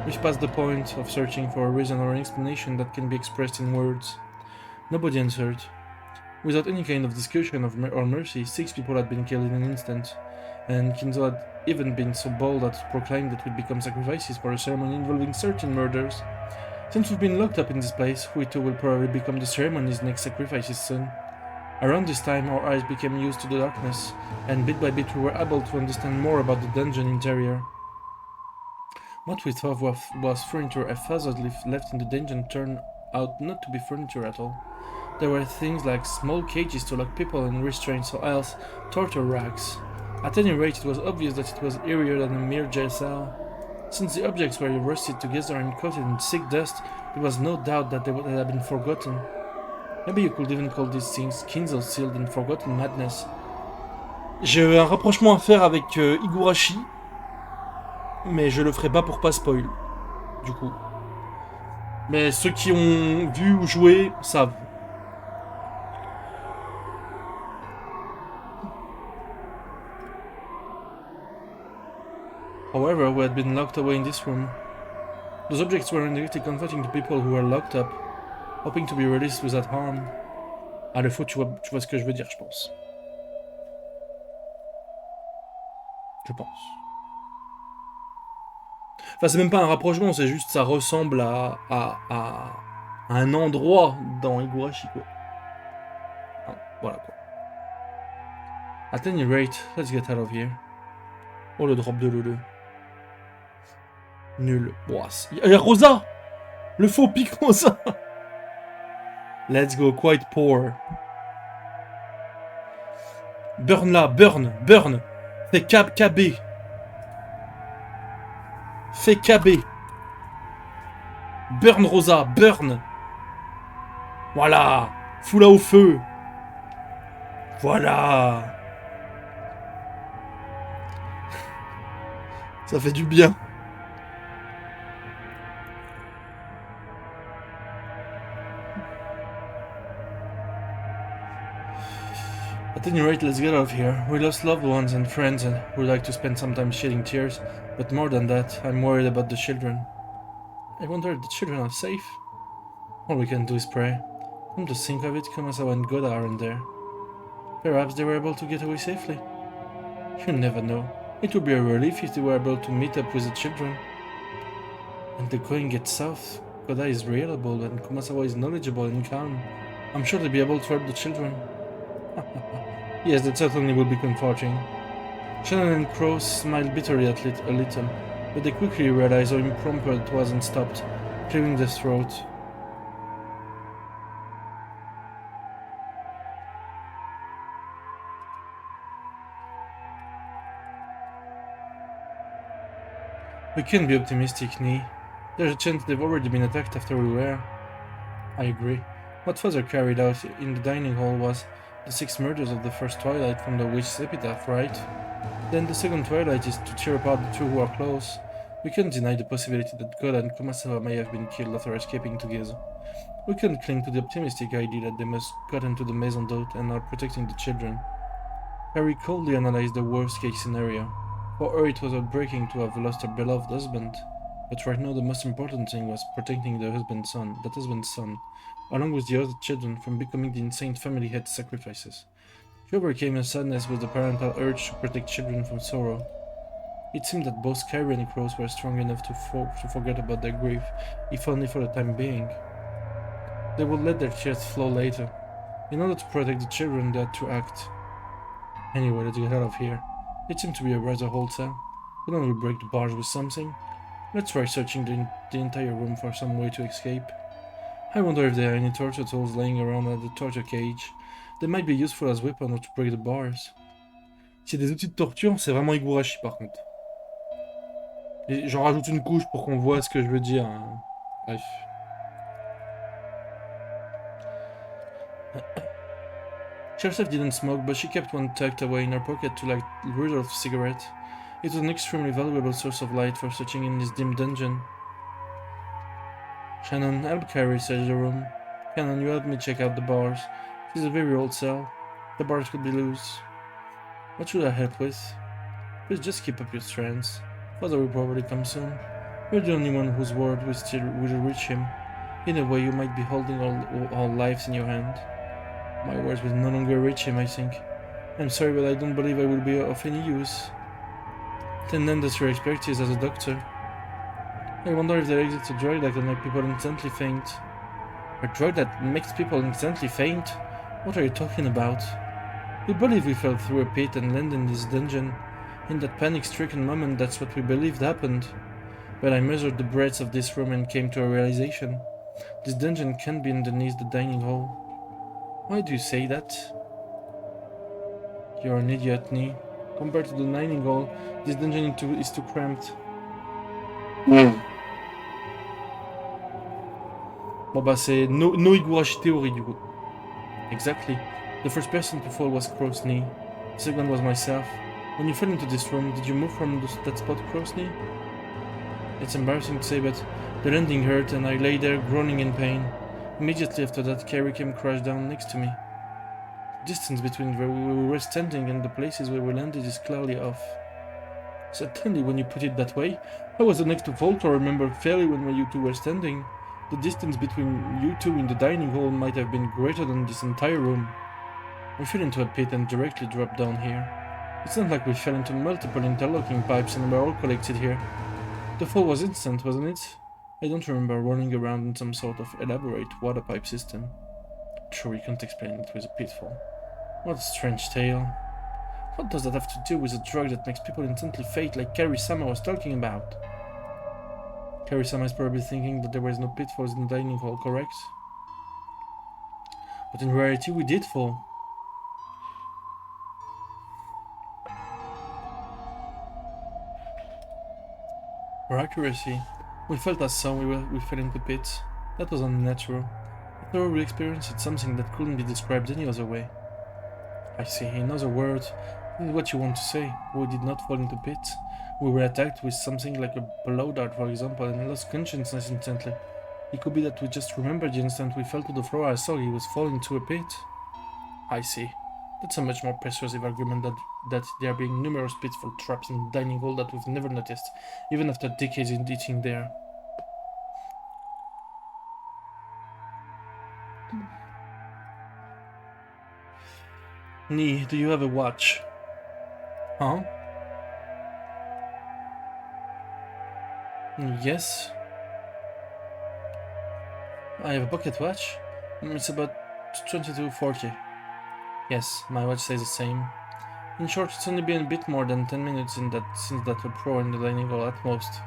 We've passed the point of searching for a reason or an explanation that can be expressed in words. Nobody answered. Without any kind of discussion or mercy, 6 people had been killed in an instant. and Kinzo had even been so bold as to proclaim that we'd become sacrifices for a ceremony involving certain murders. Since we've been locked up in this place, we too will probably become the ceremony's next sacrifices soon. Around this time, our eyes became used to the darkness, and bit by bit we were able to understand more about the dungeon interior. What we thought was furniture haphazardly left in the dungeon turned out not to be furniture at all. There were things like small cages to lock people in restraints or else torture racks. At any rate, it was obvious that it was eerier than a mere jail cell. Since the objects were rusted together and coated in thick dust, there was no doubt that they would have been forgotten. Maybe you could even call these things Kinzo sealed in forgotten madness. J'ai un rapprochement à faire avec Higurashi, mais je le ferai pas pour pas spoil, du coup. Mais ceux qui ont vu ou joué savent. However, we had been locked away in this room. Those objects were indirectly comforting the people who were locked up, hoping to be released without harm. À défaut, tu vois ce que je veux dire, je pense. Je pense. Enfin, c'est même pas un rapprochement, c'est juste ça ressemble à un endroit dans Higurashi, quoi. Ah, voilà, quoi. At any rate, let's get out of here. Oh, le drop de Lulu. Nul. Boah, il y a Rosa! Le faux pic Rosa! Let's go, quite poor. Burn là, burn! Fais KB! Fais KB! Burn Rosa, burn! Voilà! Fous-la au feu! Voilà! Ça fait du bien. At any rate, let's get out of here. We lost loved ones and friends and would like to spend some time shedding tears, but more than that, I'm worried about the children. I wonder if the children are safe? All we can do is pray. Come to think of it, Kumasawa and Goda aren't there. Perhaps they were able to get away safely. You never know. It would be a relief if they were able to meet up with the children. And the going gets south. Goda is reliable and Kumasawa is knowledgeable and calm. I'm sure they'll be able to help the children. Yes, that certainly will be comforting. Shannon and Crow smiled bitterly at a little, but they quickly realized how impromptu it was and stopped, clearing their throat. We can't be optimistic, Nee. There's a chance they've already been attacked after we were. I agree. What Father carried out in the dining hall was the 6 murders of the first twilight from the witch's epitaph, right? Then the second twilight is to tear apart the two who are close. We can't deny the possibility that Goda and Kumasawa may have been killed after escaping together. We can't cling to the optimistic idea that they must got into the maison d'hôte and are protecting the children. Harry coldly analyzed the worst-case scenario. For her it was heartbreaking to have lost her beloved husband, but right now the most important thing was protecting that husband's son, along with the other children from becoming the insane family head sacrifices. She overcame her sadness with the parental urge to protect children from sorrow. It seemed that both Kyrie and Crows were strong enough to forget about their grief, if only for the time being. They would let their tears flow later. In order to protect the children, they had to act. Anyway, let's get out of here. It seemed to be a rather hotel. Couldn't we break the bars with something? Let's try searching the entire room for some way to escape. I wonder if there are any torture tools laying around at the torture cage. They might be useful as weapons or to break the bars. Si des outils de torture, c'est vraiment Higurashi par contre. Et j'en rajoute une couche pour qu'on voit ce que je veux dire. Hein. Bref. She herself didn't smoke, but she kept one tucked away in her pocket to light Rudolph's cigarette. It was an extremely valuable source of light for searching in this dim dungeon. Shannon, help Carrie search the room. Shannon, you help me check out the bars. This is a very old cell. The bars could be loose. What should I help with? Please just keep up your strength. Father will probably come soon. You're the only one whose word will reach him. In a way, you might be holding all lives in your hand. My words will no longer reach him, I think. I'm sorry, but I don't believe I will be of any use. Then that's your expertise as a doctor. I wonder if there exists a drug that can make people instantly faint. A drug that makes people instantly faint? What are you talking about? We believe we fell through a pit and landed in this dungeon. In that panic-stricken moment, that's what we believed happened. But I measured the breadth of this room and came to a realization. This dungeon can't be underneath the dining hall. Why do you say that? You're an idiot, Nee. Compared to the dining hall, this dungeon is too cramped. Bon bah c'est no Higurashi theory du coup. Exactly. The first person to fall was Crow's Knee. The second was myself. When you fell into this room, did you move from that spot, Crow's Knee? It's embarrassing to say, but the landing hurt and I lay there groaning in pain. Immediately after that, Carrie came crashed down next to me. The distance between where we were standing and the places where we landed is clearly off. Certainly, when you put it that way, I was the next to fall to remember fairly when you two were standing. The distance between you two in the dining hall might have been greater than this entire room. We fell into a pit and directly dropped down here. It's not like we fell into multiple interlocking pipes and were all collected here. The fall was instant, wasn't it? I don't remember rolling around in some sort of elaborate water pipe system. Sure, you can't explain it with a pitfall. What a strange tale. What does that have to do with a drug that makes people instantly faint like Carrie-sama was talking about? Carrie-sama is probably thinking that there was no pitfalls in the dining hall, correct? But in reality, we did fall. For accuracy, we felt as though we fell into pits. That was unnatural. A thorough experience is something that couldn't be described any other way. I see. In other words, this is what you want to say. We did not fall into pits. We were attacked with something like a blow dart, for example, and lost consciousness instantly. It could be that we just remembered the instant we fell to the floor. I saw he was falling into a pit. I see. That's a much more persuasive argument that there being numerous pitfall traps in the dining hall that we've never noticed, even after decades in eating there. Nee, do you have a watch? Huh? Yes. I have a pocket watch. It's about 22:40. Yes, my watch says the same. In short, it's only been a bit more than 10 minutes since that pro in the dining hall at most.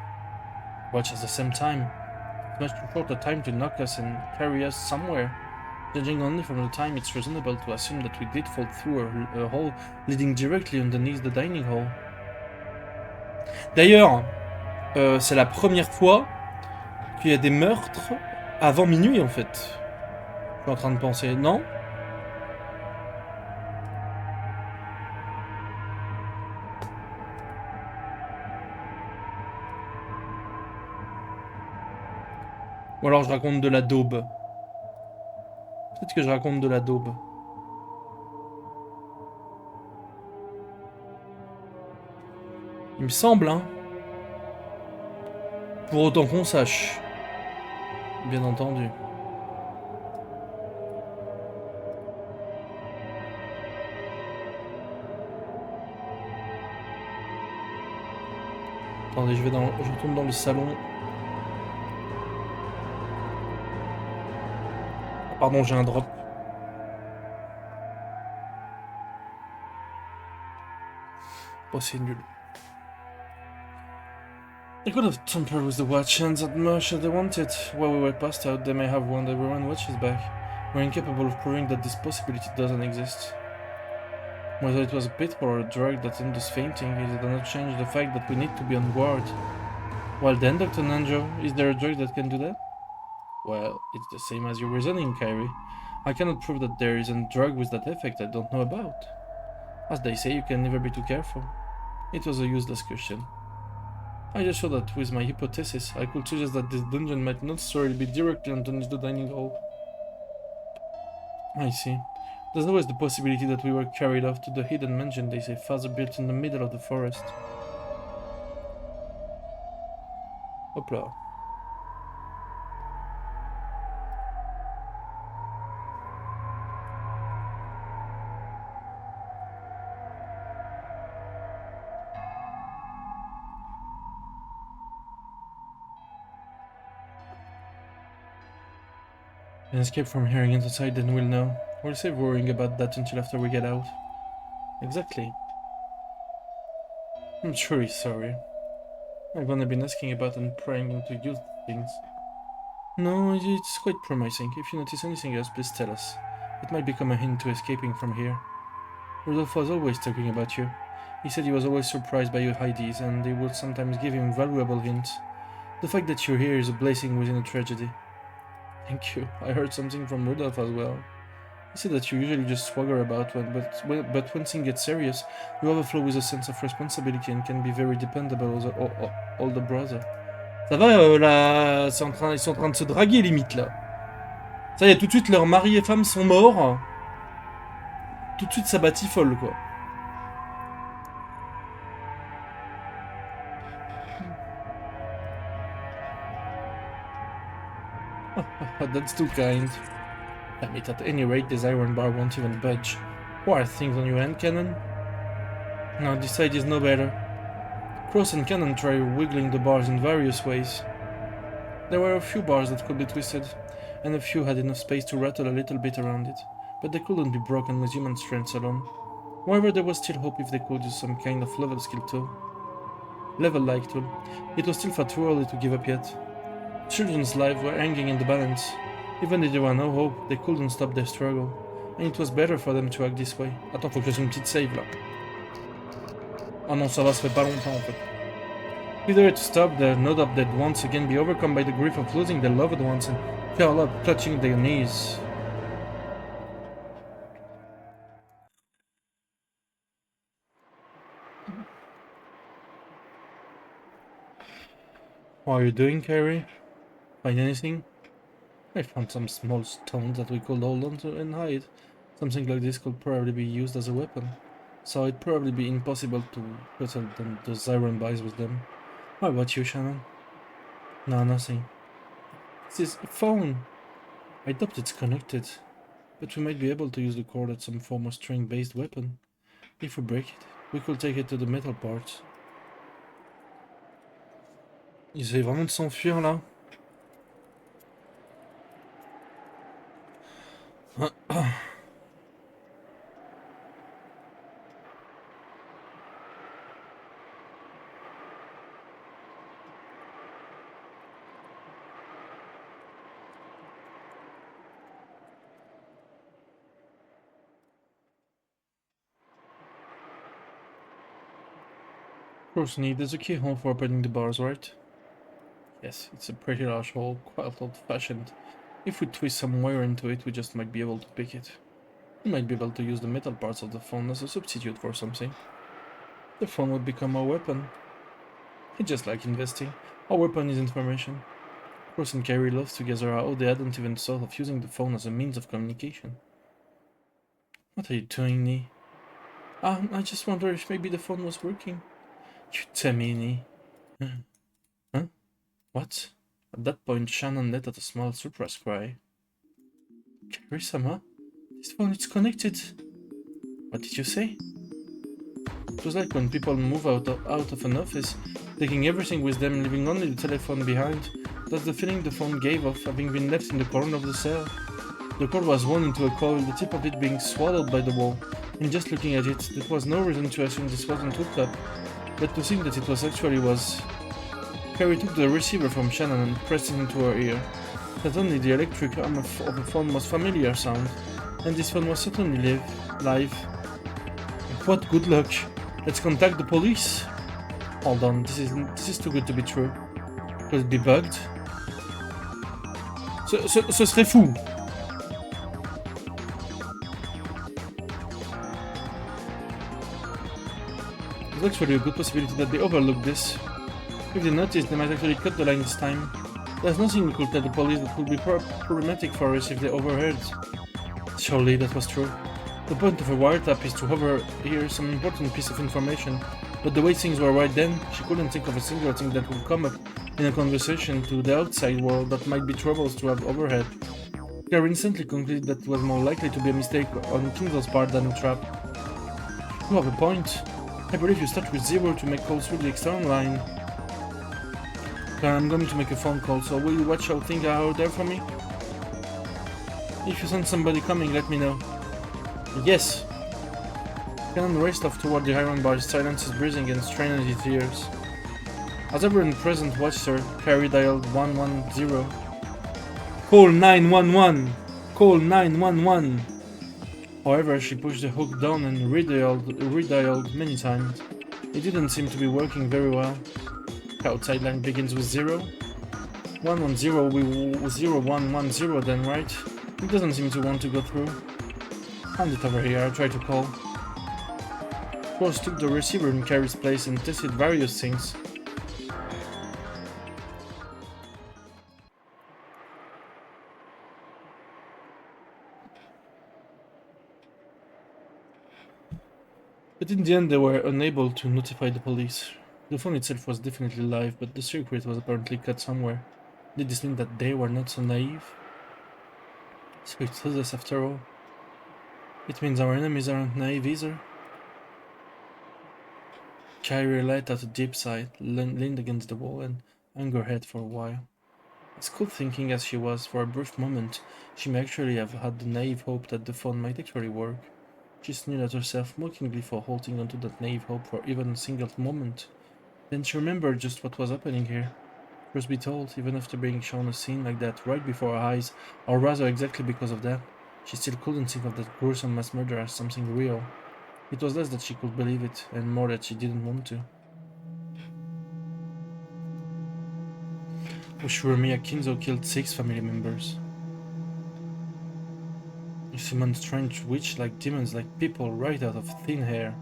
Watch at the same time. It's much too short a time to knock us and carry us somewhere. Judging only from the time, it's reasonable to assume that we did fall through a hole leading directly underneath the dining hall. D'ailleurs, c'est la première fois qu'il y a des meurtres avant minuit en fait. Je suis en train de penser, non? Ou alors je raconte de la daube. Peut-être que je raconte de la daube. Il me semble, hein. Pour autant qu'on sache. Bien entendu. Attendez, je retourne dans le salon. Ah, pardon, j'ai un drop. Oh, c'est nul. They could have tampered with the watch hands as much as they wanted. While we were passed out, they may have won everyone's watches back. We're incapable of proving that this possibility doesn't exist. Whether it was a pitfall or a drug that induced fainting, it does not change the fact that we need to be on guard. Well then, Dr. Nanjo, is there a drug that can do that? Well, it's the same as your reasoning, Kyrie. I cannot prove that there is a drug with that effect I don't know about. As they say, you can never be too careful. It was a useless question. I just thought that with my hypothesis, I could suggest that this dungeon might not necessarily be directly underneath the dining hall. I see. There's always the possibility that we were carried off to the hidden mansion they say father built in the middle of the forest. Hop là. And escape from here and get inside, then we'll know. We'll save worrying about that until after we get out. Exactly. I'm sure he's sorry. I've only been asking about and praying him to use things. No, it's quite promising. If you notice anything else, please tell us. It might become a hint to escaping from here. Rudolph was always talking about you. He said he was always surprised by your ideas, and they would sometimes give him valuable hints. The fact that you're here is a blessing within a tragedy. Thank you. I heard something from Rudolph as well. He said that you usually just swagger about, but when things get serious, you overflow with a sense of responsibility and can be very dependable as an older brother. Ça va, là, ils sont en train de se draguer limite là. Ça y est, tout de suite leurs mari et femme sont morts. Tout de suite ça batifole quoi. That's too kind. Damn it, at any rate, this iron bar won't even budge. What are things on your end, Cannon? No, this side is no better. Cross and Cannon try wiggling the bars in various ways. There were a few bars that could be twisted, and a few had enough space to rattle a little bit around it, but they couldn't be broken with human strength alone. However, there was still hope if they could use some kind of level skill tool. Level-like tool. It was still far too early to give up yet. Children's lives were hanging in the balance. Even if there were no hope, they couldn't stop their struggle, and it was better for them to act this way. Attends, faut que je fasse une petite save là. Ah non, ça va, ça fait pas longtemps en fait. If they were to stop there, no doubt they'd once again be overcome by the grief of losing their loved ones and curl up, clutching their knees. What are you doing, Carrie? Find anything? I found some small stones that we could hold on to and hide. Something like this could probably be used as a weapon, so it'd probably be impossible to put those iron bars with them. How about you, Shannon? No, nothing. This is a phone! I doubt it's connected, but we might be able to use the cord as some form of string-based weapon. If we break it, we could take it to the metal part. Ils essaient vraiment de s'enfuir là. Of course, Nate, there's a keyhole for opening the bars, right? Yes, it's a pretty large hole, quite old-fashioned. If we twist some wire into it, we just might be able to pick it. We might be able to use the metal parts of the phone as a substitute for something. The phone would become our weapon. It's just like investing. Our weapon is information. Cross and Carrie loved together how they hadn't even thought of using the phone as a means of communication. What are you doing, Nee? I just wonder if maybe the phone was working. You tell me, Nee. Huh? What? At that point, Shannon let out a small surprised cry. Carrie-sama? This phone is connected. What did you say? It was like when people move out of an office, taking everything with them, leaving only the telephone behind. That's the feeling the phone gave off, having been left in the corner of the cell. The cord was wound into a coil, the tip of it being swallowed by the wall. And just looking at it, there was no reason to assume this wasn't hooked up, but to think that it was actually was. Carrie took the receiver from Shannon and pressed it into her ear. Suddenly the electric arm of the phone was familiar sound, and this phone was certainly live. What good luck! Let's contact the police! Hold on, this is too good to be true. Could it be bugged? Ce serait fou! There's actually a good possibility that they overlooked this. If they noticed, they might actually cut the line this time. There's nothing we could tell the police that would be problematic for us if they overheard. Surely that was true. The point of a wiretap is to overhear some important piece of information, but the way things were right then, she couldn't think of a single thing that would come up in a conversation to the outside world that might be troubles to have overheard. Claire instantly concluded that it was more likely to be a mistake on Kindle's part than a trap. You have a point. I believe you start with 0 to make calls through the external line. I'm going to make a phone call, so will you watch how things are out there for me? If you send somebody coming, let me know. Yes! Cannon raced off toward the iron bar, silence his breathing and strained his ears. As everyone present watched her, Carrie dialed 110. Call 911! Call 911! However, she pushed the hook down and redialed many times. It didn't seem to be working very well. Outside line begins with 0. 110 will be 0110 then, right? It doesn't seem to want to go through. Hand it over here, I tried to call. Rose took the receiver in Carrie's place and tested various things. But in the end they were unable to notify the police. The phone itself was definitely live, but the circuit was apparently cut somewhere. Did this mean that they were not so naive? So it told us after all. It means our enemies aren't naive either. Kyrie let out a deep sigh, leaned against the wall, and hung her head for a while. As cool thinking as she was, for a brief moment, she may actually have had the naive hope that the phone might actually work. She sneered at herself mockingly for holding onto that naive hope for even a single moment. Then she remembered just what was happening here. Truth be told, even after being shown a scene like that right before her eyes, or rather exactly because of that, she still couldn't think of that gruesome mass murder as something real. It was less that she could believe it, and more that she didn't want to. Ushuramiya Kinzo killed 6 family members. You summoned strange witch-like demons like people right out of thin air,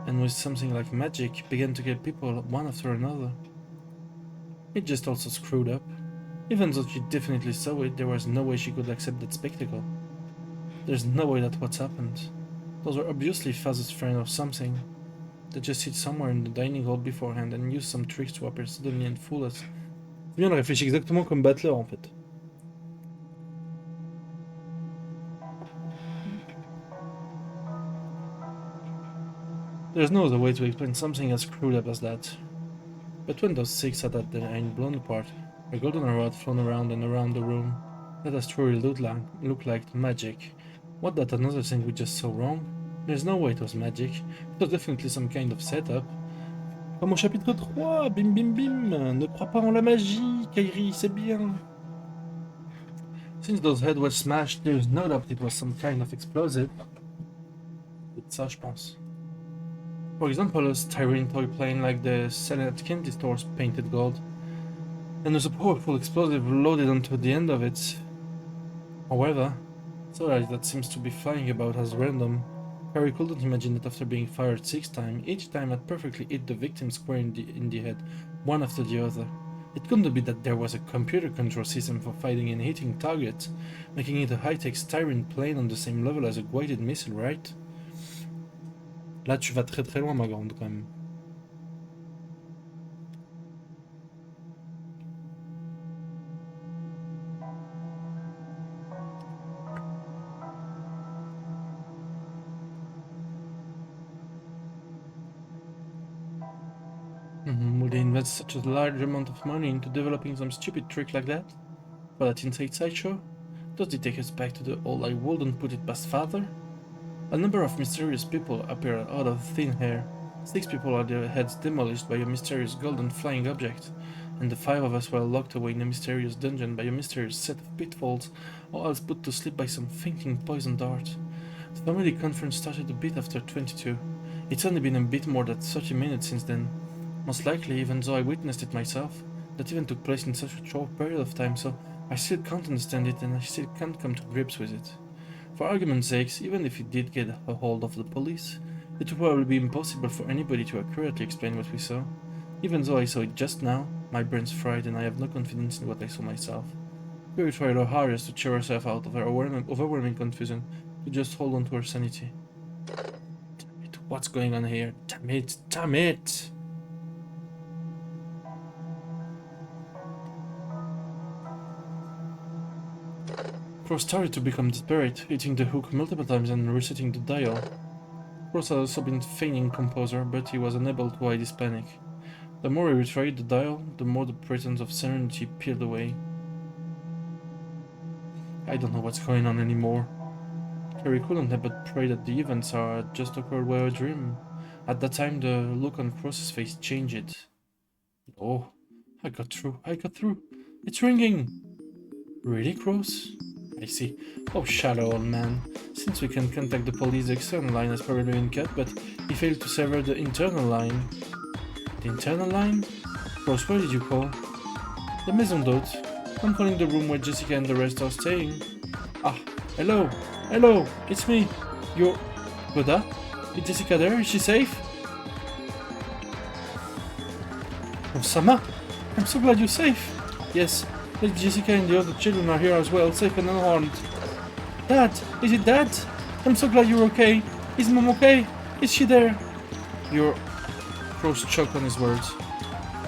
and with something like magic began to kill people one after another. It just also screwed up. Even though she definitely saw it, there was no way she could accept that spectacle. There's no way that what's happened. Those were obviously Faz's friend or something. They just sit somewhere in the dining hall beforehand and use some tricks to appear suddenly and fool us. Bien, on réfléchit exactement comme Battler en fait. There's no other way to explain something as screwed up as that. But when those 6 sat at the iron blonde part, her golden rod flown around and around the room, that has truly looked like magic. What that another thing we just saw wrong? There's no way it was magic. It was definitely some kind of setup. Comme au chapitre 3, bim bim bim, ne crois pas en la magie, Kairi, c'est bien. Since those heads were smashed, there's no doubt it was some kind of explosive. C'est ça, je pense. For example, a styrene toy plane like the selling at candy stores painted gold, and there's a powerful explosive loaded onto the end of it. However, Solar that seems to be flying about as random. Harry couldn't imagine that after being fired 6 times, each time had perfectly hit the victim square in the head, one after the other. It couldn't be that there was a computer control system for fighting and hitting targets, making it a high-tech styrene plane on the same level as a guided missile, right? Là, tu vas très très loin, ma grande, quand même. Would they invest such a large amount of money into developing some stupid trick like that? For that inside sideshow? Does it take us back to the old I wouldn't put it past father? A number of mysterious people appear out of thin air. 6 people had their heads demolished by a mysterious golden flying object, and the 5 of us were locked away in a mysterious dungeon by a mysterious set of pitfalls, or else put to sleep by some fainting poison dart. The family conference started a bit after 22. It's only been a bit more than 30 minutes since then. Most likely, even though I witnessed it myself, that even took place in such a short period of time, so I still can't understand it and I still can't come to grips with it. For argument's sake, even if it did get a hold of the police, it would probably be impossible for anybody to accurately explain what we saw. Even though I saw it just now, my brain's fried and I have no confidence in what I saw myself. We tried our hardest to cheer herself out of her overwhelming confusion, to just hold on to her sanity. Damn it, what's going on here? Damn it, damn it! Crow started to become desperate, hitting the hook multiple times and resetting the dial. Crow had also been feigning composure, but he was unable to hide his panic. The more he retried the dial, the more the presence of serenity peeled away. I don't know what's going on anymore. Carrie couldn't help but pray that the events are just occurred were a dream. At that time, the look on Cross's face changed. Oh, I got through. I got through. It's ringing. Really, Cross? I see. Oh, shallow old man. Since we can contact the police, the external line has probably been cut, but he failed to sever the internal line. The internal line? Cross, where did you call? The Maison d'Hôte. I'm calling the room where Jessica and the rest are staying. Ah, hello. Hello, it's me. You're... Goda? Is Jessica there? Is she safe? Osama? I'm so glad you're safe. Yes, Lady Jessica and the other children are here as well, safe and unharmed. Dad! Is it Dad? I'm so glad you're okay. Is Mom okay? Is she there? Your... Cross choked on his words.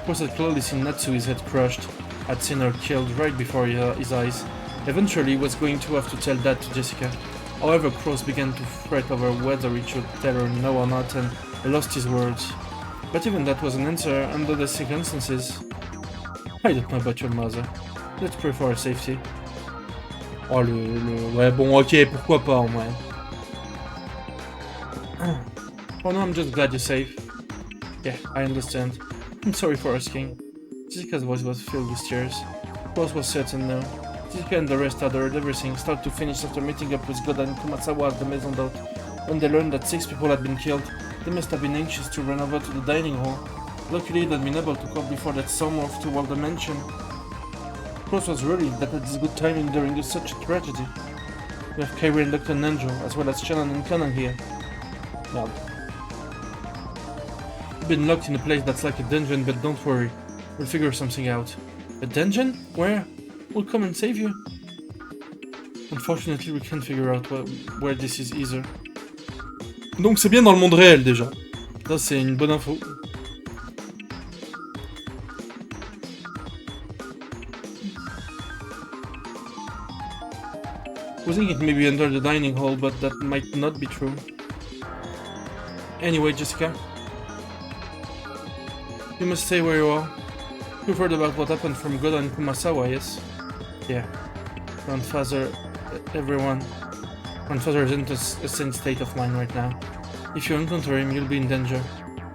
Cross had clearly seen Natsui's head crushed, had seen her killed right before his eyes. Eventually, he was going to have to tell that to Jessica. However, Cross began to fret over whether he should tell her no or not, and lost his words. But even that was an answer under the circumstances. I don't know about your mother. Let's pray for her safety. Oh ouais bon ok, pourquoi pas en vrai. Oh no, I'm just glad you're safe. Yeah, I understand. I'm sorry for asking. Jessica's voice was filled with tears. Cross was certain now. Jessica and the rest had heard everything, start to finish after meeting up with Goda and Kumasawa at the Maison d'Hôte. When they learned that 6 people had been killed, they must have been anxious to run over to the dining hall. Luckily, they'd been able to cope before that storm off toward the mansion. Cross was worried that it is good timing during such a tragedy. We have Kyrie and Dr. Nanjo, as well as Shannon and Conan here. Now, we've been locked in a place that's like a dungeon, but don't worry. We'll figure something out. A dungeon? Where? We'll come and save you. Unfortunately, we can't figure out where this is either. Donc c'est bien dans le monde réel déjà. Ça c'est une bonne info. We think it may be under the dining hall, but that might not be true. Anyway, Jessica, you must stay where you are. You've heard about what happened from Goda and Kumasawa, yes? Yeah. Grandfather, everyone. Grandfather is in a sane state of mind right now. If you encounter him, you'll be in danger.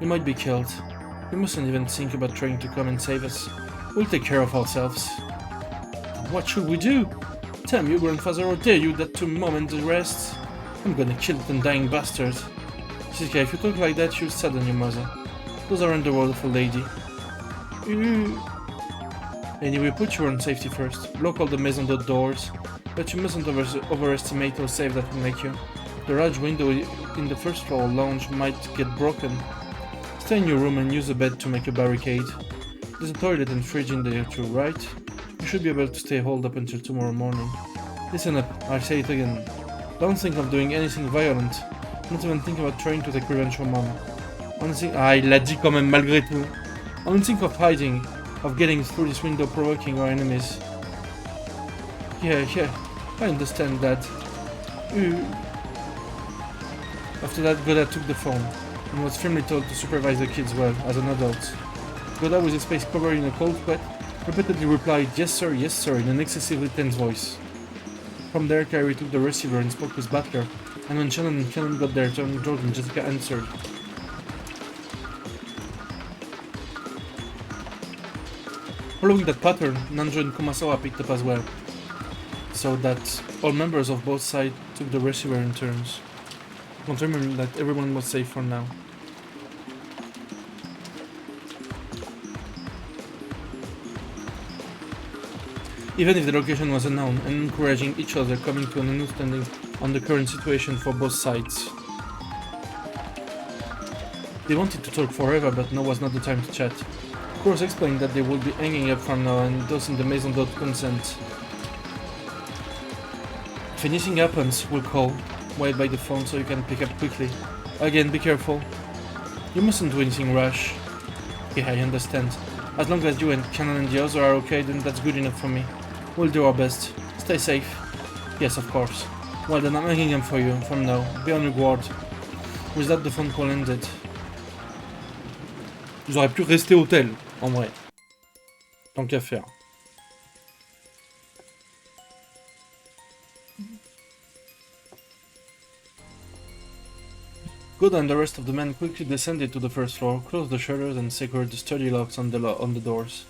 You might be killed. You mustn't even think about trying to come and save us. We'll take care of ourselves. What should we do? Damn you, grandfather, or dare you that to Mom and the rest? I'm gonna kill that undying bastard. Jessica, if you talk like that, you'll sadden your mother. Those aren't the word of a lady. Anyway, put your own safety first. Lock all the Maison d'Hôte doors, but you mustn't overestimate how safe that will make you. The large window in the first floor lounge might get broken. Stay in your room and use a bed to make a barricade. There's a toilet and fridge in there too, right? You should be able to stay holed up until tomorrow morning. Listen up, I say it again. Don't think of doing anything violent. Not even think about trying to take revenge from Mom. Il l'a dit quand même malgré tout. Only think of hiding, of getting through this window provoking our enemies. Yeah, I understand that. After that, Goda took the phone, and was firmly told to supervise the kids well, as an adult. Goda, with his face covered in a cold sweat, repeatedly replied, yes sir, in an excessively tense voice. From there, Kyrie took the receiver and spoke with Butler, and when Shannon and Cannon got their turn, George and Jessica answered. Following that pattern, Nanjo and Kumasawa picked up as well, so that all members of both sides took the receiver in turns, confirming that everyone was safe for now. Even if the location was unknown, and encouraging each other coming to an understanding on the current situation for both sides. They wanted to talk forever, but now was not the time to chat. Cross explained that they would be hanging up from now and those in the Maison d'Hôte consent. If anything happens, we'll call. Wait by the phone so you can pick up quickly. Again, be careful. You mustn't do anything rash. Yeah, I understand. As long as you and Cannon and the others are okay, then that's good enough for me. We'll do our best. Stay safe. Yes, of course. Well then, I'm hanging up for you, from now. Be on your guard. With that, the phone call ended. Ils auraient pu rester hôtel, en vrai. Tant qu'à faire. Goda and the rest of the men quickly descended to the first floor, closed the shutters and secured the sturdy locks on the doors.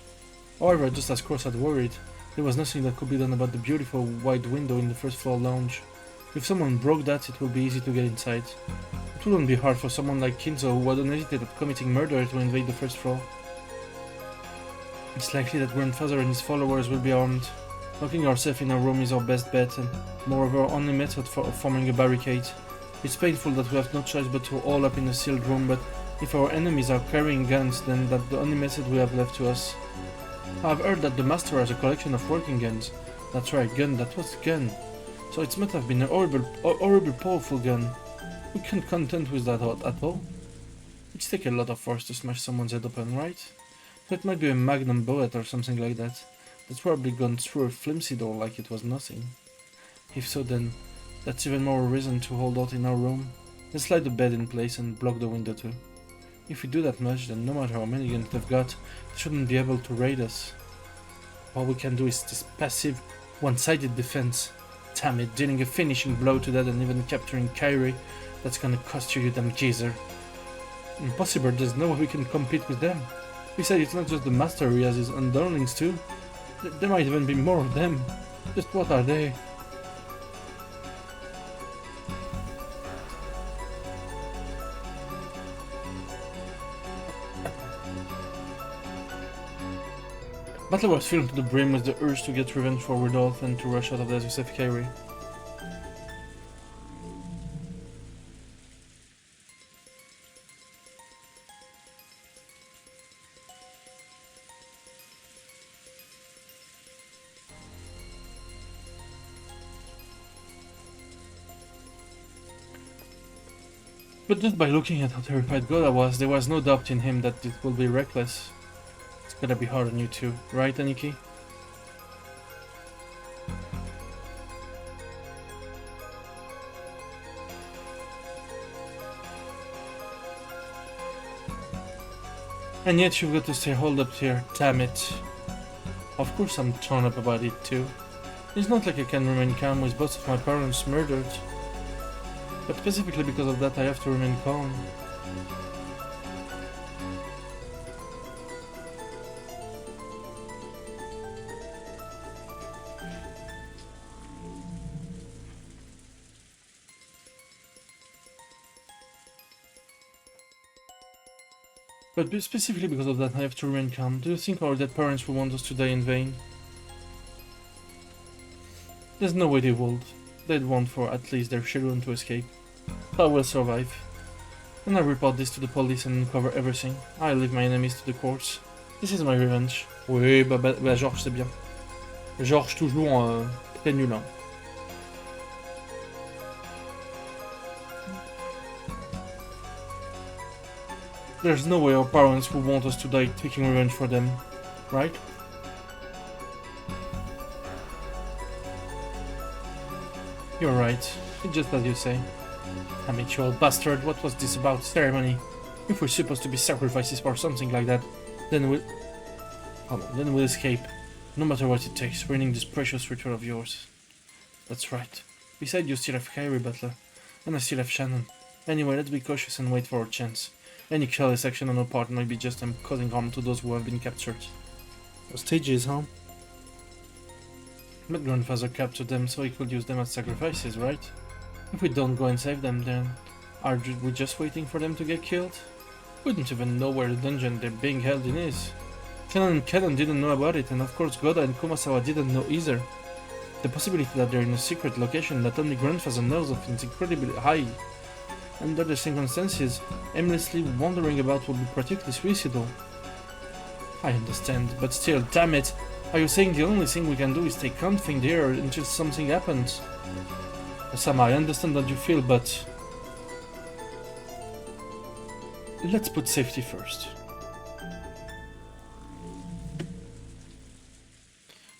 However, just as Cross had worried, there was nothing that could be done about the beautiful wide window in the first floor lounge. If someone broke that, it would be easy to get inside. It wouldn't be hard for someone like Kinzo, who hadn't hesitated at committing murder, to invade the first floor. It's likely that Grandfather and his followers will be armed. Locking ourselves in our room is our best bet, and moreover our only method for forming a barricade. It's painful that we have no choice but to all up in a sealed room, but if our enemies are carrying guns, then that's the only method we have left to us. I've heard that the Master has a collection of working guns. That's right, gun, that was gun. So it must have been a horrible powerful gun. We can't contend with that at all. It takes a lot of force to smash someone's head open, right? So it might be a magnum bullet or something like that. That's probably gone through a flimsy door like it was nothing. If so, then that's even more reason to hold out in our room. Let's slide the bed in place and block the window too. If we do that much, then no matter how many guns they've got, they shouldn't be able to raid us. All we can do is this passive, one-sided defense. Damn it, dealing a finishing blow to that and even capturing Kyrie, that's gonna cost you, you damn geezer. Impossible, there's no way we can compete with them. Besides, it's not just the Master he has his underlings too. There might even be more of them. Just what are they? Battle was filled to the brim with the urge to get revenge for Rudolph and to rush out of there to save Kyrie. But just by looking at how terrified Goda was, there was no doubt in him that it would be reckless. It's gotta be hard on you too, right, Aniki? And yet you've got to stay holed up here, damn it. Of course I'm torn up about it too. It's not like I can remain calm with both of my parents murdered. But specifically because of that I have to remain calm. But specifically because of that I have to remain calm. Do you think our dead parents will want us to die in vain? There's no way they would. They'd want for at least their children to escape. I will survive. And I report this to the police and uncover everything. I leave my enemies to the courts. This is my revenge. Oui, bah Georges c'est bien. Georges toujours très nul. Hein. There's no way our parents will want us to die taking revenge for them, right? You're right. It's just as you say. Damn it, you old bastard, what was this about ceremony? If we're supposed to be sacrifices for something like that, then we'll escape. No matter what it takes, winning this precious ritual of yours. That's right. Besides, you still have Kyrie, Butler. And I still have Shannon. Anyway, let's be cautious and wait for our chance. Any careless action on our part might be just causing harm to those who have been captured. Hostages, huh? But Grandfather captured them so he could use them as sacrifices, right? If we don't go and save them, then are we just waiting for them to get killed? We don't even know where the dungeon they're being held in is. Shannon and Kenan didn't know about it, and of course Goda and Kumasawa didn't know either. The possibility that they're in a secret location that only Grandfather knows of is incredibly high. Under the circumstances, aimlessly wandering about would be practically suicidal. I understand, but still, damn it! Are you saying the only thing we can do is stay confident there until something happens? Osama, I understand how you feel, but let's put safety first.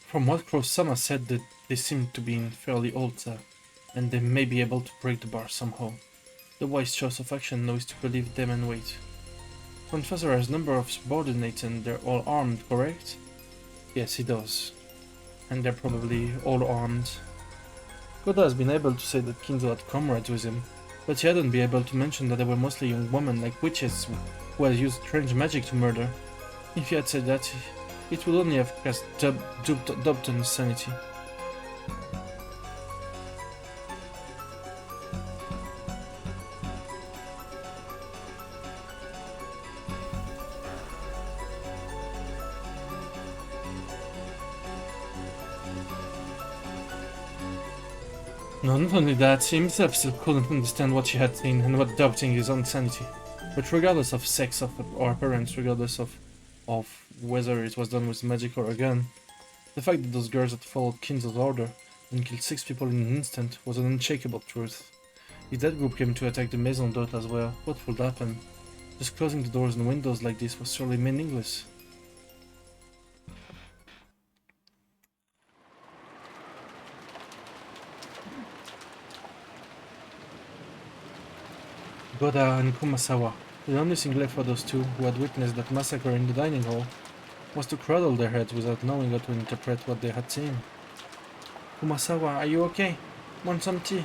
From what Crow-sama said, that they seem to be in fairly old and they may be able to break the bar somehow. The wise choice of action now is to believe them and wait. Professor has a number of subordinates and they're all armed, correct? Yes, he does. And they're probably all armed. Goda has been able to say that Kinzo had comrades with him. But she hadn't been able to mention that they were mostly young women, like witches, who had used strange magic to murder. If he had said that, it would only have cast doubt on his sanity. No, not only that, he himself still couldn't understand what she had seen and was doubting his own sanity. But regardless of sex of our parents, regardless of whether it was done with magic or a gun, the fact that those girls had followed Kinzo's order and killed 6 people in an instant was an unshakable truth. If that group came to attack the Maison d'Hôte as well, what would happen? Just closing the doors and windows like this was surely meaningless. Goda and Kumasawa, the only thing left for those two who had witnessed that massacre in the dining hall, was to cradle their heads without knowing how to interpret what they had seen. Kumasawa, are you okay? Want some tea?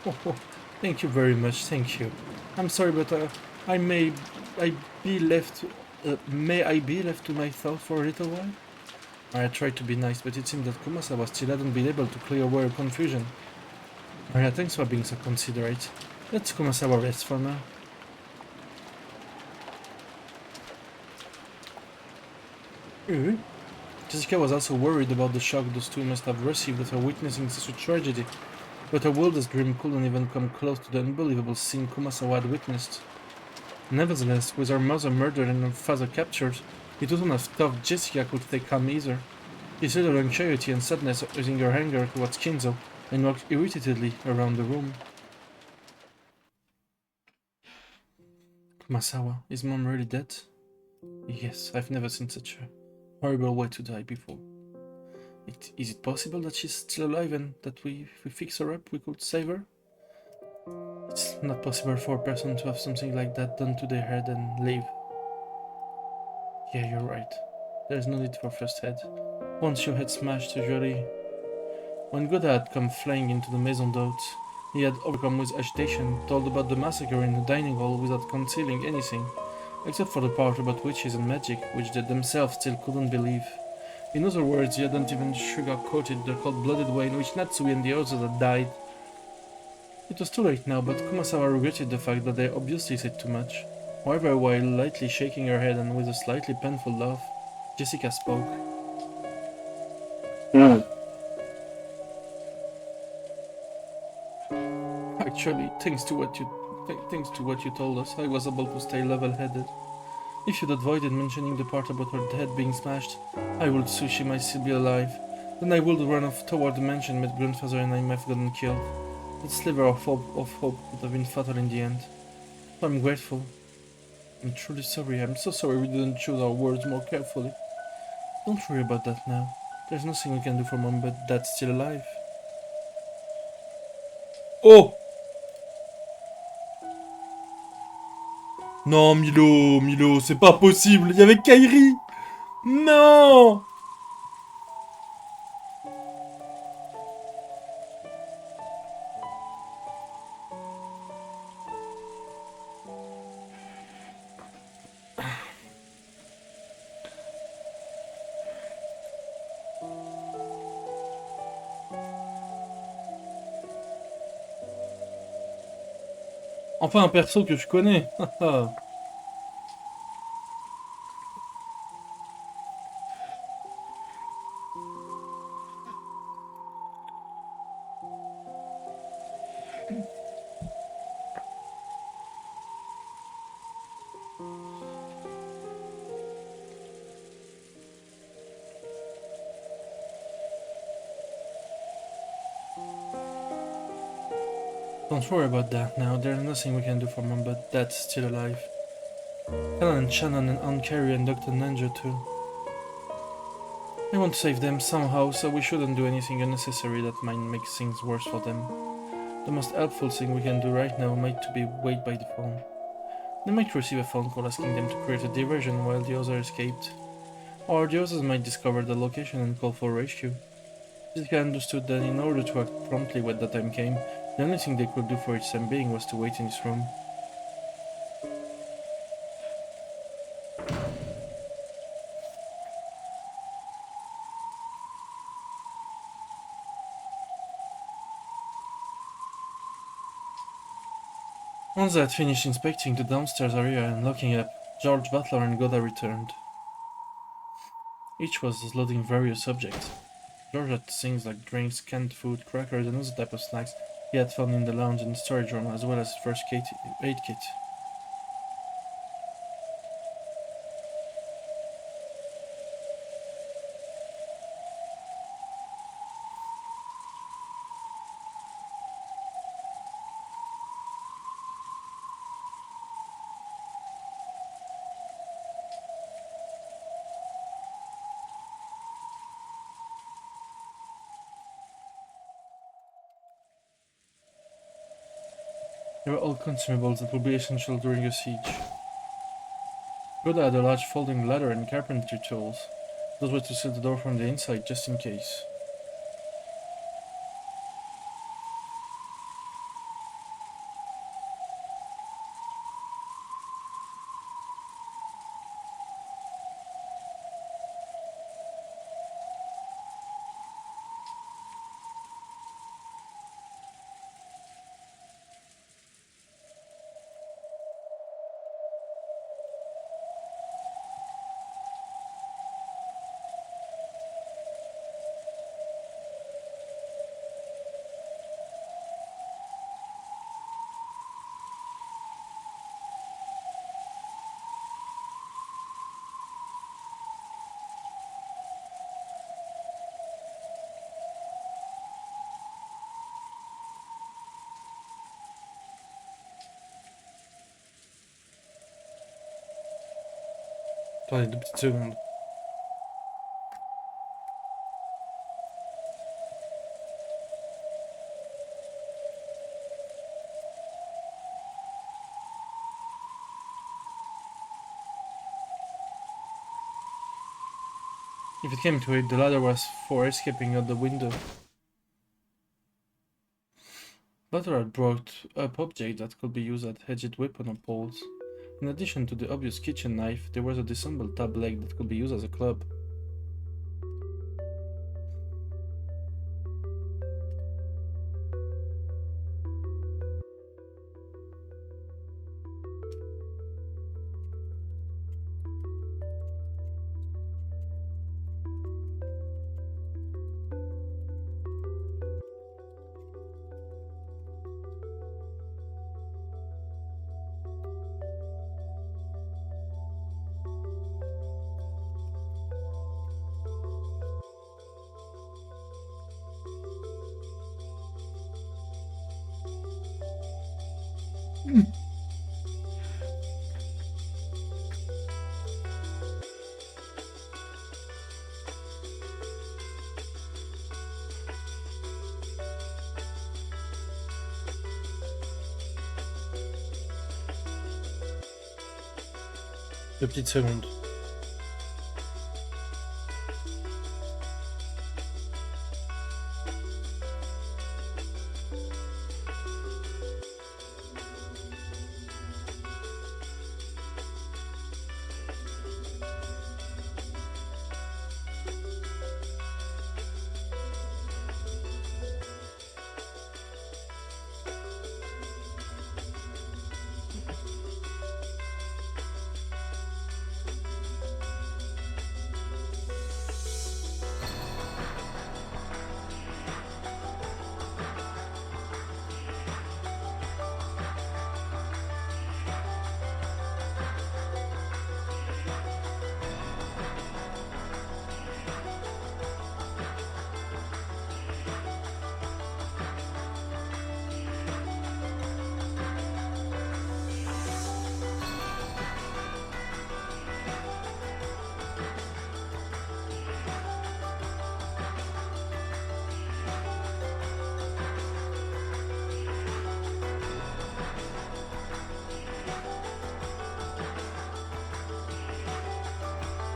Oh, thank you very much, thank you. I'm sorry, but may I be left to my thoughts for a little while? I tried to be nice, but it seemed that Kumasawa still hadn't been able to clear away her confusion. Maria, thanks for being so considerate. Let Kumasawa rest for now. Jessica was also worried about the shock those two must have received after witnessing such a tragedy, but her wildest dream couldn't even come close to the unbelievable scene Kumasawa had witnessed. Nevertheless, with her mother murdered and her father captured, it wasn't as tough Jessica could stay calm either. She said her anxiety and sadness using her anger towards Kinzo and walked irritatedly around the room. Kumasawa, is Mom really dead? Yes, I've never seen such a horrible way to die before. Is it possible that she's still alive and that if we fix her up, we could save her? It's not possible for a person to have something like that done to their head and leave. Yeah, you're right. There's no need for first aid. Once your head smashed, usually... When Goda had come flying into the Maison d'Hôte, he had overcome with agitation, told about the massacre in the dining hall without concealing anything, except for the part about witches and magic, which they themselves still couldn't believe. In other words, he hadn't even sugar-coated the cold-blooded way in which Natsui and the others had died. It was too late now, but Kumasawa regretted the fact that they obviously said too much. However, while lightly shaking her head and with a slightly painful laugh, Jessica spoke. Actually, thanks to what you told us, I was able to stay level-headed. If you'd avoided mentioning the part about her head being smashed, I would assume she might still be alive. Then I would run off toward the mansion with grandfather and I might have gotten killed. That sliver of hope would have been fatal in the end. I'm grateful. I'm truly sorry. I'm so sorry we didn't choose our words more carefully. Don't worry about that now. There's nothing we can do for Mom, but Dad's still alive. Oh! Non, Milo, c'est pas possible. Il y avait Kairi. Non! Enfin, un perso que je connais. Don't worry about that now. There's nothing we can do for Mom, but Dad's still alive. Helen and Shannon and Aunt Carrie and Dr. Ninja too. I want to save them somehow, so we shouldn't do anything unnecessary that might make things worse for them. The most helpful thing we can do right now might be wait by the phone. They might receive a phone call asking them to create a diversion while the other escaped. Or the others might discover the location and call for rescue. Jessica understood that in order to act promptly when the time came, The only thing they could do for its time being was to wait in his room. Once they had finished inspecting the downstairs area and locking up, George Butler and Goda returned. Each was loading various objects. George had things like drinks, canned food, crackers, and other type of snacks he had found in the lounge and storage room, as well as his first aid kit. They were all consumables that would be essential during a siege. Goda had a large folding ladder and carpentry tools. Those were to seal the door from the inside, just in case. Attendez 2 petites secondes. If it came to it, the ladder was for escaping out the window. Butler had brought up objects that could be used as hedged weapon or poles. In addition to the obvious kitchen knife, there was a disassembled tab leg that could be used as a club. Deux petites secondes.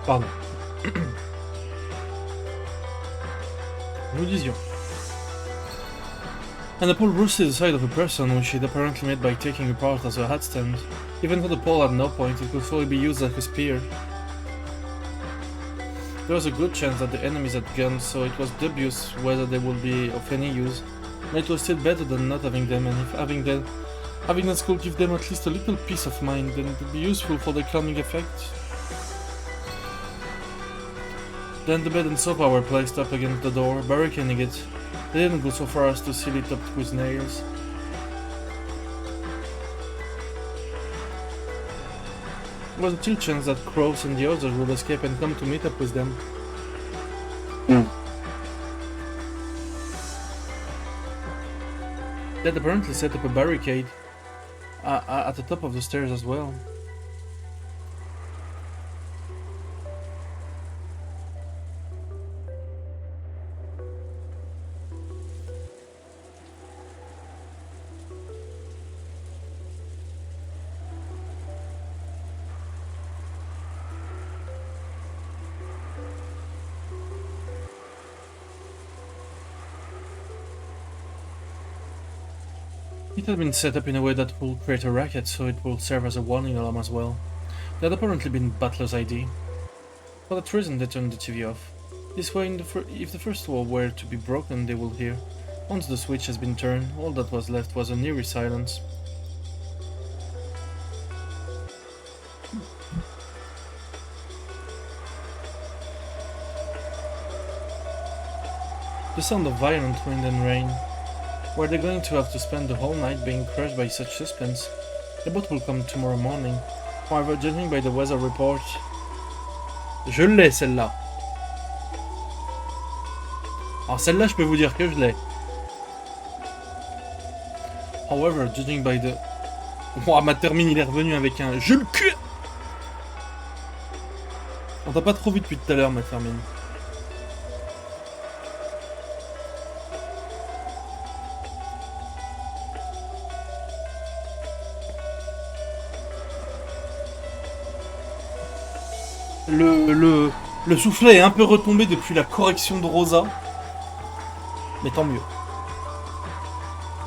Pardon. Nous disions. And the pole roots to the side of a person, which it apparently made by taking apart as a hat stand. Even though the pole had no point, it could fully be used like a spear. There was a good chance that the enemies had guns, so it was dubious whether they would be of any use. But it was still better than not having them, and if having them could give them at least a little peace of mind, then it would be useful for the calming effect. Then the bed and sofa were placed up against the door, barricading it. They didn't go so far as to seal it up with nails. There was a still chance that Crows and the others would escape and come to meet up with them. They'd apparently set up a barricade at the top of the stairs as well. It had been set up in a way that will create a racket, so it will serve as a warning alarm as well. That had apparently been Butler's idea. For that reason they turned the TV off. This way, if the first wall were to be broken, they will hear. Once the switch has been turned, all that was left was an eerie silence. The sound of violent wind and rain. Were they going to have to spend the whole night being crushed by such suspense? The boat will come tomorrow morning. However, judging by the weather report... Je l'ai celle-là. Alors celle-là, je peux vous dire que je l'ai. However, judging by the... Ouah, ma termine, il est revenu avec un... Je le cul. On t'a pas trop vu depuis tout à l'heure, ma termine. Le soufflet est un peu retombé depuis la correction de Rosa. Mais tant mieux.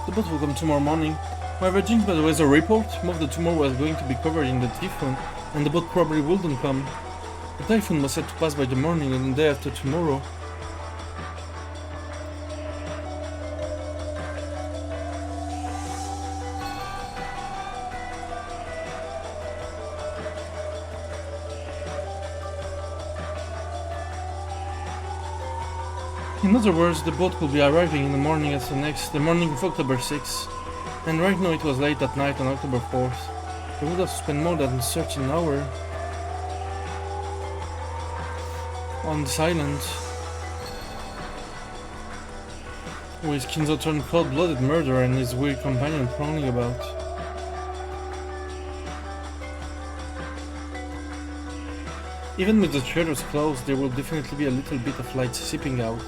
The boat will come tomorrow morning. However, judging by the weather report, most of the tomorrow was going to be covered in the typhoon, and the boat probably wouldn't come. The typhoon was set to pass by the morning and the day after tomorrow. In other words, the boat will be arriving in the morning as the morning of October 6th. And right now it was late at night on October 4th. They would have spent more than a certain hour on this island, with Kinzo turned cold-blooded murderer and his weird companion prowling about. Even with the shutters closed, there will definitely be a little bit of light seeping out.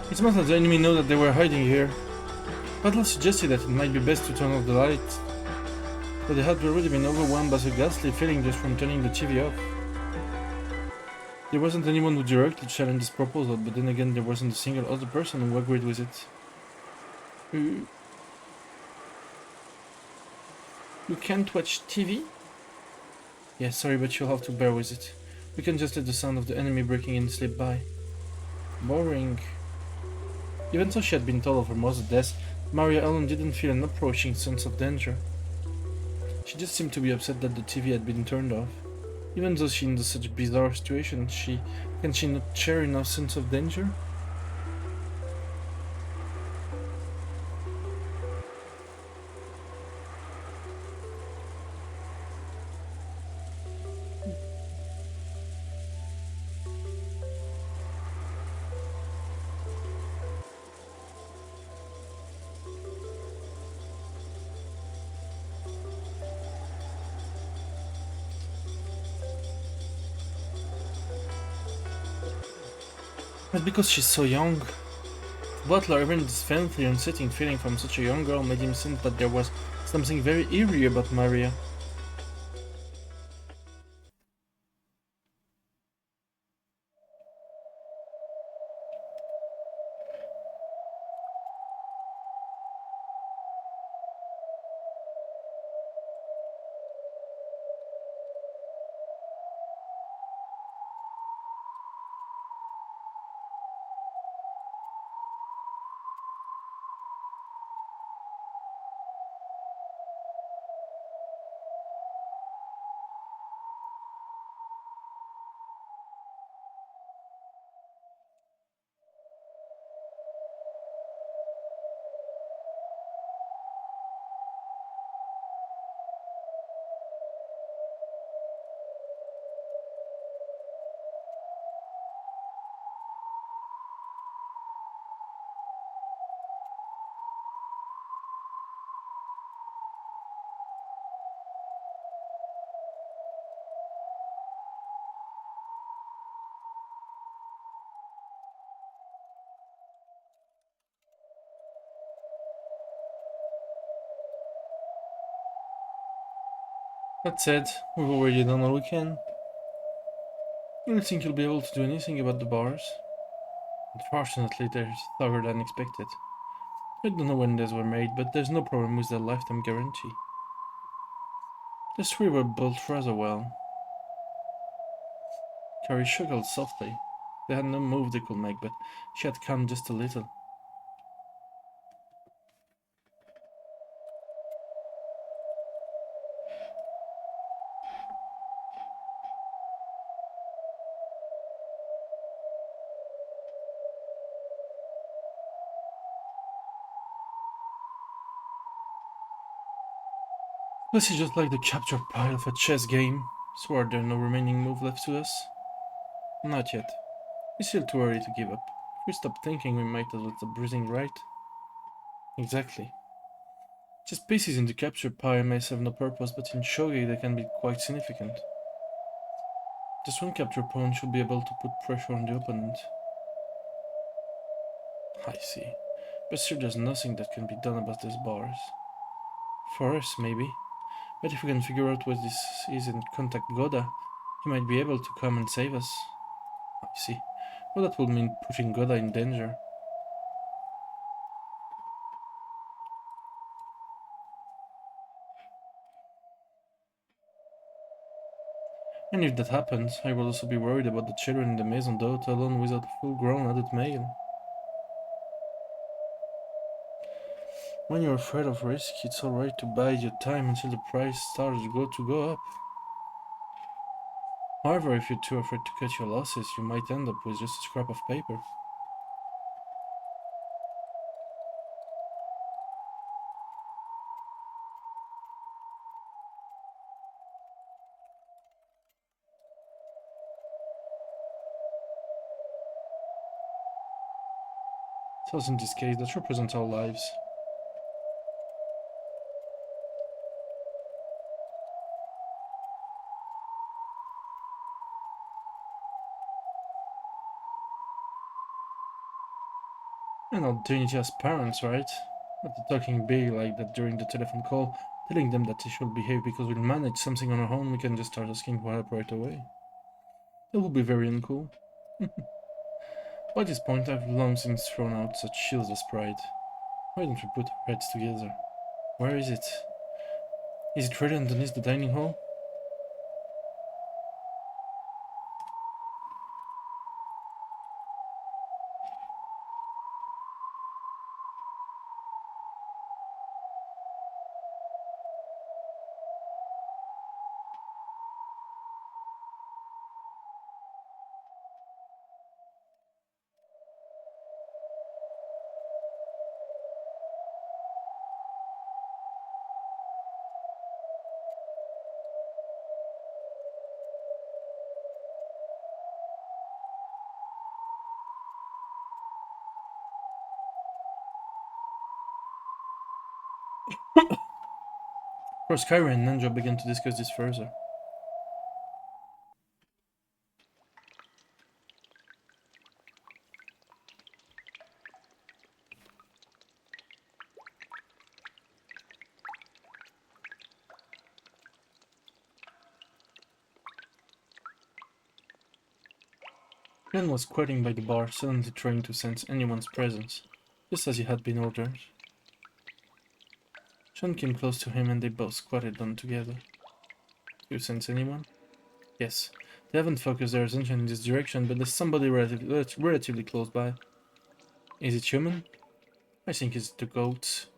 It's not that the enemy know that they were hiding here. Butler suggested that it might be best to turn off the light, but they had already been overwhelmed by a ghastly feeling just from turning the TV off. There wasn't anyone who directly challenged this proposal, but then again there wasn't a single other person who agreed with it. You can't watch TV? Yeah, sorry, but you'll have to bear with it. We can just let the sound of the enemy breaking in slip by. Boring. Even though she had been told of her mother's death, Maria Ellen didn't feel an approaching sense of danger. She just seemed to be upset that the TV had been turned off. Even though she in such a bizarre situation, can she not share enough sense of danger? But because she's so young, Butler, even this fancy and sitting feeling from such a young girl, made him think that there was something very eerie about Maria. That said, we've already done all we can. I don't think you'll be able to do anything about the bars. Unfortunately, they're tougher than expected. I don't know when these were made, but there's no problem with their lifetime guarantee. The three were built rather well. Carrie chuckled softly. They had no move they could make, but she had come just a little. This is just like the capture pile of a chess game. So are there no remaining move left to us? Not yet. It's still too early to give up. If we stop thinking, we might as well stop breathing, right? Exactly. Just pieces in the capture pile may serve no purpose, but in shogi they can be quite significant. Just one capture pawn should be able to put pressure on the opponent. I see. But still there's nothing that can be done about these bars. For us, maybe. But if we can figure out what this is and contact Goda, he might be able to come and save us. I see. Well, that would mean putting Goda in danger. And if that happens, I will also be worried about the children in the maison d'hôte alone without a full-grown adult male. When you're afraid of risk, it's alright to bide your time until the price starts to go up. However, if you're too afraid to cut your losses, you might end up with just a scrap of paper. So in this case, that represents our lives. And our dignity as parents, right? After talking big like that during the telephone call, telling them that they should behave because we'll manage something on our own, we can just start asking for help right away. It will be very uncool. By this point, I've long since thrown out such shields as pride. Why don't we put our heads together? Where is it? Is it really underneath the dining hall? Of course, Kyra and Ninja began to discuss this further. Ken was squatting by the bar, suddenly trying to sense anyone's presence, just as he had been ordered. Sean came close to him and they both squatted down together. You sense anyone? Yes. They haven't focused their attention in this direction, but there's somebody relatively close by. Is it human? I think it's the goats.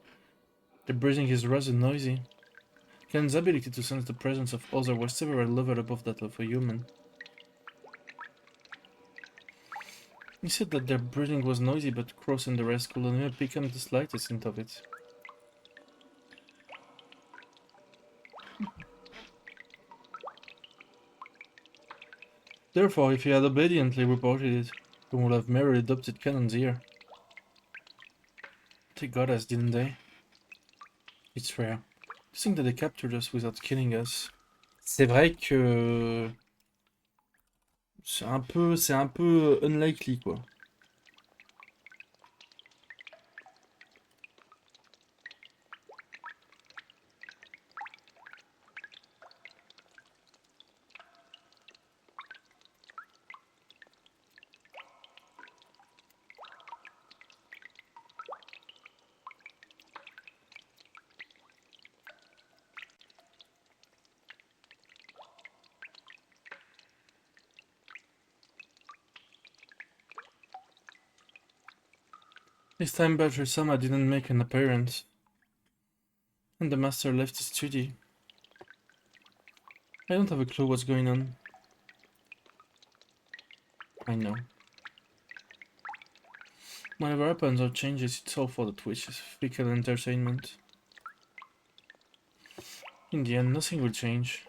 The breathing is rather noisy. Ken's ability to sense the presence of others was several levels above that of a human. He said that their breathing was noisy, but Cross and the rest could not pick up the slightest hint of it. Therefore, if he had obediently reported it, he would have merely adopted Cannon's ear. They got us, didn't they? It's rare. To think that they captured us without killing us. C'est vrai que c'est un peu unlikely, quoi. This time Badger Sama didn't make an appearance, and the master left his study. I don't have a clue what's going on. I know. Whatever happens or changes, it's all for the Twitch's fickle entertainment. In the end, nothing will change.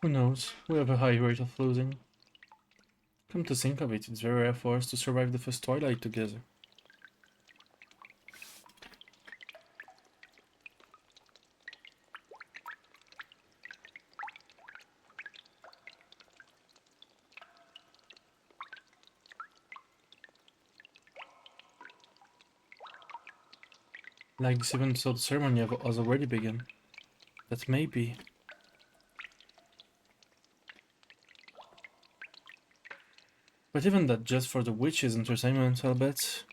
Who knows? We have a high rate of losing. Come to think of it, it's very rare for us to survive the first twilight together. Like this even so the ceremony has already begun. That may be. But even that just for the witches' entertainment, I'll bet.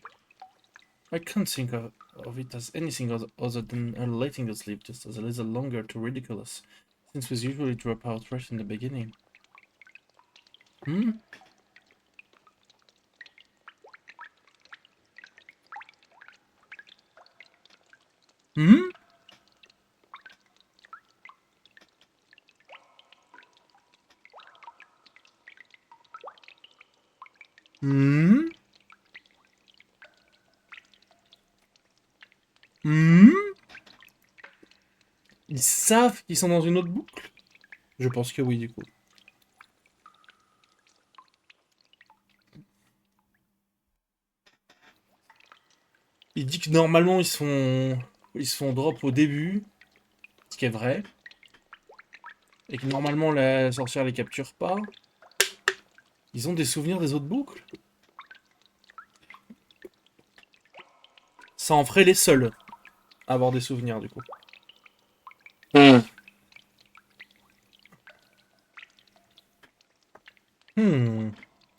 I can't think of it as anything other than her letting us live just as a little longer to ridicule us, since we usually drop out right in the beginning. Hmm? Hmm? Hmm? Hmm? Ils savent qu'ils sont dans une autre boucle? Je pense que oui, du coup. Il dit que normalement ils se font drop au début, ce qui est vrai. Et que normalement la sorcière les capture pas. Ils ont des souvenirs des autres boucles? Ça en ferait les seuls à avoir des souvenirs, du coup. C'est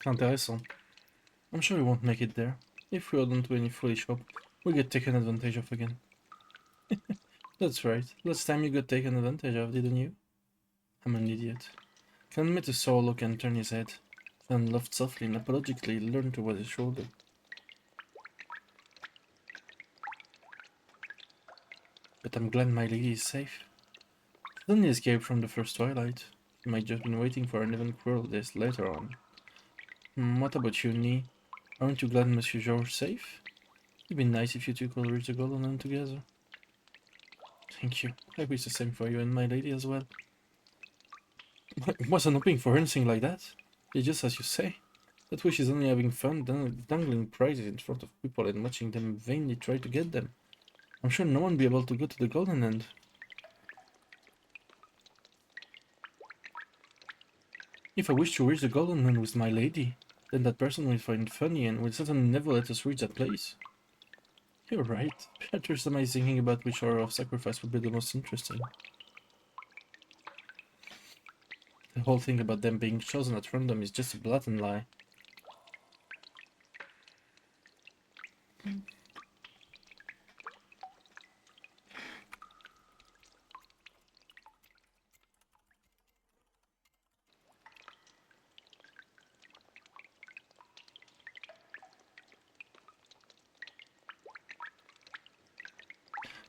intéressant. I'm sure we won't make it there. If we don't do any foolish hope, we'll get taken advantage of again. That's right. Last time you got taken advantage of, didn't you? I'm an idiot. Ken made a sour look and turned his head. Then laughed softly and apologetically leaned toward his shoulder. But I'm glad my lady is safe. She only escaped from the first twilight. She might just been waiting for an even cruel death later on. What about you, Nee? Aren't you glad Monsieur Georges safe? It'd be nice if you two could reach the Golden Land together. Thank you. I wish the same for you and my lady as well. I wasn't hoping for anything like that. It's just as you say. That wish is only having fun dangling prizes in front of people and watching them vainly try to get them. I'm sure no one will be able to go to the Golden Land. If I wish to reach the Golden Land with my lady, then that person will find it funny and will certainly never let us reach that place. You're right. Beatrice and I thinking about which order of sacrifice would be the most interesting. The whole thing about them being chosen at random is just a blatant lie.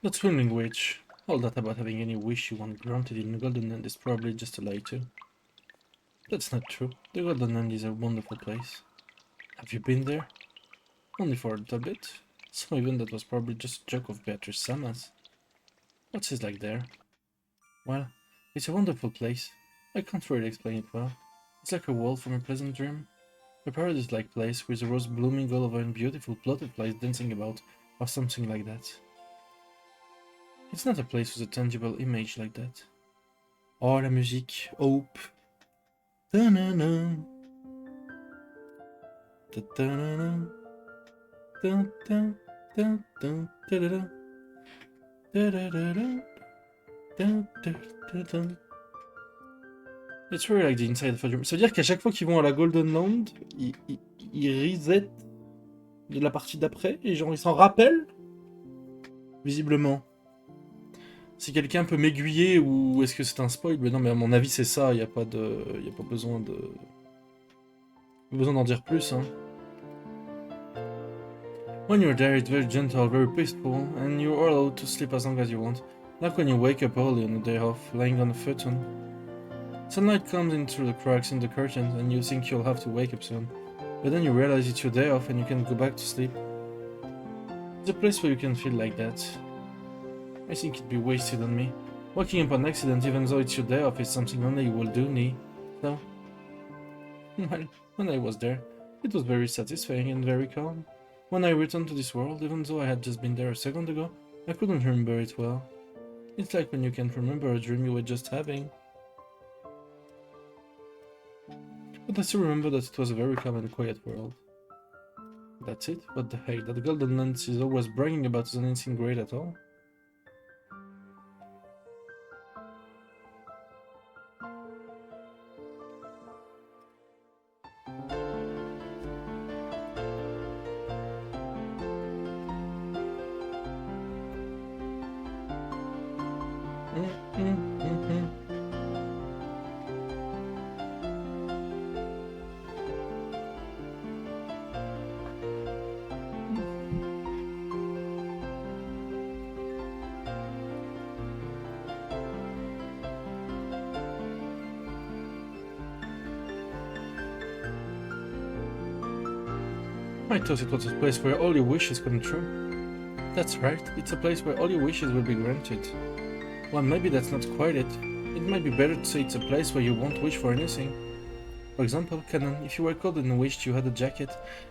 That swimming witch. All that about having any wish you want granted in the Golden Land is probably just a lie too. That's not true. The Golden Land is a wonderful place. Have you been there? Only for a little bit. So even that was probably just a joke of Beatrice Sama's. What's it like there? Well, it's a wonderful place. I can't really explain it well. It's like a world from a pleasant dream. A paradise-like place with a rose blooming all over and beautiful butterflies dancing about, or something like that. It's not a place with a tangible image like that. Oh, la musique, hope. Ta-na-na. Ta-ta-na-na. Ta-ta-ta-ta. Ta-da-da. Ta-da-da-da. Ta-ta-ta-ta. It's really like the inside of a dream. Ça veut dire qu'à chaque fois qu'ils vont à la Golden Land, ils reset de la partie d'après et genre ils s'en rappellent. Visiblement. Si quelqu'un peut m'aiguiller ou est-ce que c'est un spoil? Mais non, mais à mon avis c'est ça, il n'y a pas de... Il a pas besoin de... besoin d'en dire plus, hein. When you're there, it's very gentle, very peaceful, and you are allowed to sleep as long as you want. Like when you wake up early on a day off, lying on a futon. Sunlight comes in through the cracks in the curtains, and you think you'll have to wake up soon. But then you realize it's your day off and you can go back to sleep. It's a place where you can feel like that. I think it'd be wasted on me. Waking up on accident, even though it's your day off, is something only you will do, Nee. So, well, when I was there, it was very satisfying and very calm. When I returned to this world, even though I had just been there a second ago, I couldn't remember it well. It's like when you can't remember a dream you were just having. But I still remember that it was a very calm and quiet world. That's it? What the heck, that Golden Land is always bragging about isn't anything great at all? I thought it was a place where all your wishes come true. That's right, it's a place where all your wishes will be granted. Well, maybe that's not quite it. It might be better to say it's a place where you won't wish for anything. For example, Canon, if you were cold and wished you had a jacket,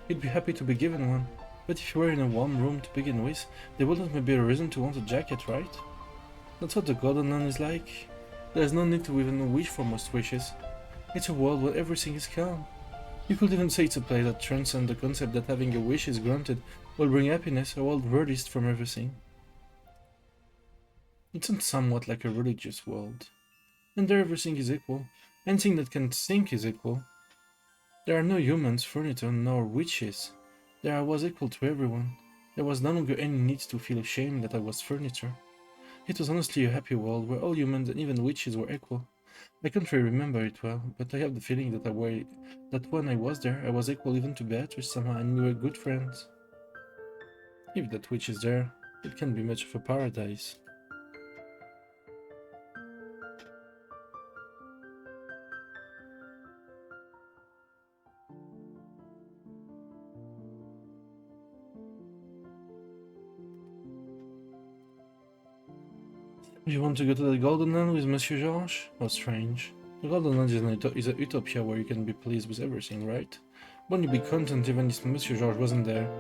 you'd be happy to be given one. But if you were in a warm room to begin with, there wouldn't be a reason to want a jacket, right? That's what the Golden Land is like. There's no need to even wish for most wishes. It's a world where everything is calm. You could even say it's a place that transcends the concept that having a wish is granted will bring happiness, a world furthest from everything. It sounds somewhat like a religious world. And there everything is equal. Anything that can think is equal. There are no humans, furniture, nor witches. There I was equal to everyone. There was no longer any need to feel ashamed that I was furniture. It was honestly a happy world where all humans and even witches were equal. I can't really remember it well, but I have the feeling that when I was there, I was equal even to Beatrice somehow, and we were good friends. If that witch is there, it can't be much of a paradise. You want to go to the Golden Land with Monsieur Georges? How strange. The Golden Land is a utopia where you can be pleased with everything, right? Won't you be content even if Monsieur Georges wasn't there?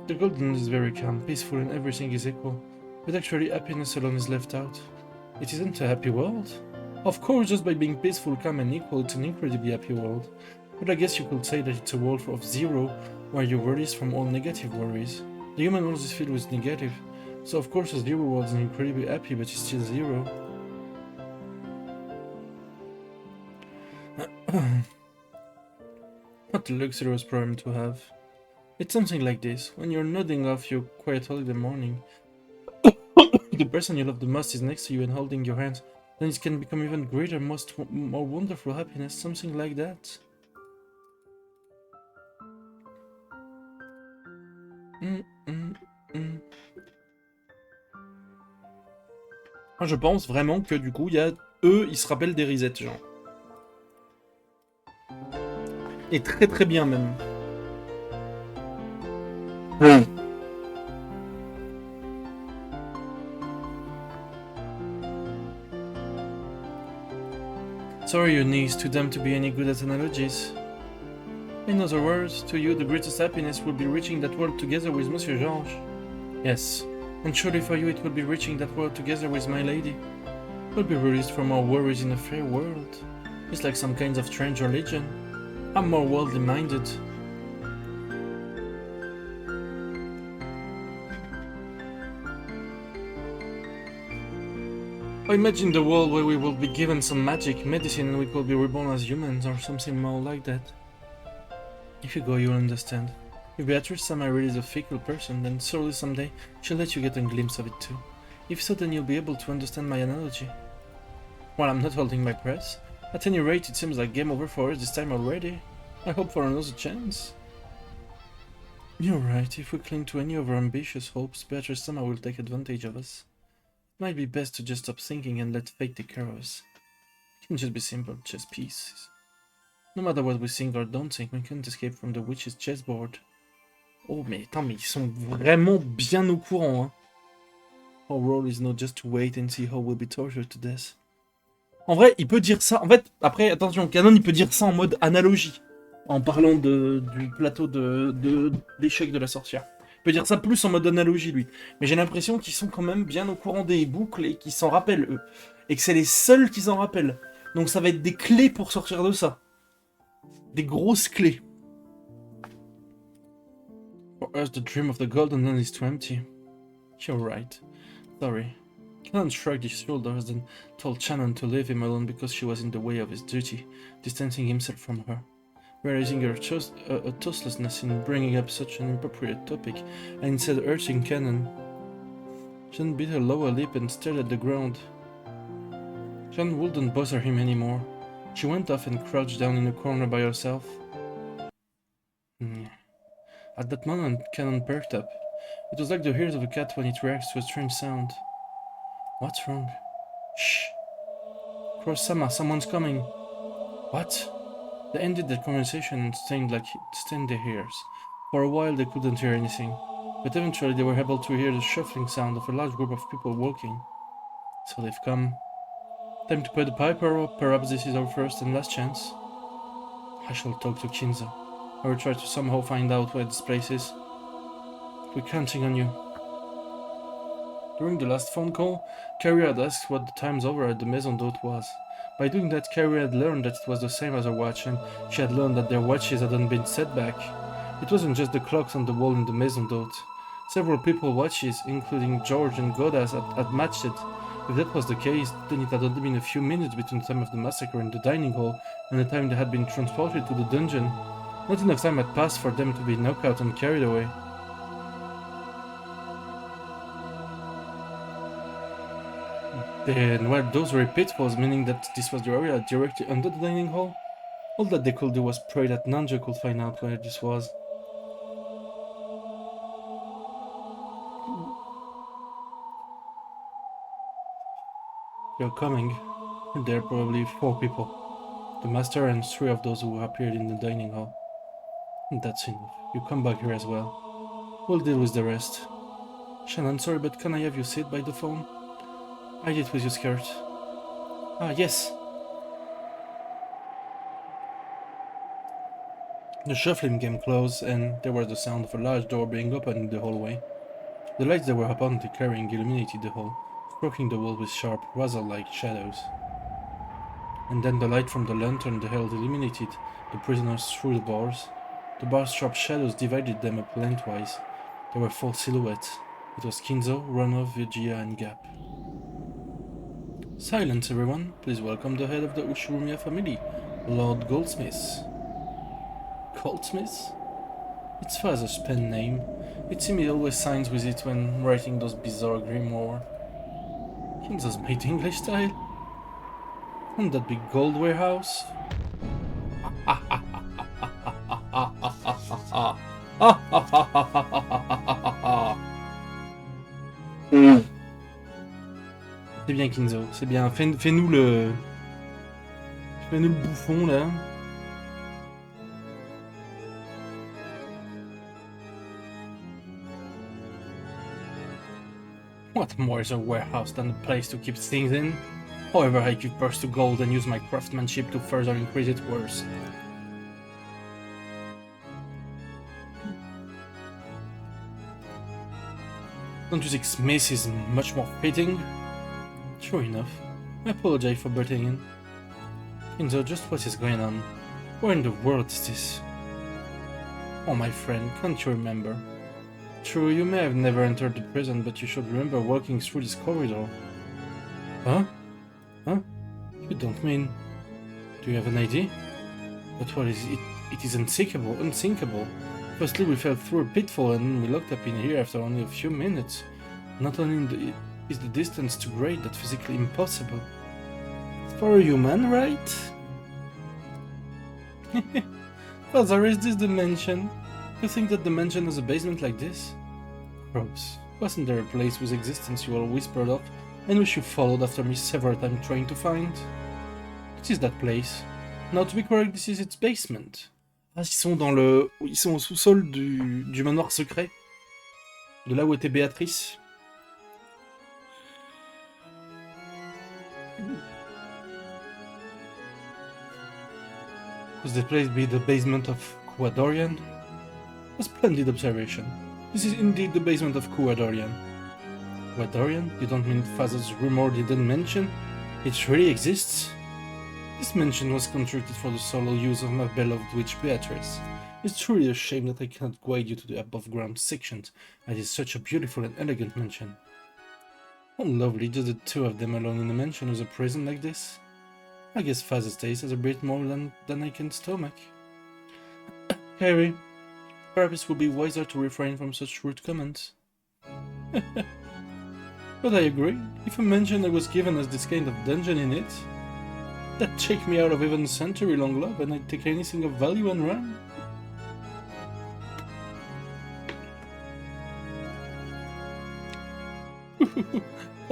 The Golden Land is very calm, peaceful, and everything is equal. But actually, happiness alone is left out. It isn't a happy world. Of course, just by being peaceful, calm, and equal, it's an incredibly happy world. But I guess you could say that it's a world of zero, where you're released from all negative worries. The human world is filled with negative, so of course a zero world is incredibly happy, but it's still zero. What a luxurious problem to have. It's something like this. When you're nodding off your quiet holiday morning, the person you love the most is next to you and holding your hand, then it can become even greater, more wonderful happiness, something like that. Moi, je pense vraiment que du coup, il y a eux, ils se rappellent des resets, genre. Et très très bien même. Sorry, your knee is too dumb to be any good at analogies. In other words, to you, the greatest happiness will be reaching that world together with Monsieur Georges. Yes, and surely for you it will be reaching that world together with my lady. We'll be released from our worries in a fair world. It's like some kind of strange religion. I'm more worldly minded. I imagine the world where we will be given some magic, medicine, and we could be reborn as humans, or something more like that. If you go, you'll understand. If Beatrice Sama really is a fickle person, then surely someday she'll let you get a glimpse of it too. If so, then you'll be able to understand my analogy. Well, I'm not holding my breath. At any rate, it seems like game over for us this time already. I hope for another chance. You're right, if we cling to any of our ambitious hopes, Beatrice Sama will take advantage of us. It might be best to just stop thinking and let fate take care of us. It can just be simple, chess pieces. No matter what we think or don't think, we can't escape from the witch's chessboard. Oh mais attends, mais ils sont vraiment bien au courant, hein. Our role is not just to wait and see how we'll be tortured to death. En vrai, il peut dire ça. En fait, après, attention, Canon, il peut dire ça en mode analogie. En parlant du plateau d'échecs de la sorcière. Il peut dire ça plus en mode analogie, lui. Mais j'ai l'impression qu'ils sont quand même bien au courant des boucles et qu'ils s'en rappellent, eux. Et que c'est les seuls qui s'en rappellent. Donc ça va être des clés pour sortir de ça. Des grosses clés. For us, the dream of the golden land is too empty. You're right. Sorry. Canon shrugged his shoulders, then told Shannon to leave him alone because she was in the way of his duty, distancing himself from her. Realizing her thoughtlessness in bringing up such an inappropriate topic, and instead urging Canon, Shannon bit her lower lip and stared at the ground. Shannon wouldn't bother him anymore. She went off and crouched down in a corner by herself. At that moment, Canon perked up. It was like the ears of a cat when it reacts to a strange sound. What's wrong? Shh! Cross-sama, someone's coming! What? They ended their conversation and stained their ears. For a while they couldn't hear anything, but eventually they were able to hear the shuffling sound of a large group of people walking. So they've come. Time to pay the piper, or perhaps this is our first and last chance. I shall talk to Kinza. I will try to somehow find out where this place is. We're counting on you. During the last phone call, Carrie had asked what the times over at the Maison d'Hôte was. By doing that, Carrie had learned that it was the same as her watch, and she had learned that their watches hadn't been set back. It wasn't just the clocks on the wall in the Maison d'Hôte. Several people's watches, including George and Goda's, had matched it. If that was the case, then it had only been a few minutes between the time of the massacre in the dining hall and the time they had been transported to the dungeon. Not enough time had passed for them to be knocked out and carried away. Then, well, those were pitfalls, meaning that this was the area directly under the dining hall. All that they could do was pray that Nanja could find out where this was. They're coming. There are probably 4 people. The master and 3 of those who appeared in the dining hall. That's enough. You come back here as well. We'll deal with the rest. Shannon, sorry, but can I have you sit by the phone? Hide it with your skirt. Ah, yes. The shuffling came close, and there was the sound of a large door being opened in the hallway. The lights that were apparently carrying illuminated the hall, stroking the wall with sharp, razor-like shadows. and then the light from the lantern held illuminated the prisoners through the bars. The bars' sharp shadows divided them up lengthwise. There were 4 silhouettes. It was Kinzo, Ronov, Virgia, and Gap. Silence, everyone. Please welcome the head of the Ushurumia family, Lord Goldsmith. Goldsmith? It's father's pen name. It seems he always signs with it when writing those bizarre grimoire. Kinzo's made English style? And that big gold warehouse? C'est bien Kinzo, c'est bien. Fais-nous le... Fais-nous le bouffon là. What more is a warehouse than a place to keep things in? However, I give birth to gold and use my craftsmanship to further increase its worth. Don't you think Smith is much more fitting? Sure enough. I apologize for butting in. Kinzo, just what is going on? Where in the world is this? Oh, my friend, can't you remember? True, you may have never entered the prison, but you should remember walking through this corridor. Huh? Huh? You don't mean... Do you have an idea? But what is it? It is unsinkable. Firstly, we fell through a pitfall and we locked up in here after only a few minutes. Not only is the distance too great, that's physically impossible. For a human, right? Father, is this dimension? You think that dimension has a basement like this? Gross. Wasn't there a place whose existence you all whispered of, and which you followed after me several times trying to find? What is that place? Now, to be correct, this is its basement. Ah, ils sont au sous-sol du manoir secret. De là où était Béatrice. Could this place be the basement of Kuadorian? A splendid observation. This is indeed the basement of Kuadorian. Kuadorian? You don't mean Father's rumored hidden mansion? It really exists? This mansion was constructed for the sole use of my beloved witch Beatrice. It's truly a shame that I cannot guide you to the above-ground sections, as it is such a beautiful and elegant mansion. Oh lovely, just the two of them alone in a mansion with a prison like this? I guess Father's taste has a bit more than I can stomach. Harry, perhaps it would be wiser to refrain from such rude comments. But I agree, if a mansion that was given us this kind of dungeon in it, that'd take me out of even century-long love and I'd take anything of value and run.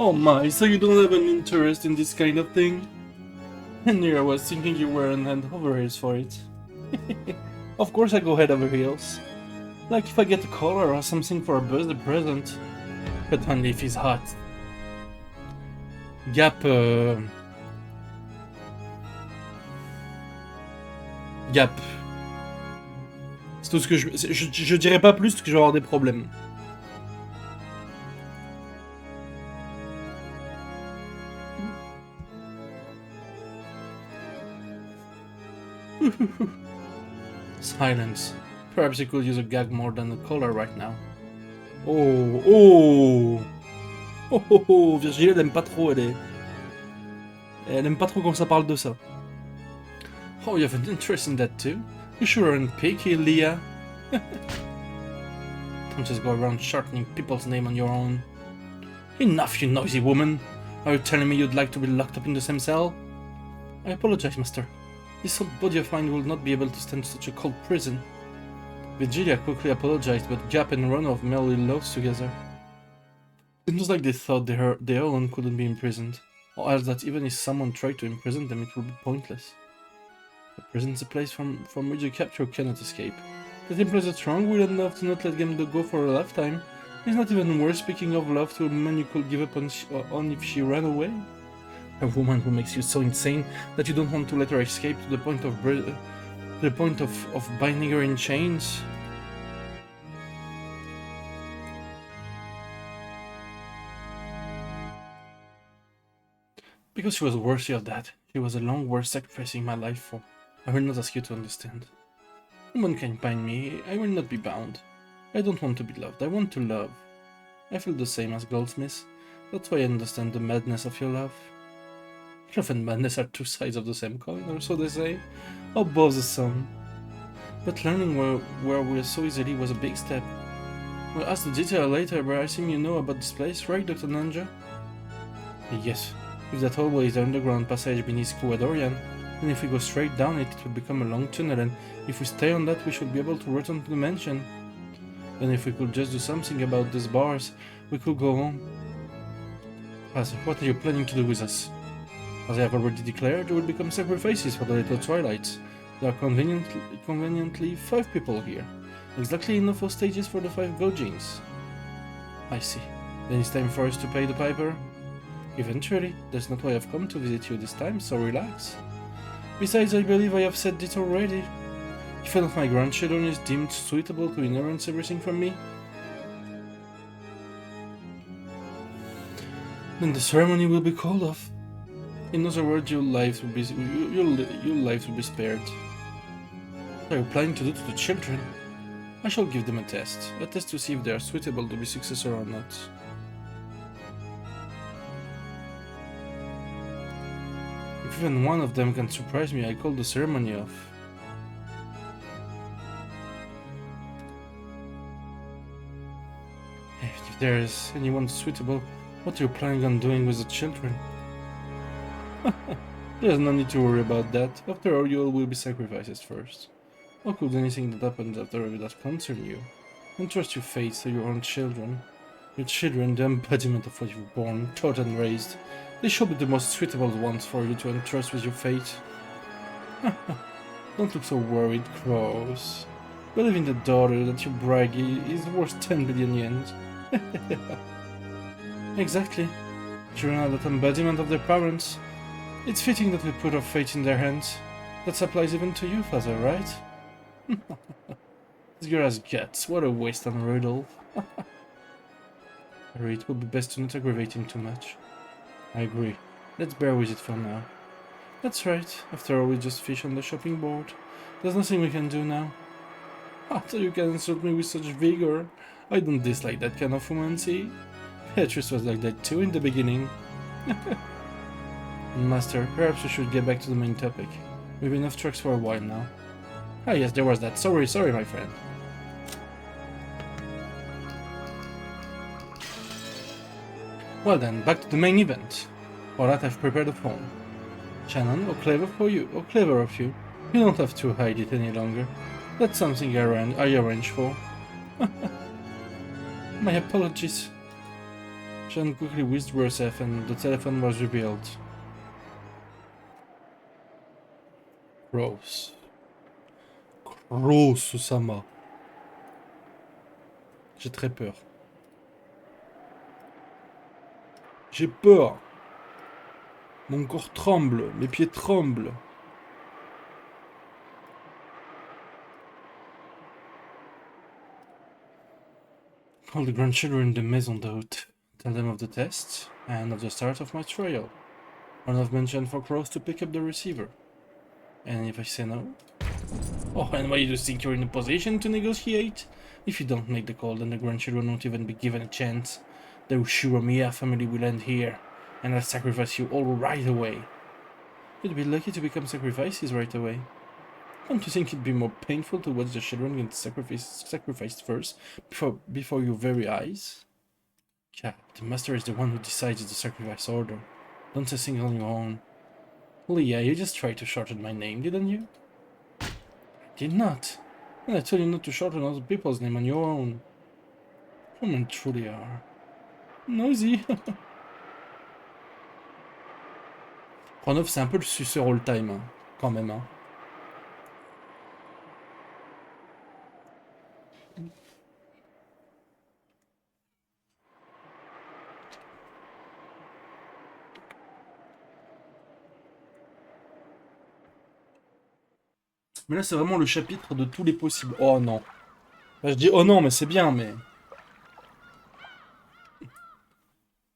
Oh my, so you don't have an interest in this kind of thing? And here I was thinking you were on hand over heels for it. Of course I go head over heels. Like if I get a collar or something for a birthday present. But only if he's hot. Gap, Gap. C'est tout ce que je dirais pas plus parce que je vais avoir des problèmes. Silence. Perhaps you could use a gag more than a collar right now. Oh, oh, oh, oh, oh. Virginie, elle aime pas trop, elle aime pas trop quand ça parle de ça. Oh, you have an interest in that too? You sure aren't picky, Leah. Don't just go around shortening people's name on your own. Enough, you noisy woman. Are you telling me you'd like to be locked up in the same cell? I apologize, master. This old body of mine will not be able to stand such a cold prison. Virgilia quickly apologized, but Gap and Ronov merely laughed together. It was like they thought their own couldn't be imprisoned, or else that even if someone tried to imprison them, it would be pointless. A prison's a place from which a capture cannot escape. That implies a strong will enough to not let them go for a lifetime. It's not even worth speaking of love to a woman you could give up on if she ran away. A woman who makes you so insane that you don't want to let her escape to the point of binding her in chains. Because she was worthy of that. It was a long war sacrificing my life for. I will not ask you to understand. No one can bind me, I will not be bound. I don't want to be loved, I want to love. I feel the same as Goldsmith. That's why I understand the madness of your love. Love and madness are two sides of the same coin, or so they say. Or both the same. But learning where we are so easily was a big step. We'll ask the detail later, but I assume you know about this place, right, Dr. Nanja? Yes. If that hallway is the underground passage beneath Kuadorian, then if we go straight down it, it will become a long tunnel, and if we stay on that, we should be able to return to the mansion. Then if we could just do something about these bars, we could go home. Father, what are you planning to do with us? As I have already declared, you will become sacrifices for the little Twilights. There are conveniently 5 people here. Exactly enough for stages for the 5 Gojins. I see. Then it's time for us to pay the piper? Eventually. That's not why I've come to visit you this time, so relax. Besides, I believe I have said it already. If one of my grandchildren is deemed suitable to inherit everything from me, then the ceremony will be called off. In other words, your lives will be spared. What are you planning to do to the children? I shall give them a test to see if they are suitable to be successor or not. If even one of them can surprise me, I call the ceremony off. If there is anyone suitable, what are you planning on doing with the children? There's no need to worry about that. After all, you all will be sacrifices first. How could anything that happens after that concern you? Entrust your fate to your own children. Your children, the embodiment of what you've born, taught and raised. They shall be the most suitable ones for you to entrust with your fate. Don't look so worried, Crows. Believing the daughter that you brag is worth 10 billion yens. Exactly. Children are that embodiment of their parents. It's fitting that we put our fate in their hands. That applies even to you, Father, right? This girl has guts. What a waste on Rudolph. Harry, it would be best to not aggravate him too much. I agree. Let's bear with it for now. That's right. After all, we just fish on the shopping board. There's nothing we can do now. After you can insult me with such vigor. I don't dislike that kind of woman, see? Beatrice was like that too in the beginning. Master, perhaps we should get back to the main topic. We've been off tracks for a while now. Ah yes, there was that. Sorry, my friend. Well then, back to the main event. For that I've prepared a poem. Shannon, how clever of you. You don't have to hide it any longer. That's something I arranged for. My apologies. Shannon quickly withdrew herself and the telephone was revealed. Rose. Rose-sama. J'ai très peur. J'ai peur. Mon corps tremble, mes pieds tremblent. Call the grandchildren in the maison d'hôte. Tell them of the test and of the start of my trial. One of mentioned for Crows to pick up the receiver. And if I say no? Oh, and why do you think you're in a position to negotiate? If you don't make the call, then the grandchildren won't even be given a chance. The Ushiromiya family will end here, and I'll sacrifice you all right away. You'd be lucky to become sacrifices right away. Don't you think it'd be more painful to watch the children get sacrificed first, before your very eyes? Yeah, the master is the one who decides the sacrifice order. Don't say things on your own. Leah, you just tried to shorten my name, didn't you? I did not. And I told you not to shorten other people's name on your own. Women truly are noisy. Pronof, c'est un peu le suceur all time, hein, quand même. Hein. Mais là, c'est vraiment le chapitre de tous les possibles. Oh non. Là, je dis oh non, mais c'est bien, mais...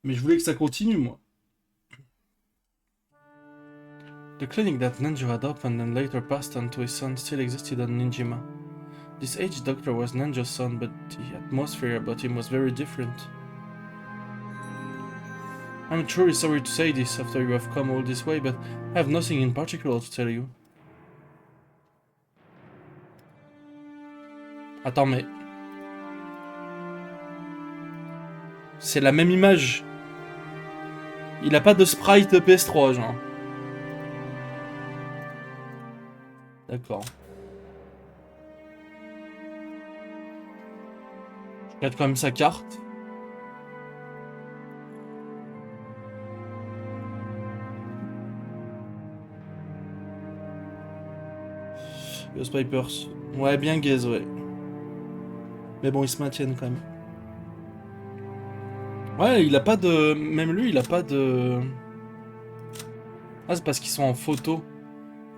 Mais je voulais que ça continue, moi. The clinic that Nanjo had opened and later passed on to his son still existed on Ninjima. This aged doctor was Nanjo's son, but the atmosphere about him was very different. I'm truly sorry to say this after you have come all this way, but I have nothing in particular to tell you. Attends, mais... C'est la même image. Il a pas de sprite de PS3, genre. D'accord. Je regarde quand même sa carte. Ghost Pipers. Ouais, bien gaze, ouais. Mais bon, ils se maintiennent quand même. Ouais, il a pas de... Même lui, il a pas de... Ah, c'est parce qu'ils sont en photo.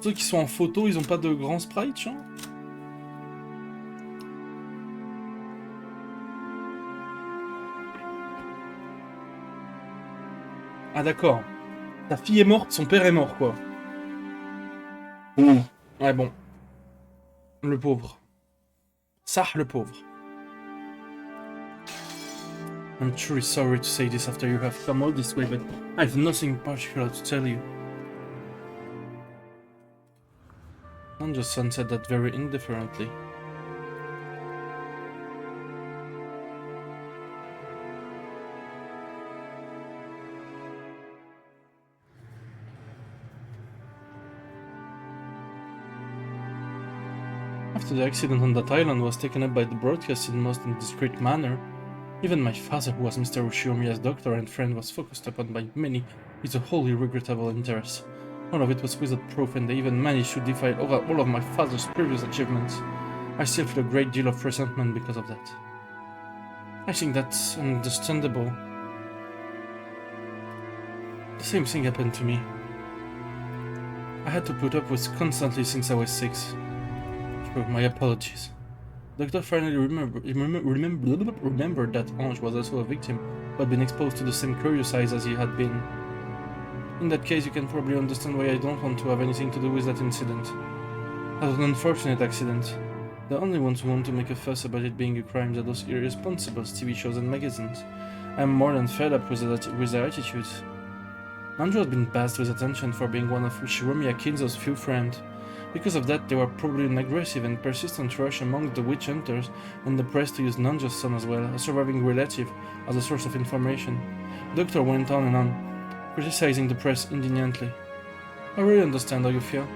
Ceux qui sont en photo, ils ont pas de grand sprite, genre. Ah d'accord. Ta fille est morte, son père est mort, quoi. Ouais, bon. Le pauvre. Ça, le pauvre. I'm truly sorry to say this after you have come all this way, but I have nothing particular to tell you. Nanjo's son said that very indifferently. After the accident on that island was taken up by the broadcast in the most indiscreet manner, even my father, who was Mr. Ushiomiya's doctor and friend, was focused upon by many with a wholly regrettable interest. All of it was without proof, and they even managed to defy all of my father's previous achievements. I still feel a great deal of resentment because of that. I think that's understandable. The same thing happened to me. I had to put up with constantly since I was 6. My apologies. Doctor finally remembered that Ange was also a victim, who had been exposed to the same curious eyes as he had been. In that case, you can probably understand why I don't want to have anything to do with that incident. That was an unfortunate accident. The only ones who want to make a fuss about it being a crime are those irresponsible TV shows and magazines. I am more than fed up with their attitudes. Andrew had been passed with attention for being one of Shiromiya Kinzo's few friends. Because of that, there were probably an aggressive and persistent rush among the witch hunters and the press to use Nanjo's son as well, a surviving relative, as a source of information. The doctor went on and on, criticizing the press indignantly. I really understand how you feel.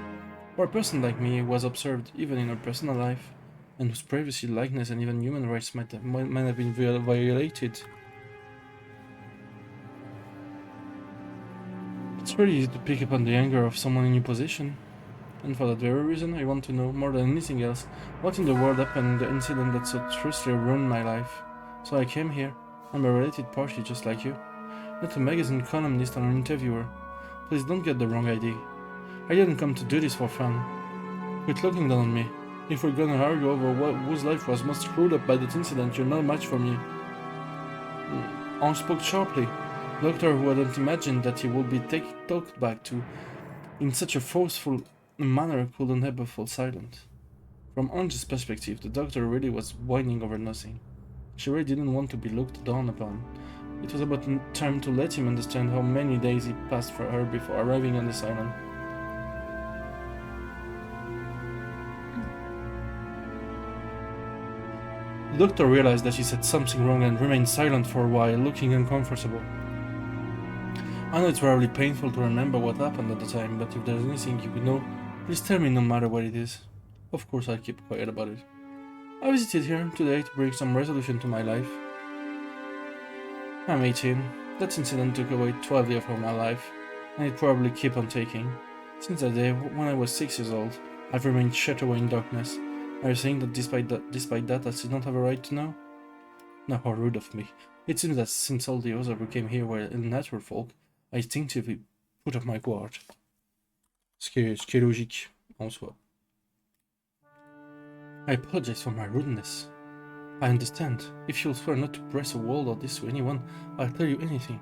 For a person like me who was observed even in her personal life, and whose privacy, likeness, and even human rights might have been violated. It's really easy to pick up on the anger of someone in your position. And for that very reason, I want to know, more than anything else, what in the world happened in the incident that so truthfully ruined my life. So I came here. I'm a related party just like you. Not a magazine columnist or an interviewer. Please don't get the wrong idea. I didn't come to do this for fun. Quit looking down on me. If we're gonna argue over whose life was most screwed up by that incident, you're no match for me. Ange spoke sharply. The doctor, who hadn't imagined that he would be talked back to in such a forceful manner, couldn't help but fall silent. From Ange's perspective, the doctor really was whining over nothing. She really didn't want to be looked down upon. It was about time to let him understand how many days he passed for her before arriving on this island. The doctor realized that he said something wrong and remained silent for a while, looking uncomfortable. I know it's rarely painful to remember what happened at the time, but if there's anything you would know, please tell me no matter what it is. Of course I'll keep quiet about it. I visited here today to bring some resolution to my life. I'm 18. That incident took away 12 years from my life, and it probably keep on taking. Since that day, when I was 6 years old, I've remained shut away in darkness. Are you saying that despite that I still don't have a right to know? Now how rude of me. It seems that since all the others who came here were unnatural folk, I instinctively put up my guard. Ce qui est logique, en soi. I apologize for my rudeness. I understand. If you'll swear not to press a word or this to anyone, I'll tell you anything.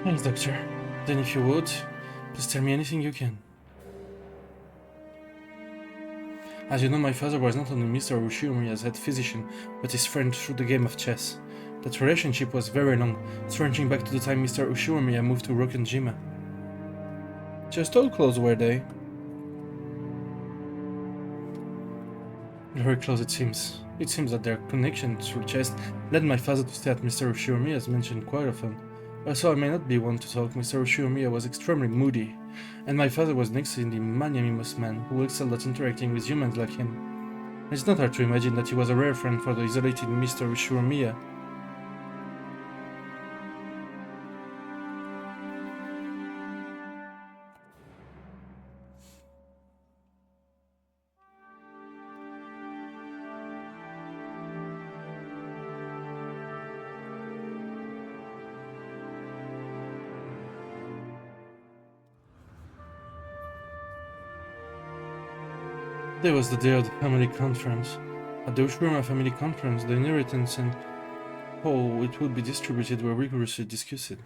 Thanks, Doctor. Then if you would, please tell me anything you can. As you know, my father was not only Mr. Ushiomiya's head physician, but his friend through the game of chess. That relationship was very long, stretching back to the time Mr. Ushiomiya moved to Rokkenjima. Just how close were they? Very close, it seems. It seems that their connection through chess led my father to stay at Mr. Ushiomiya's mentioned quite often. Although I may not be one to talk, Mr. Ushiomiya was extremely moody, and my father was an exceedingly magnanimous man who excelled at interacting with humans like him. It's not hard to imagine that he was a rare friend for the isolated Mr. Ushiomiya. There was the day of the family conference. At the Ushurama family conference, the inheritance and how it would be distributed were rigorously discussed.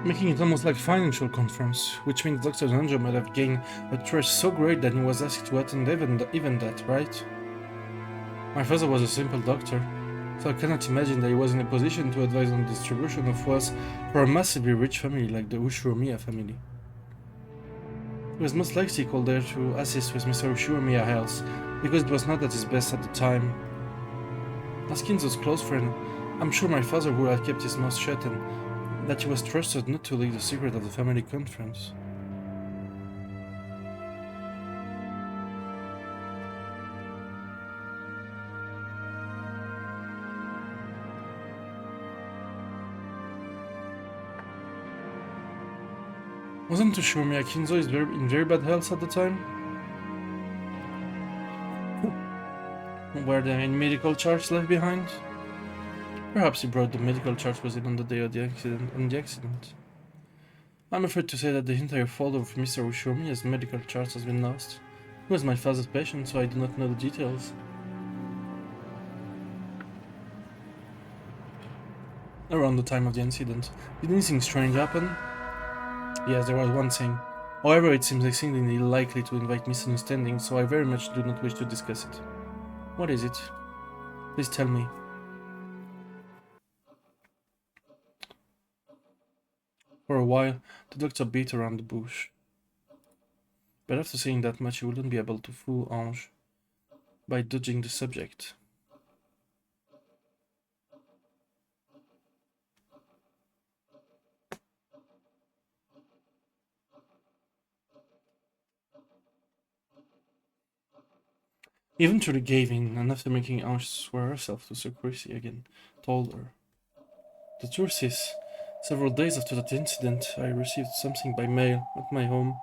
Making it almost like a financial conference, which means Dr. Nanjo might have gained a trust so great that he was asked to attend even that, right? My father was a simple doctor, so I cannot imagine that he was in a position to advise on the distribution of wealth for a massively rich family like the Ushiomiya family. He was most likely called there to assist with Mr. Ushiomiya's health, because it was not at his best at the time. As Kinzo's close friend, I'm sure my father would have kept his mouth shut and that he was trusted not to leak the secret of the family conference. Wasn't Ushiomiya Kinzo in very bad health at the time? Were there any medical charts left behind? Perhaps he brought the medical charts with him on the day of the accident. I'm afraid to say that the entire folder of Mr. Ushiomiya's medical charts has been lost. He was my father's patient, so I do not know the details. Around the time of the incident, did anything strange happen? Yes, there was one thing. However, it seems exceedingly likely to invite misunderstanding, so I very much do not wish to discuss it. What is it? Please tell me. For a while, the doctor beat around the bush. But after saying that much, he wouldn't be able to fool Ange by dodging the subject. He eventually gave in, and after making Ange swear herself to secrecy again, told her. The truth is, several days after that incident, I received something by mail at my home.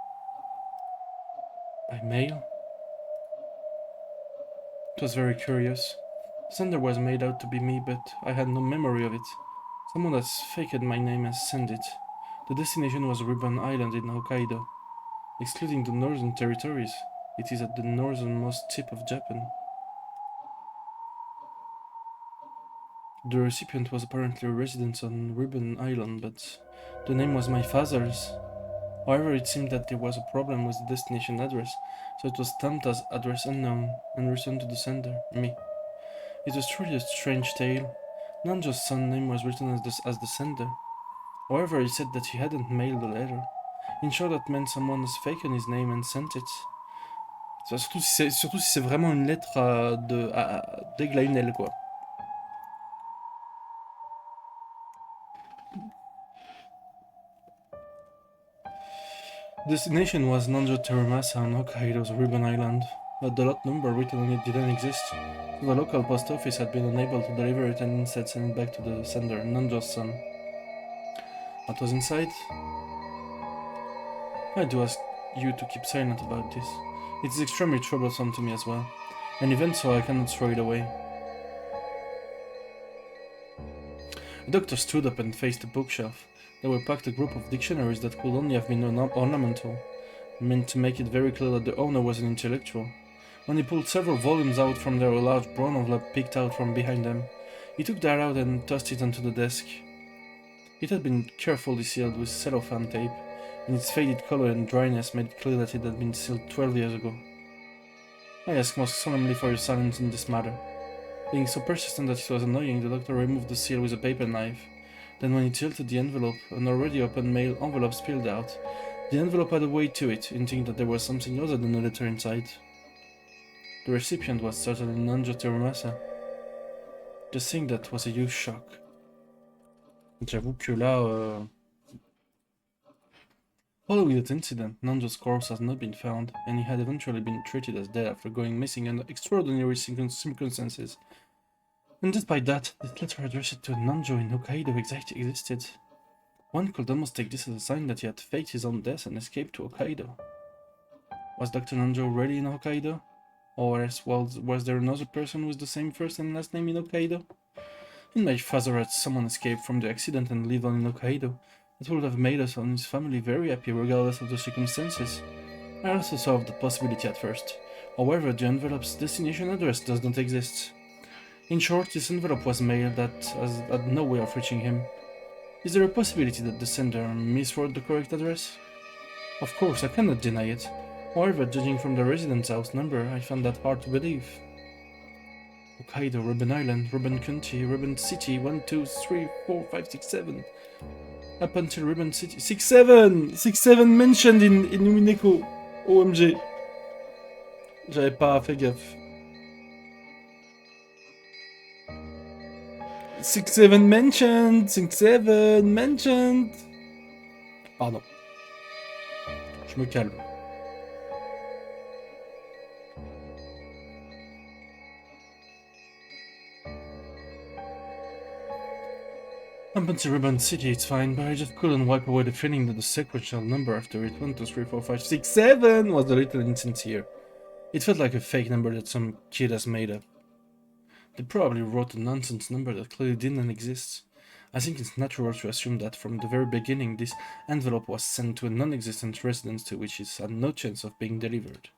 By mail? It was very curious. The sender was made out to be me, but I had no memory of it. Someone has faked my name and sent it. The destination was Ribbon Island in Hokkaido. Excluding the northern territories, it is at the northernmost tip of Japan. The recipient was apparently a resident on Ribbon Island, but the name was my father's. However, it seemed that there was a problem with the destination address, so it was stamped as address unknown and returned to the sender, me. It was truly a strange tale. Nanjo's son's name was written as the sender. However, he said that he hadn't mailed the letter. In short, that meant someone has faken his name and sent it. Surtout si c'est vraiment une lettre d'Aigle à une aile, quoi. The destination was Nanjo Teramasa on Hokkaido's Ribbon Island, but the lot number written on it didn't exist, so the local post office had been unable to deliver it and instead sent it back to the sender, Nanjo's son. What was inside? I do ask you to keep silent about this. It is extremely troublesome to me as well, and even so I cannot throw it away. The doctor stood up and faced the bookshelf. There were packed a group of dictionaries that could only have been ornamental, meant to make it very clear that the owner was an intellectual. When he pulled several volumes out from their large brown envelope peeked out from behind them, he took that out and tossed it onto the desk. It had been carefully sealed with cellophane tape, and its faded color and dryness made it clear that it had been sealed 12 years ago. I ask most solemnly for your silence in this matter. Being so persistent that it was annoying, the doctor removed the seal with a paper knife. Then when he tilted the envelope, an already open mail envelope spilled out. The envelope had a weight to it, hinting that there was something other than a letter inside. The recipient was certainly Nanja Terumasa. Just seeing that was a huge shock. J'avoue que là, following that incident, Nanja's corpse has not been found, and he had eventually been treated as dead after going missing under extraordinary circumstances. And despite that, this letter addressed to Nanjo in Hokkaido existed. One could almost take this as a sign that he had faked his own death and escaped to Hokkaido. Was Dr. Nanjo really in Hokkaido? Or else was there another person with the same first and last name in Hokkaido? And my father had someone escaped from the accident and live on in Hokkaido. It would have made us and his family very happy regardless of the circumstances. I also solved the possibility at first. However, the envelope's destination address does not exist. In short, this envelope was mailed that had no way of reaching him. Is there a possibility that the sender miswrote the correct address? Of course, I cannot deny it. However, judging from the residence house number, I found that hard to believe. Hokkaido, Ruben Island, Ruben County, Ruben City, 1, 2, 3, 4, 5, 6, 7. Up until Ruben City. 6, 7! 6, 7 mentioned in Umineko. OMG. J'avais pas fait gaffe. 6, 7 mentioned! 6, 7 mentioned! Pardon. Je me calme. Up until Ruben City, it's fine, but I just couldn't wipe away the feeling that the sequential number after it, 1, 2, 3, 4, 5, 6, 7, was a little insincere. It felt like a fake number that some kid has made up. They probably wrote a nonsense number that clearly didn't exist. I think it's natural to assume that from the very beginning this envelope was sent to a non-existent residence to which it had no chance of being delivered.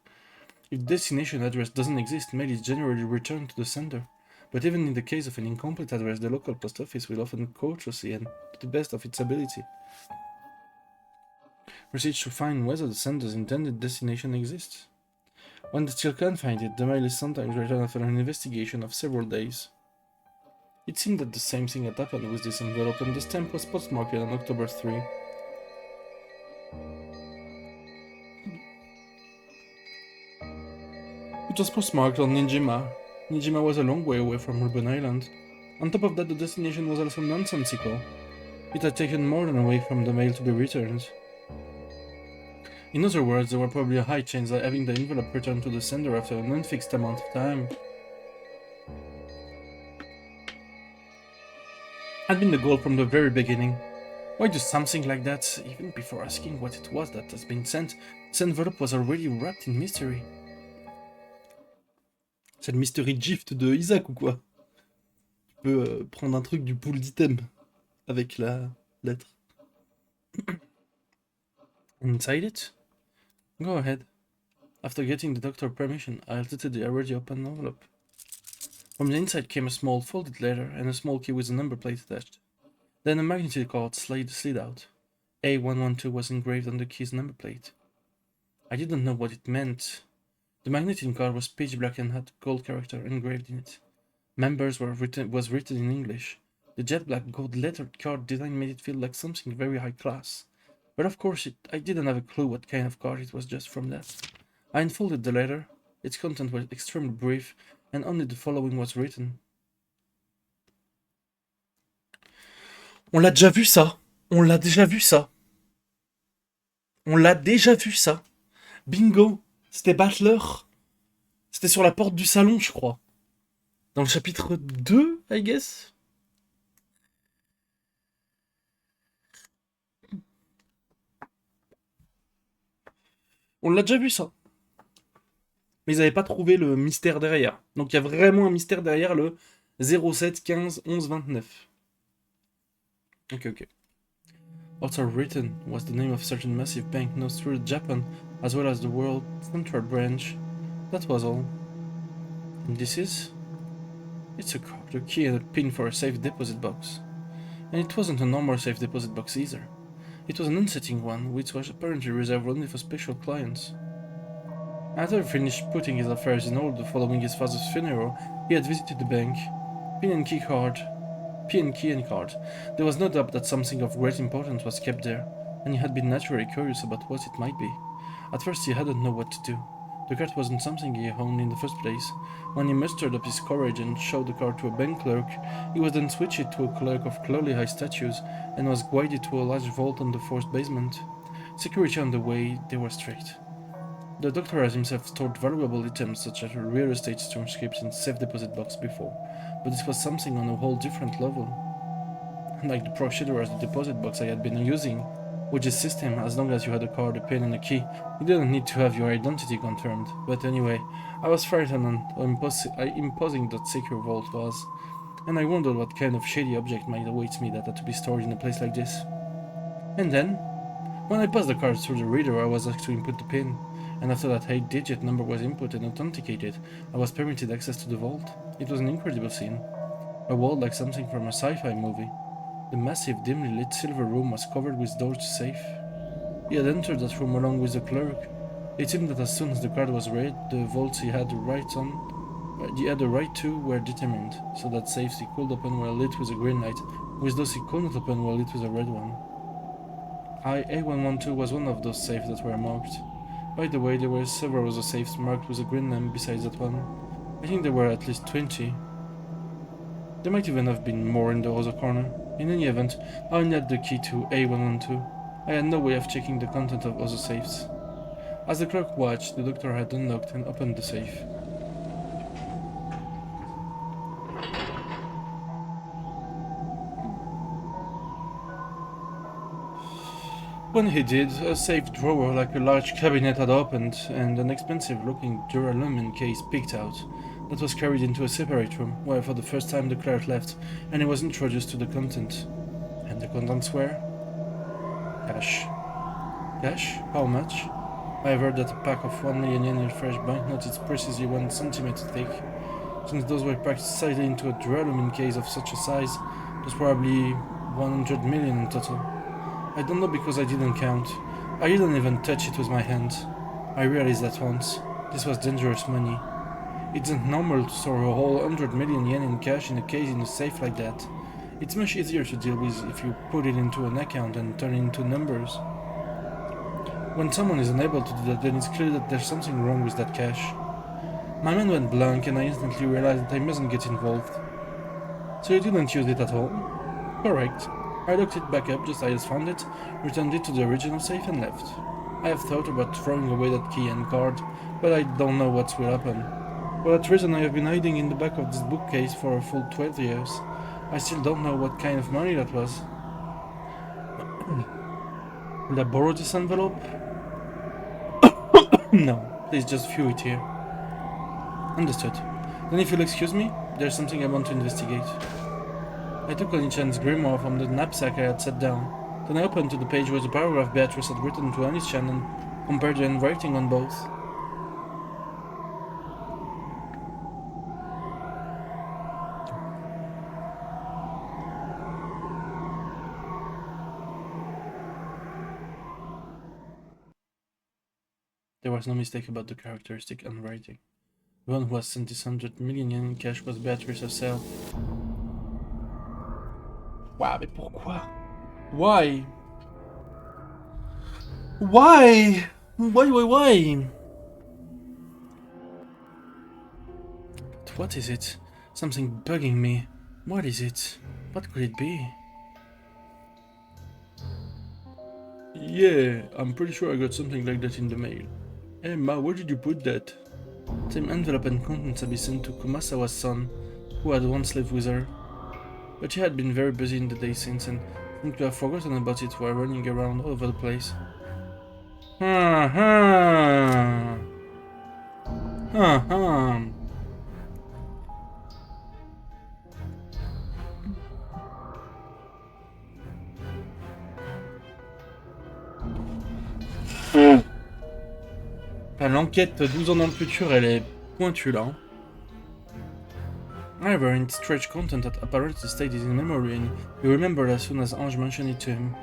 If the destination address doesn't exist, mail is generally returned to the sender. But even in the case of an incomplete address, the local post office will often courteously and to the best of its ability proceed to find whether the sender's intended destination exists. When they still can't find it, the mail is sometimes returned after an investigation of several days. It seemed that the same thing had happened with this envelope, and the stamp was postmarked on October 3. It was postmarked on Nijima. Nijima was a long way away from Ruben Island. On top of that, the destination was also nonsensical. It had taken more than a week from the mail to be returned. In other words, there were probably a high chance of having the envelope returned to the sender after an unfixed amount of time. Had been the goal from the very beginning. Why do something like that, even before asking what it was that has been sent? This envelope was already wrapped in mystery. C'est le mystery gift de Isaac ou quoi? Tu peux prendre un truc du pool d'item avec la lettre. Inside it? Go ahead. After getting the doctor's permission, I altered the already open envelope. From the inside came a small folded letter and a small key with a number plate attached. Then a magnetic card slid out. A112 was engraved on the key's number plate. I didn't know what it meant. The magnetic card was pitch black and had gold character engraved in it. Members was written in English. The jet black gold lettered card design made it feel like something very high class. But of course I didn't have a clue what kind of card it was just from that. I unfolded the letter. Its content was extremely brief, and only the following was written. On l'a déjà vu ça. On l'a déjà vu ça. On l'a déjà vu ça. Bingo. C'était Butler. C'était sur la porte du salon, je crois. Dans le chapitre 2, I guess. On l'a déjà vu ça. Mais ils n'avaient pas trouvé le mystère derrière. Donc il y a vraiment un mystère derrière le 07 15 11 29. Okay. Also written was the name of certain massive banknotes throughout Japan, as well as the World Central Branch. That was all. And this is? It's a card, a key and a pin for a safe deposit box. And it wasn't a normal safe deposit box either. It was an unsettling one, which was apparently reserved only for special clients. After he finished putting his affairs in order following his father's funeral, he had visited the bank. Pin and key card. Pin, key and card. There was no doubt that something of great importance was kept there, and he had been naturally curious about what it might be. At first he hadn't known what to do. The card wasn't something he owned in the first place. When he mustered up his courage and showed the card to a bank clerk, he was then switched to a clerk of clearly high status and was guided to a large vault on the fourth basement. Security on the way, they were strict. The doctor has himself stored valuable items such as real estate transcripts in safe deposit box before, but this was something on a whole different level. Like the procedure as the deposit box I had been using, with this system, as long as you had a card, a pin and a key, you didn't need to have your identity confirmed. But anyway, I was frightened on how imposing that secure vault was, and I wondered what kind of shady object might await me that had to be stored in a place like this. And then, when I passed the card through the reader, I was asked to input the PIN, and after that 8-digit number was input and authenticated, I was permitted access to the vault. It was an incredible scene. A vault like something from a sci-fi movie. The massive, dimly lit silver room was covered with doors to safe. He had entered that room along with the clerk. It seemed that as soon as the card was read, the vaults he had the right to were determined, so that safes he could open were lit with a green light, which those he could not open were lit with a red one. A112 was one of those safes that were marked. By the way, there were several other safes marked with a green lamp besides that one. I think there were at least 20. There might even have been more in the other corner. In any event, I only had the key to A112. I had no way of checking the content of other safes. As the clerk watched, the doctor had unlocked and opened the safe. When he did, a safe drawer like a large cabinet had opened, and an expensive-looking duralumin case peeked out. That was carried into a separate room, where for the first time the clerk left, and he was introduced to the content. And the contents were? Cash. Cash? How much? I have heard that a pack of 1 million yen in fresh banknotes is precisely 1 centimeter thick. Since those were packed sidely into a duralumin case of such a size, there's probably 100 million in total. I don't know because I didn't count. I didn't even touch it with my hands. I realized that once. This was dangerous money. It isn't normal to store a whole 100 million yen in cash in a case in a safe like that. It's much easier to deal with if you put it into an account and turn it into numbers. When someone is unable to do that, then it's clear that there's something wrong with that cash. My mind went blank and I instantly realized that I mustn't get involved. So you didn't use it at all? Correct. I locked it back up just as I found it, returned it to the original safe and left. I have thought about throwing away that key and card, but I don't know what will happen. For that reason I have been hiding in the back of this bookcase for a full 12 years. I still don't know what kind of money that was. Will I borrow this envelope? No, please just view it here. Understood. Then if you'll excuse me, there's something I want to investigate. I took Onichan's grimoire from the knapsack I had set down. Then I opened to the page where the paragraph Beatrice had written to Onichan and compared the handwriting on both. There was no mistake about the characteristic handwriting. The one who had sent this 100 million yen in cash was Beatrice herself. Wow, mais pourquoi? Why? Why? Why? But what is it? Something bugging me. What is it? What could it be? Yeah, I'm pretty sure I got something like that in the mail. Hey Ma, where did you put that? Same envelope and contents had been sent to Kumasawa's son, who had once lived with her. But she had been very busy in the days since and seemed to have forgotten about it while running around all over the place. Ha. Enfin, l'enquête 12 ans dans le futur, elle est pointue là. Hein. However, in stretch content that apparently stayed in memory and he remembered as soon as Ange mentioned it to him.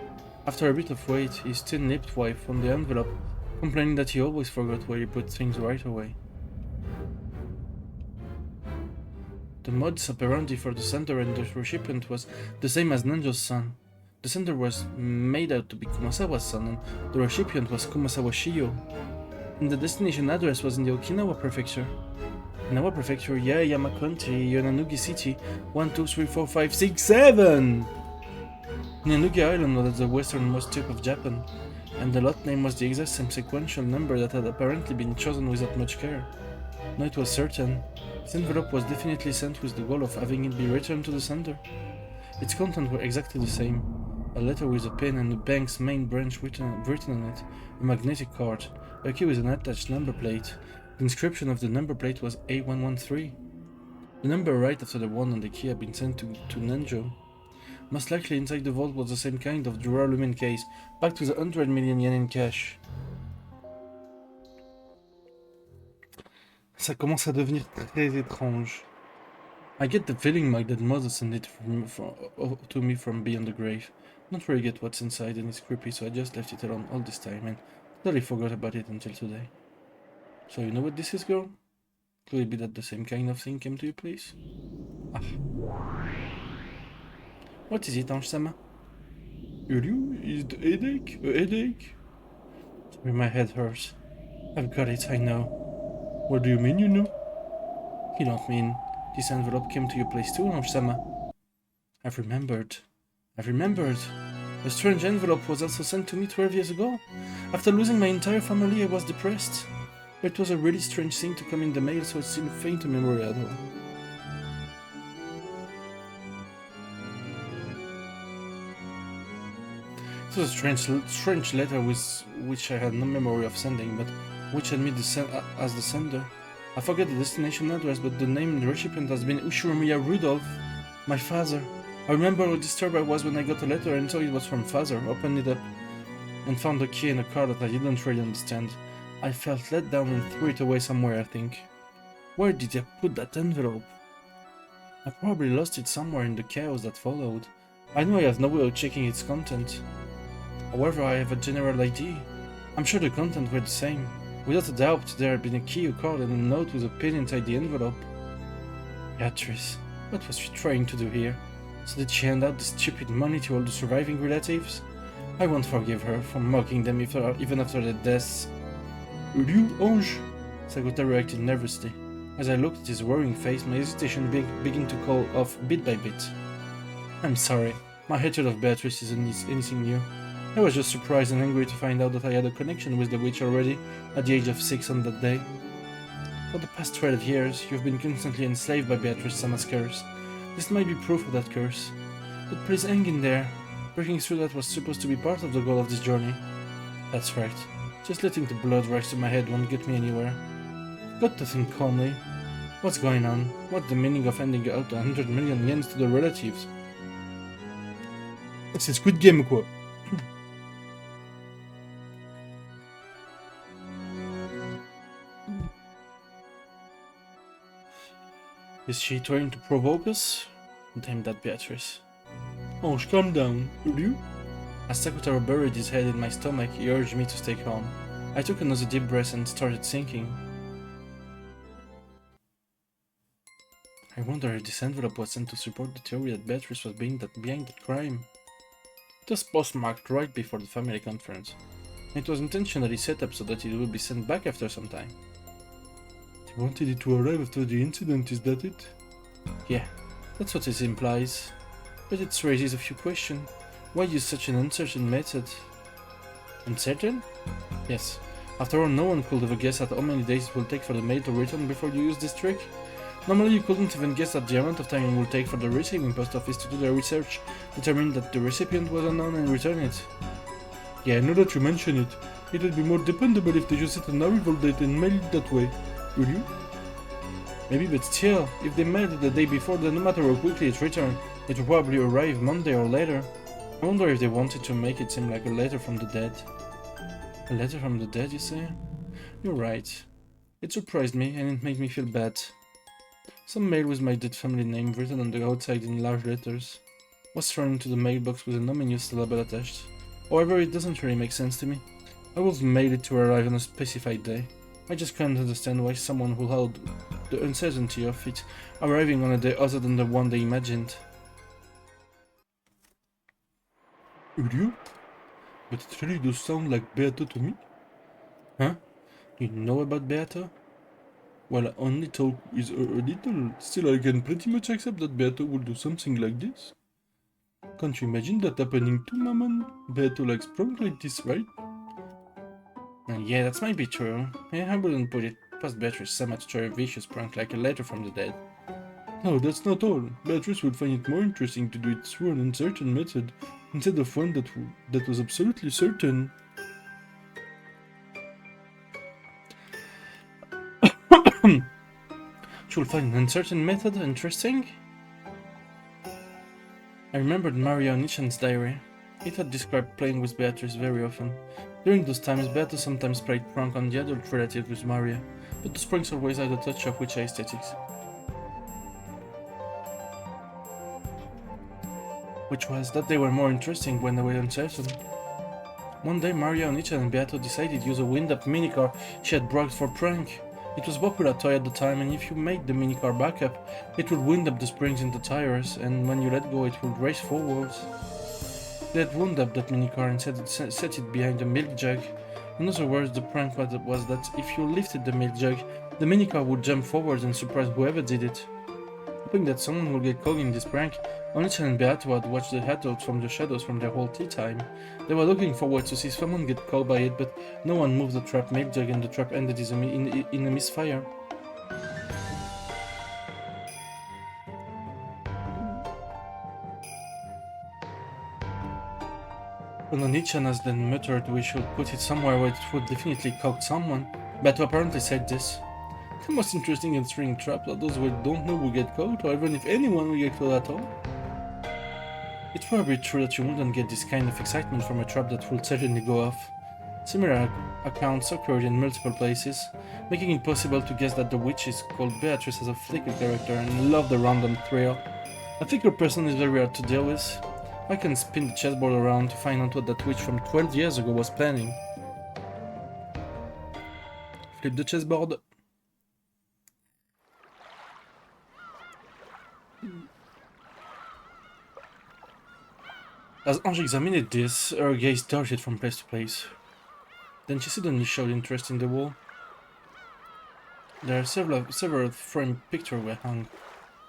After a bit of wait, his thin-lipped wife on the envelope, complaining that he always forgot where he put things right away. The modus operandi for the sender and the recipient was the same as Nanjo's son. The sender was made out to be Kumasawa's son, and the recipient was Kumasawa Shio. And the destination address was in the Okinawa prefecture. In our prefecture, Yaeyama County, Yonanugi City, 1, 2, 3, 4, 5, 6, 7! Yonanugi Island was at the westernmost tip of Japan, and the lot name was the exact same sequential number that had apparently been chosen without much care. Now it was certain, this envelope was definitely sent with the goal of having it be returned to the sender. Its contents were exactly the same. A letter with a pen and the bank's main branch written on it, a magnetic card, a key with an attached number plate. The inscription of the number plate was A113. The number right after the one on the key had been sent to Nanjo. Most likely inside the vault was the same kind of duralumin case, packed with 100 million yen in cash. Ça commence à devenir très étrange. I get the feeling my dead mother sent it to me from beyond the grave. Not really get what's inside and it's creepy, so I just left it alone all this time and totally forgot about it until today. So you know what this is, girl? Could it be that the same kind of thing came to you, please? Ah. What is it, Ange-sama? Is it a headache? A headache? Sorry, my head hurts. I've got it, I know. What do you mean you know? You don't mean this envelope came to your place too, Ange-sama? I've remembered. A strange envelope was also sent to me 12 years ago. After losing my entire family, I was depressed. But it was a really strange thing to come in the mail, so it's still faint to memory at all. It was a strange letter with which I had no memory of sending, but which had me as the sender. I forget the destination address, but the name and the recipient has been Ushiromiya Rudolph, my father. I remember how disturbed I was when I got a letter and saw it was from father, opened it up, and found a key and a card that I didn't really understand. I felt let down and threw it away somewhere, I think. Where did I put that envelope? I probably lost it somewhere in the chaos that followed. I know I have no way of checking its content. However, I have a general idea. I'm sure the content were the same. Without a doubt, there had been a key, a card, and a note with a pin inside the envelope. Beatrice, what was she trying to do here? So did she hand out the stupid money to all the surviving relatives? I won't forgive her for mocking them even after their deaths. You, Ange? Sakota reacted nervously. As I looked at his worrying face, my hesitation began to cool off bit by bit. I'm sorry. My hatred of Beatrice isn't anything new. I was just surprised and angry to find out that I had a connection with the witch already at the age of 6 on that day. For the past 12 years, you've been constantly enslaved by Beatrice-sama's curse. This might be proof of that curse. But please hang in there. Breaking through that was supposed to be part of the goal of this journey. That's right. Just letting the blood rise to my head won't get me anywhere. Got to think calmly. What's going on? What's the meaning of handing out 100 million yens to the relatives? C'est Squid Game, quoi. Is she trying to provoke us? Damn that Beatrice. Oh, calm down, will you? As Sakutaro buried his head in my stomach, he urged me to stay calm. I took another deep breath and started thinking. I wonder if this envelope was sent to support the theory that Beatrice was behind that crime. It was postmarked right before the family conference. It was intentionally set up so that it would be sent back after some time. They wanted it to arrive after the incident, is that it? Yeah, that's what it implies. But it raises a few questions. Why use such an uncertain method? Uncertain? Yes. After all, no one could ever guess at how many days it will take for the mail to return before you use this trick. Normally you couldn't even guess at the amount of time it will take for the receiving post office to do their research, determine that the recipient was unknown and return it. Yeah, now that you mention it, it would be more dependable if they just set an arrival date and mail it that way. Will you? Maybe, but still, if they mailed it the day before, then no matter how quickly it's returned, it will probably arrive Monday or later. I wonder if they wanted to make it seem like a letter from the dead. A letter from the dead, you say? You're right. It surprised me, and it made me feel bad. Some mail with my dead family name written on the outside in large letters was thrown into the mailbox with an ominous label attached. However, it doesn't really make sense to me. I would have made it to arrive on a specified day. I just can't understand why someone would hold the uncertainty of it arriving on a day other than the one they imagined. Idiot? But it really does sound like Beato to me. Huh? You know about Beato? Well, I only talk with her a little. Still, I can pretty much accept that Beato would do something like this. Can't you imagine that happening to Maman? Beato likes pranks like this, right? Yeah, that might be true. Yeah, I wouldn't put it past Beatrice so much to try a vicious prank like a letter from the dead. No, that's not all. Beatrice would find it more interesting to do it through an uncertain method, instead of one that was absolutely certain. She would find an uncertain method interesting? I remembered Mario Nichen's diary. It had described playing with Beatrice very often. During those times, Beato sometimes played prank on the adult relative with Maria, but those pranks always had a touch of witch aesthetics. Which was that they were more interesting when they were uncertain. One day, Maria Onicha and Beato decided to use a wind-up minicar she had brought for prank. It was a popular toy at the time, and if you made the minicar back up, it would wind up the springs in the tires, and when you let go it would race forwards. They had wound up that minicar and set it behind a milk jug. In other words, the prank was that if you lifted the milk jug, the minicar would jump forwards and surprise whoever did it. Hoping that someone would get caught in this prank, Onicha and Beato had watched the adults from the shadows from their whole tea time. They were looking forward to see someone get caught by it, but no one moved the trap milk jug and the trap ended in a misfire. When Onicha has then muttered we should put it somewhere where it would definitely caught someone, Beato apparently said this. The most interesting and thrilling traps are those who don't know will get caught, or even if anyone will get caught at all. It's probably true that you wouldn't get this kind of excitement from a trap that will certainly go off. Similar accounts occurred in multiple places, making it possible to guess that the witch is called Beatrice as a fickle character and loved the random thrill. A fickle person is very hard to deal with. I can spin the chessboard around to find out what that witch from 12 years ago was planning. Flip the chessboard. As Ange examined this, her gaze darted from place to place. Then she suddenly showed interest in the wall. There are several framed pictures were hung.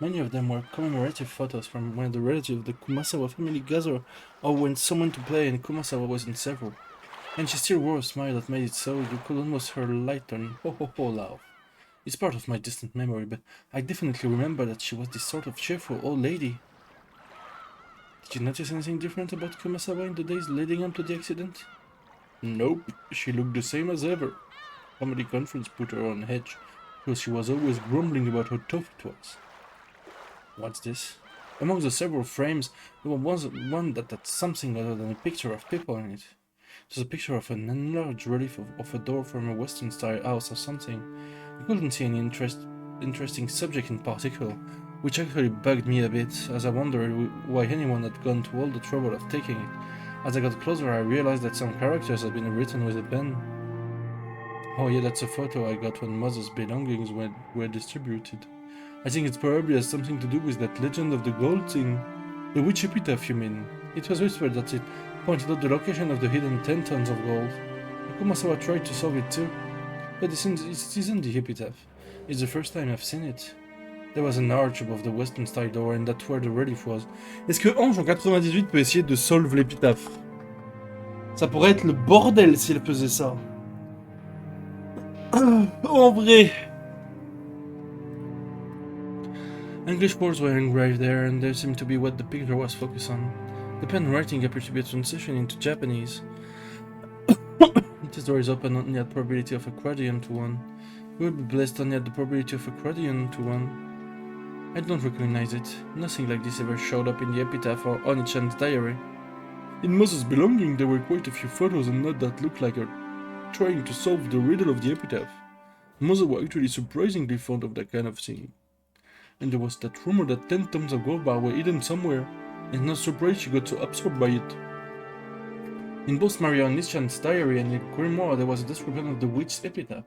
Many of them were commemorative photos from when the relatives of the Kumasawa family gathered or when someone to play and Kumasawa was in several. And she still wore a smile that made it so you could almost hear her light turn ho laugh. It's part of my distant memory, but I definitely remember that she was this sort of cheerful old lady. Did you notice anything different about Kumasawa in the days leading up to the accident? Nope, she looked the same as ever. Family conference put her on edge, because she was always grumbling about how tough it was. What's this? Among the several frames, there was one that had something other than a picture of people in it. It was a picture of an enlarged relief of a door from a Western-style house or something. I couldn't see any interesting subject in particular, which actually bugged me a bit, as I wondered why anyone had gone to all the trouble of taking it. As I got closer, I realized that some characters had been written with a pen. Oh yeah, that's a photo I got when Mother's belongings were distributed. I think it probably has something to do with that legend of the gold thing. The witch epitaph, you mean? It was whispered that it pointed out the location of the hidden 10 tons of gold. Kumasawa tried to solve it too, but it isn't the epitaph. It's the first time I've seen it. There was an arch above the western style door and that's where the relief was. Est-ce que Ange en 98 peut essayer de solve l'épitaphe? Ça pourrait être le bordel s'il faisait ça. En vrai. English words were engraved there, and they seemed to be what the picture was focused on. The pen writing appeared to be a transition into Japanese. This door is open only at probability of a quadrillion to 1. You will be blessed only at the probability of a quadrillion to 1. I don't recognize it. Nothing like this ever showed up in the epitaph or Oni-chan's diary. In Moses' belonging there were quite a few photos and notes that looked like her. trying to solve the riddle of the epitaph. Mother was actually surprisingly fond of that kind of thing. And there was that rumor that 10 tons of gold bar were hidden somewhere, and not surprised she got so absorbed by it. In both Maria and Nishan's diary and the grimoire there was a description of the witch's epitaph.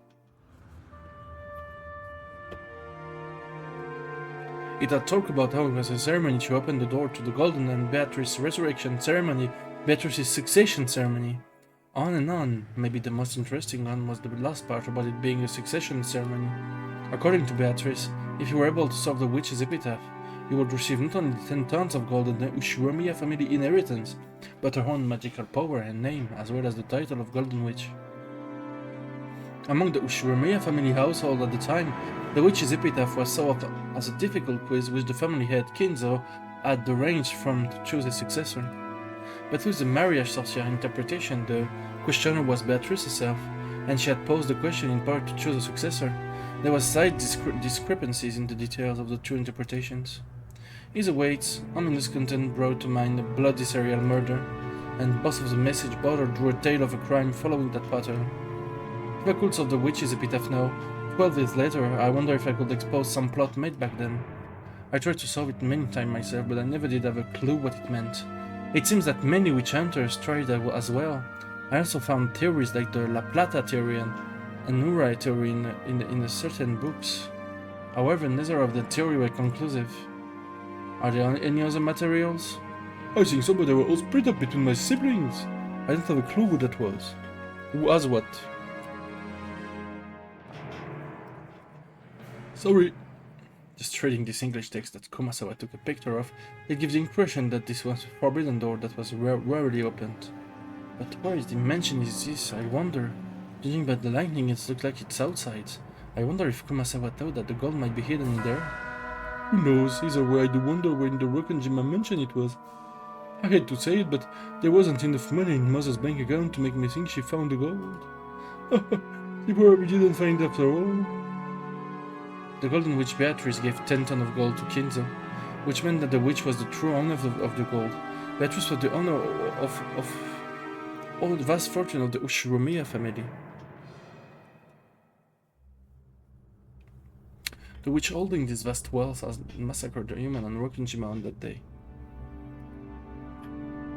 It had talked about how it was a ceremony to open the door to the Golden and Beatrice's resurrection ceremony, Beatrice's succession ceremony. On and on. Maybe the most interesting one was the last part about it being a succession ceremony. According to Beatrice, if you were able to solve the witch's epitaph, you would receive not only 10 tons of gold and the Ushiromiya family inheritance, but her own magical power and name, as well as the title of Golden Witch. Among the Ushiromiya family household at the time, the witch's epitaph was thought of as a difficult quiz which the family head Kinzo had arranged from to choose a successor. But with the Maria Sorcier interpretation, the questioner was Beatrice herself, and she had posed the question in part to choose a successor. There was slight discrepancies in the details of the two interpretations. Either way, ominous content brought to mind a bloody serial murder, and both of the message both drew a tale of a crime following that pattern. If I could solve the witch's epitaph now, 12 years later, I wonder if I could expose some plot made back then. I tried to solve it many times myself, but I never did have a clue what it meant. It seems that many witch hunters tried as well. I also found theories like the La Plata theory and Nura theory in certain books. However, neither of the theory were conclusive. Are there any other materials? I think so, but they were all split up between my siblings. I don't have a clue who that was. Who has what? Sorry. Just reading this English text that Kumasawa took a picture of, it gives the impression that this was a forbidden door that was rarely opened. But where is the dimension is this, I wonder? Judging by the lightning, it looks like it's outside. I wonder if Kumasawa thought that the gold might be hidden in there? Who knows, either way I do wonder when the Rokonjima mentioned it was. I hate to say it, but there wasn't enough money in Mother's bank account to make me think she found the gold. She probably didn't find it after all. The Golden Witch Beatrice gave 10 tons of gold to Kinzo, which meant that the witch was the true owner of the gold. Beatrice was the owner of all the vast fortune of the Ushiromiya family. The witch holding this vast wealth has massacred the human on Rokonjima on that day,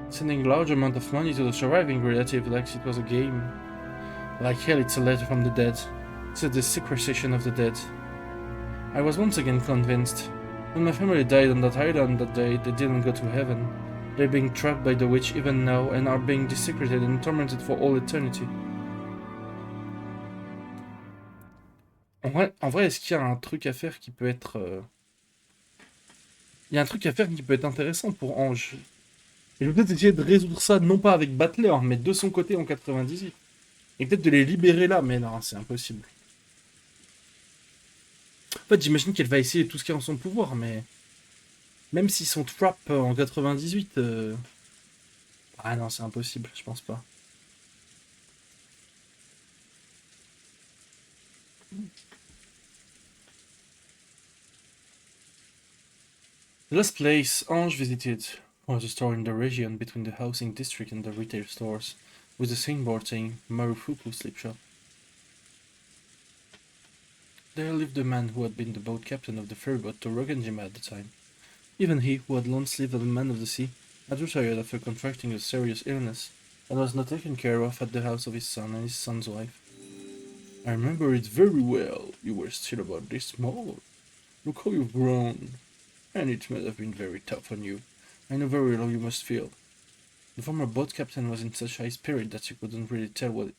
sending a large amount of money to the surviving relative like it was a game. Like hell, it's a letter from the dead. It's a desecration of the dead. I was once again convinced. When my family died on that island that day, they didn't go to heaven. They're being trapped by the witch even now and are being desecrated and tormented for all eternity. En vrai, est-ce qu'il y a un truc à faire qui peut être... Il y a un truc à faire qui peut être intéressant pour Ange. Et je vais peut-être essayer de résoudre ça, non pas avec Battler, mais de son côté en 98. Et peut-être de les libérer là, mais non, c'est impossible. En fait, j'imagine qu'elle va essayer tout ce qui est en son pouvoir, mais... Même s'ils sont trap en 98... Ah non, c'est impossible, je pense pas. The last place Ange visited was a store in the region between the housing district and the retail stores, with a signboard saying Marufuku Sleep Shop. There lived a man who had been the boat captain of the ferryboat to Rokonjima at the time. Even he, who had long lived as a man of the sea, had retired after contracting a serious illness, and was not taken care of at the house of his son and his son's wife. I remember it very well. You were still about this small. Look how you've grown. And it must have been very tough on you. I know very well how you must feel. The former boat captain was in such high spirit that you couldn't really tell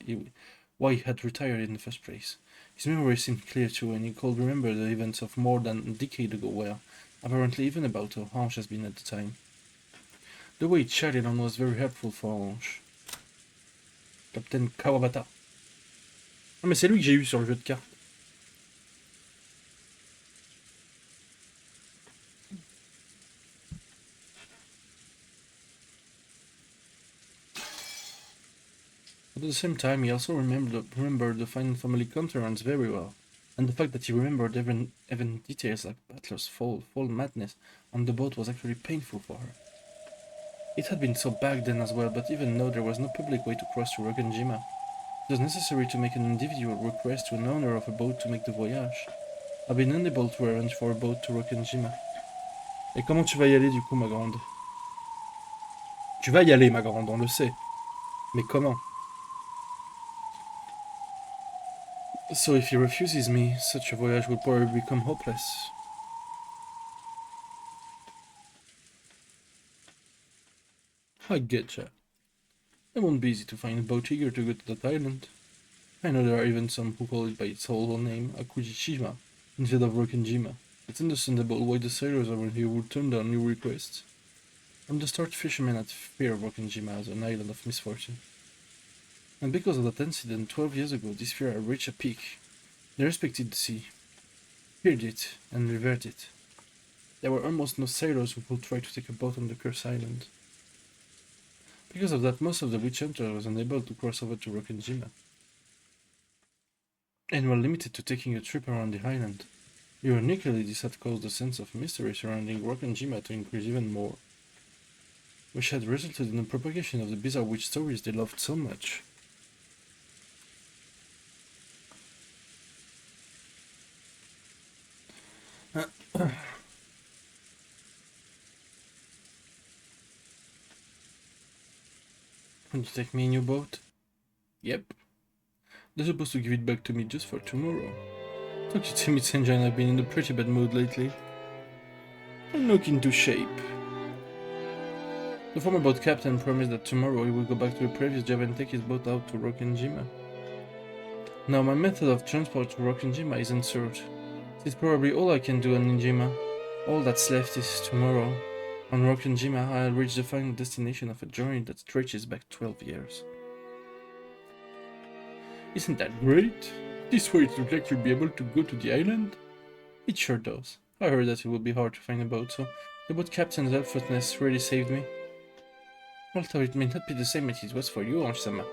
why he had retired in the first place. His memory seemed clear too, and he could remember the events of more than a decade ago well, apparently even about how Ange has been at the time. The way he chatted on was very helpful for Ange. Captain Kawabata. Ah mais c'est lui que j'ai eu sur le jeu de cartes. At the same time, he also remembered the final family conference very well, and the fact that he remembered even details like Butler's fall madness on the boat was actually painful for her. It had been so back then as well, but even though there was no public way to cross to Rokonjima, It was necessary to make an individual request to an owner of a boat to make the voyage. I've been unable to arrange for a boat to Rokkenjima. Et comment tu vas y aller du coup, ma grande? Tu vas y aller, ma grande, on le sait. Mais comment? So if he refuses me, such a voyage will probably become hopeless. I getcha. It won't be easy to find a boat eager to go to that island. I know there are even some who call it by its whole name, Akujishima, instead of Rokkenjima. It's understandable why the sailors around here would turn down new requests. I'm the start fishermen at fear of Rokkenjima as an island of misfortune. And because of that incident 12 years ago, this fear had reached a peak. They respected the sea, feared it, and revered it. There were almost no sailors who would try to take a boat on the cursed island. Because of that, most of the witch hunters was unable to cross over to Rokkenjima, and were limited to taking a trip around the island. Ironically, this had caused the sense of mystery surrounding Rokkenjima to increase even more, which had resulted in the propagation of the bizarre witch stories they loved so much. Want to take me a new boat? Yep. They're supposed to give it back to me just for tomorrow. Talk to Timmy Senja and I've been in a pretty bad mood lately. I'm not into shape. The former boat captain promised that tomorrow he will go back to the previous job and take his boat out to Rokkenjima. Now my method of transport to Rokkenjima is uncertain. It's probably all I can do on Ninjima. All that's left is tomorrow. On Rokkenjima, I'll reach the final destination of a journey that stretches back 12 years. Isn't that great? This way it looks like you'll be able to go to the island? It sure does. I heard that it would be hard to find a boat, so the boat captain's helpfulness really saved me. Although it may not be the same as it was for you, Ange-sama.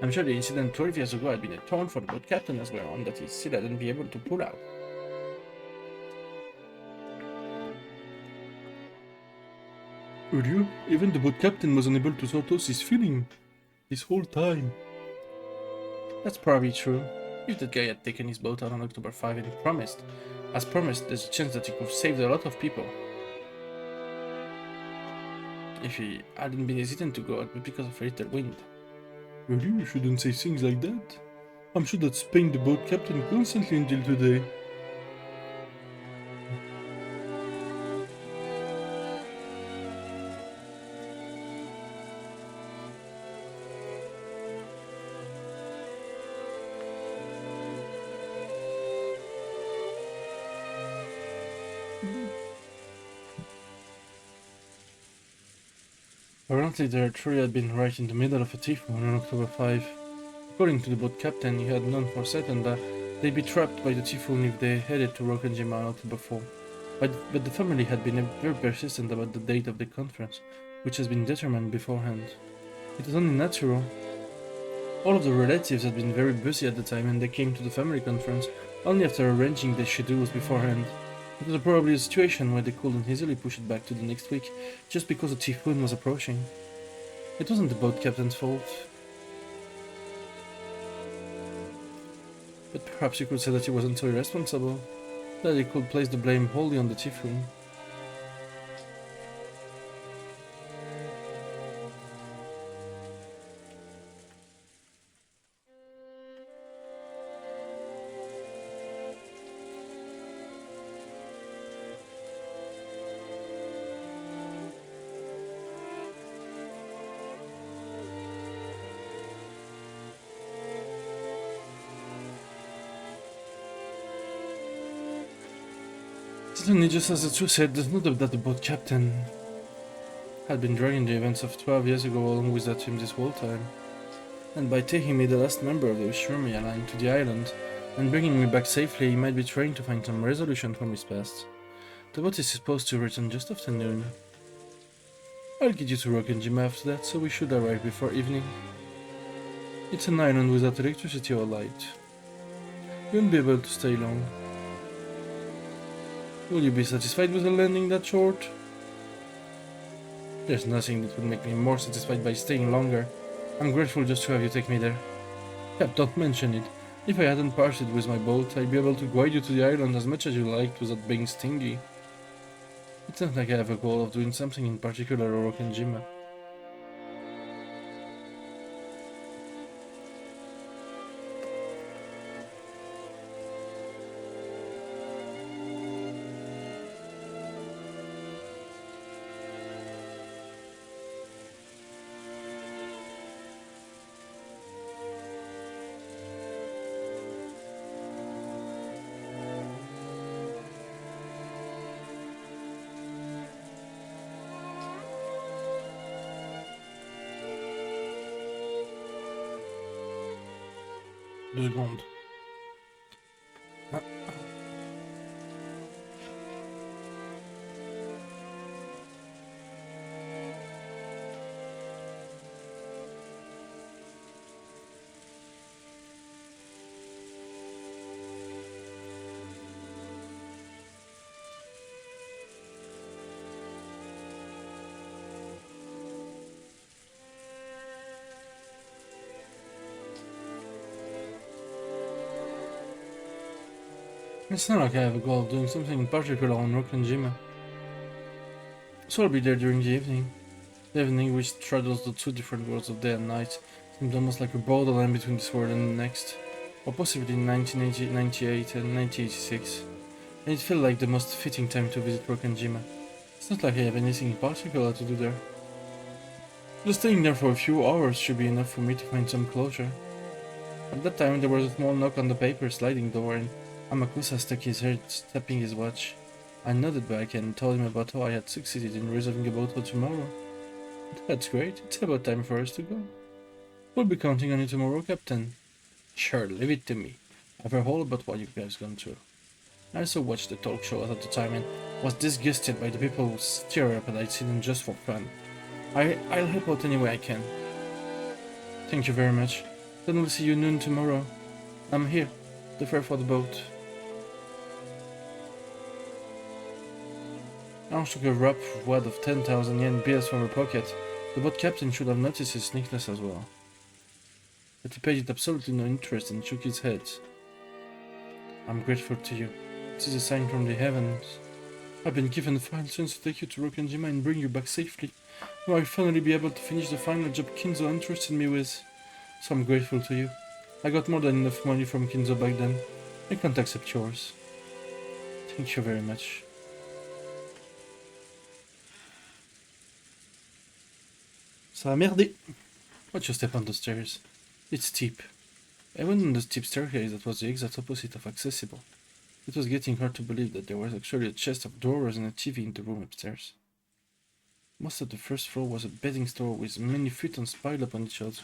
I'm sure the incident 12 years ago had been a taunt for the boat captain as well, and that he still hadn't been able to pull out. Earlier, even the boat captain was unable to sort out his feeling this whole time. That's probably true. If that guy had taken his boat out on October 5 and as promised, there's a chance that he could have saved a lot of people. If he hadn't been hesitant to go out, but because of a little wind. Really? You shouldn't say things like that. I'm sure that's pained the boat captain constantly until today. Apparently their tree had been right in the middle of a typhoon on October 5. According to the boat captain, he had known for certain that they'd be trapped by the typhoon if they headed to Rokkenjima on October 4. But the family had been very persistent about the date of the conference, which has been determined beforehand. It was only natural. All of the relatives had been very busy at the time and they came to the family conference only after arranging their schedules beforehand. It was probably a situation where they couldn't easily push it back to the next week just because the typhoon was approaching. It wasn't the boat captain's fault. But perhaps you could say that he wasn't so irresponsible, that he could place the blame wholly on the typhoon. Certainly, just as the truth said, there's no doubt that the boat captain had been dragging the events of 12 years ago along with that team this whole time. And by taking me, the last member of the Ushirumi line, to the island, and bringing me back safely, he might be trying to find some resolution from his past. The boat is supposed to return just after noon. I'll get you to Rokkenjima after that, so we should arrive before evening. It's an island without electricity or light. You won't be able to stay long. Will you be satisfied with a landing that short? There's nothing that would make me more satisfied by staying longer. I'm grateful just to have you take me there. Cap, don't mention it. If I hadn't parted with my boat, I'd be able to guide you to the island as much as you liked without being stingy. It's not like I have a goal of doing something in particular or Okanjima. Deux secondes. It's not like I have a goal of doing something in particular on Okanjima. So I'll be there during the evening. The evening which straddles the two different worlds of day and night seemed almost like a borderline between this world and the next, or possibly in 1998 and 1986, and it felt like the most fitting time to visit Okanjima. It's not like I have anything in particular to do there. Just staying there for a few hours should be enough for me to find some closure. At that time there was a small knock on the paper sliding door and Amakusa stuck his head, tapping his watch. I nodded back and told him about how I had succeeded in reserving a boat for tomorrow. That's great, it's about time for us to go. We'll be counting on you tomorrow, Captain. Sure, leave it to me. I've heard all about what you guys gone through. I also watched the talk show at the time and was disgusted by the people who stir up and I'd seen them just for fun. I'll help out any way I can. Thank you very much. Then we'll see you noon tomorrow. I'm here. The fare for the boat. Ange took a rough wad of 10,000 yen bills from her pocket. The boat captain should have noticed his sneakness as well. But he paid it absolutely no interest and shook his head. I'm grateful to you. It is a sign from the heavens. I've been given a final chance to take you to Rokanjima and bring you back safely. Now I'll finally be able to finish the final job Kinzo entrusted me with. So I'm grateful to you. I got more than enough money from Kinzo back then. I can't accept yours. Thank you very much. Ça a merdé. Watch your step on the stairs. It's steep. I went on the steep staircase that was the exact opposite of accessible. It was getting hard to believe that there was actually a chest of drawers and a TV in the room upstairs. Most of the first floor was a bedding store with many futons piled up on each other.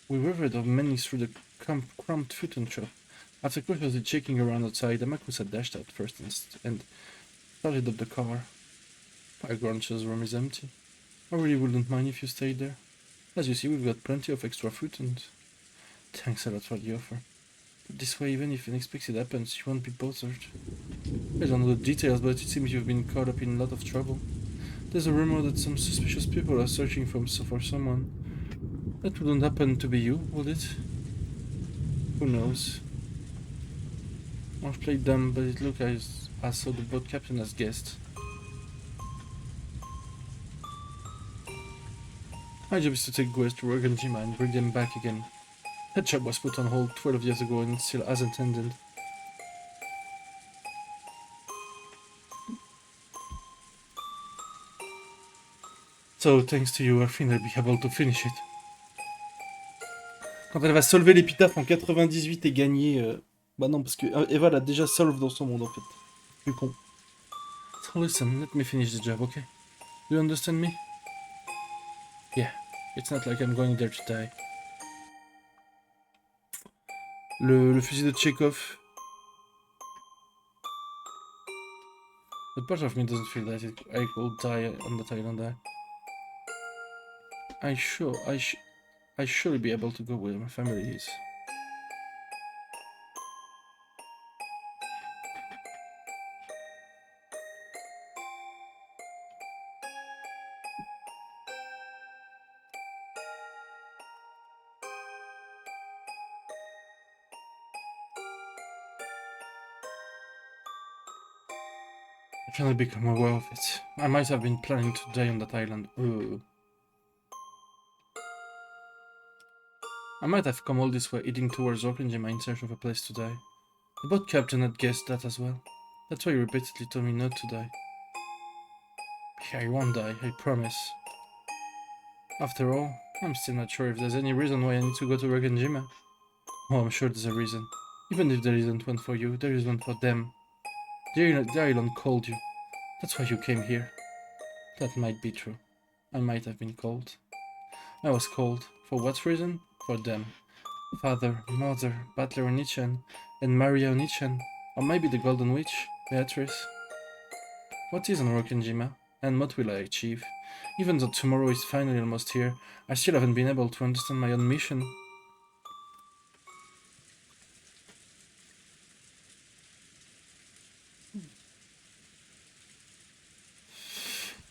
We wavered of many through the cramped futon shop. After cautiously checking around outside, Amakusa dashed out first and started up the car. My grandchild's room is empty. I really wouldn't mind if you stayed there. As you see, we've got plenty of extra futons. Thanks a lot for the offer. But this way, even if unexpected happens, you won't be bothered. I don't know the details, but it seems you've been caught up in a lot of trouble. There's a rumor that some suspicious people are searching for someone. That wouldn't happen to be you, would it? Who knows? I've played dumb, but it looked as though the boat captain has guessed. My job is to take Guest to Rokanjima and bring them back again. That job was put on hold 12 years ago and still hasn't ended. So, thanks to you, I think I'll be able to finish it. Quand elle va solver l'épitaphe en 98 et gagner... Bah non, parce que Eva l'a déjà solve dans son monde, en fait. Plus con. So listen, let me finish the job, okay? Do you understand me? Yeah, it's not like I'm going there to die. Le fusil de Chekhov. But part of me doesn't feel that I will die on that island. I should be able to go where my family is. I finally become aware of it. I might have been planning to die on that island. Ugh. I might have come all this way heading towards Okanjima in search of a place to die. The boat captain had guessed that as well. That's why he repeatedly told me not to die. I won't die, I promise. After all, I'm still not sure if there's any reason why I need to go to Okanjima. Oh, I'm sure there's a reason. Even if there isn't one for you, there is one for them. The island called you. That's why you came here. That might be true. I might have been called. I was called. For what reason? For them. Father, Mother, Butler Onichan, and Maria Onichan. Or maybe the Golden Witch, Beatrice. What is an Okanjima? And what will I achieve? Even though tomorrow is finally almost here, I still haven't been able to understand my own mission.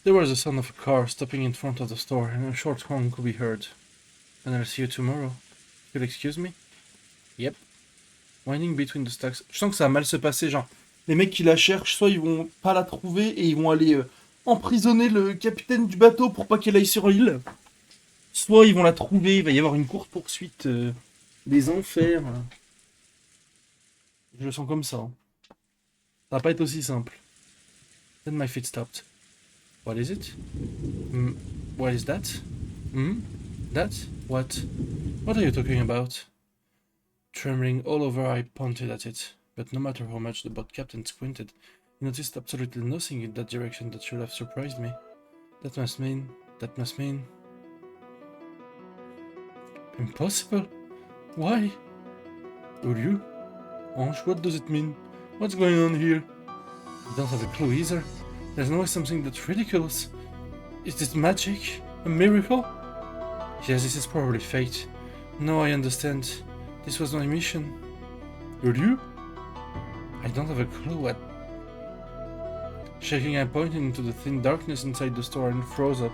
There was the sound of a car stopping in front of the store, and a short horn could be heard. And I'll see you tomorrow. You'll excuse me? Yep. Winding between the stacks. Je sens que ça va mal se passer, genre, les mecs qui la cherchent, soit ils vont pas la trouver et ils vont aller emprisonner le capitaine du bateau pour pas qu'elle aille sur l'île. Soit ils vont la trouver, il va y avoir une courte poursuite des enfers. Je le sens comme ça. Hein. Ça va pas être aussi simple. Then my feet stopped. What is it? What is that? That? What? What are you talking about? Trembling all over, I pointed at it, but no matter how much the boat captain squinted, he noticed absolutely nothing in that direction that should have surprised me. That must mean... Impossible? Why? Uryu? Ange, what does it mean? What's going on here? I don't have a clue either. There's always something that's ridiculous. Is this magic? A miracle? Yes, this is probably fate. No, I understand. This was my mission. Uryu? I don't have a clue what... Shaking, I pointed into the thin darkness inside the store and froze up.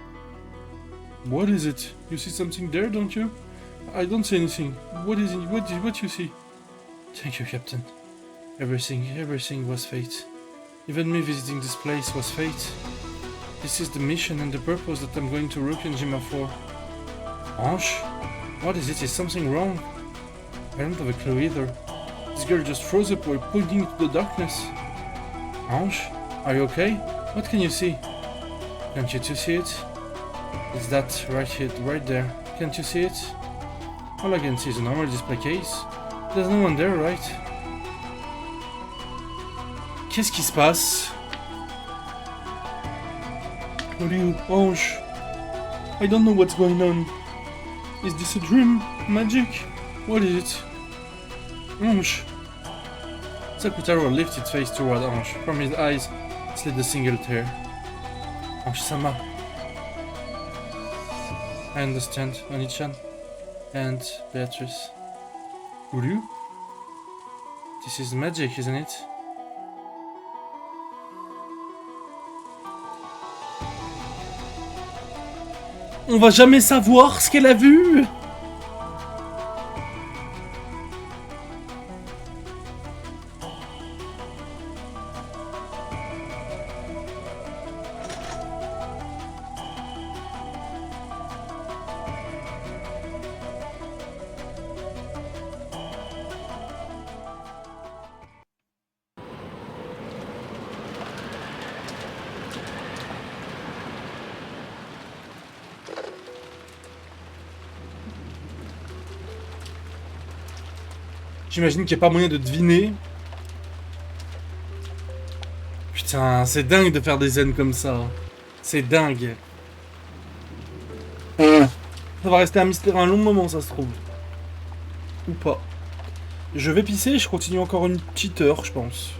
What is it? You see something there, don't you? I don't see anything. What is it? What you see? Thank you, Captain. Everything was fate. Even me visiting this place was fate. This is the mission and the purpose that I'm going to Ryokanjima for. Ange? What is it? Is something wrong? I don't have a clue either. This girl just froze up while pointing into the darkness. Ange? Are you okay? What can you see? Can't you two see it? It's that right here, right there. Can't you see it? All I can see is a normal display case. There's no one there, right? Qu'est-ce qui se passe? Ryu, Ange. I don't know what's going on. Is this a dream? Magic? What is it? Ange. Sakutaro lifted its face toward Ange. From his eyes slid a single tear. Ange-sama. I understand, Oni-chan. And Beatrice. Uryu? This is magic, isn't it? On va jamais savoir ce qu'elle a vu! J'imagine qu'il n'y a pas moyen de deviner. Putain, c'est dingue de faire des scènes comme ça. C'est dingue. Ça va rester un mystère un long moment, ça se trouve. Ou pas. Je vais pisser et je continue encore une petite heure, je pense.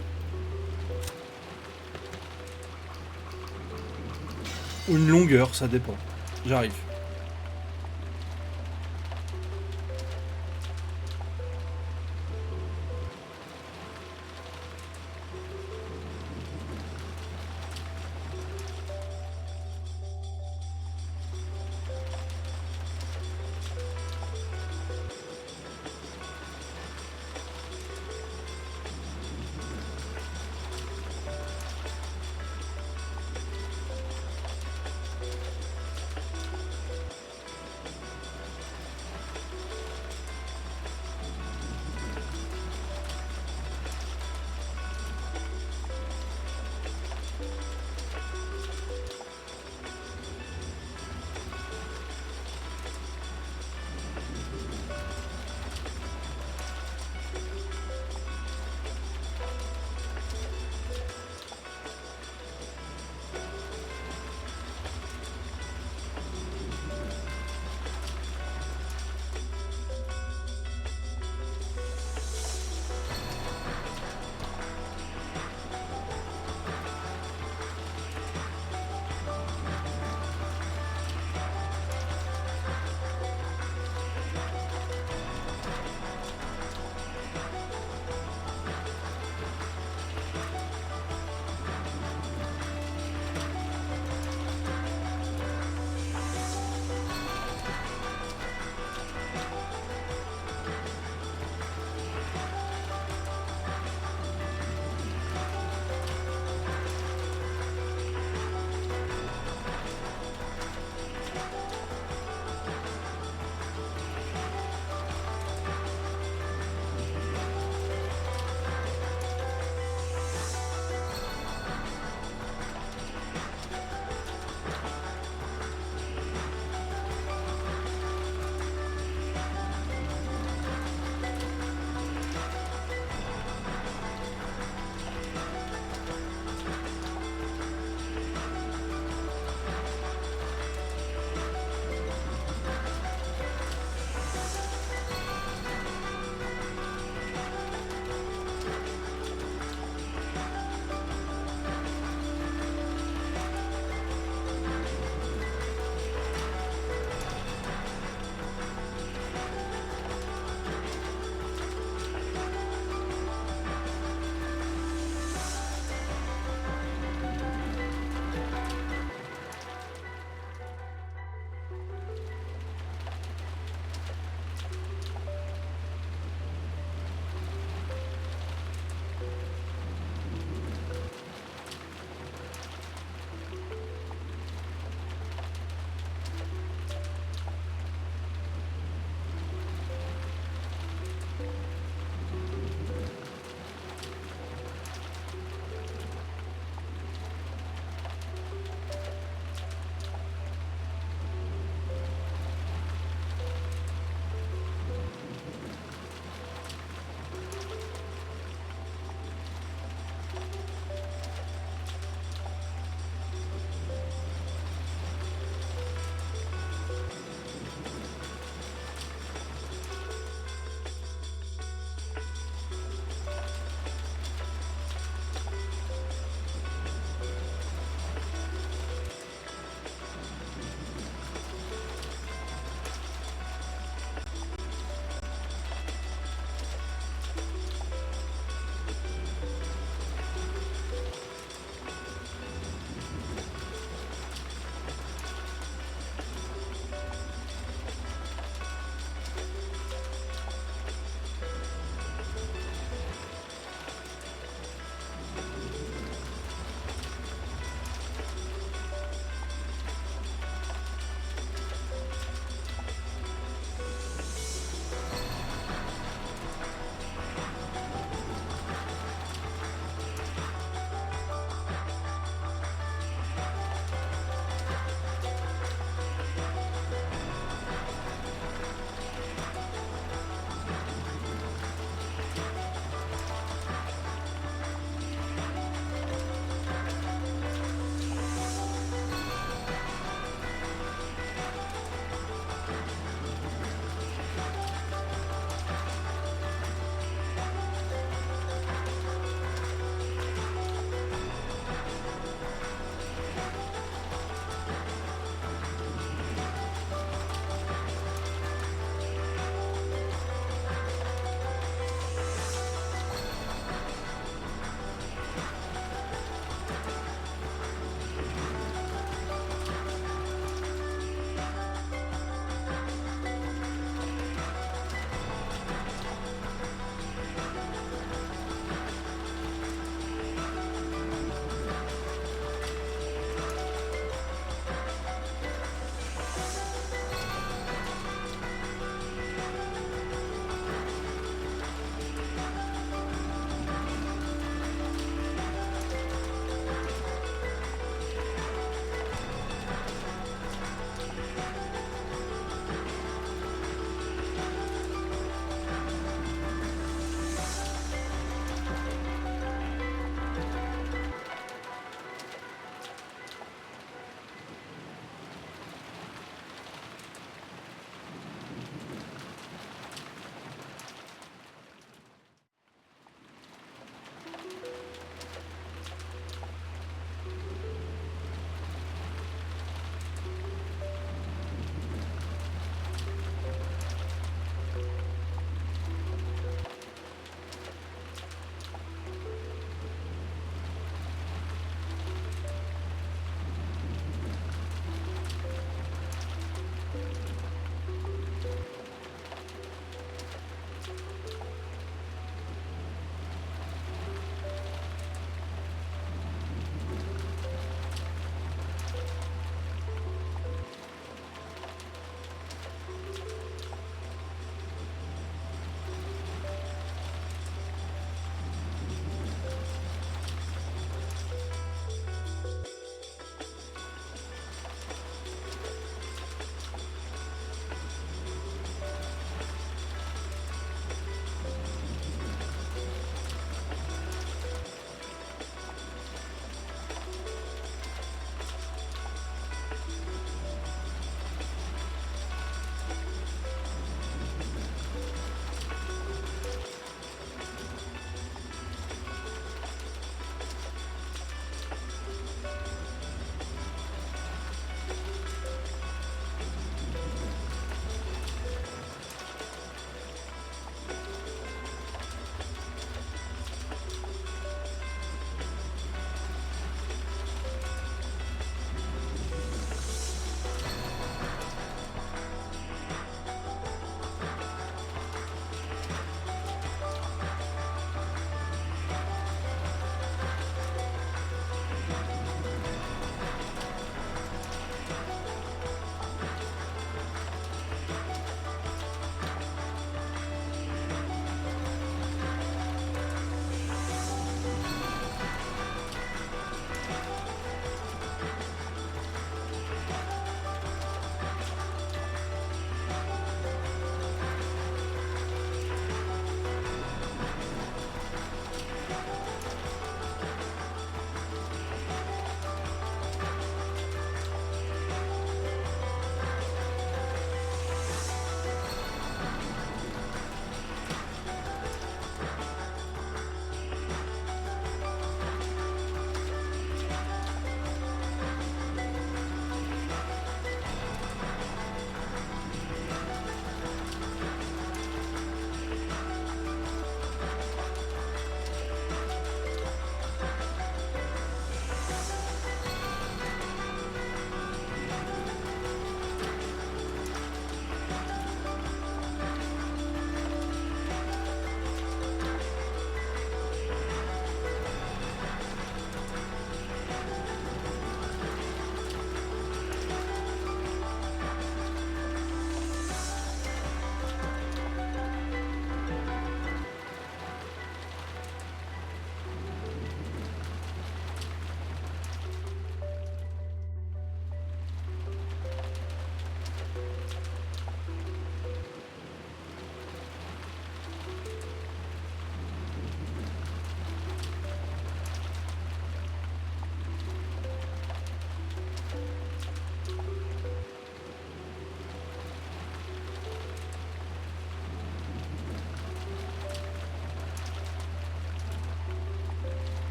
Ou une longue heure, ça dépend. J'arrive.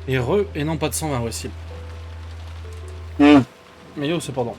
Et et non pas de 120, ouais, si. Mais yo, cependant.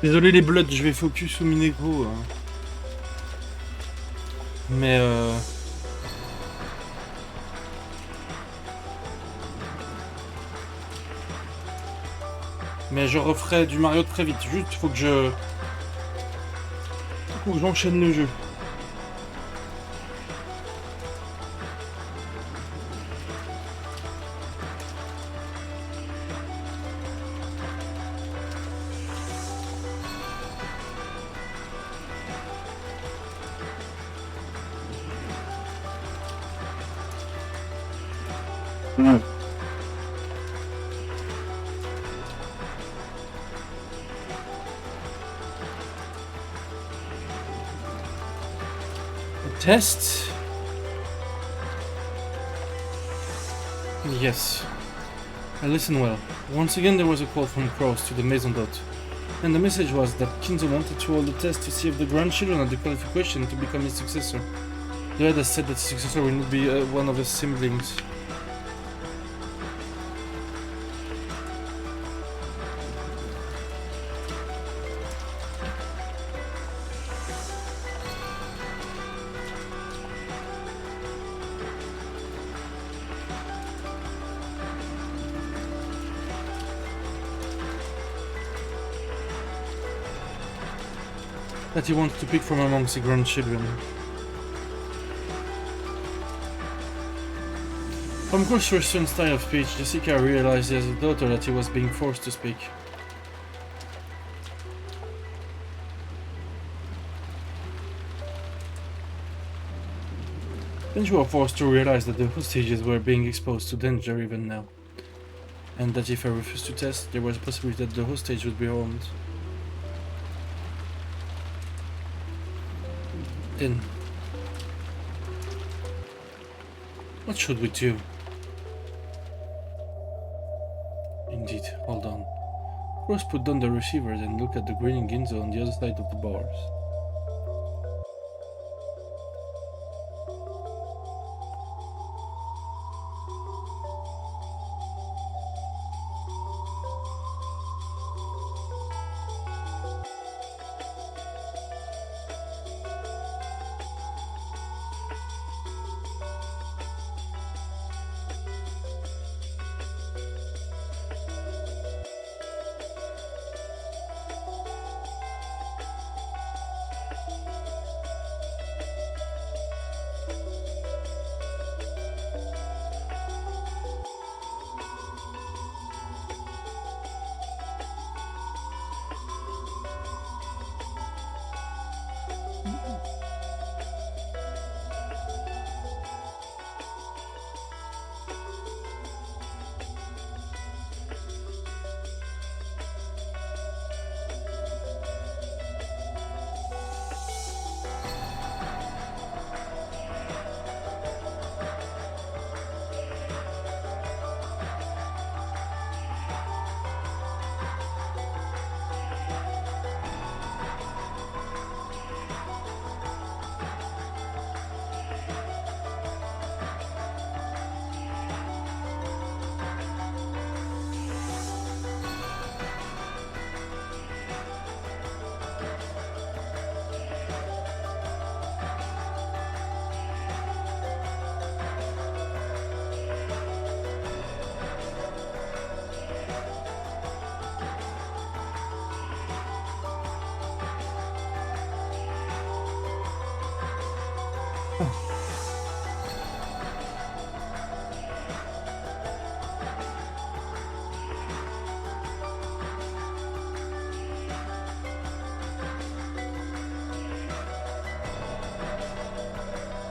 Désolé les bloods, je vais focus Umineko. Hein. Mais je referai du Mario très vite. Juste, faut que j'enchaîne le jeu. Test. Yes. I listen well. Once again there was a call from Cross to the Maison d'Hôte. And the message was that Kinzo wanted to hold a test to see if the grandchildren had the qualification to become his successor. The head has said that his successor will not be one of his siblings. That he wants to pick from amongst the grandchildren. From Cross's restrained style of speech, Jessica realized as a daughter that he was being forced to speak. Then she was forced to realize that the hostages were being exposed to danger even now, and that if I refused to test, there was a possibility that the hostage would be harmed. Then, what should we do? Indeed, hold on. Cross put down the receivers and looked at the grinning Ginzo on the other side of the bars.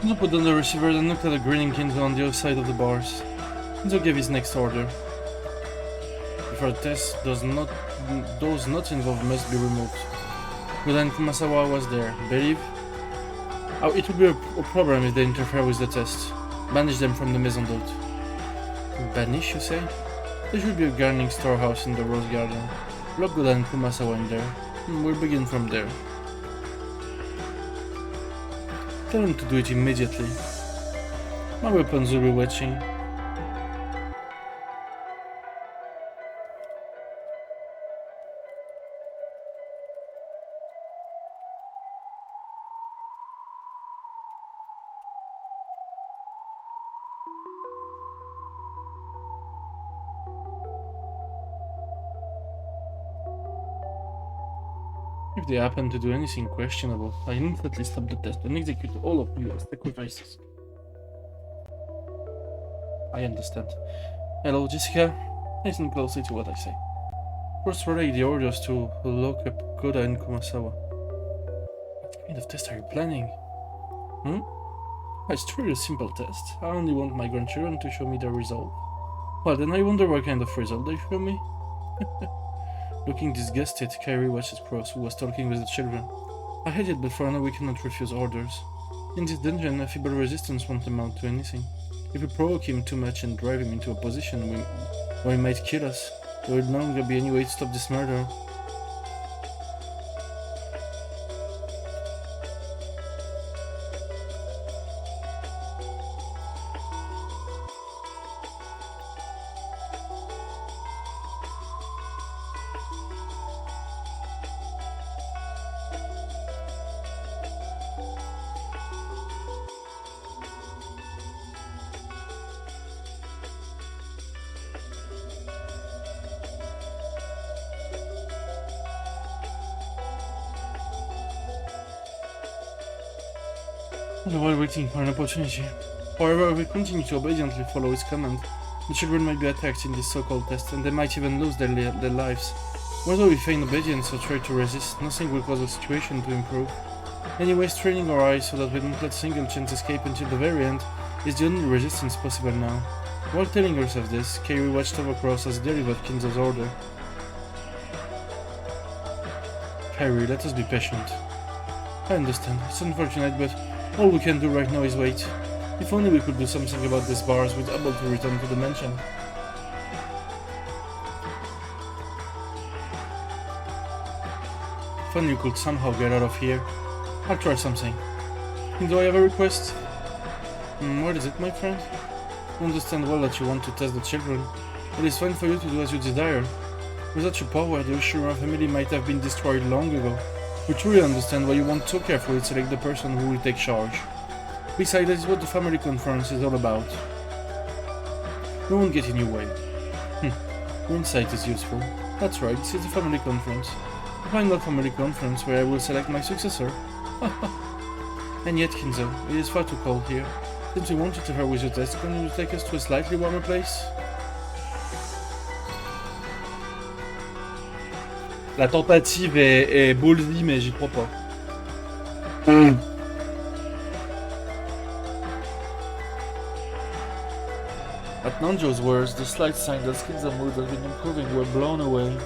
Kinzo put down the receiver and looked at the grinning Kinzo on the other side of the bars. Kinzo gave his next order. If our test those not involved must be removed. Goda and Kumasawa was there. Believe? Oh, it would be a problem if they interfere with the test. Banish them from the Maison d'Hôte. Banish, you say? There should be a gardening storehouse in the Rose Garden. Lock Goda and Kumasawa in there. We'll begin from there. Tell them to do it immediately. My weapons will be watching. If they happen to do anything questionable, I instantly stop the test and execute all of you as sacrifices. I understand. Hello, Jessica. Listen closely to what I say. First, relay the orders to lock up Goda and Kumasawa. What kind of test are you planning? It's truly a simple test. I only want my grandchildren to show me their resolve. Well, then I wonder what kind of result they show me. Looking disgusted, Kairi watched his cross, who was talking with the children. I hate it, but for now we cannot refuse orders. In this dungeon, a feeble resistance won't amount to anything. If we provoke him too much and drive him into a position where he might kill us, there will no longer be any way to stop this murder. While waiting for an opportunity. However, if we continue to obediently follow his command, the children might be attacked in this so-called test, and they might even lose their lives. Whether we feign obedience or try to resist, nothing will cause the situation to improve. Anyways, training our eyes so that we don't let a single chance escape until the very end is the only resistance possible now. While telling herself this, Kairi watched over Cross as he delivered Kinzo's order. Kairi, let us be patient. I understand, it's unfortunate, but all we can do right now is wait. If only we could do something about these bars, we'd be able to return to the mansion. If only you could somehow get out of here. I'll try something. Do I have a request? What is it, my friend? I understand well that you want to test the children. It is fine for you to do as you desire. Without your power, the Ushira family might have been destroyed long ago. We truly understand why you want to carefully select the person who will take charge. Besides, that is what the family conference is all about. We won't get in your way. Your insight is useful. That's right, this is the family conference. A final family conference where I will select my successor. And yet, Kinzo, it is far too cold here. Since we want you to her with your test, can you take us to a slightly warmer place? La tentative est ballsy, mais j'y crois pas. At Nanjo's words, the slight sign that Kinzo mood had been improving were blown away.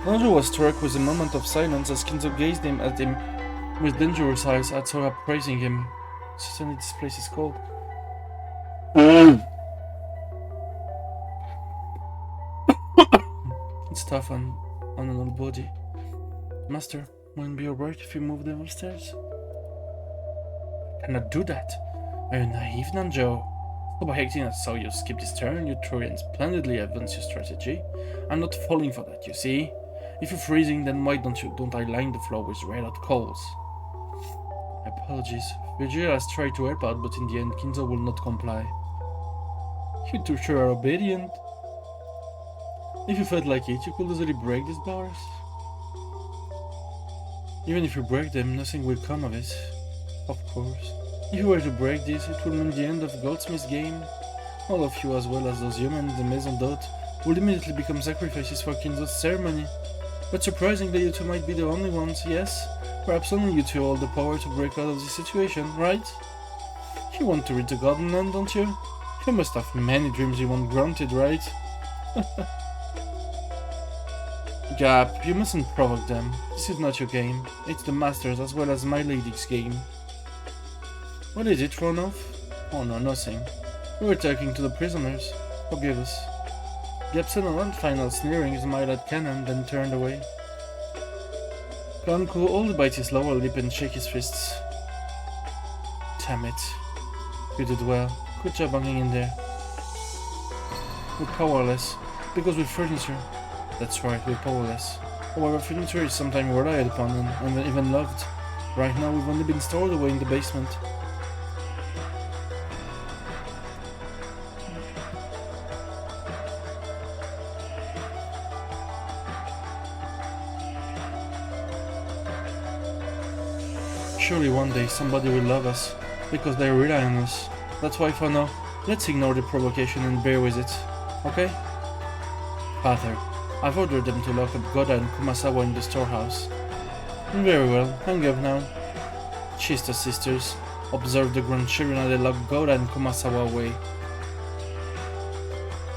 Nanjo was struck with a moment of silence as Kinzo gazed at him with dangerous eyes at Sora praising him. Certainly this place is cold. It's tough on an old body. Master, wouldn't it be alright if you move them upstairs? I cannot do that. Are you naive, Nanjo? Stop acting as so you skip this turn, you truly and splendidly advance your strategy. I'm not falling for that, you see? If you're freezing, then why don't I line the floor with red hot coals? My apologies. Virgilia has tried to help out, but in the end, Kinzo will not comply. You two sure are obedient. If you felt like it, you could easily break these bars. Even if you break them, nothing will come of it. Of course. If you were to break this, it will mean the end of Goldsmith's game. All of you, as well as those humans in the Maison d'Hôte, will immediately become sacrifices for Kinzo's ceremony. But surprisingly, you two might be the only ones, yes? Perhaps only you two hold the power to break out of this situation, right? You want to reach the Golden Land, don't you? You must have many dreams you want granted, right? Gap, you mustn't provoke them. This is not your game. It's the Master's as well as my lady's game. What is it, Ronov? Oh no, nothing. We were talking to the prisoners. Forgive us. Gap said one final sneering smile at Cannon, then turned away. Kanko only bite his lower lip and shake his fists. Damn it. You did well. Good job hanging in there. We're powerless. Because we're furniture. That's right, we're powerless. However, furniture is sometimes relied upon and even loved. Right now we've only been stored away in the basement. Surely one day somebody will love us, because they rely on us. That's why for now, let's ignore the provocation and bear with it, okay? Father, I've ordered them to lock up Goda and Kumasawa in the storehouse. Very well, hang up now. Chista sisters, observe the Grand Shiruna, they lock Goda and Kumasawa away.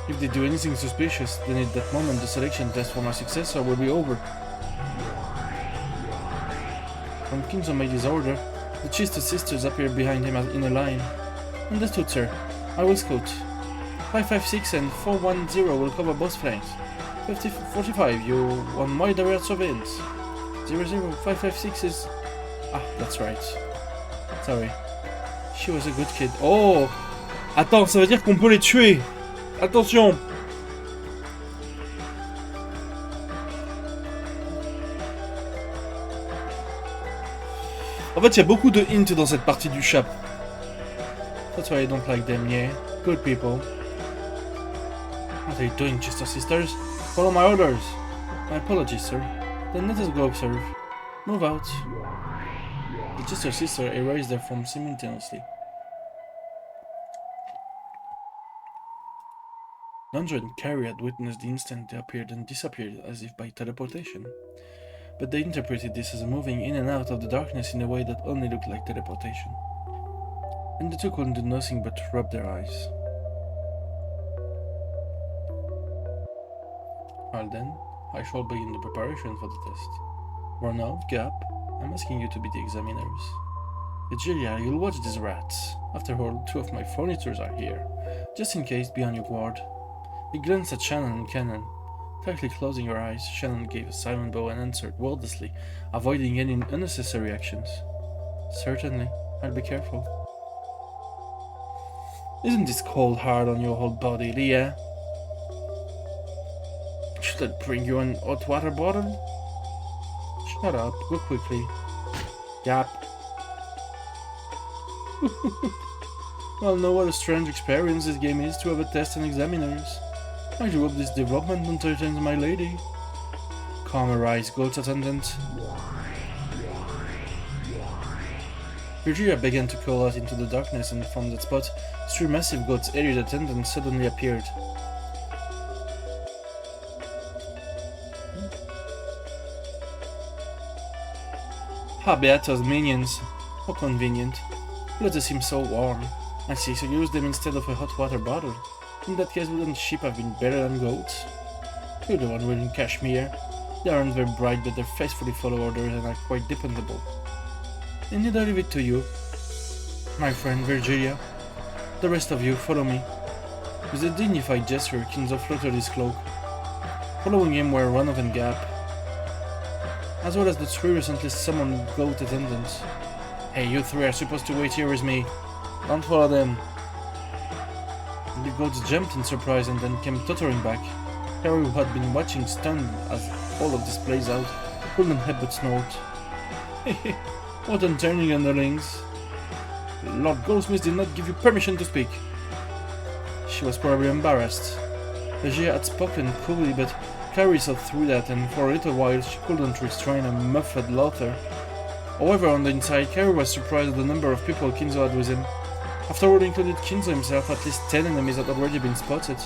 If they do anything suspicious, then at that moment the selection test for my successor will be over. When Kinzo made his order, the Chista sisters appeared behind him in a line. Understood, sir. I will scout. 556 and 410 will cover both flanks. 45, you want wide area surveillance. 00556 is... Ah, that's right. Sorry. She was a good kid. Oh! Attends, ça veut dire qu'on peut les tuer! Attention! En fait, il y a beaucoup de hints dans cette partie du chap. That's why I don't like them, yeah. Good people. What are you doing, Chester sisters? Follow my orders. My apologies, sir. Then let us go observe. Move out. The Chester sister erased their form simultaneously. Nandra and Carrie had witnessed the instant they appeared and disappeared as if by teleportation. But they interpreted this as a moving in and out of the darkness in a way that only looked like teleportation. And the two couldn't do nothing but rub their eyes. Well then, I shall begin the preparation for the test. Ronald, Gap, I'm asking you to be the examiners. Egelia, you'll watch these rats. After all, two of my furnitures are here. Just in case, be on your guard. He glanced at Shannon and Cannon. Tightly closing her eyes, Shannon gave a silent bow and answered wordlessly, avoiding any unnecessary actions. Certainly, I'll be careful. Isn't this cold hard on your whole body, Leah? Should I bring you an hot water bottle? Shut up, go quickly. Yap. Well, no, what a strange experience this game is to have a test and examiners. I do hope this development entertains my lady. Calm her eyes, goat's attendant. Virginia began to call out into the darkness, and from that spot, three massive goats' aerial attendants suddenly appeared. Ha, Beata's minions. How convenient. Let seem so warm. I see, so you use them instead of a hot water bottle. In that case, wouldn't sheep have been better than goats? You're the one wearing cashmere. They aren't very bright, but they faithfully follow orders and are quite dependable. Indeed, I leave it to you, my friend Virgilia. The rest of you, follow me. With a dignified gesture, Kinzo fluttered his cloak. Following him were Ronov and Gap, as well as the three recently summoned goat attendants. Hey, you three are supposed to wait here with me. Don't follow them. The goats jumped in surprise and then came tottering back. Harry, who had been watching stunned as all of this plays out, couldn't help but snort. Hehe, what unturning underlings. Lord Goldsmith did not give you permission to speak. She was probably embarrassed. Regia had spoken coolly, but Carrie saw through that, and for a little while she couldn't restrain a muffled laughter. However, on the inside, Carrie was surprised at the number of people Kinzo had with him. After all included Kinzo himself, at least 10 enemies had already been spotted.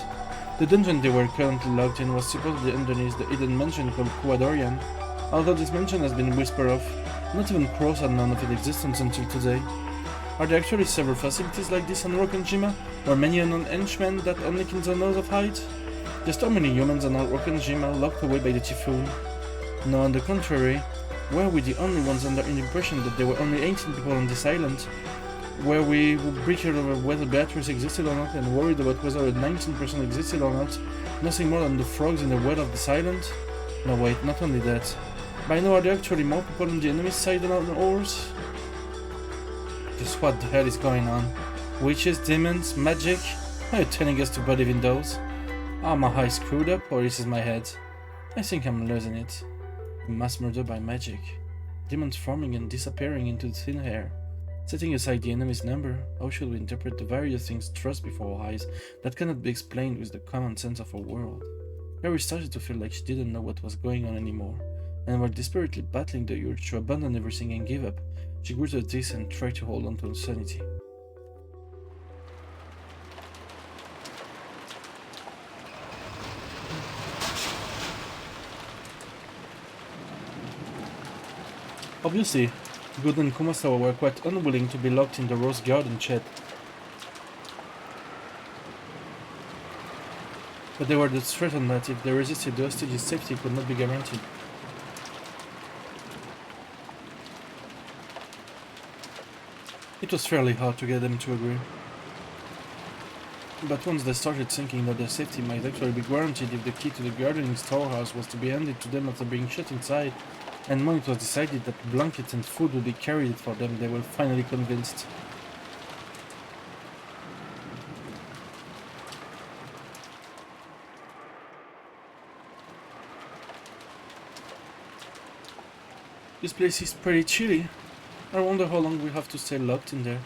The dungeon they were currently locked in was supposedly underneath the hidden mansion called Kuadorian. Although this mansion has been whispered of, Not even crows had known of its existence until today. Are there actually several facilities like this on Rokkenjima, where many unknown henchmen that only Kinzo knows of hide? Just how many humans on Rokkenjima locked away by the typhoon? No, on the contrary, were we the only ones under the impression that there were only ancient people on this island? Were we breaking over whether Beatrice existed or not and worried about whether a 19% existed or not? Nothing more than the frogs in the well of this island? No wait, not only that. By now are there actually more people on the enemy side than on ours? Just what the hell is going on? Witches, demons, magic? Are you telling us to believe in those? Are my eyes screwed up or is it my head? I think I'm losing it. Mass murder by magic. Demons forming and disappearing into thin air. Setting aside the enemy's number, how should we interpret the various things thrust before our eyes that cannot be explained with the common sense of our world? Harry started to feel like she didn't know what was going on anymore, and while desperately battling the urge to abandon everything and give up, she grew to this and tried to hold on to her sanity. Obviously, Good and Kumasawa were quite unwilling to be locked in the Rose Garden shed. But they were threatened that if they resisted, the hostage's safety could not be guaranteed. It was fairly hard to get them to agree. But once they started thinking that their safety might actually be guaranteed if the key to the gardening storehouse was to be handed to them after being shut inside, and when it was decided that blankets and food would be carried for them, they were finally convinced. This place is pretty chilly. I wonder how long we have to stay locked in there.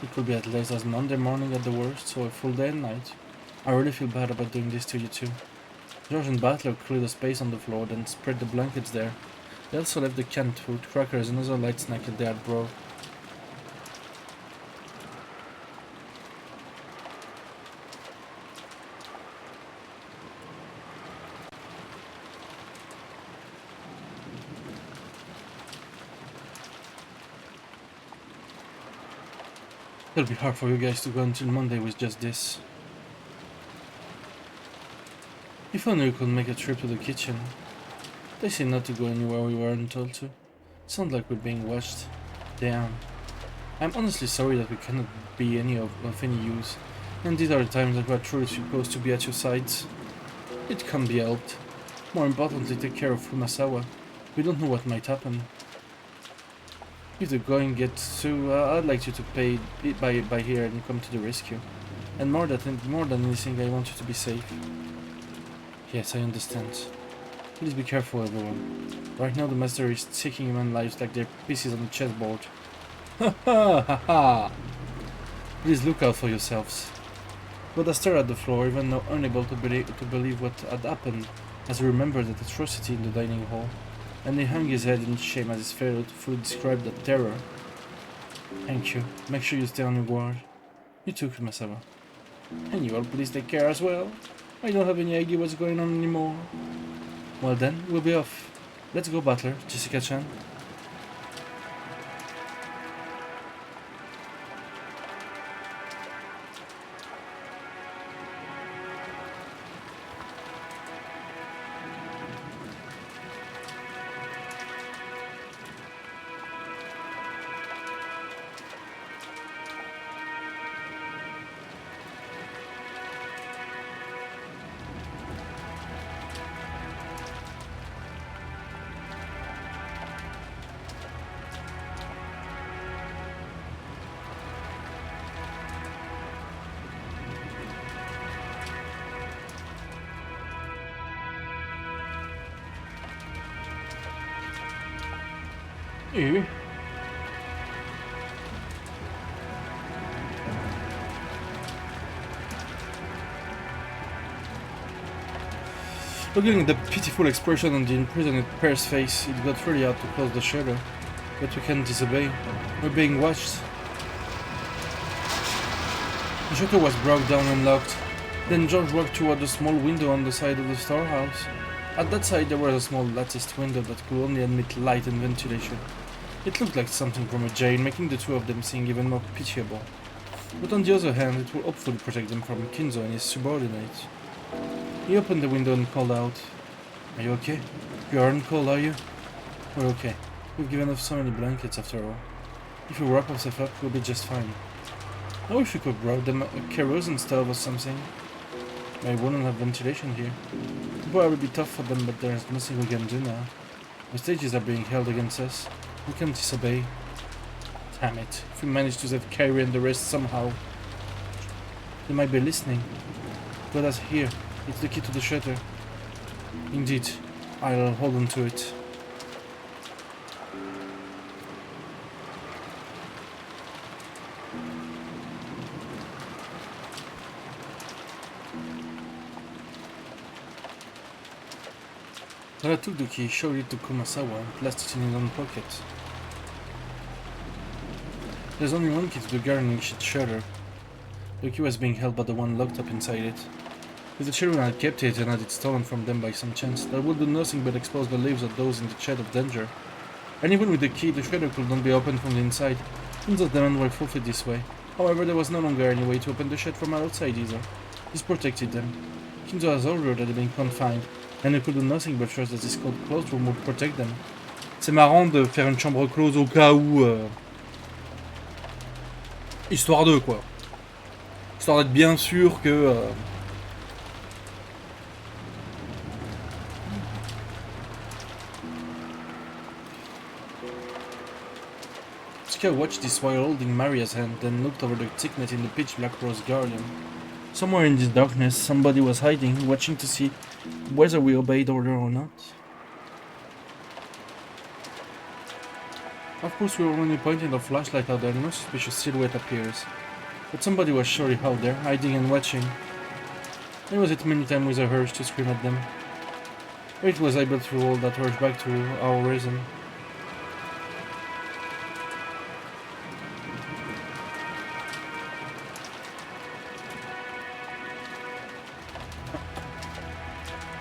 It could be as late as Monday morning at the worst, so a full day and night. I really feel bad about doing this to you too. George and Butler cleared a space on the floor, then spread the blankets there. They also left the canned food, crackers and other light snack that they had brought. It'll be hard for you guys to go until Monday with just this. If only we could make a trip to the kitchen. They say not to go anywhere we weren't told to. Sounds like we're being watched. Damn. I'm honestly sorry that we cannot be of any use. And these are the times that we're truly supposed to be at your sides. It can't be helped. More importantly, take care of Fumasawa. We don't know what might happen. If the going gets too, I'd like you to pay it by here and come to the rescue. And more than anything, I want you to be safe. Yes, I understand. Please be careful, everyone. Right now the master is taking human lives like they're pieces on a chessboard. Ha ha ha ha! Please look out for yourselves. Goda stared at the floor, even though unable to believe what had happened, as he remembered that atrocity in the dining hall, and he hung his head in shame as his failure to fully describe that terror. Thank you. Make sure you stay on your guard. You too, Kumasawa. And you all please take care as well. I don't have any idea what's going on anymore. Well then, we'll be off. Let's go, Butler, Jessica-chan. You? Looking at the pitiful expression on the imprisoned pair's face, it got really hard to close the shutter. But we can't disobey. We're being watched. The shutter was broke down and locked. Then George walked toward the small window on the side of the storehouse. At that side there was a small latticed window that could only admit light and ventilation. It looked like something from a jail, making the two of them seem even more pitiable. But on the other hand, it will hopefully protect them from Kinzo and his subordinates. He opened the window and called out, "Are you okay? You aren't cold, are you?" "We're okay. We've given off so many blankets after all. If we wrap ourselves up, we'll be just fine. I wish we could grow them a kerosene stove or something. I wouldn't have ventilation here. It would be tough for them, but there's nothing we can do now. The stages are being held against us. We can't disobey. Damn it. If we manage to save Kyrie and the rest somehow. They might be listening. Got us here. It's the key to the shutter. Indeed. I'll hold on to it." When I took the key, showed it to Kumasawa and placed it in his own pocket. There's only one key to the gardening shed shutter. The key was being held by the one locked up inside it. If the children had kept it and had it stolen from them by some chance, that would do nothing but expose the lives of those in the shed of danger. And even with the key, the shutter could not be opened from the inside, since the demand were fulfilled this way. However, there was no longer any way to open the shed from outside either. This protected them. Kinzo has ordered that they'd been confined, and they could do nothing but trust that this cold closed room would protect them. C'est marrant de faire une chambre close au cas où... Histoire d'eux, quoi. Histoire d'être bien sûr que... Tsuka watched this while holding Maria's hand, then looked over the thicknet in the pitch-black rose garden. Somewhere in this darkness, somebody was hiding, watching to see whether we obeyed order or not. Of course, we were only pointing a flashlight out there, no suspicious silhouette appears. But somebody was surely out there, hiding and watching. It was it many times with a urge to scream at them. It was able to hold that urge back to our reason.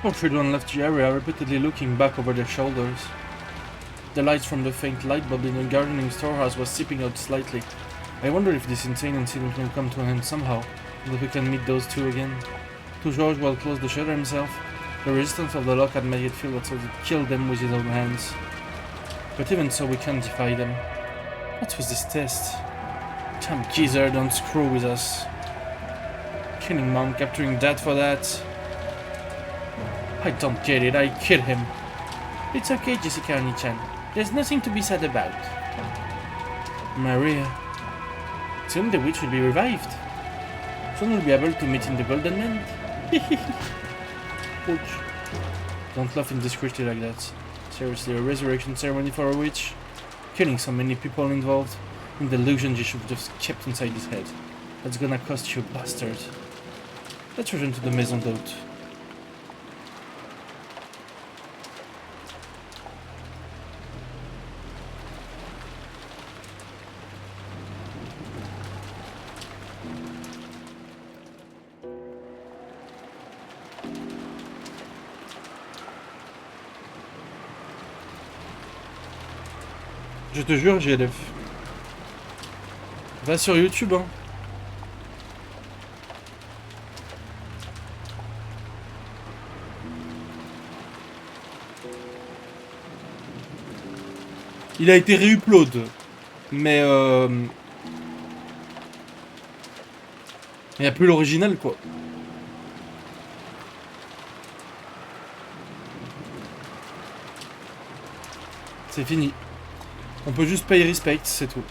All children left the area, repeatedly looking back over their shoulders. The lights from the faint light bulb in the gardening storehouse was seeping out slightly. I wonder if this insane incident will come to an end somehow, so that we can meet those two again. To George well closed the shutter himself. The resistance of the lock had made it feel that so he killed them with his own hands. But even so, we can't defy them. What was this test? Damn geezer, don't screw with us. Killing Mom, capturing Dad for that. I don't get it, I killed him. It's okay, Jessica Oni-chan. There's nothing to be sad about. Maria. Soon the witch will be revived. Soon we'll be able to meet in the Golden Land. Ouch. Don't laugh indiscreetly like that. Seriously, a resurrection ceremony for a witch? Killing so many people involved? In delusion you should have just kept inside his head. That's gonna cost you, bastard. Let's return to the Maison d'Hôte. Je te jure, JLF. Va sur YouTube, hein. Il a été réupload. Mais il n'y a plus l'original, quoi. C'est fini. On peut juste pay respect, c'est tout.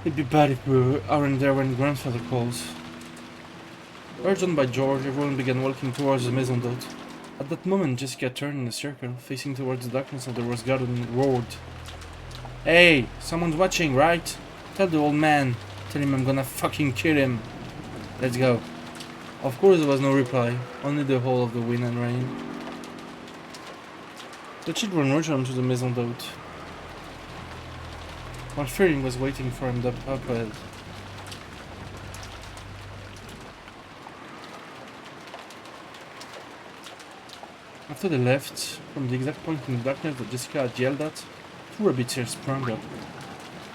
It'd be bad if we aren't there when grandfather calls. Urged on by George, everyone began walking towards the Maison d'Hôte. At that moment, Jessica turned in a circle, facing towards the darkness of the rose garden and roared. Hey, someone's watching, right? Tell the old man. Tell him I'm gonna fucking kill him. Let's go. Of course there was no reply, only the howl of the wind and rain. The children returned to the Maison d'Hôte. While Fearing was waiting for him up ahead. After they left, from the exact point in the darkness that Jessica had yelled at, two rabbits here sprang up.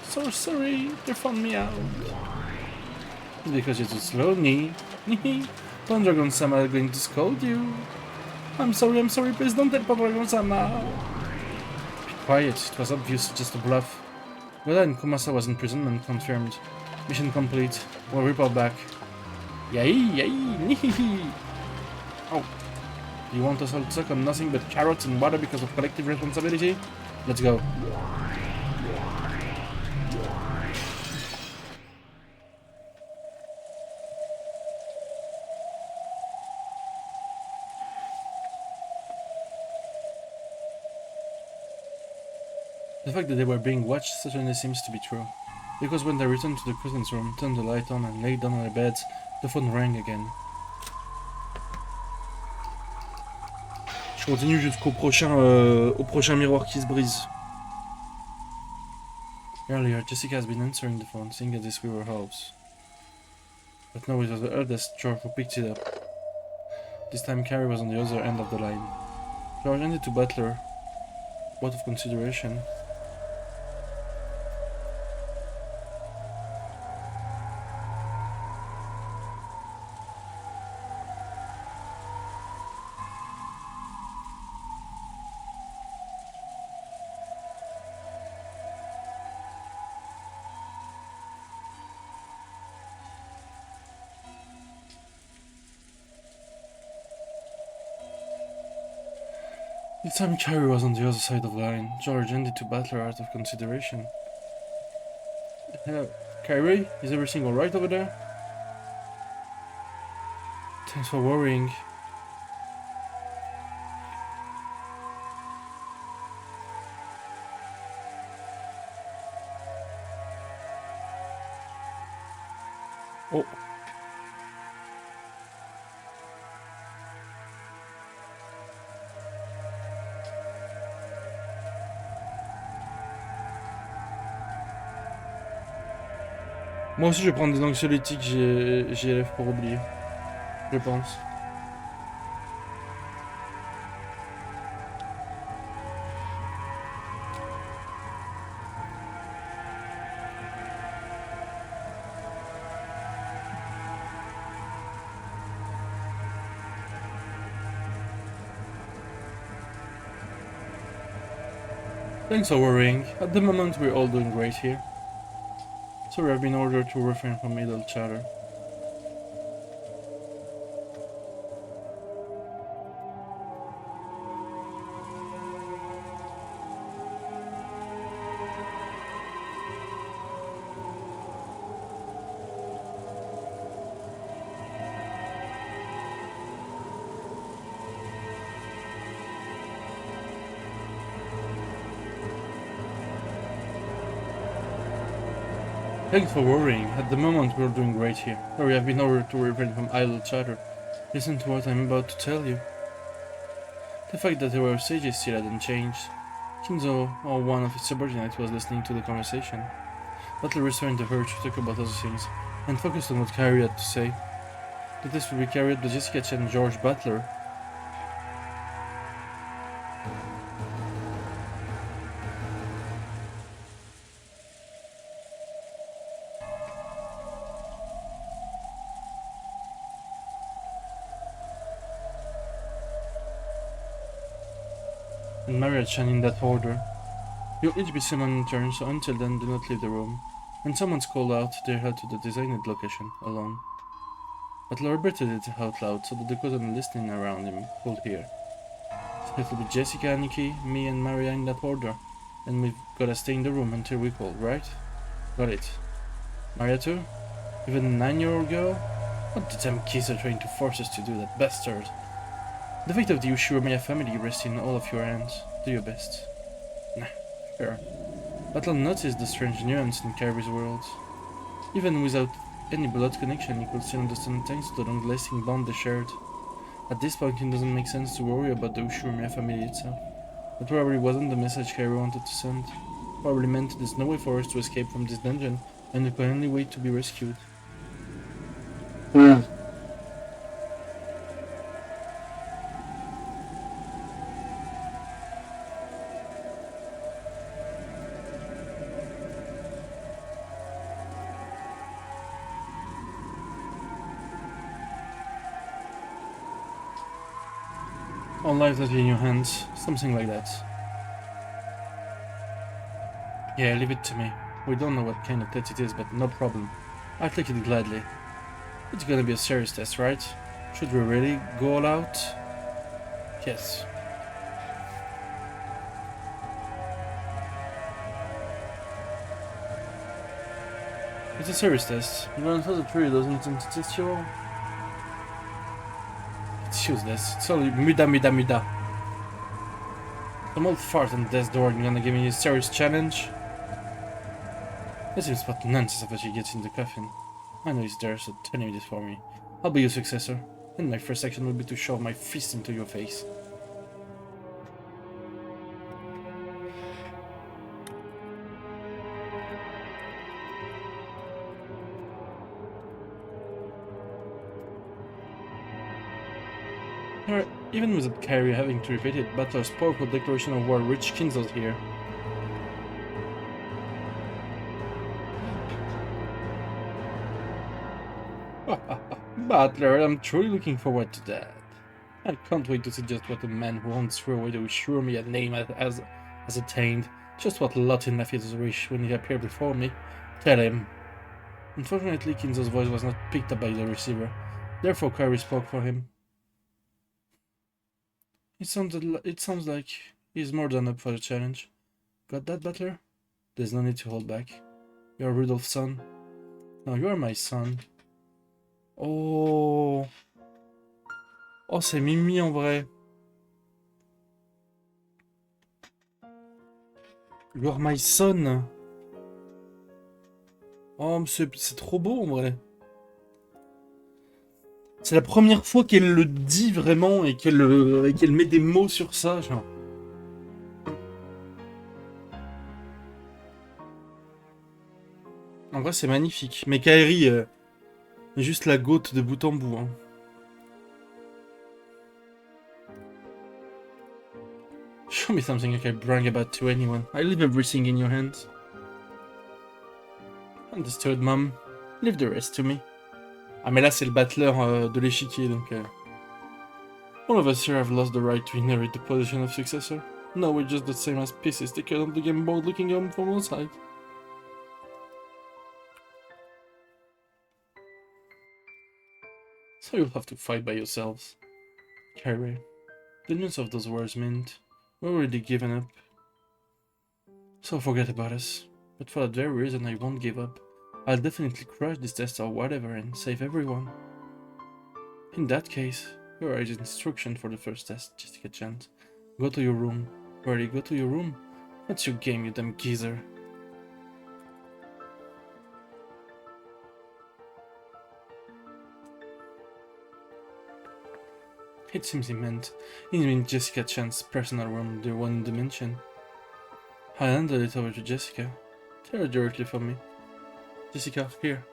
So sorry, they found me out. Because you're too slow, Pandragon-sama are going to scold you. I'm sorry, please don't tell Pandragon-sama. Be quiet, it was obvious, just a bluff. Goda and Kumasawa's imprisonment confirmed. Mission complete. We'll report back. Yay, nihihi. Oh. Do you want us all to suck on nothing but carrots and water because of collective responsibility? Let's go. The fact that they were being watched certainly seems to be true. Because when they returned to the prison's room, turned the light on and laid down on their beds, the phone rang again. Je continue jusqu'au prochain miroir qui se brise. Earlier, Jessica has been answering the phone, saying as if we were halves. But now it was the eldest George who picked it up. This time Carrie was on the other end of the line. George handed to Butler, out of consideration. This time Carrie was on the other side of the line. George handed to Butler out of consideration. Hello, Carrie? Is everything alright over there? Thanks for worrying. Oh. Moi aussi je vais prendre des anxiolytiques GLF pour oublier. Je pense. Thanks for worrying. At the moment we're all doing great here. Sorry, I've been ordered to refrain from idle chatter. Thanks for worrying. At the moment we're doing great here. Sorry, I've been ordered to refrain from idle chatter. Listen to what I'm about to tell you. The fact that there were sages still hadn't changed. Kinzo, or one of his subordinates, was listening to the conversation. Butler restrained the urge to talk about other things, and focused on what Carrie had to say. That this would be carried by Jessica Chen and George Butler. And Maria Chan in that order. You'll each be summoned in turn, so until then do not leave the room. When someone's called out, they head to the designated location, alone. Butler repeated it out loud so that the cousin listening around him could hear. So it'll be Jessica, Nikki, me and Maria in that order. And we've gotta stay in the room until we call, right? Got it. Maria too? Even a 9-year-old girl? What the damn kids are trying to force us to do, that bastard? The fate of the Ushiromaya family rests in all of your hands. Do your best. Nah, fair. Butler noticed the strange nuance in Carrie's world. Even without any blood connection, he could still understand thanks to the long-lasting bond they shared. At this point, it doesn't make sense to worry about the Ushiromaya family itself. That probably wasn't the message Carrie wanted to send. Probably meant there's no way for us to escape from this dungeon, and we can only wait to be rescued. All life that in your hands. Something like that. Yeah, leave it to me. We don't know what kind of test it is, but no problem. I'll take it gladly. It's gonna be a serious test, right? Should we really go all out? Yes. It's a serious test. You know, the tree doesn't test you all. It's useless. It's only muda. Some old fart on death's door and gonna give me a serious challenge. This is what nonsense if she gets in the coffin. I know he's there, so tell him this for me. I'll be your successor, and my first action will be to shove my fist into your face. Alright, even without Kyrie having to repeat it, Butler's powerful declaration of war reached Kinzo's here. Butler, I'm truly looking forward to that. I can't wait to see just what the man who once threw away to assure me a name has attained. Just what Latin Mafia's wish when he appeared before me. Tell him. Unfortunately, Kinzo's voice was not picked up by the receiver. Therefore, Kyrie spoke for him. It sounds like he's more than up for the challenge. Got that, Butler? There's no need to hold back. You're Rudolph's son. No, you're my son. Oh. Oh, c'est Mimi en vrai. You're my son. Oh, c'est trop beau en vrai. C'est la première fois qu'elle le dit vraiment et qu'elle met des mots sur ça. Genre. En vrai, c'est magnifique. Mais Kairi est juste la goutte de bout en bout. Hein. Show me something I can brag about to anyone. I leave everything in your hands. Understood, Mom. Leave the rest to me. Ah, mais là, c'est le battleur de l'échiquier, donc... All of us here have lost the right to inherit the position of successor. Now we're just the same as pieces taken off the game board looking home from outside. So you'll have to fight by yourselves. Kyrie, the news of those words meant we're already given up. So forget about us. But for that very reason I won't give up. I'll definitely crush this test or whatever and save everyone. In that case, here are his instructions for the first test, Jessica Chant. Go to your room. Ready, go to your room? What's your game, you damn geezer? It seems he meant Jessica Chan's personal room, the one in the mansion. I handed it over to Jessica. Tell her directly for me. Jessica, here.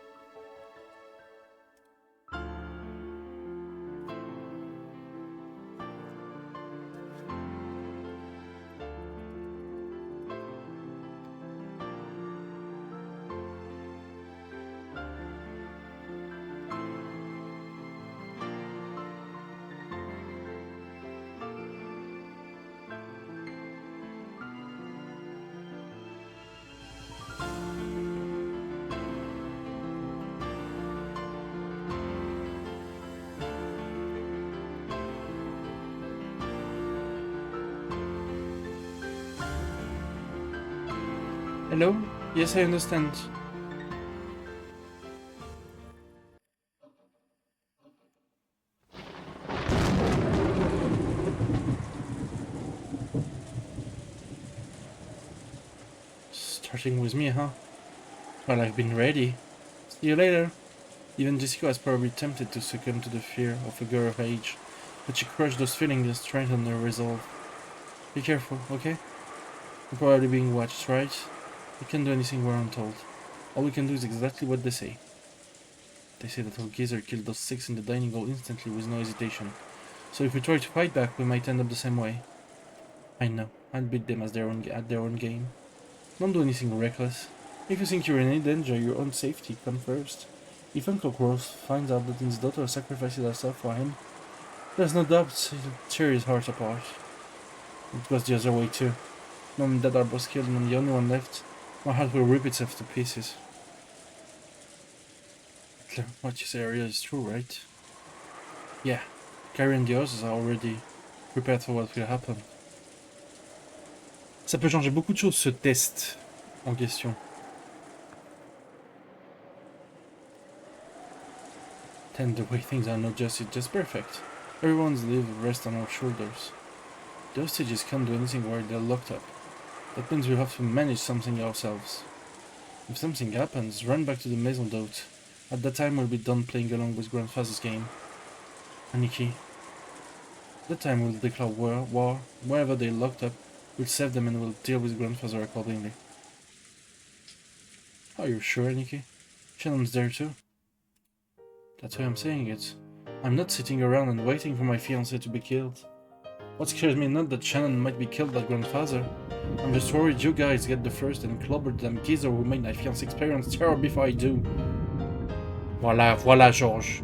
Hello? Yes, I understand. Starting with me, huh? Well, I've been ready. See you later. Even Jessica was probably tempted to succumb to the fear of a girl her age, but she crushed those feelings and strengthened her resolve. Be careful, okay? We're probably being watched, right? We can't do anything we're untold. All we can do is exactly what they say. They say that our geezer killed those 6 in the dining hall instantly with no hesitation. So if we try to fight back, we might end up the same way. I know. I'll beat them at their own game. Don't do anything reckless. If you think you're in any danger, your own safety come first. If Uncle Gross finds out that his daughter sacrifices herself for him, There's no doubt it tear his heart apart. It was the other way too. Mom and Dad are both killed and I'm the only one left. My heart will rip itself to pieces. What you say earlier is true, right? Yeah. Gary and the others are already prepared for what will happen. Ça peut changer beaucoup de choses, ce test en question. Then the way things are not just perfect. Everyone's lives rest on our shoulders. The hostages can't do anything while they're locked up. That means we'll have to manage something ourselves. If something happens, run back to the Maison d'Hôte. At that time we'll be done playing along with Grandfather's game. Aniki. That time we'll declare war. Wherever they're locked up, we'll save them and we'll deal with Grandfather accordingly. Are you sure, Aniki? Shannon's there too? That's why I'm saying it. I'm not sitting around and waiting for my fiancé to be killed. What scares me not that Shannon might be killed by Grandfather. I'm just worried you guys get the first and clobber them geezer who made my fiancé experience terror before I do. Voilà, George.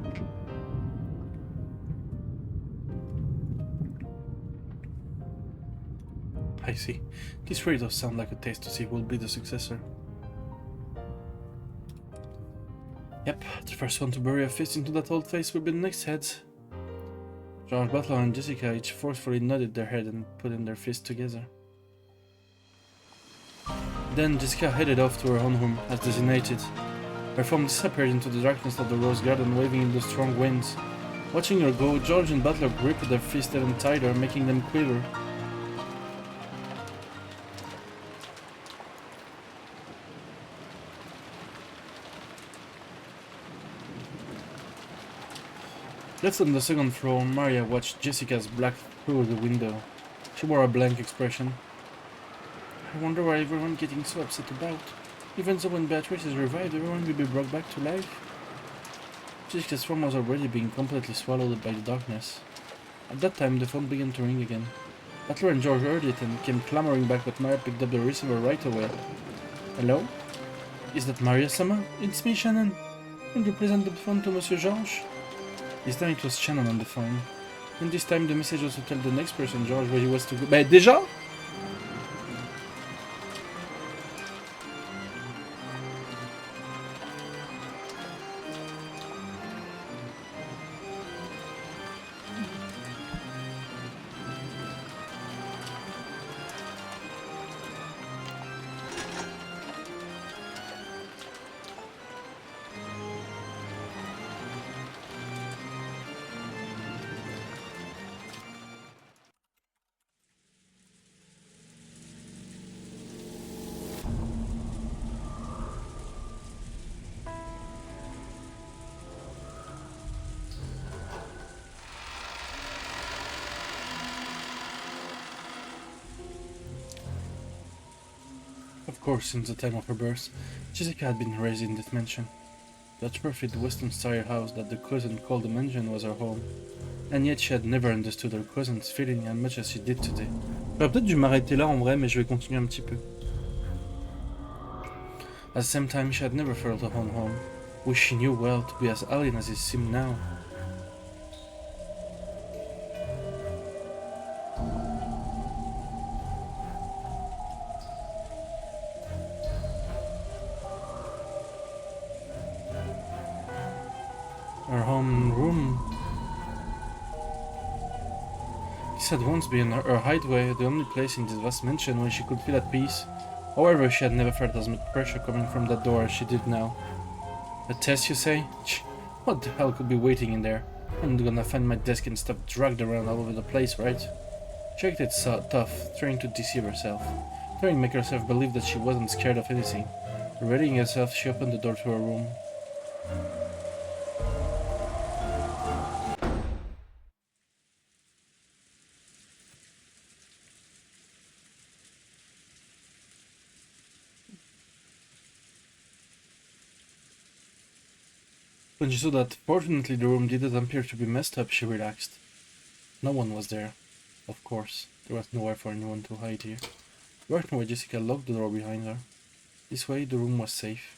I see. This really does sound like a test to see who will be the successor. Yep, the first one to bury a fist into that old face will be the next head. George Butler and Jessica each forcefully nodded their head and put in their fists together. Then Jessica headed off to her own room, as designated. Her form disappeared into the darkness of the rose garden, waving in the strong winds. Watching her go, George and Butler gripped their fists even tighter, making them quiver. Left on the second floor, Maria watched Jessica's black through the window. She wore a blank expression. I wonder what everyone's getting so upset about. Even though when Beatrice is revived, everyone will be brought back to life. Jessica's form was already being completely swallowed by the darkness. At that time, the phone began to ring again. Butler and George heard it and came clamoring back, but Maria picked up the receiver right away. Hello? Is that Maria-sama? It's me, Shannon. Will you present the phone to Monsieur Georges? This time it was Shannon on the phone. And this time the message also told the next person, George, where he was to go. Bah, déjà? Of course, since the time of her birth, Jessica had been raised in this mansion. That perfect western-style house that the cousin called the mansion was her home. And yet she had never understood her cousin's feeling as much as she did today. J'aurais peut-être dû m'arrêter là en vrai, mais je vais continuer un petit peu. At the same time, she had never felt her own home, which she knew well to be as alien as it seemed now. Her home room. This had once been her hideaway, the only place in this vast mansion where she could feel at peace. However, she had never felt as much pressure coming from that door as she did now. A test, you say? What the hell could be waiting in there? I'm gonna find my desk and stuff dragged around all over the place, right? She acted so tough, trying to deceive herself, trying to make herself believe that she wasn't scared of anything. Readying herself, she opened the door to her room. When she saw that fortunately the room didn't appear to be messed up, she relaxed. No one was there. Of course, there was nowhere for anyone to hide here. Right now, Jessica locked the door behind her. This way, the room was safe.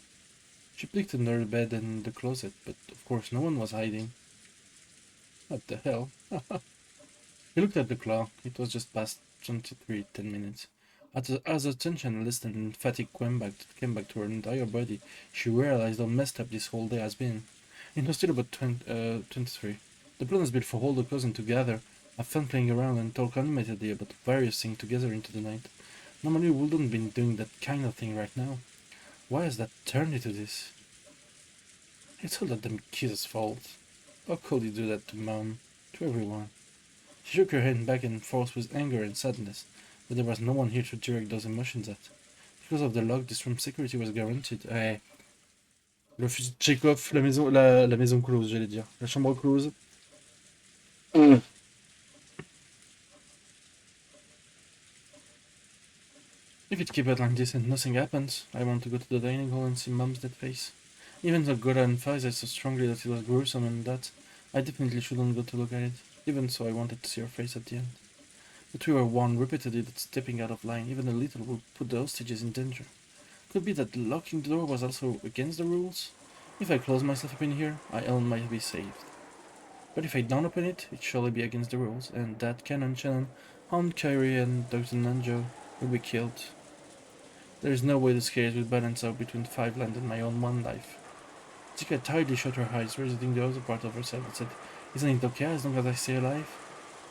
She peeked under the bed and the closet, but of course no one was hiding. What the hell? He looked at the clock. It was just past 23:10. As her attention listened and fatigue came back to her entire body, she realized how messed up this whole day has been. It was still about 23. The plan was built for all the cousins together, have fun playing around and talk animatedly about various things together into the night. Normally we wouldn't be doing that kind of thing right now. Why has that turned into this? It's all that damn kid's fault. How could you do that to Mom? To everyone? She shook her head back and forth with anger and sadness, but there was no one here to direct those emotions at. Because of the lock, this room's security was guaranteed. Le fusil de Chekhov, la maison close, j'allais dire. La chambre close. If it keeps out like this and nothing happens, I want to go to the dining hall and see Mom's dead face. Even though God emphasized so strongly that it was gruesome and that, I definitely shouldn't go to look at it. Even so, I wanted to see her face at the end. But we were warned repeatedly that stepping out of line, even a little, would put the hostages in danger. Could it be that locking the door was also against the rules? If I close myself up in here, Ellen might be saved. But if I don't open it, it surely be against the rules, and Dad, Ken and Shannon, Aunt Kyrie and Dr. Nanjo will be killed. There is no way the scales will balance out between 5 land and my own one life. Jessica tightly shut her eyes, visiting the other part of herself and said, "Isn't it okay as long as I stay alive?"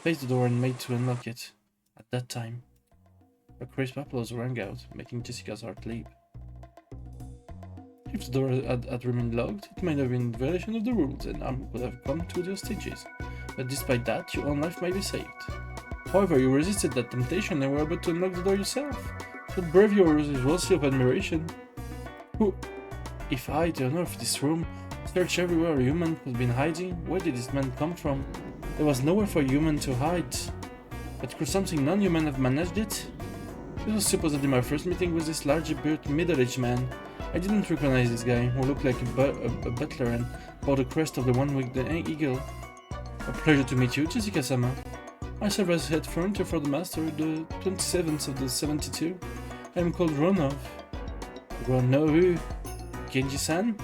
Faced the door and made to unlock it. At that time, a crisp applause rang out, making Jessica's heart leap. If the door had remained locked, it might have been a violation of the rules, and I would have come to the hostages. But despite that, your own life might be saved. However, you resisted that temptation and were able to unlock the door yourself. That bravery is worthy of admiration. If I, the owner of this room, searched everywhere a human could have been hiding, where did this man come from? There was nowhere for a human to hide. But could something non-human have managed it? This was supposedly my first meeting with this large-built, middle-aged man. I didn't recognize this guy, who looked like a butler and bore the crest of the one-winged eagle. A pleasure to meet you, Jessica-sama. I serve as head frontier for the master, the 27th of the 72. I am called Ronov. Ronovu? Genji-san?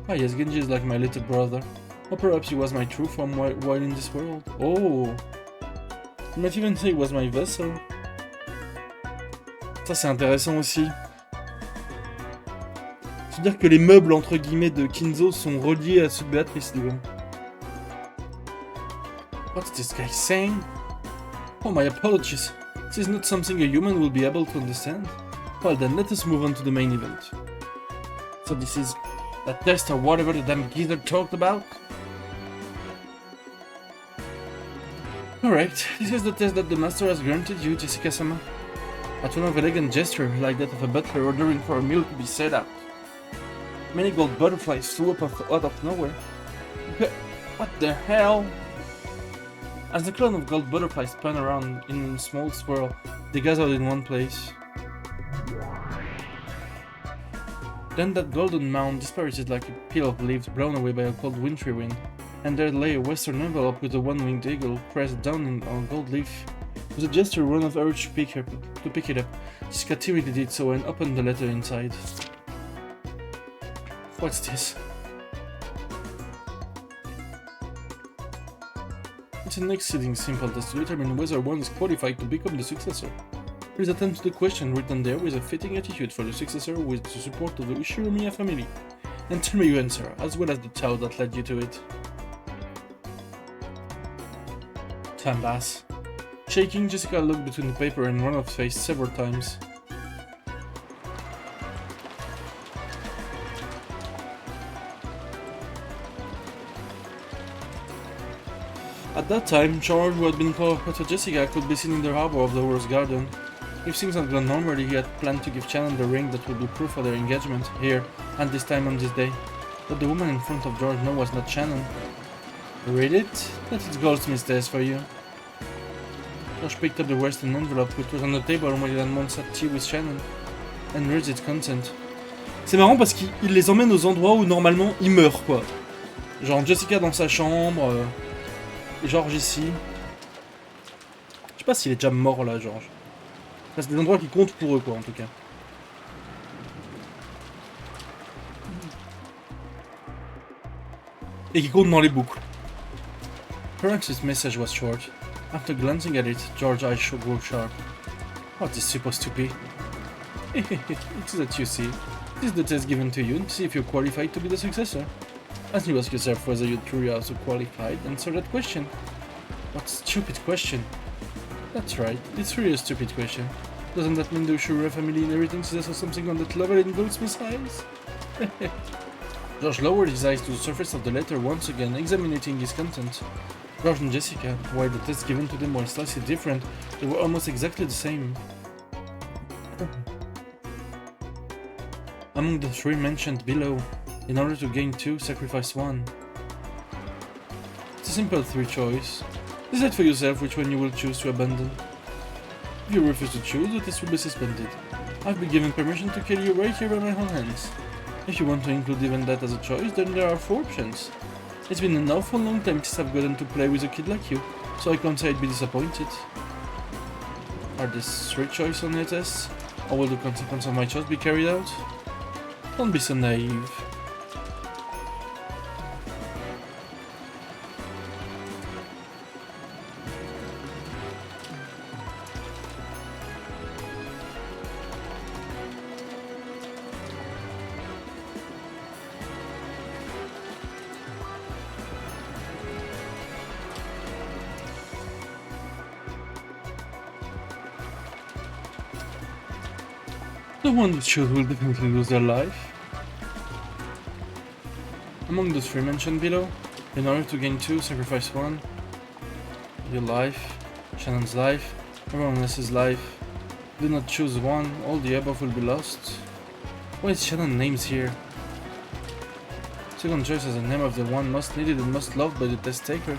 Ah yes, Genji is like my little brother. Or perhaps he was my true form while in this world. Oh! You might even say he was my vessel. Ça c'est intéressant aussi. C'est-à-dire que les meubles entre guillemets de Kinzo sont reliés à ceux de Béatrice, du coup. What's this guy saying? Oh, my apologies. This is not something a human will be able to understand. Well then, let us move on to the main event. So this is that test or whatever the damn geezer talked about? Correct. This is the test that the master has granted you, Jessica-sama. A turn of elegant gesture, like that of a butler ordering for a meal to be set out. Many gold butterflies flew up out of nowhere. What the hell? As the cloud of gold butterflies spun around in a small swirl, they gathered in one place. Then that golden mound disparated like a pile of leaves blown away by a cold wintry wind, and there lay a western envelope with a one-winged eagle pressed down on a gold leaf. With a gesture, Ronov urged to pick it up. Jessica timidly did so and opened the letter inside. What's this? It's an exceeding simple test to determine whether one is qualified to become the successor. Please attend to the question written there with a fitting attitude for the successor with the support of the Ushiromiya family, and tell me your answer, as well as the tale that led you to it. Time pass. Shaking, Jessica looked between the paper and Ronov's face several times. At that time, George, who had been called to Jessica, could be seen in the harbor of the Rose Garden. If things had gone normally, he had planned to give Shannon the ring that would be proof of their engagement, here, and this time on this day. But the woman in front of George now was not Shannon. Read it? That is Goldsmith's test for you. George picked up the western envelope, which was on the table while he and Mom sat tea with Shannon, and read its content. C'est marrant parce qu'il les emmène aux endroits où normalement ils meurent, quoi. Genre Jessica dans sa chambre, George ici. Je sais pas s'il est déjà mort là, George. C'est des endroits qui comptent pour eux, quoi, en tout cas. Et qui comptent dans les boucles. Perhaps his message was short. After glancing at it, George's eyes grew sharp. What is supposed to be? It's that you see. This is the test given to you to see if you're qualified to be the successor. As you ask yourself whether you're truly also qualified, answer that question. What stupid question? That's right, it's really a stupid question. Doesn't that mean the Ushura family inheritances or something on that level in Goldsmith's eyes? George lowered his eyes to the surface of the letter once again, examining its content. George and Jessica, while the test given to them was slightly different, they were almost exactly the same. Among the three mentioned below, in order to gain 2, sacrifice 1. It's a simple 3 choice. Decide for yourself which one you will choose to abandon. If you refuse to choose, the test will be suspended. I've been given permission to kill you right here by my own hands. If you want to include even that as a choice, then there are 4 options. It's been an awful long time since I've gotten to play with a kid like you, so I can't say I'd be disappointed. Are there 3 choices on the test? Or will the consequence of my choice be carried out? Don't be so naive. The one that should will definitely lose their life. Among the 3 mentioned below, in order to gain 2, sacrifice 1. Your life, Shannon's life, everyone else's life. Do not choose one, all the above will be lost. Why is Shannon names here? Second choice is the name of the one most needed and most loved by the test taker.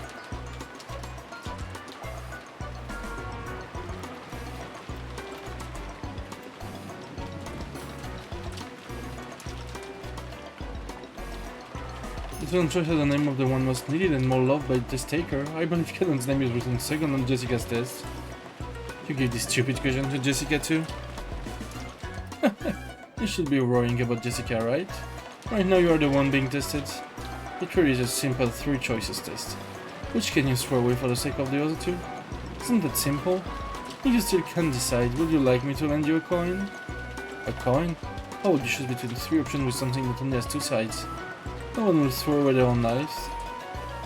The second choice is the name of the one most needed and more loved by the test taker. I believe Kellen's name is written second on Jessica's test. You gave this stupid question to Jessica too? You should be worrying about Jessica, right? Right now you are the one being tested. It really is a simple 3 choices test. Which can you throw away for the sake of the other 2? Isn't that simple? If you still can't decide, would you like me to lend you a coin? A coin? How would you choose between 3 options with something that only has 2 sides? No one will throw away their own lives.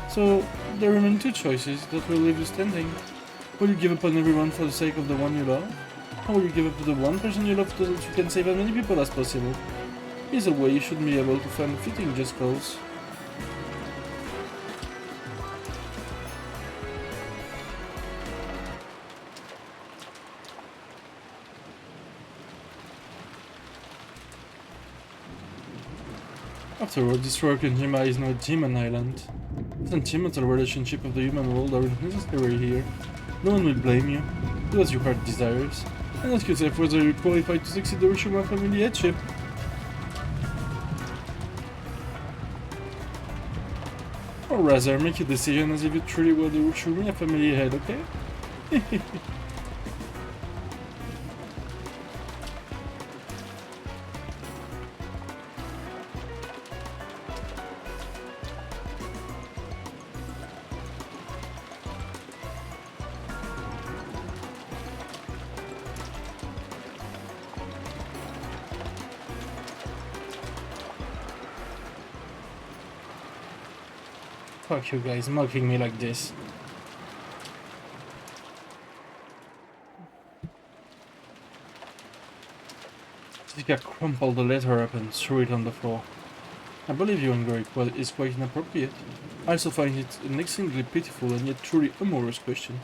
So, there remain 2 choices that will leave you standing. Will you give up on everyone for the sake of the one you love? Or will you give up to the one person you love so that you can save as many people as possible? Either way, you should be able to find a fitting just cause. After all, this work in Jima is not Jiman Island. The sentimental relationship of the human world aren't necessary here. No one will blame you. Do as your heart desires. And ask yourself whether you're qualified to succeed the Ushima family headship. Or rather, make a decision as if you truly were the Ushima family head, okay? Fuck you guys, mocking me like this. Jessica crumpled the letter up and threw it on the floor. I believe your anger is quite inappropriate. I also find it an exceedingly pitiful and yet truly amorous question.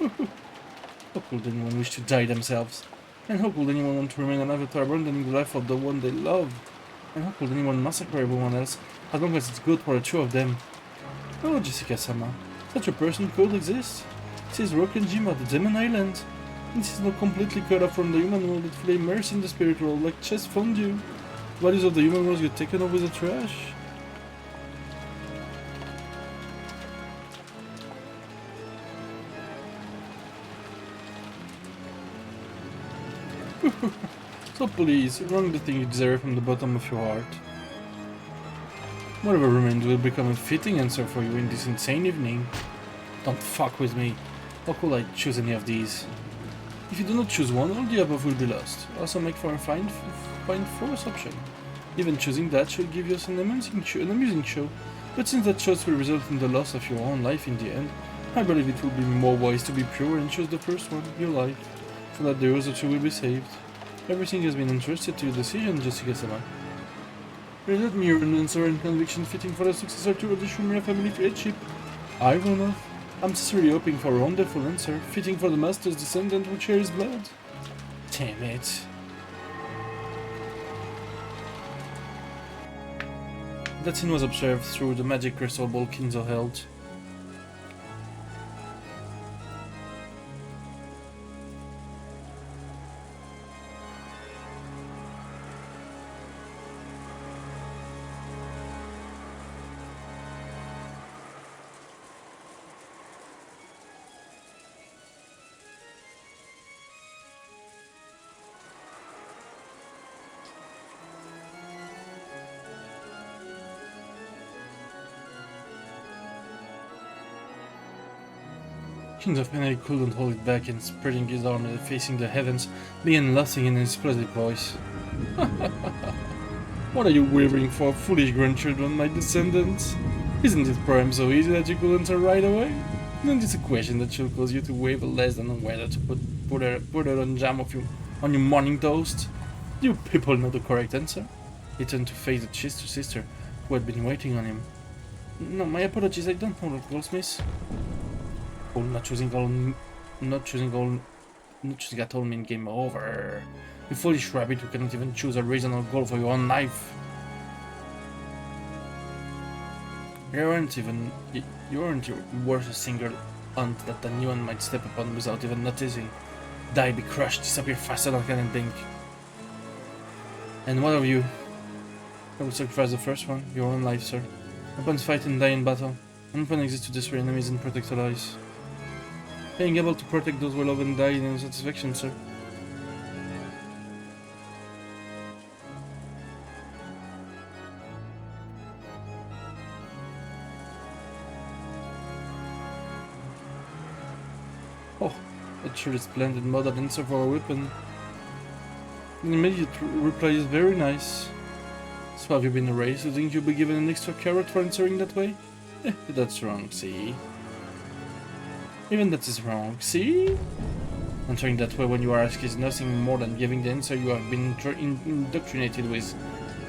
How could anyone wish to die themselves? And how could anyone want to remain alive after abandoning the life of the one they love? And how could anyone massacre everyone else as long as it's good for the 2 of them? Oh, Jessica-sama, such a person could exist. This is Rokenjima, the Demon Island. This is not completely cut off from the human world, it fully immersed in the spirit world, like chess fondue. The values of the human world get taken off with the trash. So please, wrong the thing you deserve from the bottom of your heart. Whatever remains will become a fitting answer for you in this insane evening. Don't fuck with me. How could I choose any of these? If you do not choose one, all the above will be lost. Also make for a find fourth option. Even choosing that should give us an amusing show. But since that choice will result in the loss of your own life in the end, I believe it will be more wise to be pure and choose the first one, your life, so that the other two will be saved. Everything has been entrusted to your decision, Jessica-sama. Let me your answer and conviction fitting for the successor to the Shumira family headship. I run off. I'm sincerely hoping for a wonderful answer, fitting for the master's descendant who shares blood. Damn it. That scene was observed through the magic crystal ball Kinzo held. King of Penny couldn't hold it back and spreading his arms facing the heavens, began laughing in his explosive voice. What are you wavering for, foolish grandchildren, my descendants? Isn't it perhaps so easy that you could answer right away? Isn't this a question that should cause you to waver less than whether to put it on jam on your morning toast? Do you people know the correct answer? He turned to face the sister who had been waiting on him. No, my apologies, I don't know that, Goldsmith. Oh, not choosing at all mean game over. You foolish rabbit who cannot even choose a reasonable goal for your own life. You aren't worth a single ant that anyone might step upon without even noticing. Die, be crushed, disappear faster than I can think. And what of you? I will sacrifice the first one, your own life, sir. Weapons fight and die in battle. An weapon exists to destroy enemies and protect our lives. Being able to protect those we love and die in satisfaction, sir. Oh, that sure is splendid modern answer for a weapon. The immediate reply is very nice. So have you been erased? You think you'll be given an extra carrot for answering that way? That's wrong, see? Even that is wrong, see? Answering that way when you are asked is nothing more than giving the answer you have been indoctrinated with.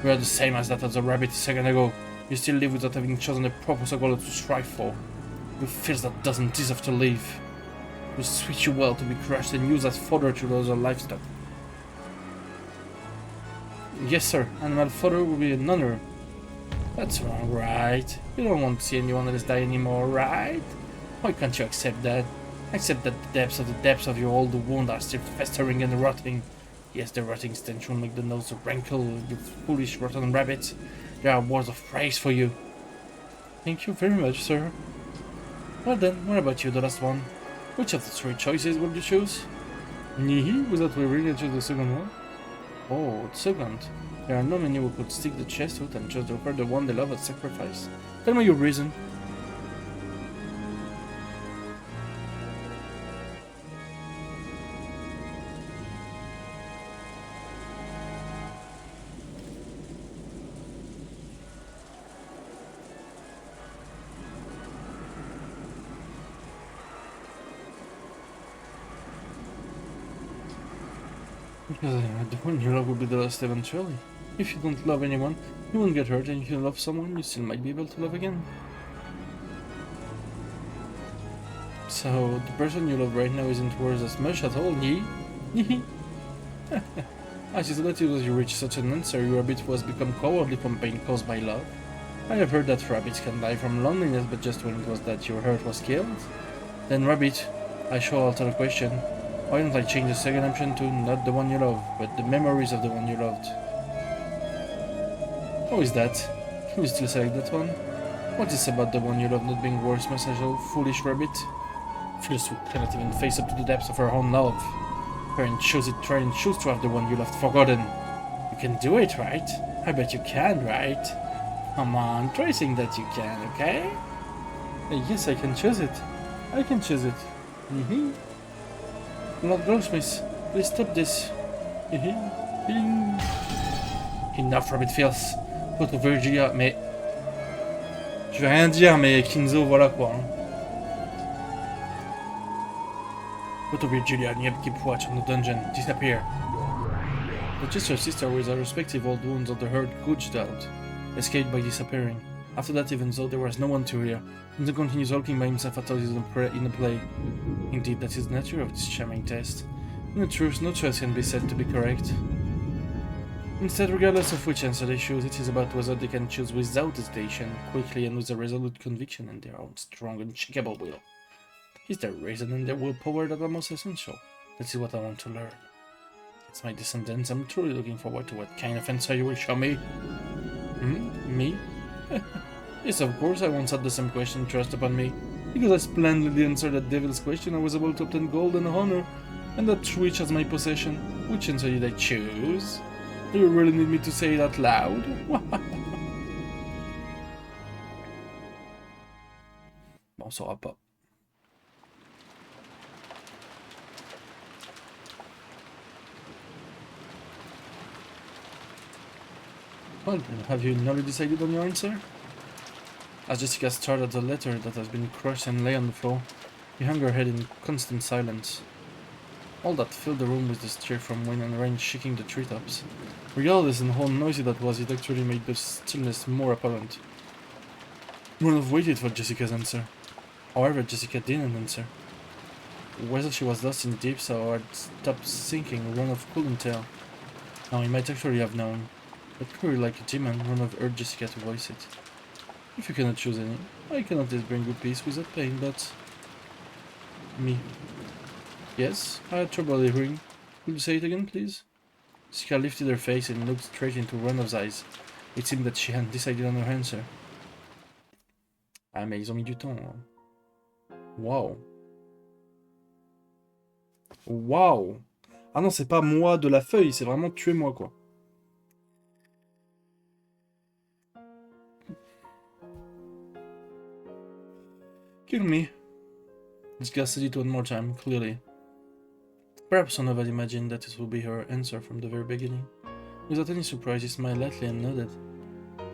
We are the same as that of the rabbit a second ago. You still live without having chosen a purpose or goal to strive for. You feels that doesn't deserve to live. You switch you well to be crushed and used as fodder to other livestock. Yes, sir, animal fodder will be an honor. That's wrong, right? You don't want to see anyone else die anymore, right? Why can't you accept that? Accept that the depths of your old wound are still festering and rotting. Yes, the rotting stench will make the nose rankle, you foolish rotten rabbit. There are words of praise for you. Thank you very much, sir. Well then, what about you, the last one? Which of the three choices would you choose? Nihi, without wavering, I choose the second one. Oh, the second. There are no many who could stick the chest out and just offer the one they love as sacrifice. Tell me your reason. Because the one you love will be the last eventually. If you don't love anyone, you won't get hurt, and if you love someone, you still might be able to love again. So, the person you love right now isn't worth as much at all, yee? I see that as you reach such an answer, your rabbit was become cowardly from pain caused by love. I have heard that rabbits can die from loneliness, but just when it was that your heart was killed. Then, rabbit, I shall alter the question. Why don't I change the second option to not the one you love, but the memories of the one you loved? How is that? Can you still select that one? What is about the one you love not being worth much as a foolish rabbit? Feels who cannot even face up to the depths of her own love. Try and choose to have the one you loved forgotten. You can do it, right? I bet you can, right? Come on, try saying that you can, okay? Yes, I can choose it. I can choose it. Mm-hmm. Lord Goldsmith, please stop this. Enough from it feels. Photo Virginia, mais... Je vais rien dire, mais Kinzo, voilà quoi. Hein. Photo Virginia and Yep keep watch on the dungeon. Disappear. The Chester sister, with her respective old wounds on the herd, gouged out, escaped by disappearing. After that, even though there was no one to hear, Kinzo continues hulking by himself at all in the play. Indeed, that is the nature of this charming test. In the truth, no choice can be said to be correct. Instead, regardless of which answer they choose, it is about whether they can choose without hesitation, quickly and with a resolute conviction in their own strong, unshakable will. Is there reason in their willpower that are most essential? That is what I want to learn. As my descendants, I'm truly looking forward to what kind of answer you will show me. Me? Yes, of course I once had the same question thrust upon me. Because I splendidly answered that devil's question, I was able to obtain gold and honor, and that which as my possession. Which answer did I choose? Do you really need me to say it out loud? Bon, on saura pas. Well then, have you nearly decided on your answer? As Jessica stared at the letter that has been crushed and lay on the floor, he hung her head in constant silence. All that filled the room was the stir from wind and rain shaking the treetops. Regardless of how noisy that was, it actually made the stillness more apparent. Ronald waited for Jessica's answer. However, Jessica didn't answer. Whether she was lost in deep or had stopped thinking, Ronald couldn't tell. Now, he might actually have known. But query like a demon, Ronald urged Jessica to voice it. If you cannot choose any, I cannot just bring you peace without pain, but... Me. Yes, I had trouble hearing. Could you say it again, please? Jessica lifted her face and looked straight into Ronald's eyes. It seemed that she hadn't decided on her answer. Ah, mais ils ont mis du temps. Wow. Wow. Ah non, c'est pas moi de la feuille, c'est vraiment tuez-moi, quoi. Kill me. Jessica said it one more time, clearly. Perhaps none of us imagined that it would be her answer from the very beginning. Without any surprise, he smiled lightly and nodded.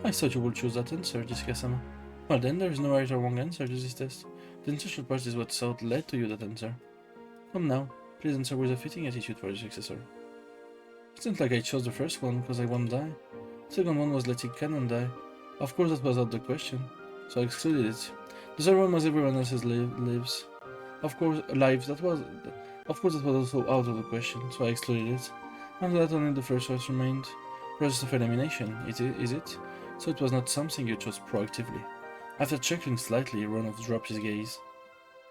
I thought you would choose that answer, Jessica-sama. Well then, there is no right or wrong answer to this test. The essential part is what thought led to you that answer. Come now, please answer with a fitting attitude for your successor. It's not like I chose the first one because I won't die. The second one was letting Canon die. Of course that was out of the question, so I excluded it. The third one was everyone else's lives. Of course that was also out of the question, so I excluded it. After that, only the first choice remained. Process of elimination, is it? So it was not something you chose proactively. After chuckling slightly, Ronald dropped his gaze.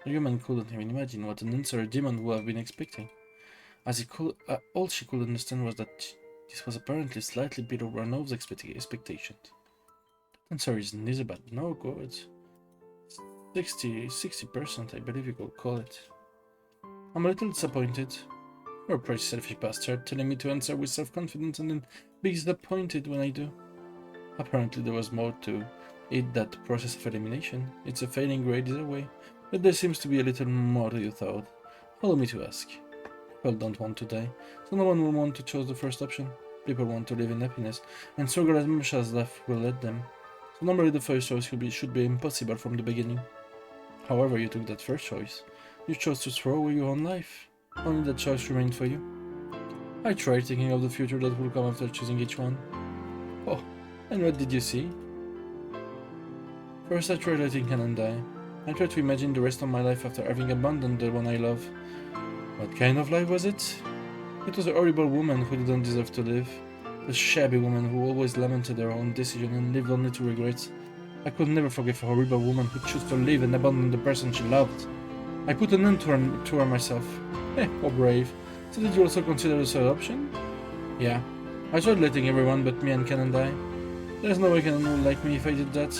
The human couldn't even imagine what an answer a demon would have been expecting. All she could understand was that this was apparently slightly below Ronald's expectations. The answer is neither bad nor good. 60%, I believe you could call it. I'm a little disappointed. You're a pretty selfish bastard, telling me to answer with self-confidence and then be disappointed when I do. Apparently there was more to it than the process of elimination. It's a failing grade either way, but there seems to be a little more to your thought. Allow me to ask. People don't want to die, so no one will want to choose the first option. People want to live in happiness, and struggle as much as life will let them. So normally the first choice should be impossible from the beginning. However, you took that first choice. You chose to throw away your own life. Only that choice remained for you. I tried thinking of the future that will come after choosing each one. Oh, and what did you see? First I tried letting Canon die. I tried to imagine the rest of my life after having abandoned the one I love. What kind of life was it? It was a horrible woman who didn't deserve to live. A shabby woman who always lamented her own decision and lived only to regret. I could never forgive a horrible woman who chose to live and abandon the person she loved. I put an end to her myself. How brave. So did you also consider the third option? Yeah. I tried letting everyone but me and Canon die. There's no way Canon would like me if I did that.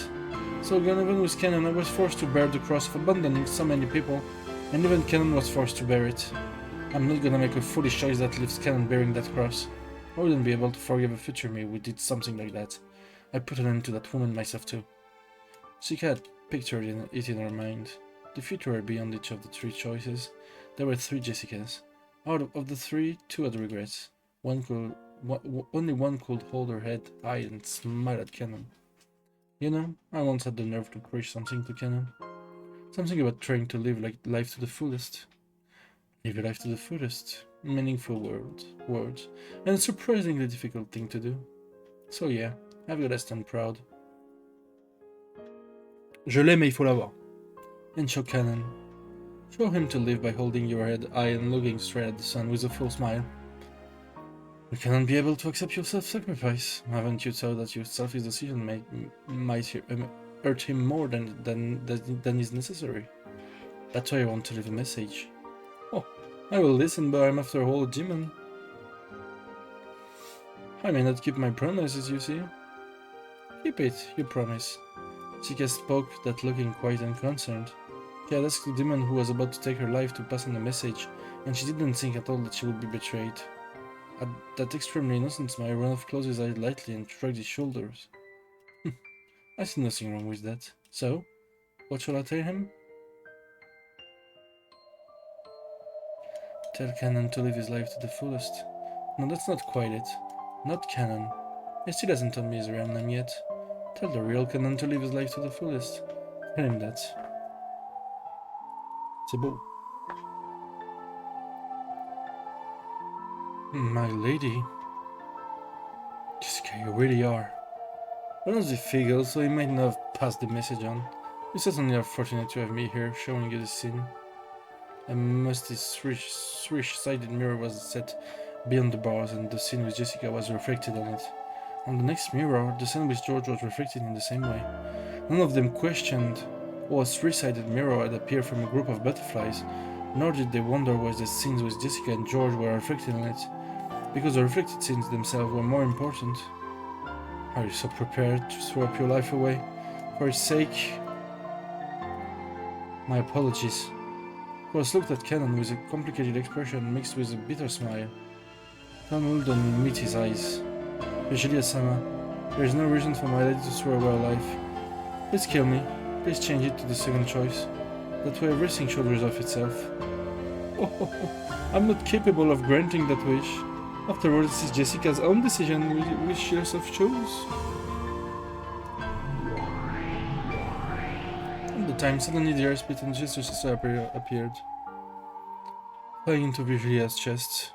So even with Canon, I was forced to bear the cross of abandoning so many people, and even Canon was forced to bear it. I'm not gonna make a foolish choice that leaves Canon bearing that cross. I wouldn't be able to forgive a future me who did something like that. I put an end to that woman myself too. She had pictured it in her mind. The future were beyond each of the three choices. There were three Jessicas. Out of the three, two had regrets. Only one could hold her head high and smile at Canon. You know, I once had the nerve to preach something to Canon. Something about trying to live life to the fullest. Live your life to the fullest. Meaningful words. And a surprisingly difficult thing to do. So yeah, I've got to stand proud. Je l'aime et il faut l'avoir. And show Canon. Show him to live by holding your head high and looking straight at the sun with a full smile. You cannot be able to accept your self-sacrifice. Haven't you thought that your selfish decision might hurt him more than is necessary? That's why I want to leave a message. Oh, I will listen, but I'm after all a demon. I may not keep my promises, you see. Keep it, you promise. Chica spoke, that looking quite unconcerned. She had asked the demon who was about to take her life to pass on a message, and she didn't think at all that she would be betrayed. At that extremely innocent smile, Ranulph closed his eyes lightly and shrugged his shoulders. I see nothing wrong with that. So, what shall I tell him? Tell Canon to live his life to the fullest. No, that's not quite it. Not Canon. He still hasn't told me his real name yet. Tell the real Canon to live his life to the fullest. Tell him that. C'est beau. My lady. Jessica, you really are. Honestly, Figgle, so he might not have passed the message on. You certainly are fortunate to have me here, showing you the scene. A musty, swish-sided mirror was set beyond the bars, and the scene with Jessica was reflected on it. On the next mirror, the scene with George was reflected in the same way. None of them questioned why a three-sided mirror had appeared from a group of butterflies, nor did they wonder why the scenes with Jessica and George were reflected on it, because the reflected scenes themselves were more important. Are you so prepared to throw up your life away? For his sake... My apologies. Cross looked at Canon with a complicated expression mixed with a bitter smile. Canon didn't meet his eyes. Virgilia-sama, there is no reason for my lady to throw away her life. Please kill me. Please change it to the second choice. That way everything should resolve itself. Oh, I'm not capable of granting that wish. After all, this is Jessica's own decision which she herself chose. At the time, suddenly the air split and Jester's sister appeared, flying into Virgilia's chest.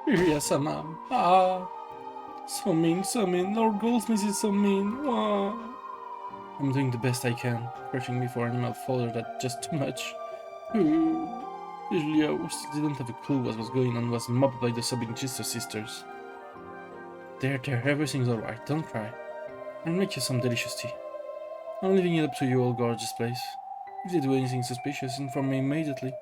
Virgilia-sama. Ah. So mean, Lord Goldsmith is so mean. Wow. I'm doing the best I can, crushing me for animal fodder that just too much. Virgilia, who still didn't have a clue what was going on, was mobbed by the sobbing Chester sisters. There, everything's alright, don't cry. I'll make you some delicious tea. I'm leaving it up to you, old gorgeous place. If they do anything suspicious, inform me immediately.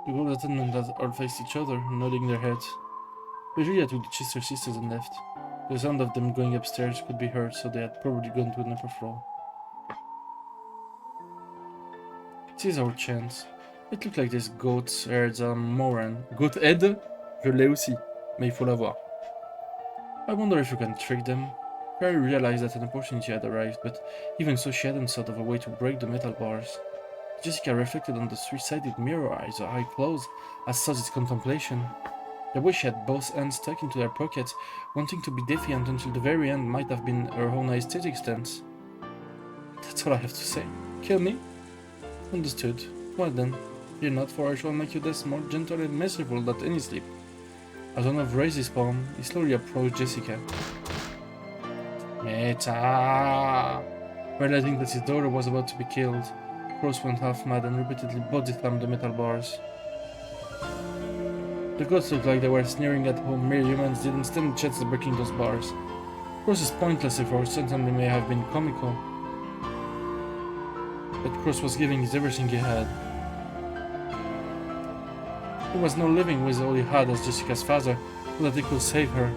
The girls attendants all faced each other, nodding their heads. Virgilia took the Chester sisters and left. The sound of them going upstairs could be heard, so they had probably gone to an upper floor. It is our chance. It looked like this goat's heads are Moran. Goat head? Je l'ai aussi, mais il faut l'avoir. I wonder if you can trick them. Carrie realized that an opportunity had arrived, but even so she hadn't thought of a way to break the metal bars. Jessica reflected on the three-sided mirror, eyes closed, as sought its contemplation. The way she had both hands stuck into their pockets, wanting to be defiant until the very end might have been her own aesthetic stance. That's all I have to say. Kill me? Understood. Well then, Fear not, for I shall make you thus more gentle and merciful than any sleep. As one of raised his palm, he slowly approached Jessica. Meta! Realizing that his daughter was about to be killed, Cross went half mad and repeatedly body slammed the metal bars. The gods looked like they were sneering at how mere humans didn't stand a chance of breaking those bars. Cross's pointless effort certainly may have been comical, but Cross was giving his everything he had. He was now living with all he had as Jessica's father, so that he could save her.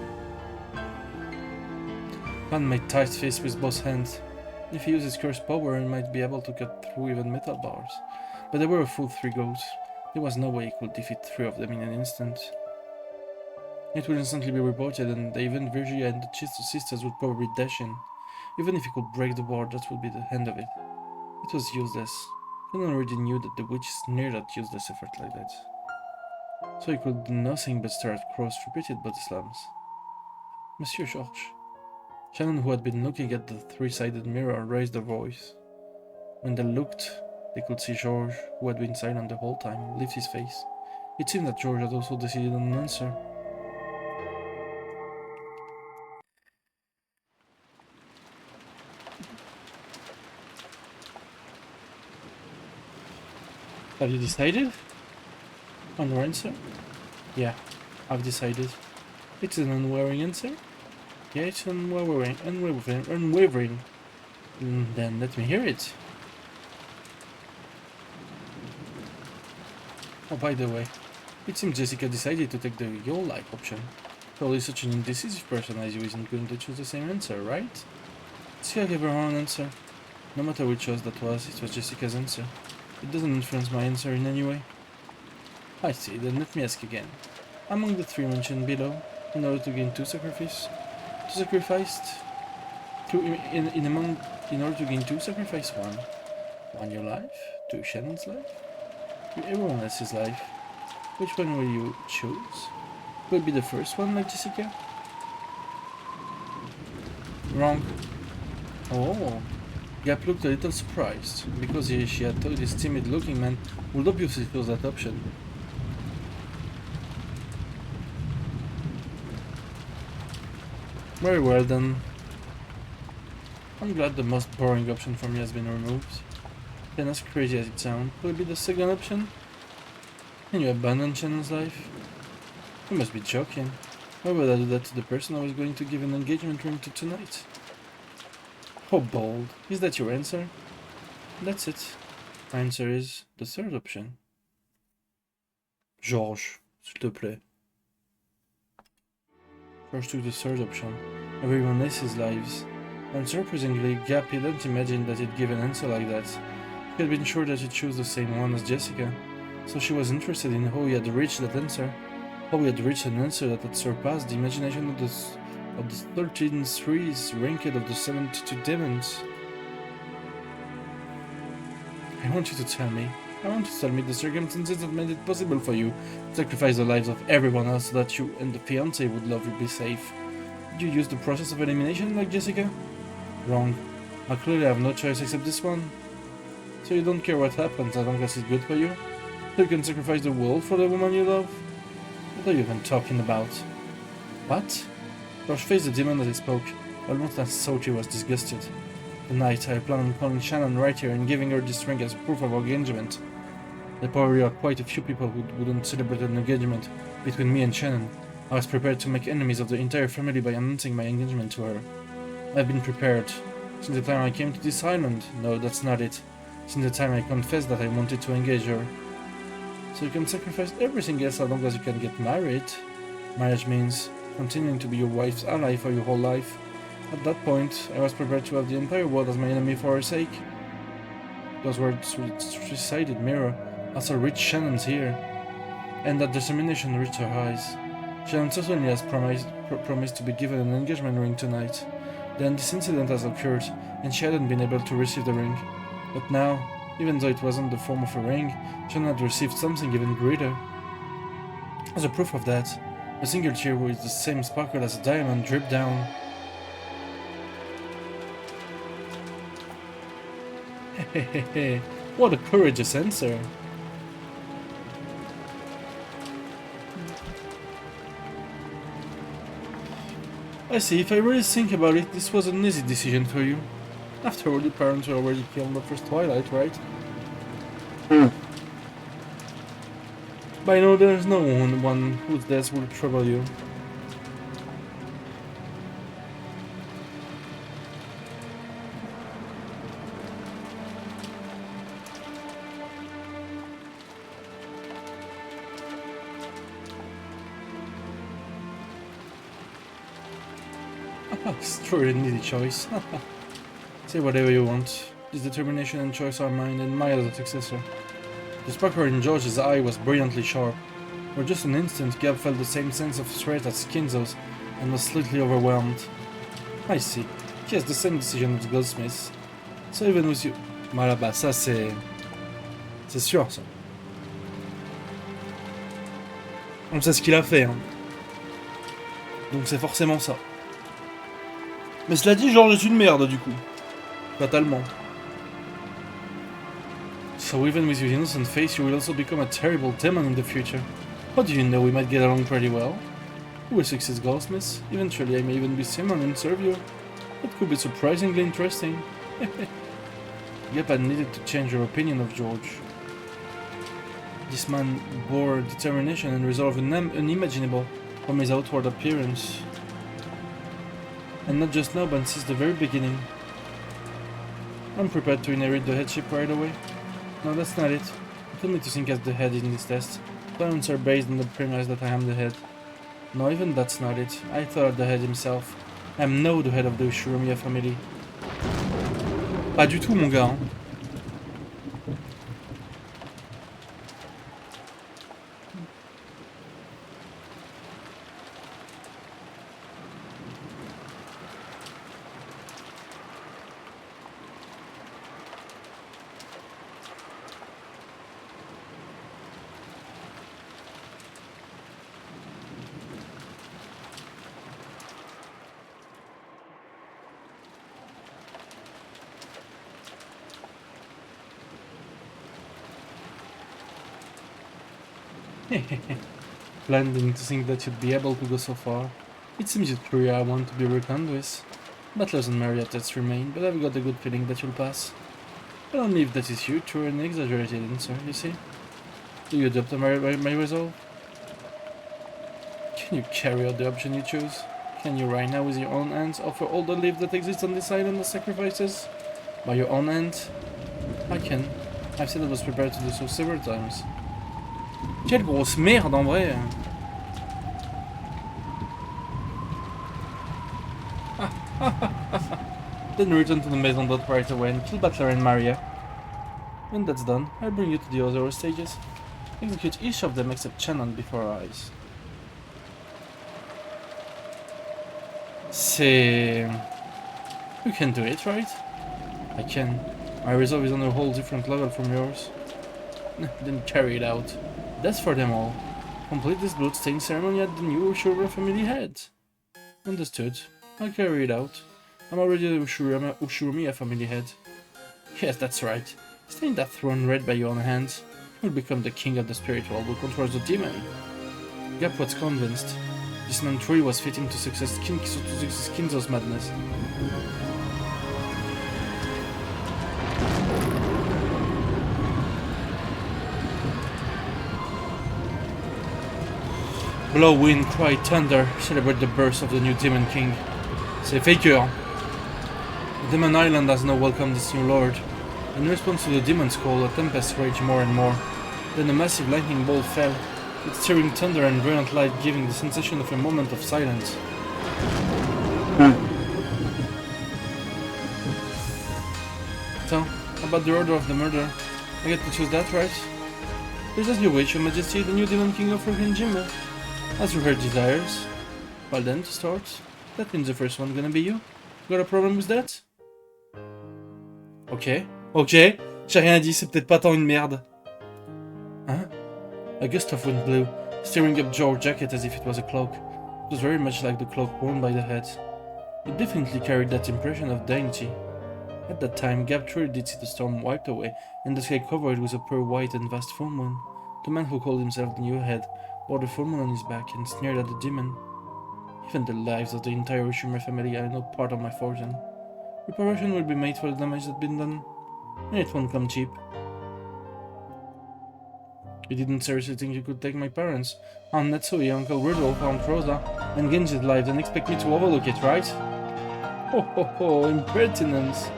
Han made tight fists with both hands. If he used his cursed power, he might be able to cut through even metal bars. But there were a full 3 goats. There was no way he could defeat 3 of them in an instant. It would instantly be reported, and the event Virgia and the sisters would probably dash in. Even if he could break the bar, that would be the end of it. It was useless. He already knew that the witch sneered at useless effort like that. So he could do nothing but stare at Cross repeated body slams. Monsieur Georges. Shannon, who had been looking at the 3-sided mirror, raised her voice. When they looked, they could see Georges, who had been silent the whole time, lift his face. It seemed that Georges had also decided on an answer. Have you decided on your answer? Yeah, I've decided. It's an unwavering answer? Yeah, it's unwavering. Then let me hear it. Oh, by the way, it seems Jessica decided to take the your life option. Probably such an indecisive person as you isn't going to choose the same answer, right? She gave her own answer. No matter which choice that was, it was Jessica's answer. It doesn't influence my answer in any way. I see, then let me ask again. Among the 3 mentioned below, in order to gain 2 sacrifice, in order to gain 2 sacrifice 1. 1 your life, 2 Shannon's life, 3 everyone else's life. Which one will you choose? Will it be the first one like Jessica? Wrong. Oh. Gap looked a little surprised, because she had thought this timid-looking man would obviously choose that option. Very well then. I'm glad the most boring option for me has been removed. Then, as crazy as it sounds, will it be the second option? Can you abandon Shannon's life? You must be joking. Why would I do that to the person I was going to give an engagement ring to tonight? How bold. Is that your answer? That's it. My answer is the third option. Georges, s'il te plaît. Georges took the third option. Everyone else's lives. Unsurprisingly, Gap didn't imagine that he'd give an answer like that. He had been sure that he'd choose the same one as Jessica, so she was interested in how he had reached that answer. How he had reached an answer that had surpassed the imagination of the 13 threes ranked of the 72 demons. I want you to tell me the circumstances that made it possible for you to sacrifice the lives of everyone else so that you and the fiancé would love you be safe. Did you use the process of elimination like Jessica? Wrong. I clearly have no choice except this one. So you don't care what happens as long as it's good for you? So you can sacrifice the world for the woman you love? What are you even talking about? What? George faced the demon as he spoke, almost as though he was disgusted. Tonight, I plan on calling Shannon right here and giving her this ring as proof of our engagement. There probably are quite a few people who wouldn't celebrate an engagement between me and Shannon. I was prepared to make enemies of the entire family by announcing my engagement to her. I've been prepared. Since the time I came to this island. No, that's not it. Since the time I confessed that I wanted to engage her. So you can sacrifice everything else as long as you can get married. Marriage means continuing to be your wife's ally for your whole life. At that point, I was prepared to have the entire world as my enemy for her sake. Those words with three-sided mirror also reached Shannon's ear, and that determination reached her eyes. Shannon certainly has promised to be given an engagement ring tonight. Then this incident has occurred, and she hadn't been able to receive the ring. But now, even though it wasn't the form of a ring, Shannon had received something even greater. As a proof of that, a single tear with the same sparkle as a diamond dripped down. Hehehe, what a courageous answer! I see, if I really think about it, this was an easy decision for you. After all, your parents were already killed in the first Twilight, right? But I know there's no one whose death will trouble you. It's truly an easy choice. Say whatever you want. This determination and choice are mine and my as a successor. The sparkle in George's eye was brilliantly sharp. For just an instant, Gab felt the same sense of threat as Kinzo's and was slightly overwhelmed. I see. He has the same decision as Goldsmith. So even with you... Voilà, bah ça c'est... C'est sûr, ça. On sait ce qu'il a fait, hein. Donc c'est forcément ça. Mais cela dit, George est une merde, du coup. Fatalement. So even with your innocent face, you will also become a terrible demon in the future. How do you know we might get along pretty well? You will succeed, Goldsmith. Eventually I may even be Simon and serve you. That could be surprisingly interesting. Yep, I needed to change your opinion of George. This man bore determination and resolve unimaginable from his outward appearance. And not just now, but since the very beginning. I'm prepared to inherit the headship right away. No, that's not it. You told me to think as the head in this test. Plans are based on the premise that I am the head. No, even that's not it. I thought the head himself. I am now the head of the Ushurumiya family. Pas du tout, mon gars. Hein. Blending to think that you'd be able to go so far. It seems you truly are one to be reckoned with. Butlers and marionettes remain, but I've got a good feeling that you'll pass. But only if that is you, true and exaggerated answer, you see? Do you adopt my resolve? Can you carry out the option you choose? Can you right now with your own hands offer all the life that exists on this island as sacrifices? By your own hand? I can. I've said I was prepared to do so several times. Quelle grosse merde en vrai. Then return to the Maison d'Hôte right away and kill Butler and Maria. When that's done, I'll bring you to the other stages. Execute each of them except Shannon before our eyes. C'est... You can do it, right? I can. My resolve is on a whole different level from yours. Then carry it out. That's for them all. Complete this blood-stained ceremony at the new Ushura family head. Understood. I'll carry it out. I'm already the Ushurumiya family head. Yes, that's right. Stain that throne red by your own hands. You'll become the king of the spiritual who controls the demon. Gap was convinced. This man truly was fitting to success Kinzo's madness. Blow, wind, cry, thunder, celebrate the birth of the new Demon King. C'est faker. The Demon Island has now welcomed its new lord. In response to the demon's call, a tempest raged more and more. Then a massive lightning bolt fell, with stirring thunder and brilliant light giving the sensation of a moment of silence. So, about the order of the murder, I get to choose that, right? Please as you wish, Your Majesty, the new Demon King of Rohingya. As you heard desires. Well then, to start, that means the first one gonna be you. Got a problem with that? Ok, ok, j'ai rien dit, c'est peut-être pas tant une merde. Hein? A gust of wind blew, stirring up George's jacket as if it was a cloak. It was very much like the cloak worn by the head. It definitely carried that impression of dignity. At that time, Gab truly did see the storm wiped away, and the sky covered with a pure white and vast full moon. The man who called himself the new head wore the full moon on his back and sneered at the demon. Even the lives of the entire Ushima family are not part of my fortune. Reparation will be made for the damage that's been done, and it won't come cheap. You didn't seriously think you could take my parents, Aunt Netsui, Uncle Rudolph, Aunt Rosa, and Genji's lives and expect me to overlook it, right? Ho ho ho, impertinence!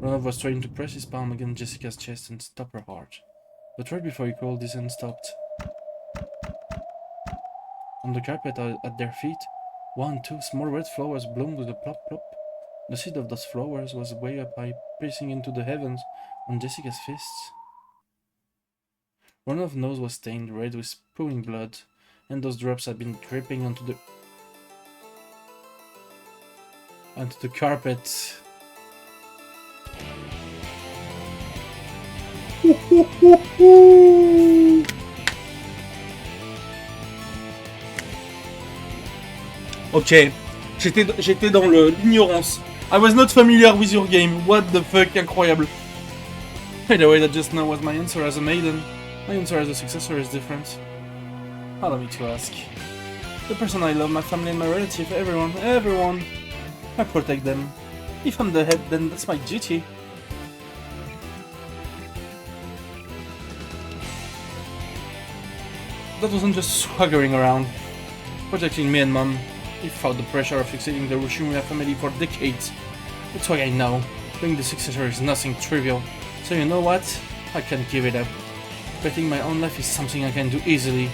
Ronov was trying to press his palm against Jessica's chest and stop her heart. But right before he crawled, his hand stopped. On the carpet at their feet, 1, 2 small red flowers bloomed with a plop plop. The seed of those flowers was way up high, piercing into the heavens on Jessica's fists. Ronov's nose was stained red with spewing blood, and those drops had been dripping onto the carpet. Ok, j'étais dans l'ignorance. I was not familiar with your game. What the fuck, incroyable. By the way, that just now was my answer as a maiden. My answer as a successor is different. Allow me to ask. The person I love, my family and my relative, everyone. I protect them. If I'm the head, then that's my duty. That wasn't just swaggering around. Protecting me and Mom. He fought the pressure of succeeding the Ushima family for decades. That's why I know. Being the successor is nothing trivial. So you know what? I can't give it up. Betting my own life is something I can do easily.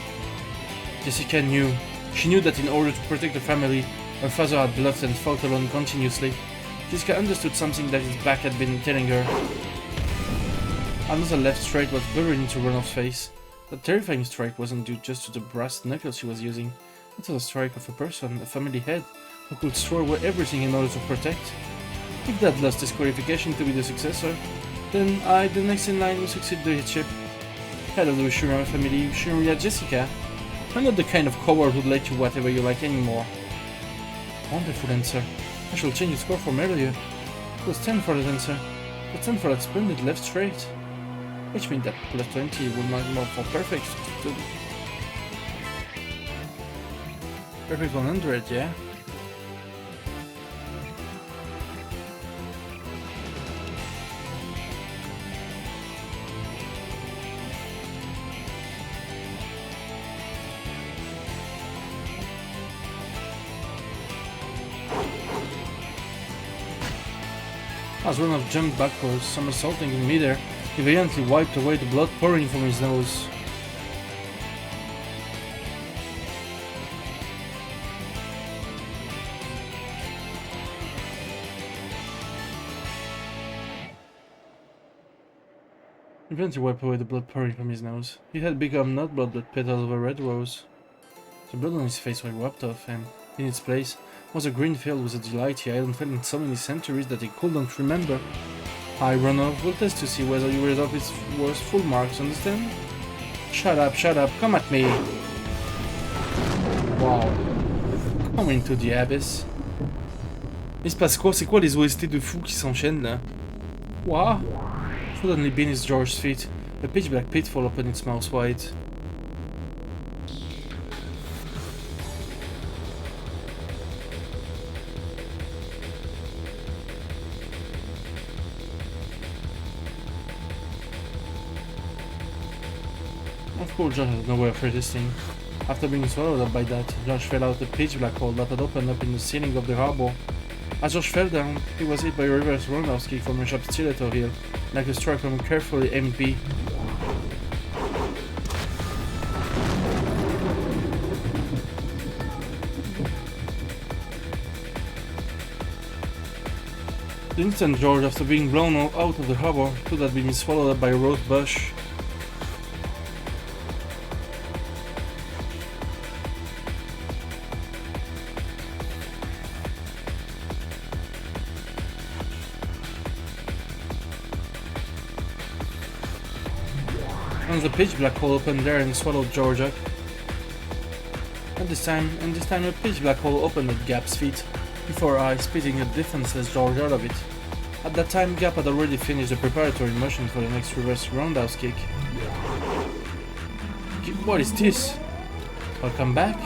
Jessica knew. She knew that in order to protect the family, her father had loved and fought alone continuously. Jessica understood something that his back had been telling her. Another left strike was buried into Ronov's face. That terrifying strike wasn't due just to the brass knuckles she was using. It was a strike of a person, a family head, who could throw away everything in order to protect. If Dad lost his qualification to be the successor, then I, the next in line, will succeed the headship. Head of the Ushima family, Ushima Jessica. I'm not the kind of coward who'd let you whatever you like anymore. Wonderful answer. I shall change the score from earlier. It was 10 for that answer. But 10 for that splendid left straight. Which means that plus 20 would mark more for perfect. Perfect 100, yeah? As Ronov jumped backwards, somersaulting in midair, he valiantly wiped away the blood pouring from his nose. He valiantly wiped away the blood pouring from his nose. He had become not blood but petals of a red rose. The blood on his face was wiped off, and in its place was a grin filled with a delight he hadn't felt in so many centuries that he couldn't remember. I, Ronov, will test to see whether you read off its worst full marks, understand? Shut up, come at me! Wow. Come into the abyss. Il se passe quoi? C'est quoi les OST de fous qui s'enchaînent là? Wow! Suddenly beneath George's feet, a pitch black pitfall opened its mouth wide. Of course, George had no way of resisting. After being swallowed up by that, George fell out a pitch black hole that had opened up in the ceiling of the harbor. As George fell down, he was hit by a reverse roundhouse kick from a sharp stiletto heel, like a strike from a carefully aimed bee. The instant George, after being blown out of the harbor, could have been swallowed up by a rose bush. And the pitch black hole opened there and swallowed George up. And this time a pitch black hole opened at Gap's feet, before I spitting a defenseless George out of it. At that time, Gap had already finished the preparatory motion for the next reverse roundhouse kick. What is this? I'll come back.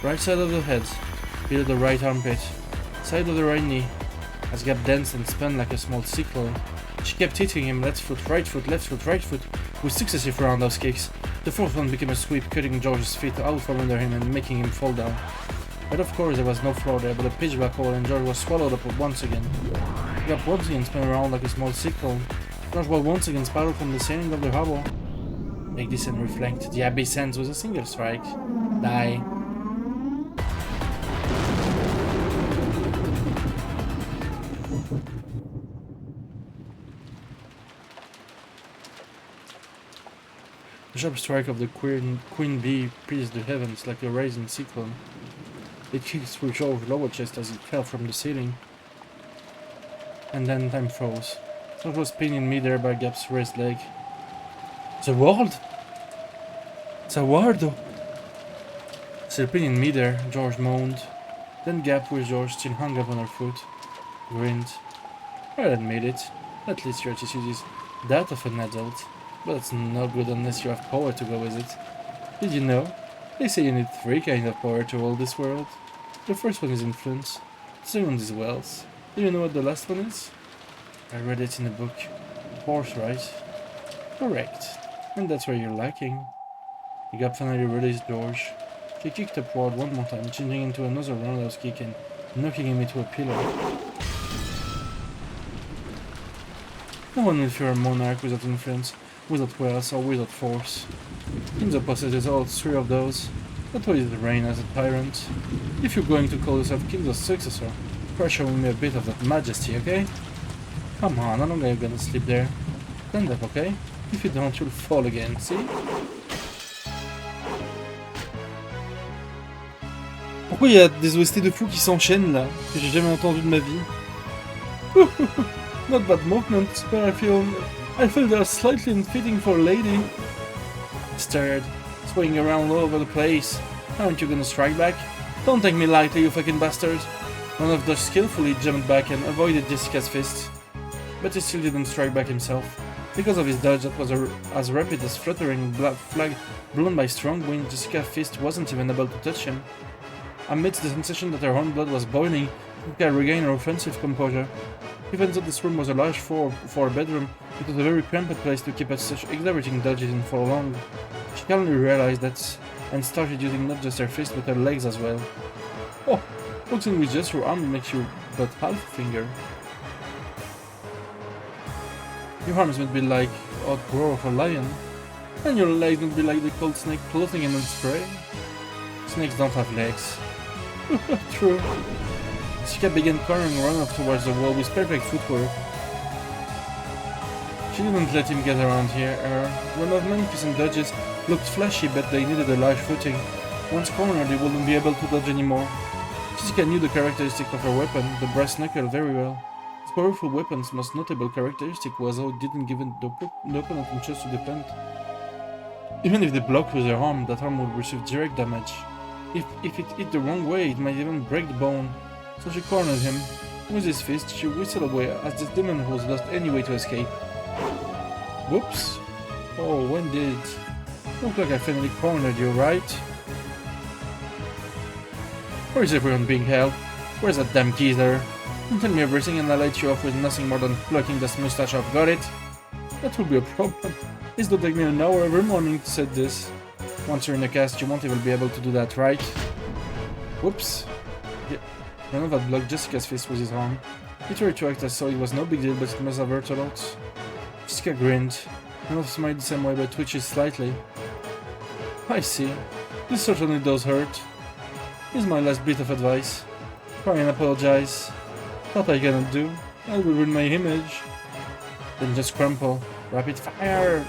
Right side of the head, below the right armpit, side of the right knee. As Gap danced and spun like a small cyclone, she kept hitting him left foot, right foot, with successive roundhouse kicks. The fourth one became a sweep, cutting George's feet out from under him and making him fall down. But of course there was no floor there, but a pitch black hole, and George was swallowed up once again. Gap once again spun around like a small cyclone. George was once again spiraled from the ceiling of the harbor. Make this and reflect. The abyss ends with a single strike. Die. The sharp strike of the queen bee pierced the heavens like a rising cyclone. It kicked through George's lower chest as it fell from the ceiling. And then time froze. George was pinned in midair by Gap's raised leg. The world? It's a world! Still pinned in midair, George moaned. Then Gap, with George still hung up on her foot, grinned. I'll admit it. At least your attitude is that of an adult. But it's no good unless you have power to go with it. Did you know? They say you need 3 kinds of power to rule this world. The first one is influence. The second is wealth. Do you know what the last one is? I read it in a book. Force, right? Correct. And that's where you're lacking. The Gap finally released George. She kicked upward one more time, changing into another roundhouse kick and knocking him into a pillar. No one will fear a monarch without influence, without wealth, or without force. Kinzo possesses all 3 of those. That's why it reign as a tyrant. If you're going to call yourself Kinzo's successor, try showing me a bit of that majesty, okay? Come on, how long are you gonna sleep there? Stand up, okay? If you don't, you'll fall again, see? Pourquoi il y a des OST de fou qui s'enchaînent là, que j'ai jamais entendu de ma vie? Not bad movement, but I feel they're slightly unfitting for a lady. Stared, swinging around all over the place. Aren't you gonna strike back? Don't take me lightly, you fucking bastard. One of those skillfully jumped back and avoided Jessica's fist. But he still didn't strike back himself. Because of his dodge that was as rapid as fluttering black flag blown by strong wind, Jessica's fist wasn't even able to touch him. Amidst the sensation that her own blood was boiling, Jessica regained her offensive composure. Even though this room was a large for a bedroom, it was a very cramped place to keep at such exhilarating dodges in for long. She calmly realized that and started using not just her fist but her legs as well. Oh, boxing with just your arm makes you but half a finger. Your arms would be like the roar of a lion, and your legs would be like the cold snake floating in a spray. Snakes don't have legs. True. Jessica began cornering run up towards the wall with perfect footwork. She didn't let him get around here. Her run of magnificent dodges looked flashy, but they needed a large footing. Once cornered, they wouldn't be able to dodge anymore. Jessica knew the characteristic of her weapon, the brass knuckle, very well. This powerful weapon's most notable characteristic was how it didn't give the opponent a chance to defend. Even if they blocked with their arm, that arm would receive direct damage. If it hit the wrong way, it might even break the bone. So she cornered him. With his fist, she whistled away as this demon was lost any way to escape. Whoops. Oh, when did? Look like I finally cornered you, right? Where is everyone being held? Where's that damn geezer? Don't tell me everything and I'll light you off with nothing more than plucking this mustache off, got it? That will be a problem. This will take me an hour every morning to set this. Once you're in the cast, you won't even be able to do that, right? Whoops. Yeah. Renova blocked Jessica's fist with his arm. He tried to act as though it was no big deal, but it must have hurt a lot. Jessica grinned. Renova smiled the same way, but twitched slightly. I see. This certainly does hurt. Here's my last bit of advice. Try and apologize. What I cannot do. I will ruin my image. Then just crumple. Rapid fire!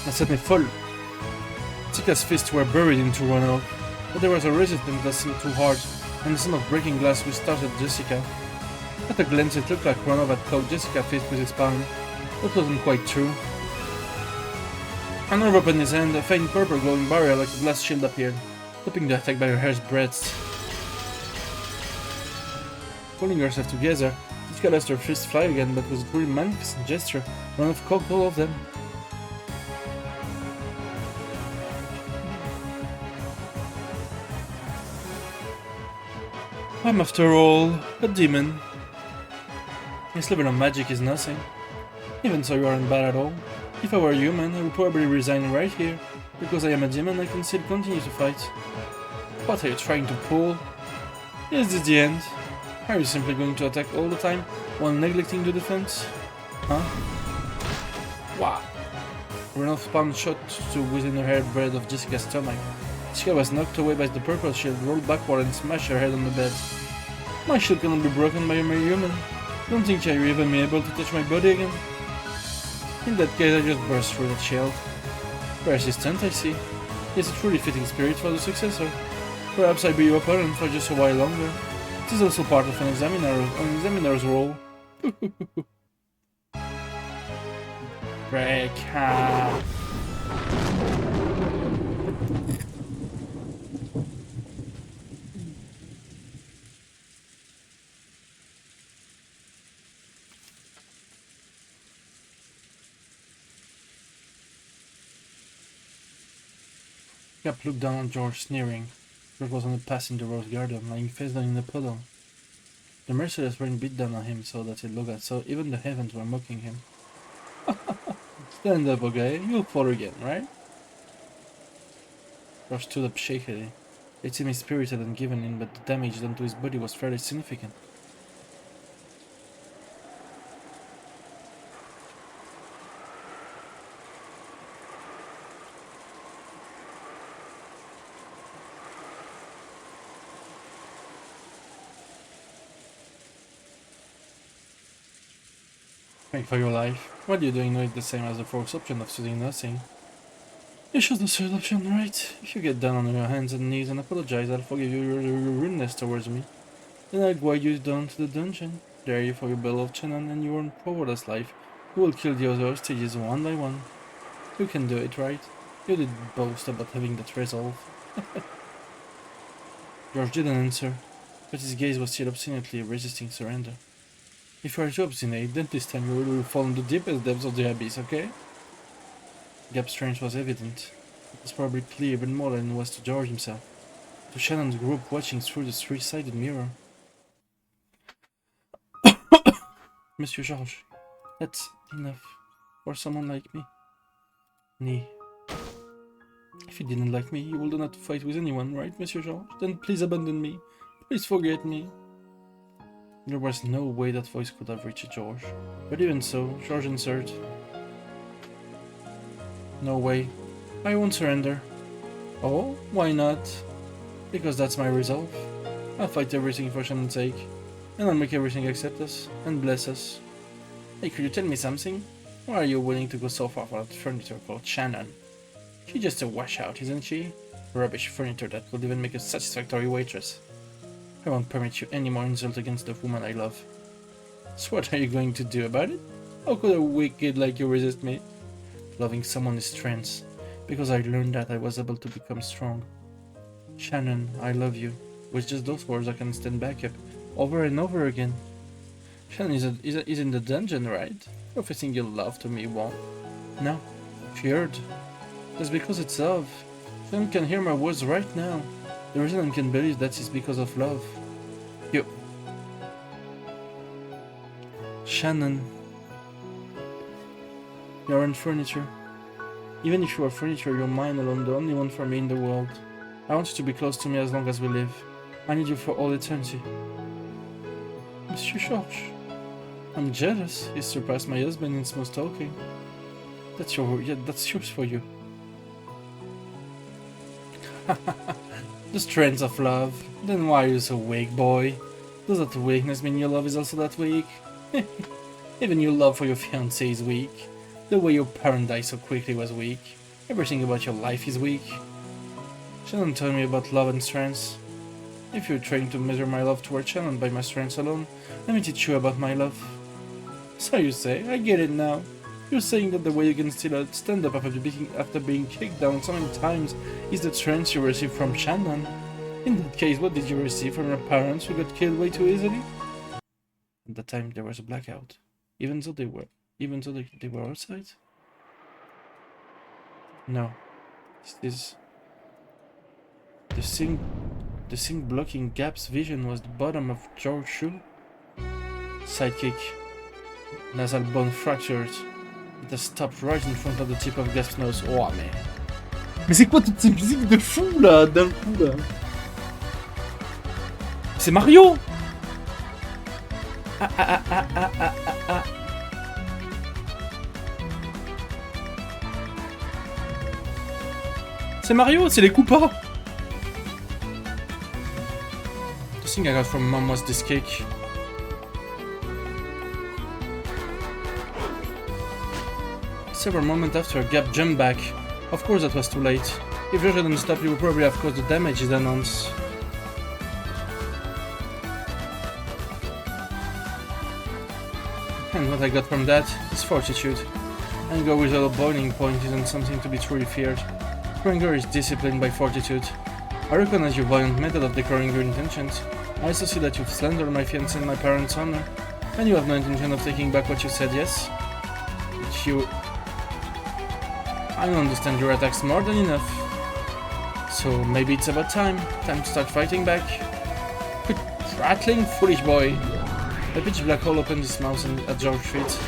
That set me full. Jessica's fists were buried into Ronald, but there was a resistance that seemed too hard, and the sound of breaking glass which startled Jessica. At a glance, it looked like Ronald had caught Jessica's fist with his palm. That wasn't quite true. An orb opened his hand, a faint purple glowing barrier like a glass shield appeared, stopping the attack by her hair's breadth. Pulling herself together, Iska let her fist fly again, but with a truly magnificent gesture, one of cocked all of them. I'm after all a demon. This level of magic is nothing. Even so, you aren't bad at all. If I were human, I would probably resign right here. Because I am a demon, I can still continue to fight. What are you trying to pull? Is this the end? Are you simply going to attack all the time while neglecting the defense? Huh? Wow. Renault palm shot to within her hairbreadth of Jessica's stomach. Jessica was knocked away by the purple shield, rolled backward and smashed her head on the bed. My shield cannot be broken by a mere human. Don't think you'll even be able to touch my body again? In that case, I just burst through that shield. Persistent, I see. It's a truly fitting spirit for the successor. Perhaps I'll be your opponent for just a while longer. It is also part of an examiner's role. Break. Cap looked down on George, sneering. George was on a path in the rose garden, lying face down in a puddle. The merciless rain beat down on him so that he looked at, so even the heavens were mocking him. Stand up, okay? You'll fall again, right? George stood up shakily. It seemed spirited and given in, but the damage done to his body was fairly significant. Thank for your life. What are you doing knowing the same as the fourth option of doing nothing? You chose the third option, right? If you get down on your hands and knees and apologize, I'll forgive you your rudeness towards me. Then I'll guide you down to the dungeon. There you for your beloved Shannon and your own powerless life. You will kill the other stages one by one. You can do it, right? You did boast about having that resolve. George didn't answer, but his gaze was still obstinately resisting surrender. If you are too obstinate, then this time you will fall in the deepest depths of the abyss, okay? Gap's strength was evident. It was probably clear even more than it was to George himself. To Shannon's group watching through the three-sided mirror. Monsieur Georges, that's enough for someone like me. Nee. If you didn't like me, you would not fight with anyone, right, Monsieur Georges? Then please abandon me. Please forget me. There was no way that voice could have reached George. But even so, George answered. No way. I won't surrender. Oh? Why not? Because that's my resolve. I'll fight everything for Shannon's sake. And I'll make everything accept us and bless us. Hey, could you tell me something? Why are you willing to go so far for that furniture called Shannon? She's just a washout, isn't she? Rubbish furniture that could even make a satisfactory waitress. I won't permit you any more insult against the woman I love. So what are you going to do about it? How could a weak kid like you resist me? Loving someone is strength, because I learned that I was able to become strong. Shannon, I love you. With just those words I can stand back up, over and over again. Shannon is in the dungeon, right? Professing your love to me won't. No, feared. That's because it's love. Shannon can hear my words right now. The reason I can believe that is because of love. You. Shannon. You aren't furniture. Even if you are furniture, you're mine alone, the only one for me in the world. I want you to be close to me as long as we live. I need you for all eternity. Monsieur Georges. I'm jealous. You surpassed my husband in smooth talking. That's yours for you. The strength of love. Then why are you so weak, boy? Does that weakness mean your love is also that weak? Even your love for your fiancé is weak. The way your parent died so quickly was weak. Everything about your life is weak. Shannon told me about love and strength. If you're trying to measure my love toward Shannon by my strength alone, let me teach you about my love. So you say, I get it now. You're saying that the way you can still stand up after being kicked down so many times is the strength you received from Shannon. In that case, what did you receive from your parents who got killed way too easily? At that time there was a blackout. Even though they were outside? No. This is the thing blocking Gap's vision was the bottom of George's shoe. Sidekick. Nasal bone fractured. It has stopped right in front of the tip of Gap's nose. Oh mais. Mais c'est quoi toutes ces musiques de fou là, d'un coup là? C'est Mario! Ah ah ah ah ah ah ah ah. C'est Mario, c'est les Koopas! The thing I got from Mom was this cake. Several moments after, Gap jumped back. Of course that was too late. If George hadn't stopped, he would probably have caused the damage he announced. And what I got from that is fortitude. Anger without a boiling point isn't something to be truly feared. Anger is disciplined by fortitude. I recognize your violent method of declaring your intentions. I also see that you've slandered my fiancé and my parents' honor. And you have no intention of taking back what you said, yes? But you... I don't understand your attacks more than enough. So maybe it's about time. Time to start fighting back. Quit prattling, foolish boy. A pitch black hole opened his mouth at George's feet.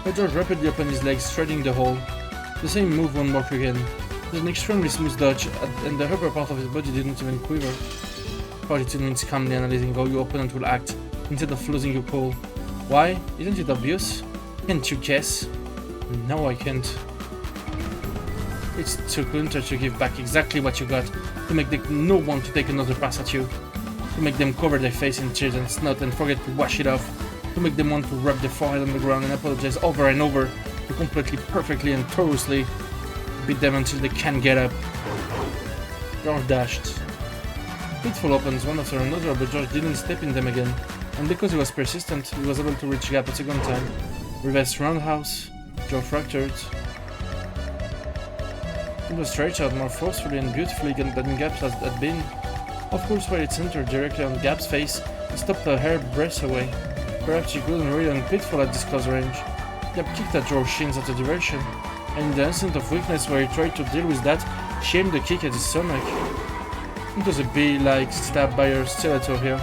But George rapidly opened his legs, threading the hole. The same move won't work again. It was an extremely smooth dodge, and the upper part of his body didn't even quiver. Fortitude means calmly analyzing how your opponent will act, instead of losing your cool. Why? Isn't it obvious? Can't you guess? No, I can't. It's to Gunther to give back exactly what you got, to make no one to take another pass at you, to make them cover their face in tears and snot and forget to wash it off, to make them want to rub their forehead on the ground and apologize over and over, to completely, perfectly and thoroughly beat them until they can't get up. George dashed. Pitfall opens one after another, but George didn't step in them again, and because he was persistent, he was able to reach Gap a second time. Reverse roundhouse, George fractured. It was stretched out more forcefully and beautifully than Gap's had been. Of course, while it centered directly on Gap's face, it stopped a hairbreadth away. Perhaps she couldn't read on Pitfall at this close range. Gap kicked at George's shins at a direction, and in the instant of weakness where he tried to deal with that, she aimed the kick at his stomach. It was a bee-like stab by her stiletto here,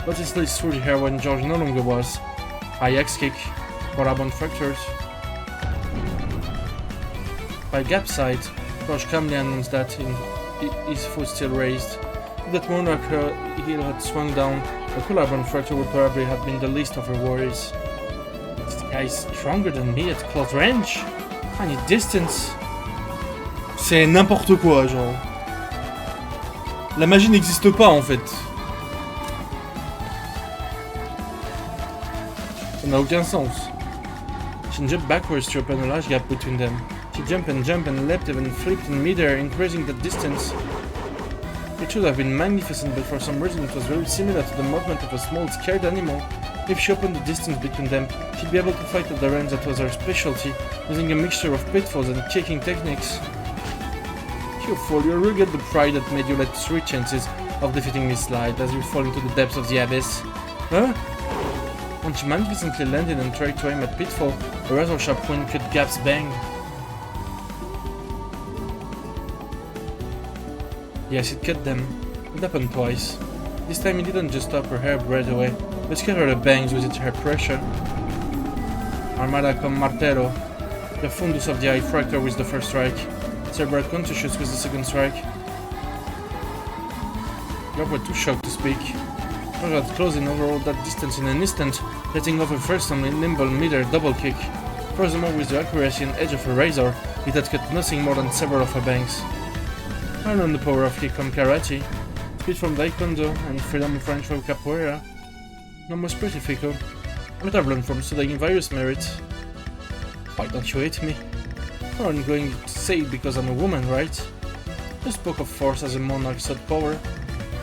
but it slid through the hair when George no longer was. High X kick, collarbone fractured. By Gap's side, George calmly announced that, his foot still raised. If that monarch heel had swung down, a collarbone fracture would probably have been the least of her worries. This guy is stronger than me at close range. I need distance. C'est n'importe quoi, genre. La magie n'existe pas en fait. Ça n'a aucun sens. She jumped backwards to open a large gap between them. She jumped and leapt and flipped in midair, increasing the distance. It should have been magnificent, but for some reason it was very similar to the movement of a small scared animal. If she opened the distance between them, she'd be able to fight at the range that was her specialty, using a mixture of pitfalls and kicking techniques. You fool, you regret the pride that made you let 3 chances of defeating me slide as you fall into the depths of the abyss. Huh? When she magnificently landed and tried to aim at Pitfall, a razor sharp wind cut Gap's bang. Yes, it cut them. It happened twice. This time it didn't just stop her hair bread away, but scattered her bangs with its hair pressure. Armada con martelo. The fundus of the eye fractured with the first strike. Cerebral contusions with the second strike. You were too shocked to speak. George had closing over all that distance in an instant, letting off a fearsomely nimble mid-air double kick. Furthermore, with the accuracy and edge of a razor, it had cut nothing more than several of her bangs. I learned the power of kick from karate, speed from taekwondo, and freedom of French from capoeira. No more pretty fickle. What I've learned from studying various merits. Why don't you hate me? You aren't going to say it because I'm a woman, right? You spoke of force as a monarch sought power.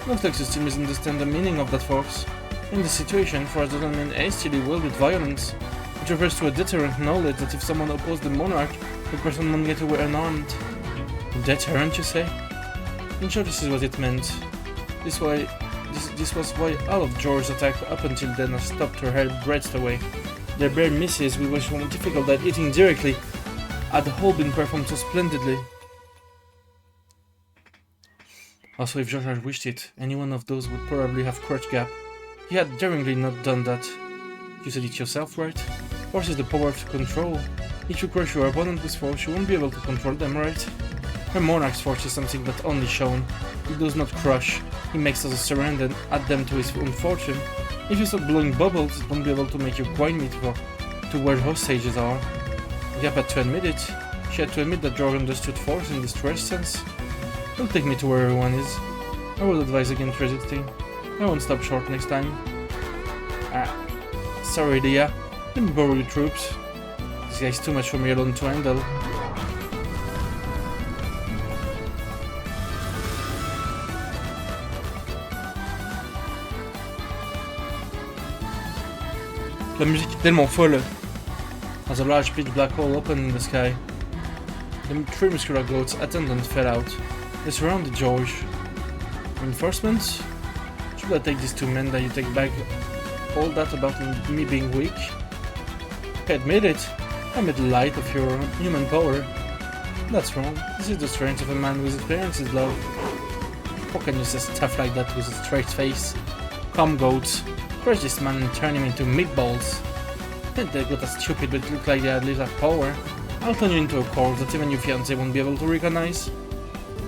Looks like you still misunderstand the meaning of that force. In this situation, force doesn't mean hastily wielded violence. It refers to a deterrent knowledge that if someone opposed the monarch, the person won't get away unarmed. Deterrent, you say? In short, this is what it meant. This this was why all of George's attack up until then has stopped her head breadth away. Their bare misses, which was more difficult than hitting directly, had all been performed so splendidly. Also, if George had wished it, any one of those would probably have crushed Gap. He had daringly not done that. You said it yourself, right? Force is the power to control. If you crush your opponent with force, you won't be able to control them, right? Her Monarch's force is something that only shown. He does not crush. He makes us surrender and add them to his own fortune. If you start blowing bubbles, it won't be able to make you coin me to where hostages are. Gap had to admit it. She had to admit that George understood force in this trash sense. Don't take me to where everyone is. I would advise against resisting. I won't stop short next time. Sorry, Dia. Let me borrow your troops. This guy's too much for me alone to handle. La musique est tellement folle. As a large pitch black hole opened in the sky, the three muscular goats' attendants fell out. They surrounded George. Reinforcements? Should I take these two men that you take back all that about me being weak? I admit it. I'm at the light of your human power. That's wrong. This is the strength of a man whose experience is love. How can you say stuff like that with a straight face? Come, goats. Crush this man and turn him into meatballs. They got as stupid but look like they had little power. I'll turn you into a corpse that even your fiancé won't be able to recognize.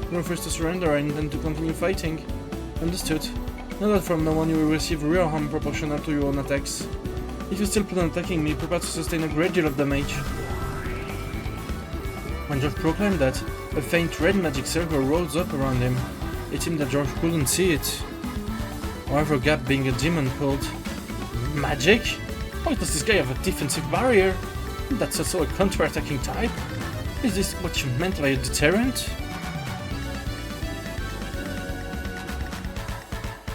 You refuse to surrender, I intend to continue fighting. Understood. Know that from now on you will receive real harm proportional to your own attacks. If you still plan on attacking me, prepare to sustain a great deal of damage. When George proclaimed that, a faint red magic circle rose up around him. It seemed that George couldn't see it. However, Gap being a demon called magic? Why does this guy have a defensive barrier? That's also a counter-attacking type? Is this what you meant by a deterrent?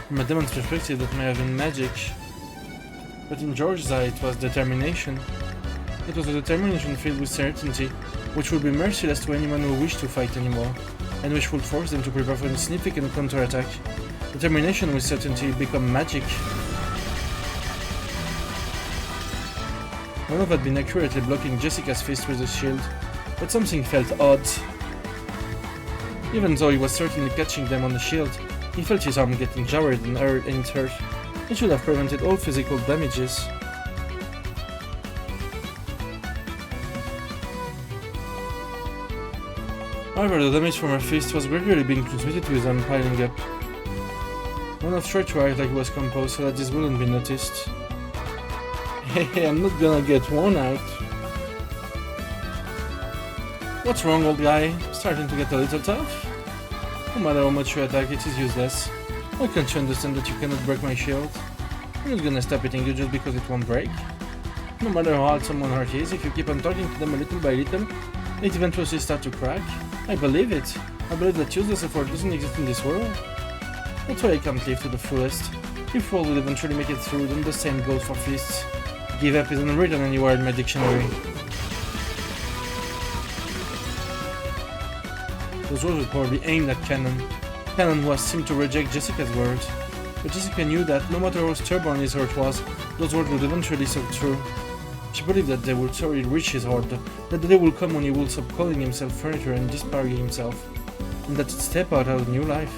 From a demon's perspective, that may have been magic. But in George's eye, it was determination. It was a determination filled with certainty, which would be merciless to anyone who wished to fight anymore, and which would force them to prepare for a significant counter-attack. Determination with certainty become magic. Ronov had been accurately blocking Jessica's fist with his shield, but something felt odd. Even though he was certainly catching them on the shield, he felt his arm getting jarred and it hurt. It should have prevented all physical damages. However, the damage from her fist was gradually being transmitted to his arm, piling up. Ronov tried to act like he was composed so that this wouldn't be noticed. Hey, I'm not gonna get worn out. What's wrong, old guy? Starting to get a little tough? No matter how much you attack, it is useless. Why can't you understand that you cannot break my shield? I'm not gonna stop hitting you just because it won't break. No matter how hard someone hurt is, if you keep on talking to them little by little, it eventually starts to crack. I believe it. I believe that useless effort doesn't exist in this world. That's why I can't live to the fullest. If all would eventually make it through, then the same goes for fists. Give up isn't written anywhere in my dictionary. Those words were probably aimed at Cannon. Cannon was seemed to reject Jessica's words. But Jessica knew that no matter how stubborn his heart was, those words would eventually soak through. She believed that they would surely reach his heart, that the day will come when he will stop calling himself furniture and disparaging himself, and that he'd step out of a new life.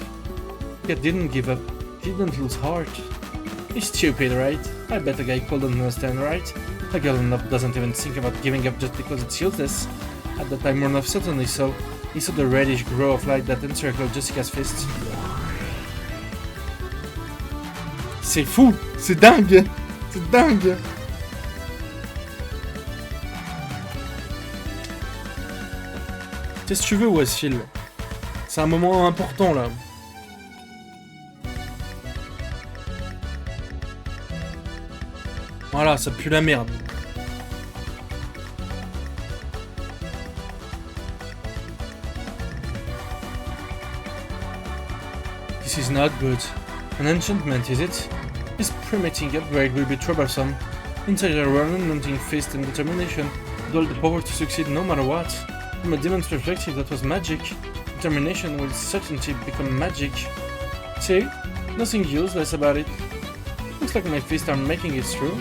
Yet didn't give up. He didn't lose heart. He's stupid, right? I bet a guy couldn't understand, right? A girl in love doesn't even think about giving up just because it's useless. At the time Ronov certainly saw. He saw the reddish glow of light that encircled Jessica's fist. C'est fou! C'est dingue! C'est dingue! Qu'est-ce que tu veux, Westfield? C'est un moment important là. Voilà, ça pue la merde. This is not good. An enchantment, is it? This primitive upgrade will be troublesome. Inside a unrelenting fist and determination, with all the power to succeed no matter what. From a demon's perspective, that was magic. Determination will certainty become magic. See? Nothing useless about it. Looks like my fists are making it through.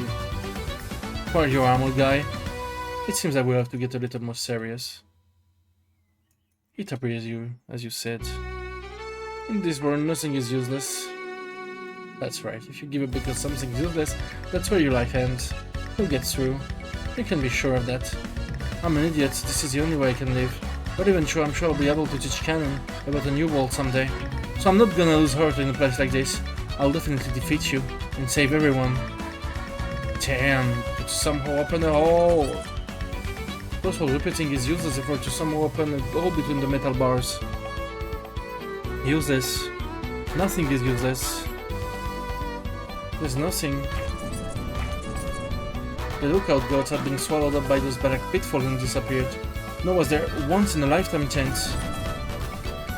Where you are, old guy? It seems I will have to get a little more serious. It appears you, as you said. In this world, nothing is useless. That's right, if you give up because something's useless, that's where your life ends. You'll get through. You can be sure of that. I'm an idiot, this is the only way I can live. But even sure, I'm sure I'll be able to teach Canon about a new world someday. So I'm not gonna lose heart in a place like this. I'll definitely defeat you and save everyone. Damn, but somehow open a hole. First of all, repeating is useless effort to somehow open a hole between the metal bars. Useless. Nothing is useless. There's nothing. The lookout gods have been swallowed up by those barrack pitfalls and disappeared. Nor was there once in a lifetime chance.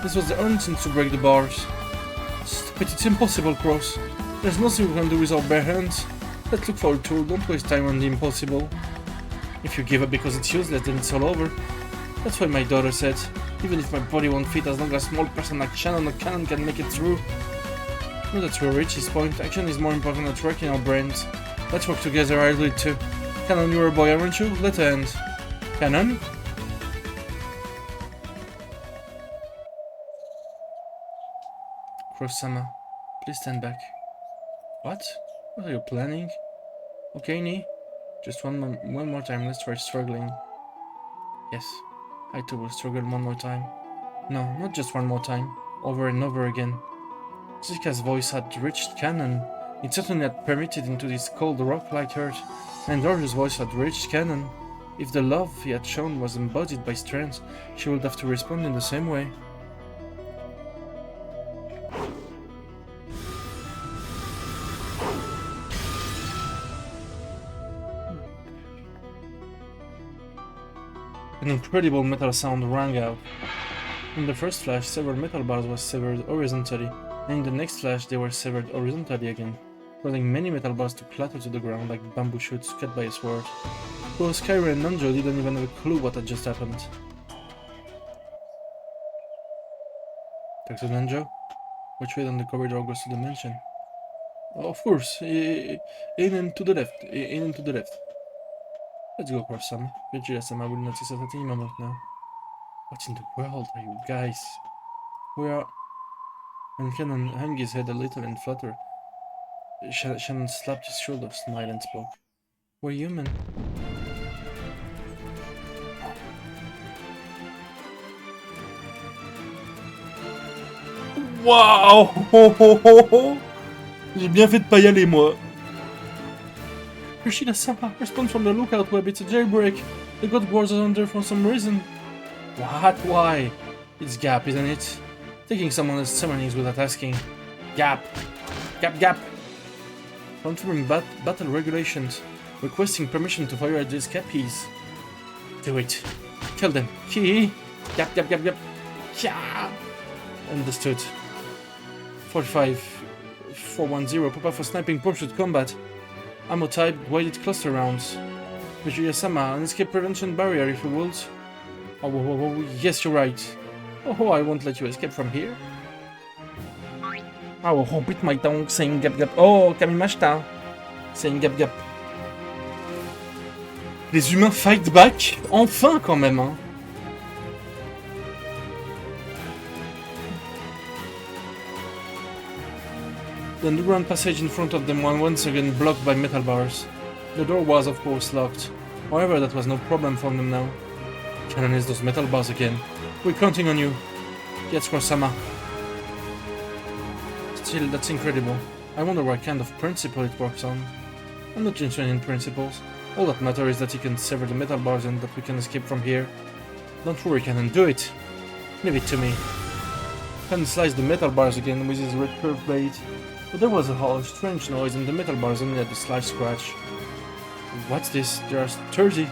This was the only chance to break the bars. Stop it, it's impossible, Cross. There's nothing we can do with our bare hands. Let's look for a tool, don't waste time on the impossible. If you give up because it's useless, then it's all over. That's what my daughter said. Even if my body won't fit, as long as a small person like Shannon or Cannon can make it through. No, that's where Richie's point. Action is more important than working our brains. Let's work together, I'll do it too. Cannon, you're a boy, aren't you? Let's end. Cannon? Cross-sama, please stand back. What? What are you planning? Okay, Nee. Just one more time, let's try struggling. Yes, I too will struggle one more time. No, not just one more time. Over and over again. Zika's voice had reached Cannon. It certainly had permitted into this cold rock-like earth, and Dorothy's voice had reached Cannon. If the love he had shown was embodied by strength, she would have to respond in the same way. An incredible metal sound rang out. In the first flash, several metal bars were severed horizontally, and in the next flash they were severed horizontally again, causing many metal bars to clatter to the ground like bamboo shoots cut by a sword. Both Kyrie and Nanjo didn't even have a clue what had just happened. Talk to Nanjo? Which way down the corridor goes to the mansion? Of course, in and to the left, in and to the left. Let's go, Cross-sama. Vegeta-sama will notice us at any moment now. What in the world are you guys? We are... And Cannon hung his head a little and fluttered. Shannon slapped his shoulder, smiled and spoke. We're human. Waouh! J'ai bien fait de pas y aller, moi. Yoshida-sama, response from the lookout web, it's a jailbreak. The god wars are under for some reason. What? Why? It's Gap, isn't it? Taking someone else's ceremonies without asking. Gap! Gap, Gap! Confirming battle regulations. Requesting permission to fire at these Cappies. Do it. Kill them. Key! Gap, Gap, Gap, Gap! Yeah! Understood. 45. 410. Prepare for sniping pursuit combat. Ammo type, weighted cluster rounds. Vegeta-sama, an escape prevention barrier if you would. Oh, yes, you're right. Oh, I won't let you escape from here. Oh, bit my tongue, saying gap gap. Oh, Kamimashita, saying gap gap. Les humains fight back? Enfin, quand même, hein. The underground passage in front of them was once again blocked by metal bars. The door was, of course, locked. However, that was no problem for them now. Cannon is those metal bars again. We're counting on you. Yes, Cross-sama. Still, that's incredible. I wonder what kind of principle it works on. I'm not interested in principles. All that matters is that you can sever the metal bars and that we can escape from here. Don't worry, Cannon, do it. Leave it to me. Cannon sliced the metal bars again with his red curved blade. But there was a strange noise and the metal bars only had a slight scratch. What's this? There are 30.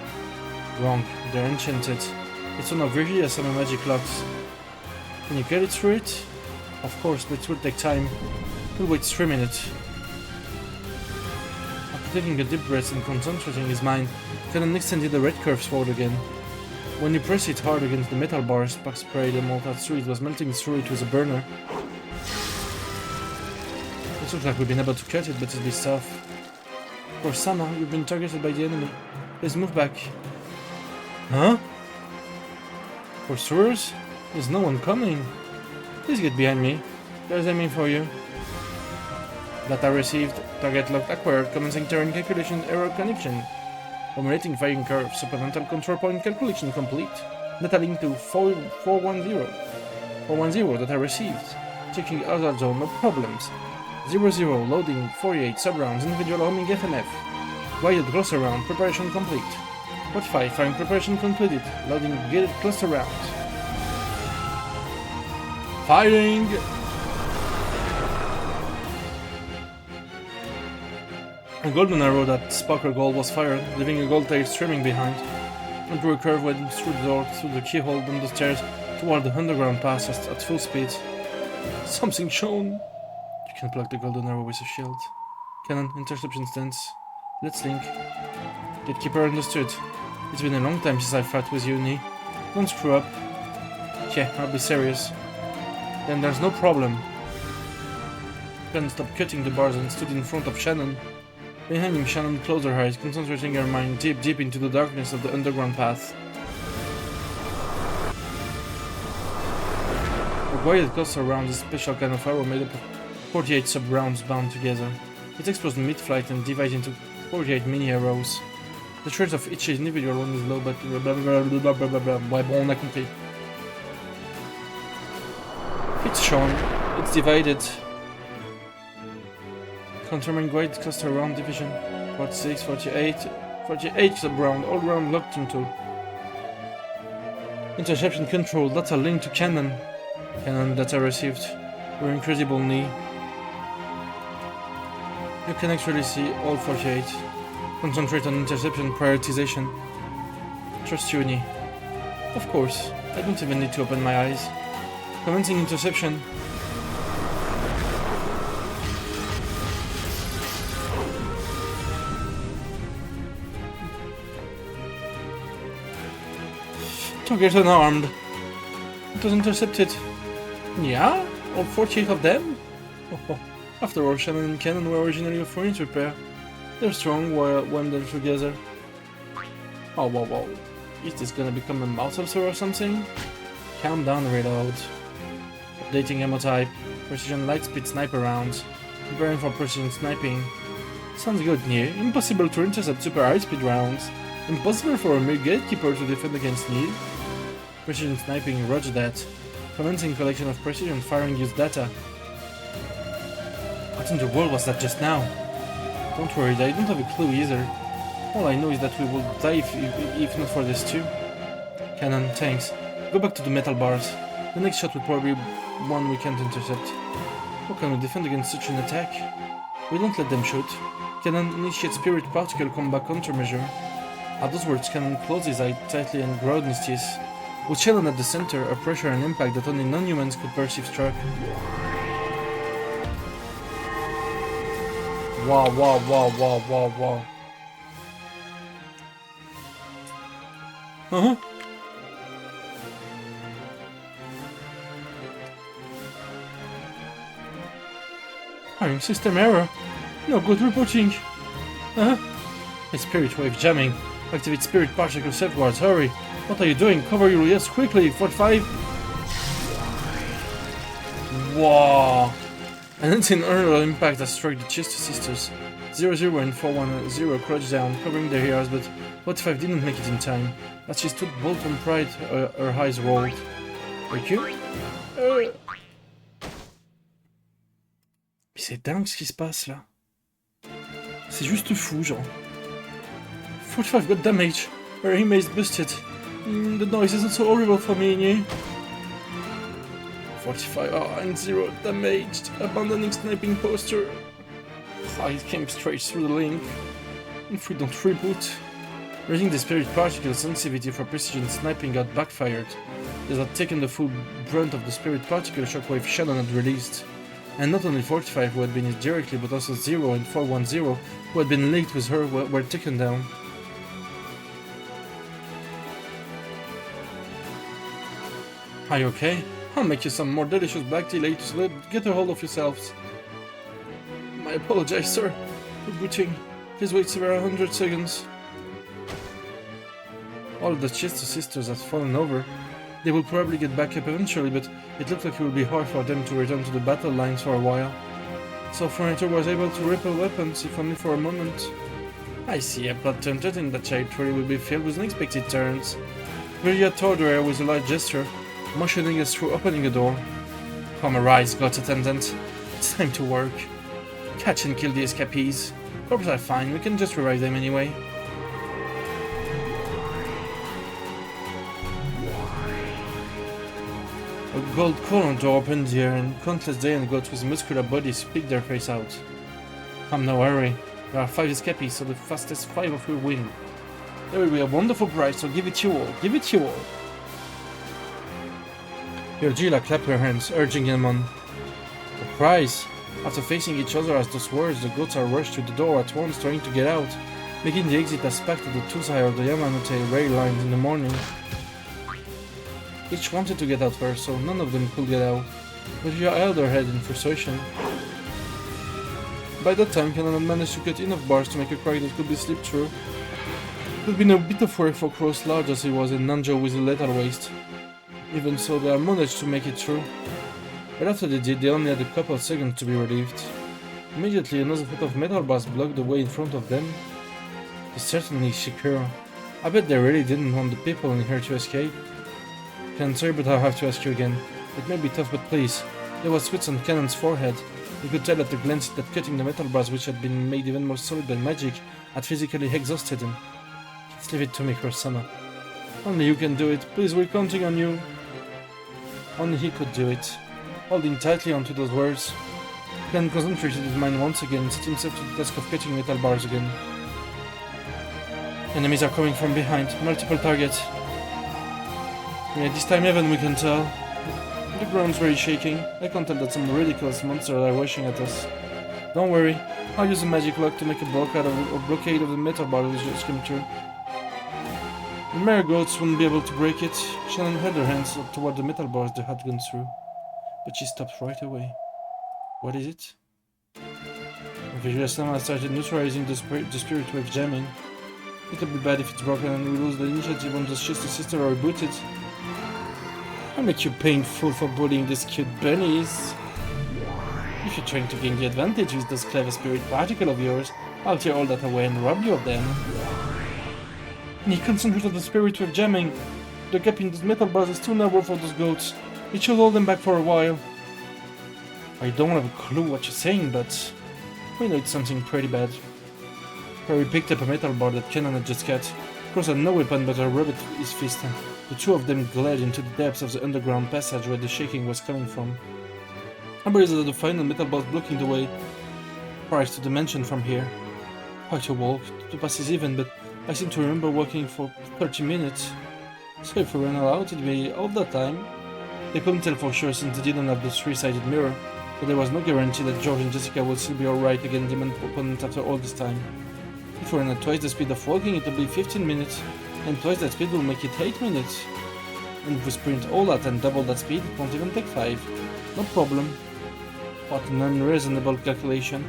Wrong, they're enchanted. It's one of Vegeta-sama magic locks. Can you get it through it? Of course, but it will take time. We'll wait 3 minutes. After taking a deep breath and concentrating his mind, Cannon extended the red curved sword again. When you press it hard against the metal bar, sparks sprayed and melted through it was melting through it with a burner. It looks like we've been able to cut it, but it's a bit tough. For Sama, you've been targeted by the enemy. Please move back. Huh? For sewers? There's no one coming. Please get behind me. There's aiming for you. Data received. Target locked acquired. Commencing terrain calculation error connection. Formulating firing curve. Supplemental control point calculation complete. Data link to 410. 410 data received. Checking other zone, no problems. 00 loading 48 sub-rounds, individual homing FNF. Guided cluster round, preparation complete. 45 firing preparation completed. Loading guided cluster round. Firing! A golden arrow that sparkled gold was fired, leaving a gold tail streaming behind. And drew a curve went through the door, through the keyhole, down the stairs, toward the underground passage at full speed. Something shown! You can plug the golden arrow with a shield. Cannon, interception stance. Let's link. Gatekeeper understood. It's been a long time since I fought with you, Ni. Don't screw up. Yeah, I'll be serious. Then there's no problem. Cannon stopped cutting the bars and stood in front of Shannon. Behind him, Shannon closed her eyes, concentrating her mind deep into the darkness of the underground path. A guided cluster round is a special kind of arrow made up of 48 sub-rounds bound together. It explodes mid-flight and divides into 48 mini-arrows. The charge of each individual one is low, but ouais, bon, on a compris. It's shown. It's divided. Confirming guided cluster round division. 46, 48, 48 sub-round, all round locked into. Interception control, data linked to cannon. Cannon data received. We're incredible, Ni. You can actually see all 48. Concentrate on interception prioritization. Trust you, Ni. Of course, I don't even need to open my eyes. Commencing interception. Target unarmed. It was intercepted. Yeah? All 48 of them? Oh. After all, Shannon and Cannon were originally a furniture pair. They're strong when they're together. Oh, whoa. Is this gonna become a mouse ulcer or something? Calm down, reload. Updating ammo type. Precision lightspeed sniper rounds. Preparing for precision sniping. Sounds good, Nier. Impossible to intercept super high-speed rounds. Impossible for a mere gatekeeper to defend against Nier. Precision sniping, roger that. Commencing collection of precision firing use data. What in the world was that just now? Don't worry, I don't have a clue either. All I know is that we will die if not for this too. Cannon, thanks. Go back to the metal bars. The next shot will probably be one we can't intercept. How can we defend against such an attack? We don't let them shoot. Cannon, initiate spirit particle combat countermeasure. At those words, Cannon closed his eyes tightly and ground his teeth. With Shannon at the center, a pressure and impact that only non-humans could perceive struck. Wow. Uh-huh. Firing system error. No good reporting. Uh-huh. A spirit wave jamming. Activate spirit particle safeguards, hurry. What are you doing? Cover your ears quickly, 45. Wow. An insane aerial impact that struck the Chester sisters. 00 and 410 crouched down, covering their ears, but 45 didn't make it in time. As she stood bolt upright, her eyes rolled. Thank you. C'est dingue ce qui se passe là. C'est juste fou, genre. 45 got damage. Her aim is busted. The noise isn't so horrible for me, yeah? 45 and 0 damaged. Abandoning sniping posture. I came straight through the link. If we don't reboot. Raising the spirit particle sensitivity for precision sniping got backfired. This had taken the full brunt of the spirit particle shockwave Shannon had released. And not only 45 who had been hit directly, but also 0 and 410 who had been linked with her were taken down. Are you okay? I'll make you some more delicious black tea later, so get a hold of yourselves. I apologize, sir. For booting. Please wait several hundred seconds. All the Chester sisters have fallen over. They will probably get back up eventually, but it looks like it will be hard for them to return to the battle lines for a while. So Furniture was able to repel weapons, if only for a moment. I see, a plot turned out in that territory will be filled with unexpected turns. Virgia towed her with a light gesture, motioning us through opening a door. Come arise, God's attendant. It's time to work. Catch and kill the escapees. Corpses are fine, we can just revive them anyway. A gold column door opened here, and countless giant goats with muscular bodies peek their face out. Come no hurry. There are 5 escapees, so the fastest 5 of you win. There will be a wonderful prize, so give it you all. Give it you all. Virgila clapped her hands, urging them on. The prize! After facing each other as those words, the goats are rushed to the door at once, trying to get out, making the exit as packed as the two sides of the Yamanote rail lines in the morning. Each wanted to get out first, so none of them could get out, but Virgia held her head in frustration. By that time, Canon had managed to cut enough bars to make a crack that could be slipped through. It had been a bit of work for Crows large as he was, a Nanjo with a lethal waist. Even so, they had managed to make it through. But after they did, they only had a couple of seconds to be relieved. Immediately, another set of metal bars blocked the way in front of them. It's certainly secure. I bet they really didn't want the people in here to escape. Canon, sorry, but I'll have to ask you again. It may be tough, but please. There was sweat on Canon's forehead. You could tell at the glance that cutting the metal bars, which had been made even more solid by magic, had physically exhausted him. Just leave it to me, Kursana. Only you can do it. Please, we're counting on you. Only he could do it. Holding tightly onto those words, Canon concentrated his mind once again and set himself to the task of cutting metal bars again. Enemies are coming from behind. Multiple targets. Yeah, this time even we can tell. The ground's very shaking. I can tell that some ridiculous monsters are rushing at us. Don't worry, I'll use a magic lock to make a blockade of the metal bar that just came through. The marigolds wouldn't be able to break it. Shannon held her hands up toward the metal bars they had gone through, but she stopped right away. What is it? Virgia started neutralizing the spirit wave jamming. It'll be bad if it's broken and we lose the initiative on the sister or reboot it. I'll make you painful for bullying these cute bunnies. If you're trying to gain the advantage with those clever spirit particles of yours, I'll tear all that away and rob you of them. And he concentrated the spirit with jamming. The gap in those metal bars is too narrow for those goats. It should hold them back for a while. I don't have a clue what you're saying, but we know it's something pretty bad. Harry picked up a metal bar that Canon had just cut. Cross had no weapon but a rabbit in his fist. The two of them glared into the depths of the underground passage where the shaking was coming from. I believe that the final metal bars blocking the way prior to the mansion from here. Quite a walk. The pass is even, but I seem to remember walking for 30 minutes. So if we ran out, it'd be all that time. They couldn't tell for sure since they didn't have the three-sided mirror, but there was no guarantee that George and Jessica would still be alright against demon opponents after all this time. If we ran at twice the speed of walking, it would be 15 minutes, and twice that speed will make it 8 minutes. And if we sprint all that and double that speed, it won't even take 5. No problem. What an unreasonable calculation.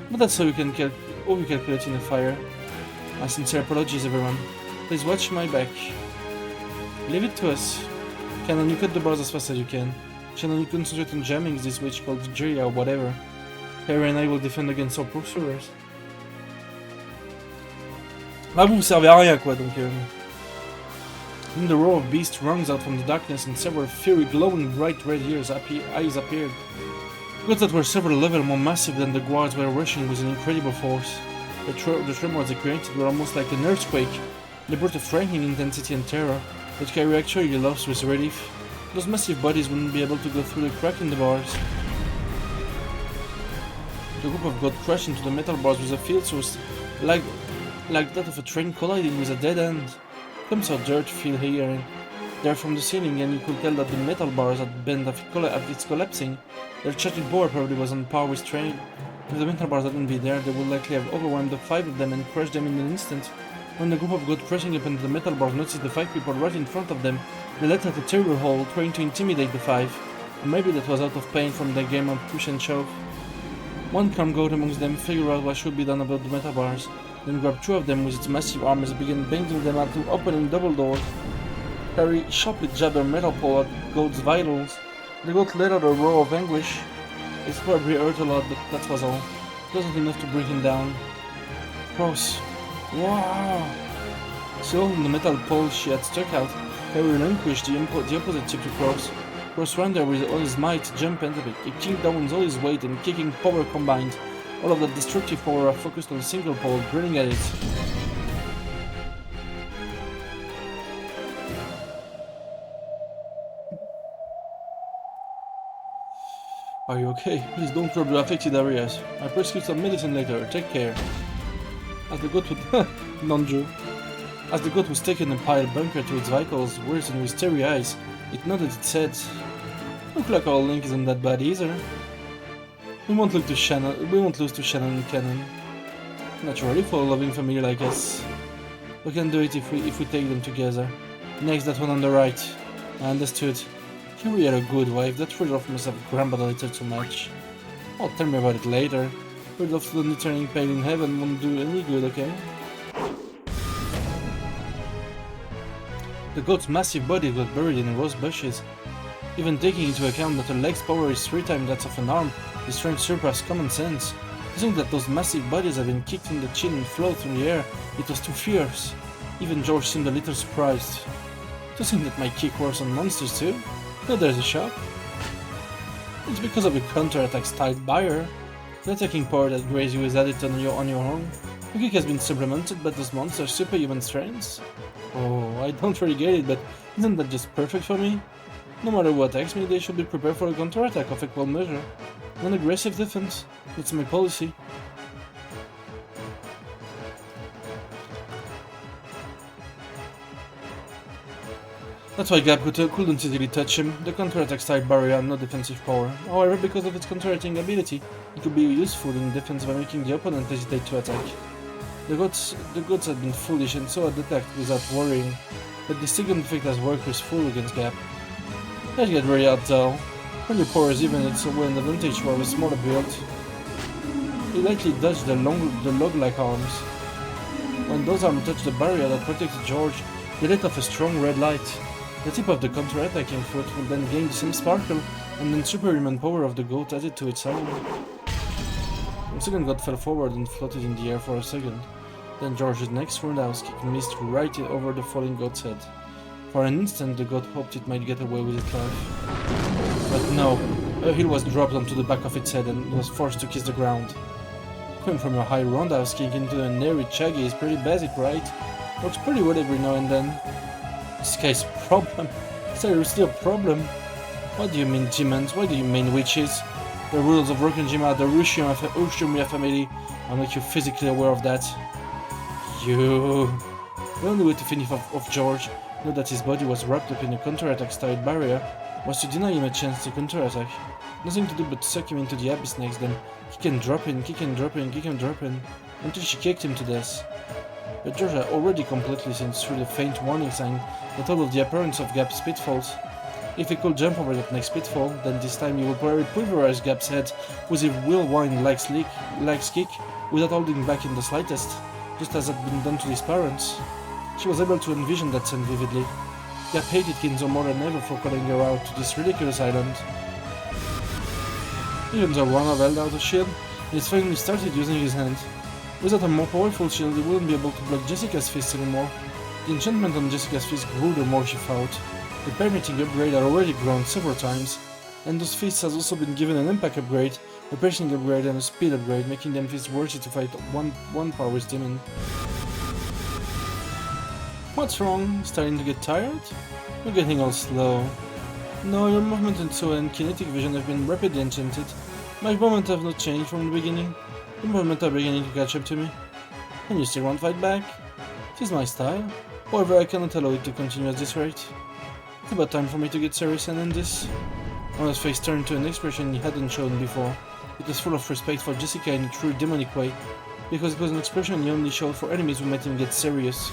But that's how you can calculate in a fire. My sincere apologies, everyone. Please watch my back. Leave it to us. Canon, you cut the bars as fast as you can. Shannon, you concentrate on jamming this witch called Jury or whatever. Harry and I will defend against our pursuers. Là vous servez à rien quoi donc. Then the roar of beasts rung out from the darkness and several fiery glowing bright red eyes appeared. Gods that were several levels more massive than the guards were rushing with an incredible force. The tremors they created were almost like an earthquake. They brought a frightening intensity and terror, but Carrie actually lost with relief. Those massive bodies wouldn't be able to go through the crack in the bars. The group of gods crashed into the metal bars with a field source like that of a train colliding with a dead end. Clumps of dirt fell here and there from the ceiling, and you could tell that the metal bars had bent at its collapsing. Their shattered bore probably was on par with train. If the metal bars hadn't been there, they would likely have overwhelmed the 5 of them and crushed them in an instant. When the group of gods pressing up into the metal bars noticed the 5 people right in front of them, they let out a terrible howl, trying to intimidate the 5. Or maybe that was out of pain from their game of push and shove. One calm goat amongst them figured out what should be done about the meta bars, then grabbed two of them with its massive arms and began bending them out to opening double doors. Harry sharply jabbed her metal pole at the goat's vitals. The goat let out a roar of anguish. It probably hurt a lot, but that was all. It wasn't enough to bring him down. Cross. Wow! So holding the metal pole she had stuck out, Harry relinquished the opposite tip to Cross. Cross ran there with all his might, jumped and he kicked down with all his weight and kicking power combined. All of that destructive power are focused on a single pole, grinning at it. Are you okay? Please don't rub the affected areas. I prescribe some medicine later. Take care. As the goat would non-Jew. As the goat was taken a pile bunker to its vitals, worsened with teary eyes, it nodded its head. Look like our link isn't that bad either. We won't lose to Shannon and Cannon. Naturally, for a loving family like us. We can do it if we take them together. Next, that one on the right. I understood. Harry had a good wife. That Rudolph must have grumbled a little too much. Oh, tell me about it later. Rudolph's slowly turning pale in heaven won't do any good, okay? The goat's massive body was buried in rose bushes. Even taking into account that her leg's power is 3 times that of an arm, the strength surpassed common sense. To think that those massive bodies have been kicked in the chin and float through the air, it was too fierce. Even George seemed a little surprised. To think that my kick works on monsters too? Now there's a shock. It's because of your counterattack styled barrier. The attacking power that grazed you is added on your own. Your kick has been supplemented by those monsters' superhuman strengths. Oh, I don't really get it, but isn't that just perfect for me? No matter who attacks me, they should be prepared for a counterattack of equal measure. Non-aggressive defense. That's my policy. That's why Gap couldn't easily touch him. The counterattack style barrier had no defensive power. However, because of its counterattacking ability, it could be useful in defense by making the opponent hesitate to attack. The goats had been foolish and so had attacked without worrying, but the second effect has worked with full against Gap. Let's get very out though. When your power is even, it's away an advantage for a smaller build. He lightly dodged the log-like arms. When those arms touched the barrier that protected George, they let off a strong red light. The tip of the counter-attacking foot would then gain the same sparkle, and then superhuman power of the goat added to its own. The second goat fell forward and floated in the air for a second. Then George's next roundhouse kick missed right over the falling goat's head. For an instant, the goat hoped it might get away with its life. But no, a heel was dropped onto the back of its head and it was forced to kiss the ground. Going from a high roundhouse kick into a nary chaggy is pretty basic, right? Works pretty well every now and then. This guy's a problem. Seriously a problem? What do you mean demons? What do you mean witches? The rules of Rokkenjima, the Ushimiya family, I'll make you physically aware of that. You... The only way to finish off George, know that his body was wrapped up in a counterattack style barrier, was to deny him a chance to counterattack. Nothing to do but suck him into the abyss next, then kick and drop in, kick and drop in, kick and drop in, until she kicked him to death. But George had already completely seen through the faint warning sign that all of the appearance of Gap's pitfalls. If he could jump over that next pitfall, then this time he would probably pulverize Gap's head with a whirlwind-like kick without holding back in the slightest, just as had been done to his parents. She was able to envision that scene vividly. Gap hated Kinzo more than ever for calling her out to this ridiculous island. Even though Rana held out a shield, he finally started using his hand. Without a more powerful shield, he wouldn't be able to block Jessica's fists anymore. The enchantment on Jessica's fist grew the more she fought. The permitting upgrade had already grown several times, and those fists has also been given an impact upgrade, a piercing upgrade and a speed upgrade, making them fists worthy to fight one powerless demon. What's wrong? Starting to get tired? You're getting all slow. No, your movement and so and kinetic vision have been rapidly enchanted. My movements have not changed from the beginning. The movements are beginning to catch up to me. And you still won't fight back? It is my style. However, I cannot allow it to continue at this rate. It's about time for me to get serious and end this. Ronald's face turned to an expression he hadn't shown before. It was full of respect for Jessica in a true demonic way, because it was an expression he only showed for enemies who made him get serious.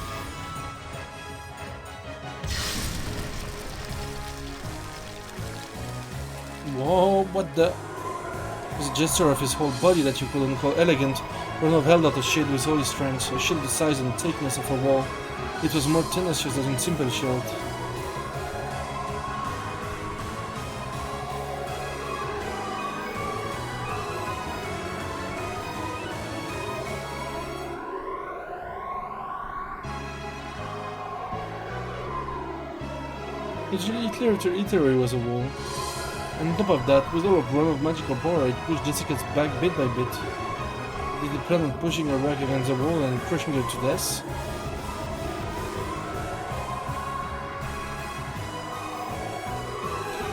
Whoa, what the... It was a gesture of his whole body that you couldn't call elegant. Ronov held out a shield with all his strength, a shield the size and thickness of a wall. It was more tenacious than a simple shield. It literally was a wall. And on top of that, with all of Ronov's magical power, it pushed Jessica's back bit by bit. Did he plan on pushing her back against the wall and crushing her to death?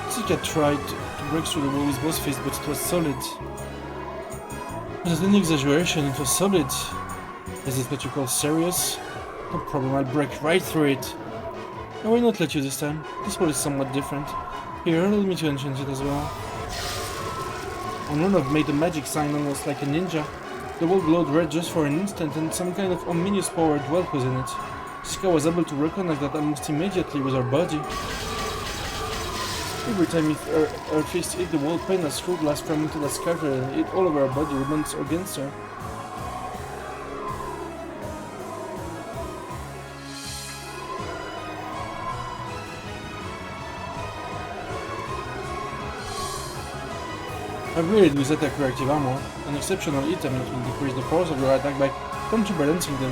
Jessica tried to break through the wall with both fists, but it was solid. Without any exaggeration, it was solid. Is this what you call serious? No problem, I'll break right through it. I will not let you this time. This wall is somewhat different. Here, allow me to enchant it as well. And Ronov made a magic sign almost like a ninja. The wall glowed red just for an instant, and some kind of ominous power dwelt within it. Jessica was able to recognize that almost immediately with her body. Every time her fist hit the wall, pain as through glass fragmented as scattered and hit all over her body, rebounded against her. Upgraded with attack reactive armor, an exceptional item that will decrease the force of your attack by counterbalancing them.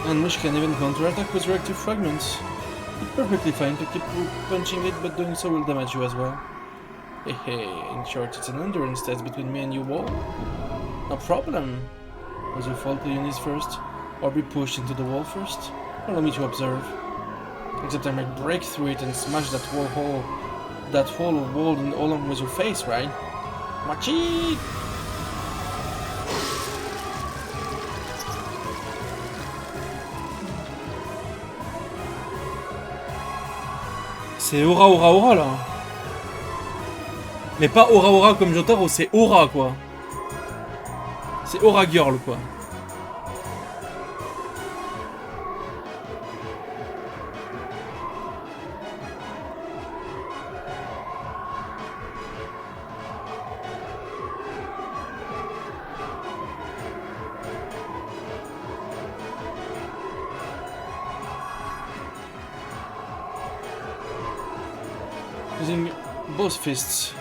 And which can even counterattack with reactive fragments. It's perfectly fine to keep punching it, but doing so will damage you as well. Hey, in short, it's an endurance test between me and you, wall. No problem. Will you fall to your knees first, or be pushed into the wall first? Allow me to observe. Except I might break through it and smash that wall along with your face, right? Machi! C'est aura aura aura là. Mais pas aura aura comme Jotaro, c'est aura quoi. C'est aura girl quoi. Using both fists.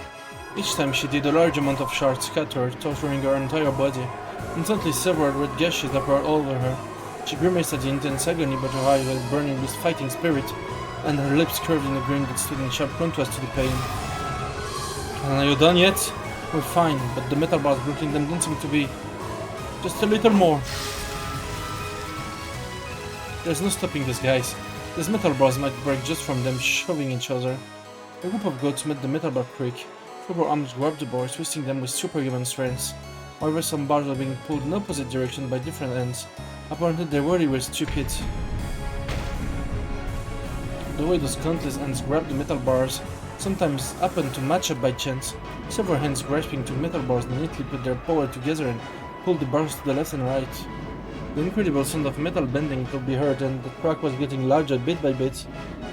Each time she did, a large amount of shards scattered, torturing her entire body. Instantly several red gashes appeared all over her. She grimaced at the intense agony, but her eyes were burning with fighting spirit, and her lips curved in a grin that stood in sharp contrast to the pain. And are you done yet? We're fine, but the metal bars blocking them don't seem to be. Just a little more. There's no stopping this, guys. These metal bars might break just from them shoving each other. A group of goats met the metal bar creek. Four arms grabbed the bars, twisting them with superhuman strength. However, some bars were being pulled in opposite directions by different ends. Apparently they really were stupid. The way those countless ends grabbed the metal bars sometimes happened to match up by chance. Several hands grasping two metal bars neatly put their power together and pulled the bars to the left and right. The incredible sound of metal bending could be heard, and the crack was getting larger bit by bit.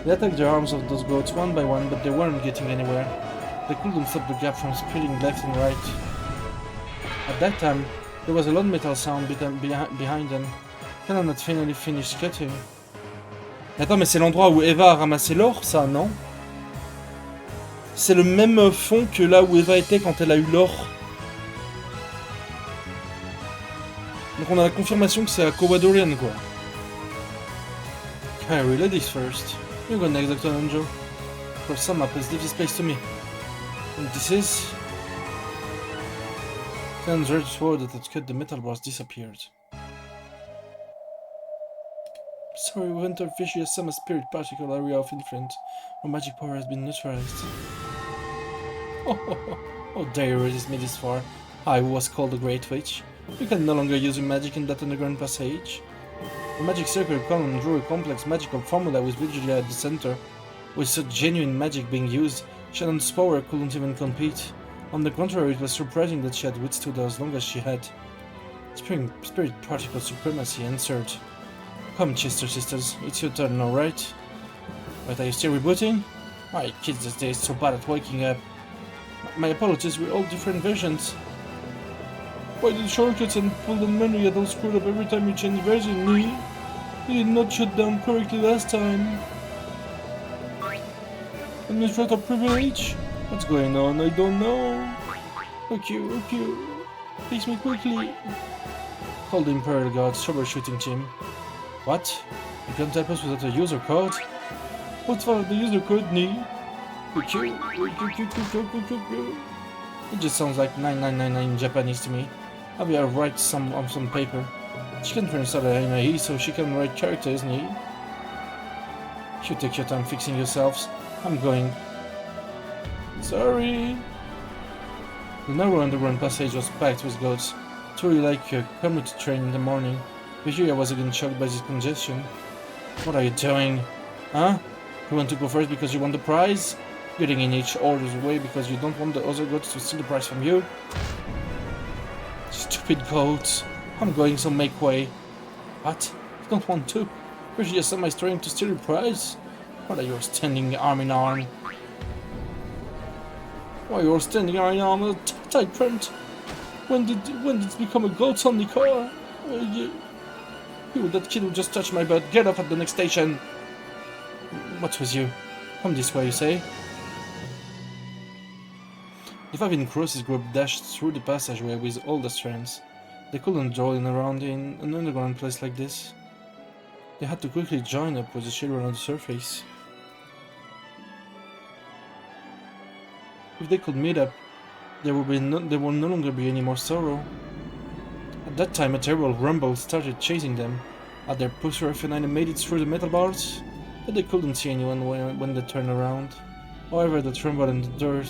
They attacked the arms of those goats one by one, but they weren't getting anywhere. They couldn't stop the gap from spreading left and right. At that time, there was a loud metal sound behind them. Can had finally finished cutting. Attends, mais c'est l'endroit où Eva a ramassé l'or, ça, non? C'est le même fond que là où Eva était quand elle a eu l'or. Donc on a la confirmation que c'est à Kowadorian, quoi. Carry ladies first. You go next, Dr. Anjo. For some up, please leave this place to me. And this is... Ken's red sword that had cut the metal bars disappeared. Sorry, we entered Vicious Summer Spirit particle area of influence. Our magic power has been neutralized. Oh, dare you resist me this far? I was called a Great Witch. You can no longer use your magic in that underground passage. The magic circle column drew a complex magical formula with Virgilia at the center. With such genuine magic being used, Shannon's power couldn't even compete. On the contrary, it was surprising that she had withstood as long as she had. Spirit particle supremacy answered. Come, Chester sisters, it's your turn now, right? But are you still rebooting? Why, kids these days so bad at waking up. My apologies, we're all different versions. Why did shortcuts and pull down menu get all screwed up every time you change version, me? You did not shut down correctly last time. Administrator privilege? What's going on? I don't know. Okay. Fix me quickly. Call the Imperial Guards, troubleshooting team. What? You can't help us without a user code? What's for the user code, Nee? It just sounds like 9999 in Japanese to me. I'll be write some on some paper. She can translate it in a so she can write characters, Nee. You take your time fixing yourselves. I'm going. Sorry. The narrow underground passage was packed with goats. Truly like a commuter train in the morning. Usually I was again shocked by this congestion. What are you doing? Huh? You want to go first because you want the prize? Getting in each other's way because you don't want the other goats to steal the prize from you? Stupid goats. I'm going, so make way. What? You don't want to? Usually just somebody's trying to steal your prize? What are you standing arm in arm? Why you're standing arm in arm? Tight Trent. When did it become a goats only car? You, that kid who just touched my butt. Get off at the next station. What's with you? Come this way, you say? The 5 Crosses group dashed through the passageway with all the strands. They couldn't draw in around in an underground place like this. They had to quickly join up with the children on the surface. If they could meet up, there would no longer be any more sorrow. At that time, a terrible rumble started chasing them. Had their push F9 made it through the metal bars? But they couldn't see anyone when they turned around. However, the rumble and the dirt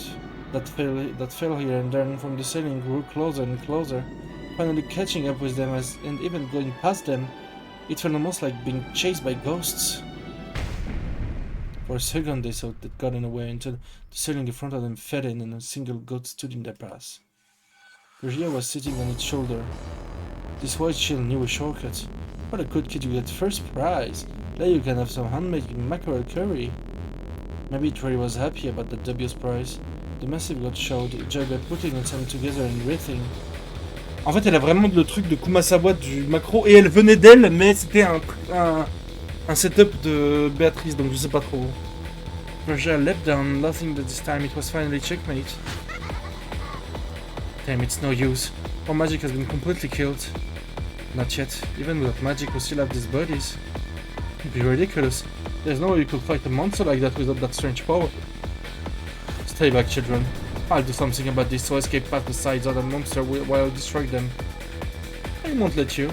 that fell here and there from the ceiling grew closer and closer, finally catching up with them and even going past them. It felt almost like being chased by ghosts. For a second they thought they'd gotten away until the ceiling in front of them fell in and a single goat stood in their path. Regia was sitting on its shoulder. This white shield knew a shortcut. What a good kid, you get first prize! There you can have some handmade mackerel curry. Maybe Trey was happy about the dubious prize. The massive goat showed joy by putting its hand together and breathing. En fait, elle a vraiment le truc de Kumasawa du macro, et elle venait d'elle, mais c'était un setup de Béatrice, donc je sais pas trop. Regia leapt down, laughing that this time it was finally checkmate. Damn, it's no use. Our magic has been completely killed. Not yet. Even without magic, we still have these bodies. It'd be ridiculous. There's no way you could fight a monster like that without that strange power. Stay back, children. I'll do something about this so escape past the sides of the monster while I destroy them. I won't let you.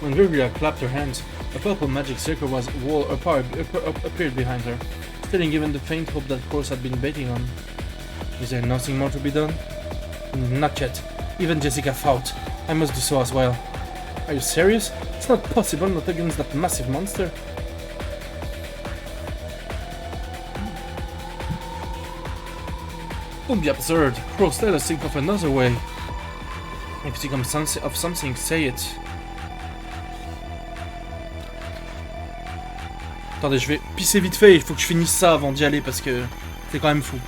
When Virgilia clapped her hands, a purple magic circle appeared behind her, stilling even the faint hope that Course had been betting on. Is there nothing more to be done? Not yet. Even Jessica fought. I must do so as well. Are you serious? It's not possible, not against that massive monster. Don't be absurd. Cross, let us think of another way. If you think of something, say it. Attendez, je vais pisser vite fait, il faut que je finisse ça avant d'y aller parce que c'est quand même fou.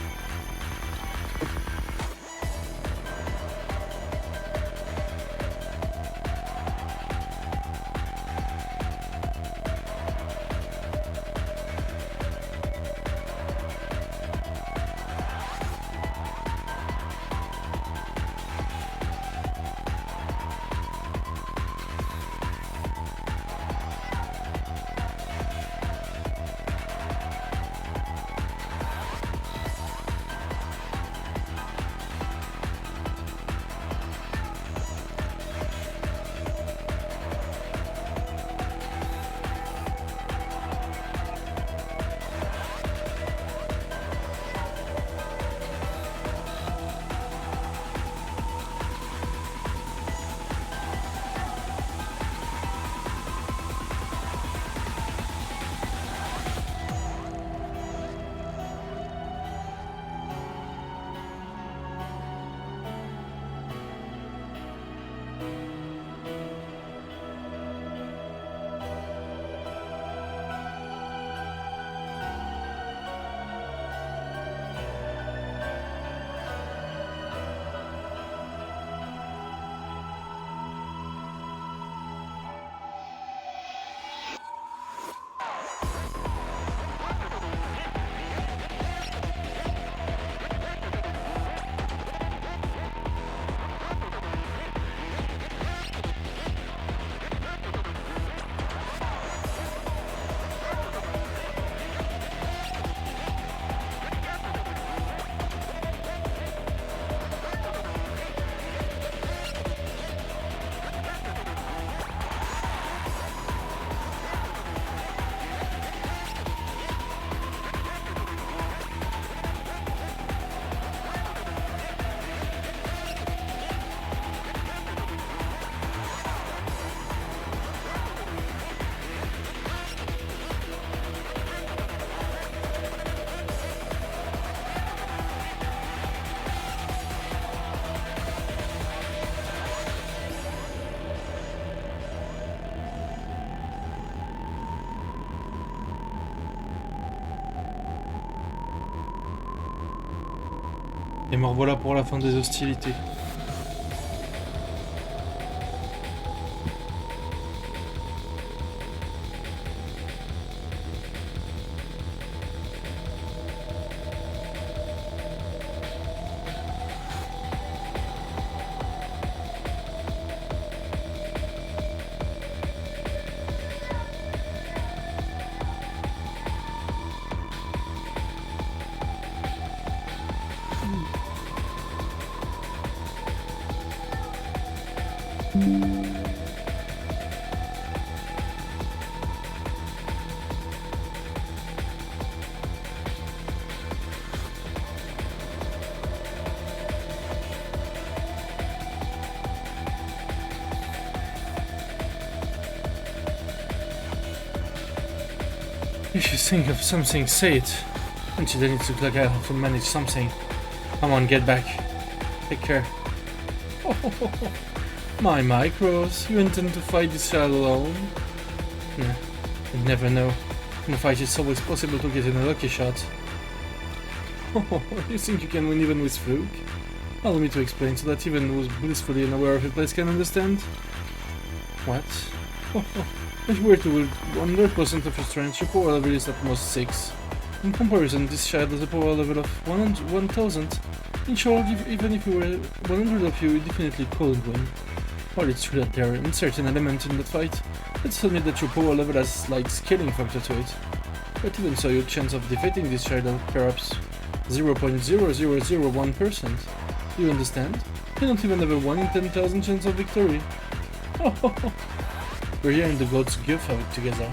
Et me revoilà pour la fin des hostilités. If you think of something, say it. Until then it looks like I have to manage something. Come on, get back. Take care. My micros, you intend to fight this child alone? Nah, you never know. In a fight it's always possible to get in a lucky shot. You think you can win even with fluke? Allow me to explain so that even those blissfully unaware of your place can understand. What? If you were to wield 100% of your strength, your power level is at most 6. In comparison, this child has a power level of 1000. In short, even if you were 100 of you definitely couldn't win. While it's true that there are uncertain elements in that fight, let's admit that your power level has a slight scaling factor to it. But even so, your chance of defeating this child are perhaps 0.0001%. You understand? You don't even have a 1 in 10,000 chance of victory. We're here in the gods' goof of it together.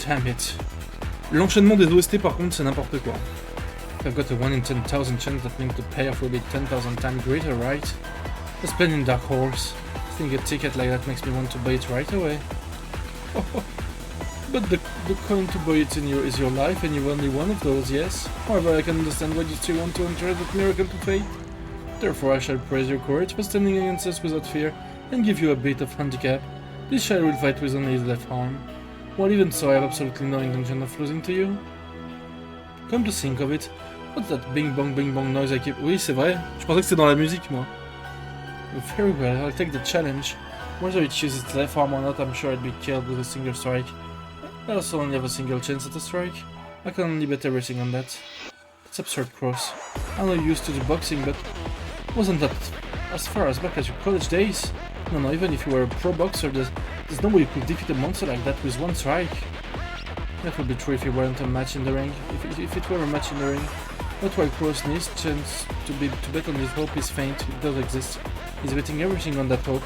Damn it. L'enchaînement des OST par contre c'est n'importe quoi. I've got a 1 in 10,000 chance, that means the payoff will be 10,000 times greater, right? A splendid dark horse. I think a ticket like that makes me want to buy it right away. But the coin to buy it is your life, and you're only one of those, yes? However, I can understand why you still want to enter that miracle to fate. Therefore, I shall praise your courage for standing against us without fear, and give you a bit of handicap. This child will fight with only his left arm. Well, even so, I have absolutely no intention of losing to you. Come to think of it, what's that bing bong noise I keep... Oui, c'est vrai, je pensais que c'était dans la musique, moi. Very well, I'll take the challenge. Whether it uses its left arm or not, I'm sure I'd be killed with a single strike. I also only have a single chance at a strike. I can only bet everything on that. That's absurd, Cross. I'm not used to the boxing, but wasn't that as far as back as your college days? No, even if you were a pro boxer, there's no way you could defeat a monster like that with one strike. That would be true if it weren't a match in the ring. If it were a match in the ring. But while Cross needs chance to bet on his hope is faint, it does exist. He's betting everything on that hope.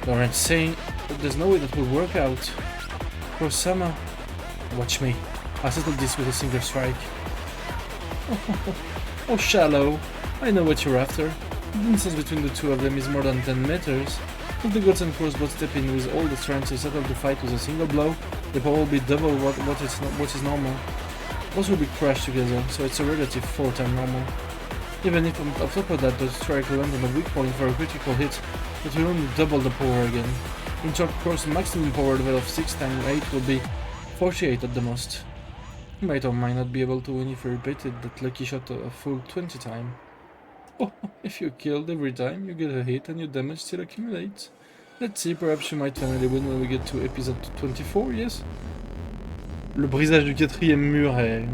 Lawrence saying that there's no way that will work out. Cross-sama, watch me. I'll settle this with a single strike. Oh, shallow. I know what you're after. The distance between the two of them is more than 10 meters. If the gods and Cross both step in with all the strength to settle the fight with a single blow, the power will be double what is normal. Both will be crushed together, so it's a relative 4 times normal. Even if on top of that the strike will land on a weak point for a critical hit, it will only double the power again. In short, Cross' maximum power level of 6 times 8 will be 48 at the most. You might or might not be able to win if you repeated that lucky shot a full 20 times. Oh, if you're killed every time, you get a hit and your damage still accumulates. Let's see, perhaps you might finally win when we get to episode 24, yes? Le brisage du 4e mur est...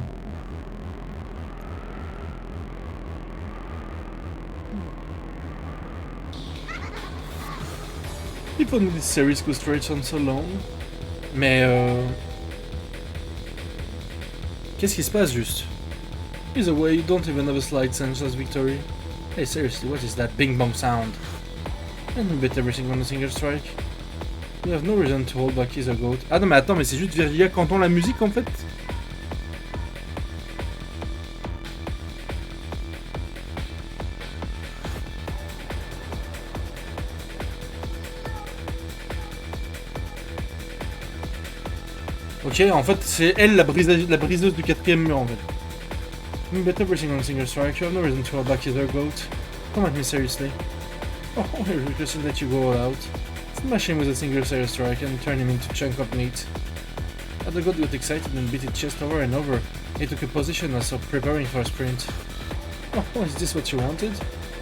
If only this series could stretch on so long. Mais qu'est-ce qui se passe juste? Either way, you don't even have a slight sense of victory. Hey, seriously, what is that bing bong sound? And we bet everything on a single strike. You have no reason to hold back either goat. Ah non mais attends, mais c'est juste Virgilia qui entend la musique en fait? Ok, en fait c'est elle la briseuse du 4e mur en fait. You bet everything on a single strike, you have no reason to hold back either goat. Come at me seriously. Oh, you're requesting that you go all out. Smash him with a single strike and turn him into chunk of meat. The god got excited and beat its chest over and over. He took a position as of preparing for a sprint. Oh, is this what you wanted?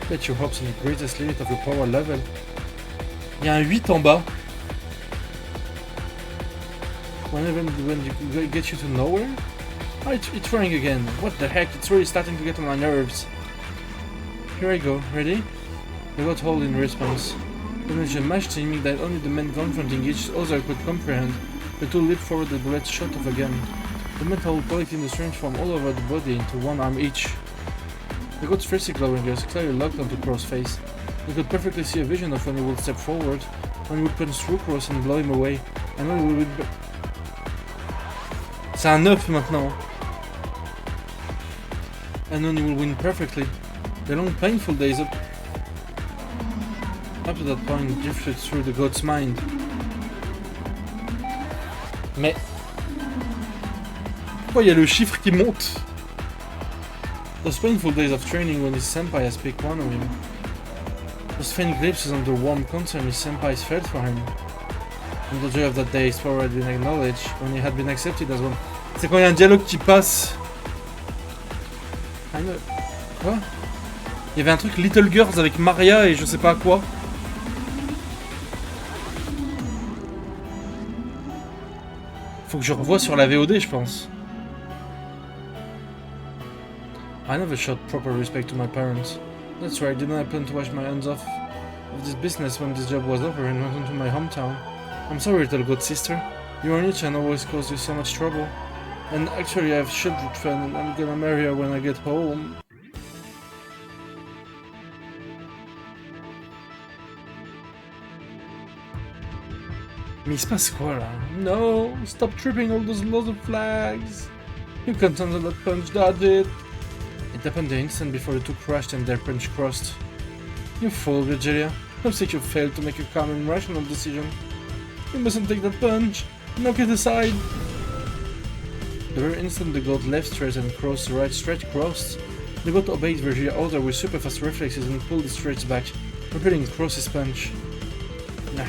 Bet your hopes on the greatest limit of your power level. Il y a un 8 en bas. When you get you to nowhere? Oh, it's trying again. What the heck? It's really starting to get on my nerves. Here I go. Ready? They got hold in response. Then with a match seeming that only the men confronting each other could comprehend, the two leaped forward the bullets shot off again. The men hold collecting the strange form all over the body into one arm each. The god's fiercely glowing eyes clearly locked onto Crow's face. He could perfectly see a vision of when he would step forward, when he would punch through Cross and blow him away, and when he would... C'est un 9 maintenant. And when he will win perfectly. The long painful days up to that point drifted through the god's mind. Mais... Pourquoi il y a le chiffre qui monte? Those painful days of training when his senpai has picked one of him. Those faint glimpses of the warm concern his senpais felt for him. And the joy of that day his power had been acknowledged, when he had been accepted as one. C'est quand il y a un dialogue qui passe. Quoi? Il y avait un truc Little Girls avec Maria et je sais pas quoi. Faut que je revoie sur la VOD, je pense. I never showed proper respect to my parents. That's right, didn't I plan to wash my hands off of this business when this job was over and went into my hometown? I'm sorry, little good sister. You are rich and always caused you so much trouble. And actually I have children and I'm gonna marry her when I get home. Mais il se passe quoi là? No! Stop tripping all those loads of flags! You can't handle that punch, that it! It happened the instant before the two crashed and their punch crossed. You fool, Virgilia. Looks like you failed to make a calm and rational decision. You mustn't take that punch! Knock it aside! The very instant the god left straight and crossed the right straight crossed, the god obeyed Virgilia's order with super fast reflexes and pulled his straight back, repelling Cross's punch. Nah.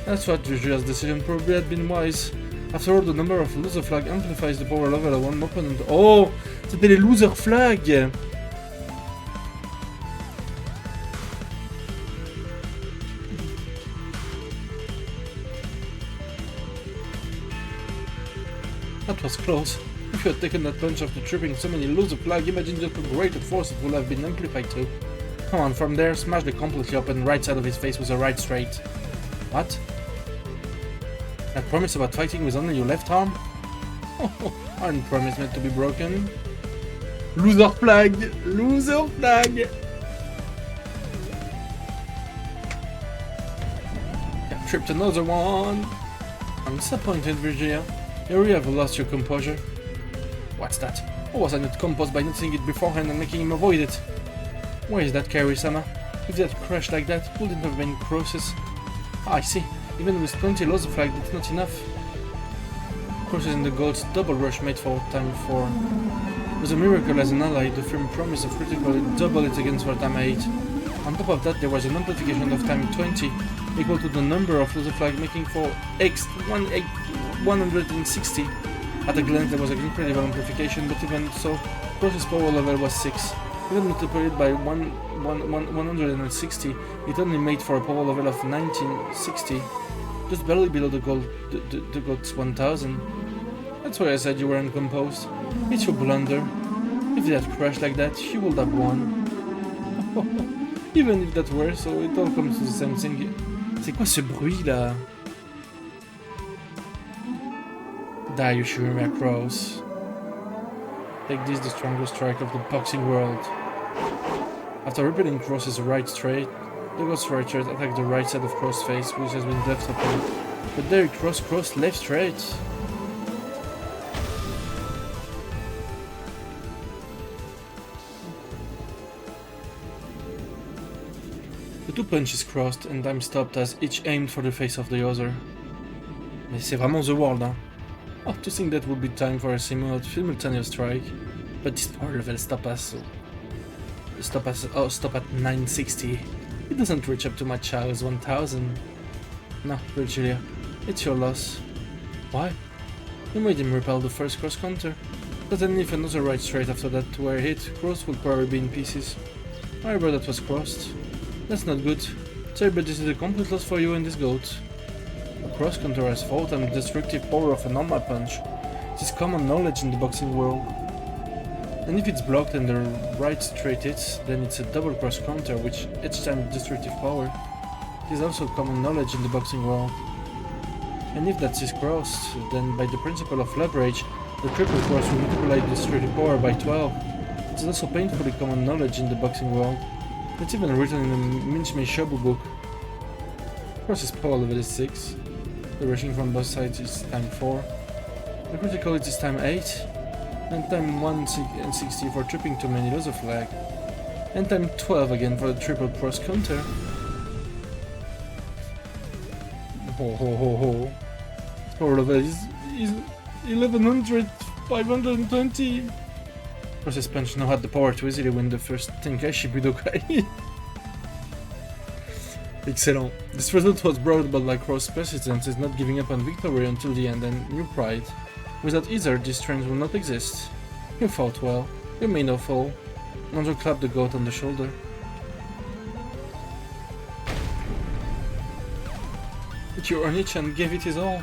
That's what Virgilia's decision probably had been wise. After all, the number of loser flag amplifies the power level of one opponent. Oh! C'était les loser flags! That was close. If you had taken that punch after tripping so many loser flag, imagine just how great a force it would have been amplified to. Come on, from there, smash the completely open right side of his face with a right straight. What? That promise about fighting with only your left arm? Oh, aren't promise meant to be broken? Loser flag! Loser flag! I tripped another one! I'm disappointed, Virgilia. You really have lost your composure. What's that? Or was I not composed by not seeing it beforehand and making him avoid it? Where is that Kairi-sama? If that crashed like that, wouldn't have been crosses. Ah, I see. Even with 20 loser flag, that's not enough. Crosses in the gold's double rush made for time 4. It was a miracle as an ally, the firm promise of critical double it against for time 8. On top of that, there was an amplification of time 20, equal to the number of loser flag, making for X 160. At a glance, there was an incredible amplification, but even so, Cross's power level was 6. Even multiplied by 160, it only made for a power level of 1960, just barely below the god's 1000. That's why I said you were uncomposed. It's your blunder. If it had crashed like that, you would have won. Even if that were, so it all comes to the same thing. C'est quoi ce bruit là? Die, you Shurima Crows. Take this, the strongest strike of the boxing world. After repelling Cross's right straight, the god's right straight attacked the right side of Cross's face, which has been left open. But there it crossed left straight. The two punches crossed and time stopped as each aimed for the face of the other. Mais c'est vraiment the world, hein? Oh, to think that would be time for a simultaneous strike. But this power level stop at 960. It doesn't reach up to my child's 1000. No, Virgilia, it's your loss. Why? You made him repel the first cross counter. But then if another right straight after that were hit, Cross would probably be in pieces. However, that was crossed. That's not good. Sorry, but this is a complete loss for you and this goat. A cross counter has fought and the destructive power of a normal punch. It is common knowledge in the boxing world. And if it's blocked and the right straight hits, then it's a double cross counter, which each time destructive power. It is also common knowledge in the boxing world. And if that is crossed, then by the principle of leverage, the triple cross will multiply the destructive power by 12. It is also painfully common knowledge in the boxing world. It's even written in the Minchmei Shobu book. Cross is power level is 6. The rushing from both sides is time 4. The critical hit is time 8. And time 1 and 60 for tripping too many loss of flag. And time 12 again for the triple cross counter. Ho ho ho ho. Power level is 1100, 520. Cross's punch now had the power to easily win the first Tenkaichi Budokai. Excellent. This result was brought about by Cross' persistence is not giving up on victory until the end and new pride. Without either, these strengths will not exist. You fought well. You may now fall. Andrew clapped the goat on the shoulder. But you earned it and gave it his all.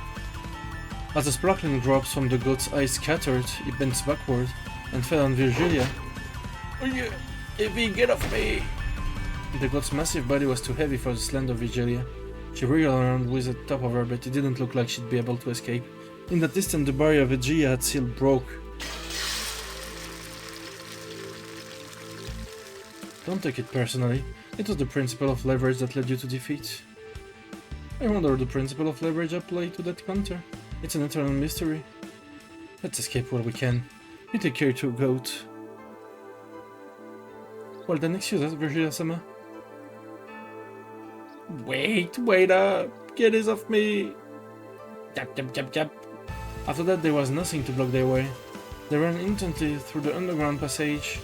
As the sparkling drops from the goat's eyes scattered, he bent backward and fell on Virgilia. Oh yeah, Evie, get off me! The goat's massive body was too heavy for the slender Virgilia. She wriggled around with the top of her, but it didn't look like she'd be able to escape. In the distance, the barrier Virgilia had sealed broke. Don't take it personally. It was the principle of leverage that led you to defeat. I wonder the principle of leverage applied to that counter. It's an eternal mystery. Let's escape while we can. You take care to goat. Well then, excuse us, Virgilia-sama. Wait up! Get this off me! Jab, jab, jab, jab. After that, there was nothing to block their way. They ran instantly through the underground passage.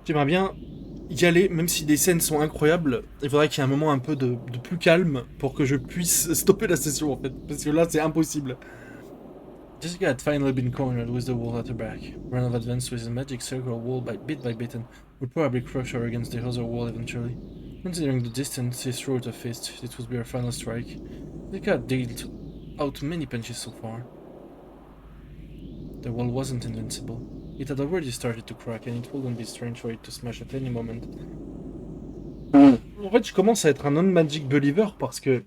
J'aimerais bien y aller, même si les scènes sont incroyables. Il faudrait qu'il y ait un moment un peu de plus calme pour que je puisse stopper la session en fait. Parce que là, c'est impossible. Jessica had finally been cornered with the wall at her back. Ran advanced with his magic circle wall bit by bit and would probably crush her against the other wall eventually. Considering the distance, he threw out a fist. It would be her final strike. Jessica had dealt out many punches so far. The wall wasn't invincible. It had already started to crack and it wouldn't be strange for it to smash at any moment. En fait, je commence à être un non-magic believer parce que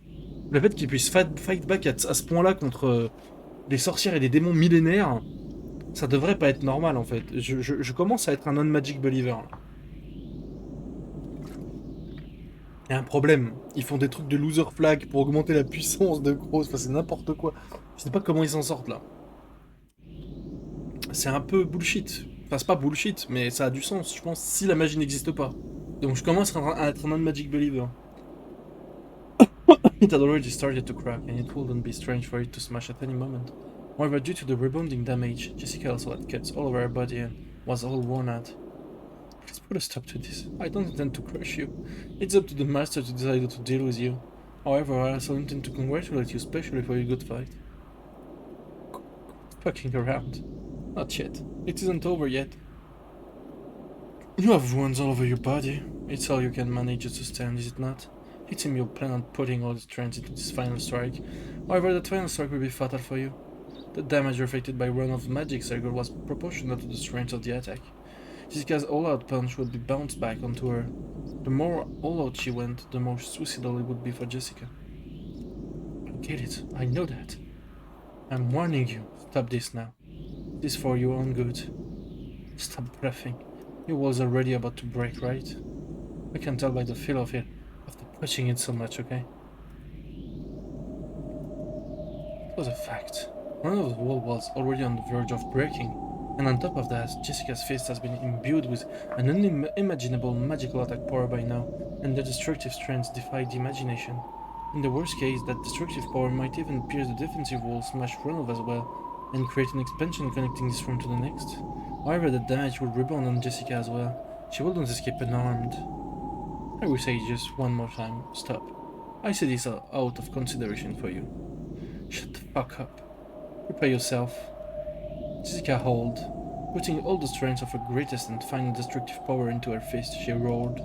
le fait qu'il puisse fight back à ce point-là contre des sorcières et des démons millénaires, ça devrait pas être normal en fait. Je commence à être un non-magic believer. Il y a un problème. Ils font des trucs de loser flag pour augmenter la puissance de Cross. Enfin, c'est n'importe quoi. Je sais pas comment ils s'en sortent là. C'est un peu bullshit. Enfin, c'est pas bullshit, mais ça a du sens, je pense, si la magie n'existe pas. Donc je commence à être un non-magic believer. It had already started to crack, and it wouldn't be strange for it to smash at any moment. However, due to the rebounding damage, Jessica also had cuts all over her body and was all worn out. Let's put a stop to this. I don't intend to crush you. It's up to the master to decide how to deal with you. However, I also intend to congratulate you specially for your good fight. Fucking around. Not yet. It isn't over yet. You have wounds all over your body. It's all you can manage to stand, is it not? It seems you plan on putting all the strength into this final strike. However, that final strike will be fatal for you. The damage reflected by run of magic circle was proportional to the strength of the attack. Jessica's all-out punch would be bounced back onto her. The more all-out she went, the more suicidal it would be for Jessica. I get it. I know that. I'm warning you. Stop this now. This is for your own good. Stop bluffing. Your wall's already about to break, right? I can tell by the feel of it, after pushing it so much, okay? It was a fact. One of the wall was already on the verge of breaking, and on top of that, Jessica's fist has been imbued with an unimaginable magical attack power by now, and their destructive strengths defied the imagination. In the worst case, that destructive power might even pierce the defensive wall, smash Ronov as well, and create an expansion connecting this room to the next. However, the damage would rebound on Jessica as well. She wouldn't escape unarmed. I will say just one more time, stop. I say this out of consideration for you. Shut the fuck up. Prepare yourself. Jessica howled. Putting all the strength of her greatest and final destructive power into her fist, she roared.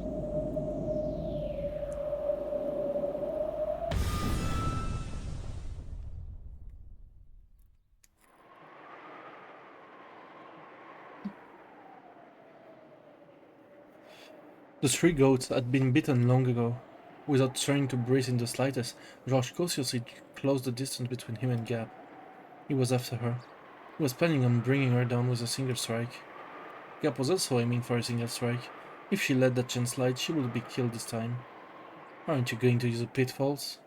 The three goats had been bitten long ago. Without trying to breathe in the slightest, George cautiously closed the distance between him and Gab. He was after her. He was planning on bringing her down with a single strike. Gab was also aiming for a single strike. If she let that chance slide, she would be killed this time. Aren't you going to use the pitfalls?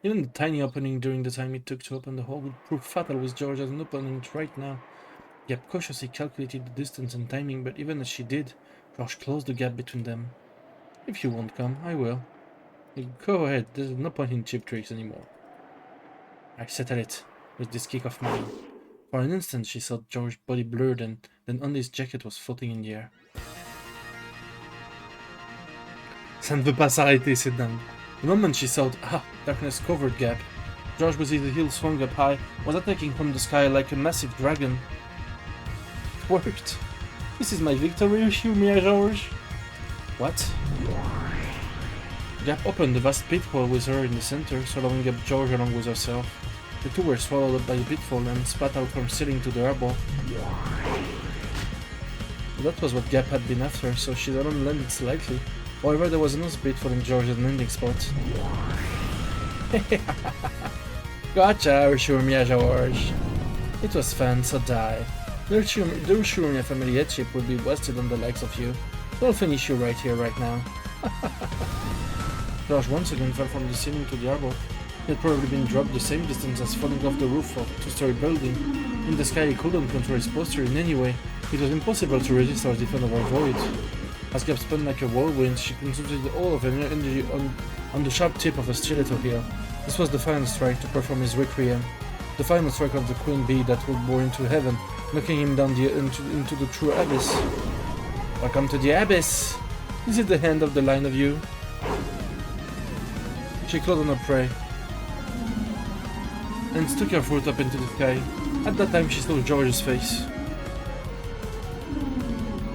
Even the tiny opening during the time it took to open the hole would prove fatal with George as an opponent right now. Gab cautiously calculated the distance and timing, but even as she did, George closed the gap between them. If you won't come, I will. Go ahead, there's no point in cheap tricks anymore. I settled it, with this kick of mine. For an instant she saw George's body blurred and then only his jacket was floating in the air. Ça ne veut pas s'arrêter, c'est dingue. The moment she saw darkness-covered gap, George with his heels swung up high, was attacking from the sky like a massive dragon. It worked. This is my victory, you hear me, George? What? Gap opened the vast pitfall with her in the center, swallowing up George along with herself. The two were swallowed up by the pitfall and spat out from ceiling to the airball. That was what Gap had been after, so she only landed slightly. However, there was another pitfall in George's landing spot. Gotcha, assure me, George. It was fun, so die. The Urshuria family headship will be wasted on the likes of you. I'll finish you right here, right now. George once again fell from the ceiling to the arbor. He had probably been dropped the same distance as falling off the roof of a two-story building. In the sky he couldn't control his posture in any way. It was impossible to resist or defend or avoid. As Gab spun like a whirlwind, she concentrated all of her energy on the sharp tip of a stiletto heel. This was the final strike to perform his requiem. The final strike of the Queen Bee that would bore into heaven, knocking him down into the true abyss. Welcome to the abyss! Is it the end of the line of you? She clawed on her prey and stuck her foot up into the sky. At that time she saw George's face.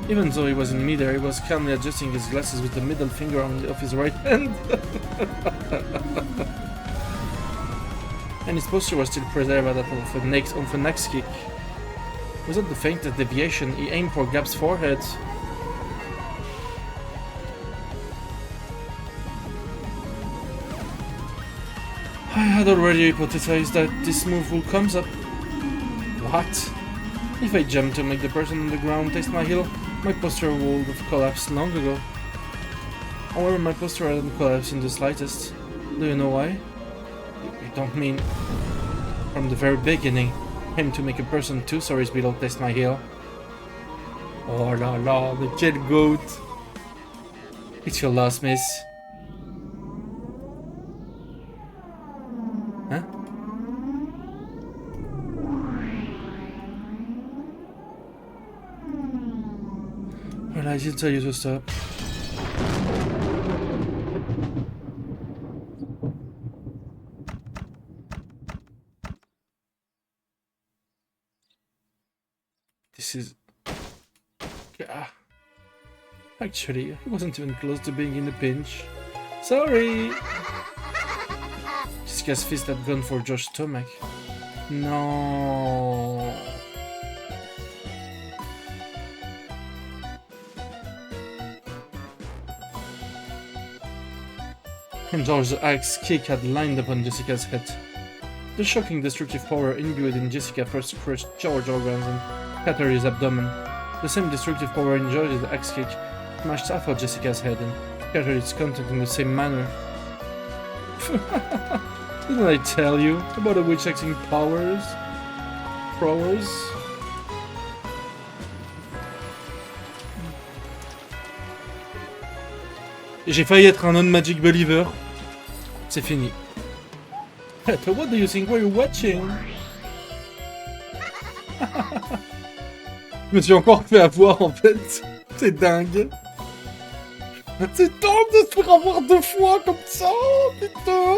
Even though he was in midair, he was calmly adjusting his glasses with the middle finger of his right hand. And his posture was still preserved at that of a next kick. Without the faintest deviation, he aimed for Gab's forehead. I had already hypothesized that this move will come up. What? If I jumped to make the person on the ground taste my heel, my posture would have collapsed long ago. However, my posture hadn't collapsed in the slightest. Do you know why? You don't mean from the very beginning, aim to make a person 2 stories below taste my heel? Oh la la, the jet goat. It's your loss, miss. Huh? Well, I did tell you to stop. This is... Actually, I wasn't even close to being in a pinch. Sorry! Jessica's fist had gone for Josh's stomach. No. And George's axe kick had lined upon Jessica's head. The shocking destructive power imbued in Jessica first crushed George's organs and scattered his abdomen. The same destructive power in George's axe kick smashed half of Jessica's head and scattered its content in the same manner. Didn't I tell you about a witch acting powers? J'ai failli être un non-magic believer. C'est fini. So what do you think we're watching? Je me suis encore fait avoir en fait. C'est dingue. C'est dingue de se faire avoir 2 fois comme ça, putain.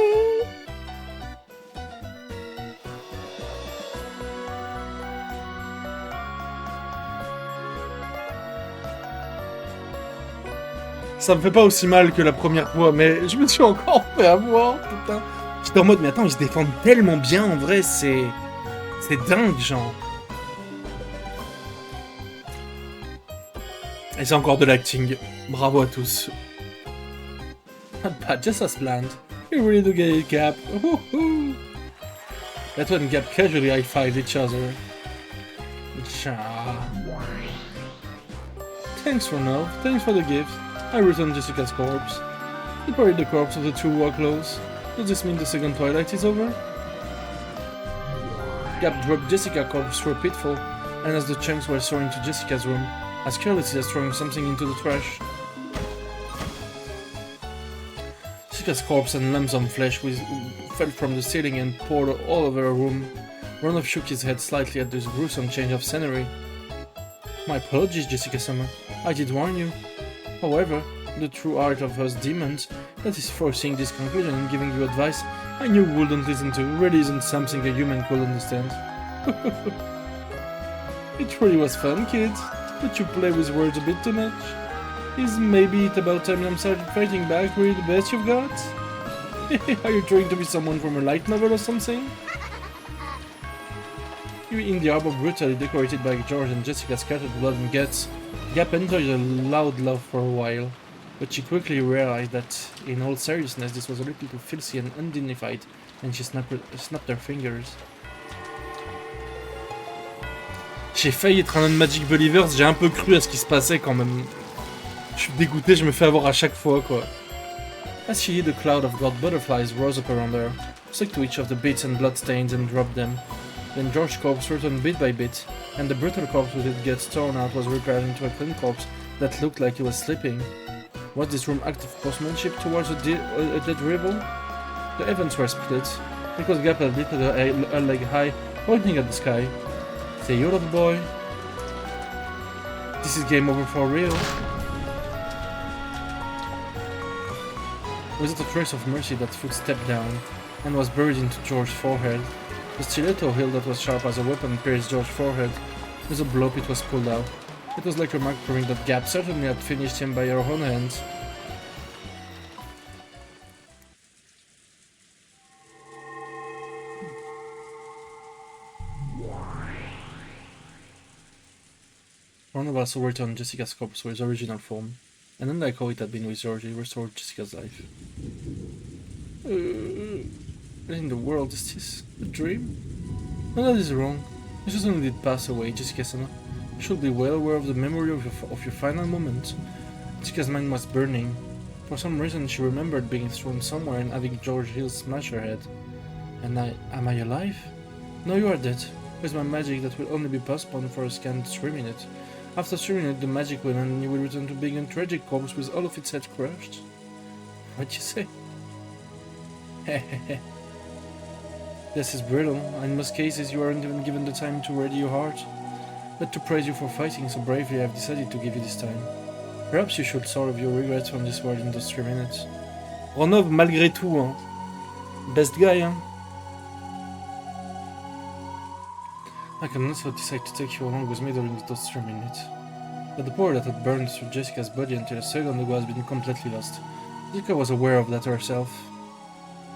Ça me fait pas aussi mal que la première fois, mais je me suis encore fait avoir, putain. J'étais en mode, mais attends, ils se défendent tellement bien, en vrai, c'est dingue, genre. Et c'est encore de l'acting. Bravo à tous. Not bad, just as planned. You really do get it, Cap. Woohoo! That one Cap casually high-fived each other. Cha. Thanks for now. Thanks for the gift. I returned Jessica's corpse. He buried the corpse of the two who are close. Does this mean the second twilight is over? Gap dropped Jessica's corpse through a pitfall, and as the chunks were soaring to Jessica's room, as carelessly as throwing something into the trash. Jessica's corpse and lumps of flesh fell from the ceiling and poured all over her room. Ronov shook his head slightly at this gruesome change of scenery. My apologies, Jessica-sama. I did warn you. However, the true art of us demons, that is foreseeing this conclusion and giving you advice I knew you wouldn't listen to, really isn't something a human could understand. It really was fun, kids, but you play with words a bit too much. Is maybe it about time you started fighting back really the best you've got? Are you trying to be someone from a light novel or something? In the arbor brutally decorated by George and Jessica's scattered blood and guts, Gap enjoyed a loud laugh for a while, but she quickly realized that, in all seriousness, this was a little too filthy and undignified, and she snapped her fingers. J'ai failli être un Magic Believers, j'ai un peu cru à ce qui se passait quand même. Je suis dégoûté, je me fais avoir à chaque fois, quoi. As she hid, a cloud of gold butterflies rose up around her, stuck to each of the bits and bloodstains and dropped them. Then George's corpse returned bit by bit, and the brutal corpse with its guts torn out was repaired into a clean corpse that looked like he was sleeping. Was this room act of postmanship towards a dead rival? The heavens were split, because Gap had lifted her leg high, pointing at the sky. Say, you little boy. This is game over for real. Was it a trace of mercy that foot stepped down, and was buried into George's forehead? The stiletto hilt that was sharp as a weapon pierced George's forehead. With a blow it was pulled out. It was like a mark proving that Gap certainly had finished him by her own hands. Ronald also returned Jessica's corpse to its original form, and unlike how it had been with Georgie, restored Jessica's life. What in the world is this? A dream? No, that is wrong. You certainly did pass away, Jessica-sama. You should be well aware of the memory of your final moment. Jessica's mind was burning. For some reason she remembered being thrown somewhere and having George Hill smash her head. And am I alive? No, you are dead. With my magic that will only be postponed for a scant 3 minutes. After 3 minutes the magic will end and you will return to being a tragic corpse with all of its head crushed. What'd you say? Hehehe. This is brutal, and in most cases you aren't even given the time to ready your heart. But to praise you for fighting so bravely, I've decided to give you this time. Perhaps you should solve your regrets from this world in those 3 minutes. Ronov, malgré tout, hein. Best guy, hein. I can also decide to take you along with me during those 3 minutes. But the power that had burned through Jessica's body until a second ago has been completely lost. Jessica was aware of that herself.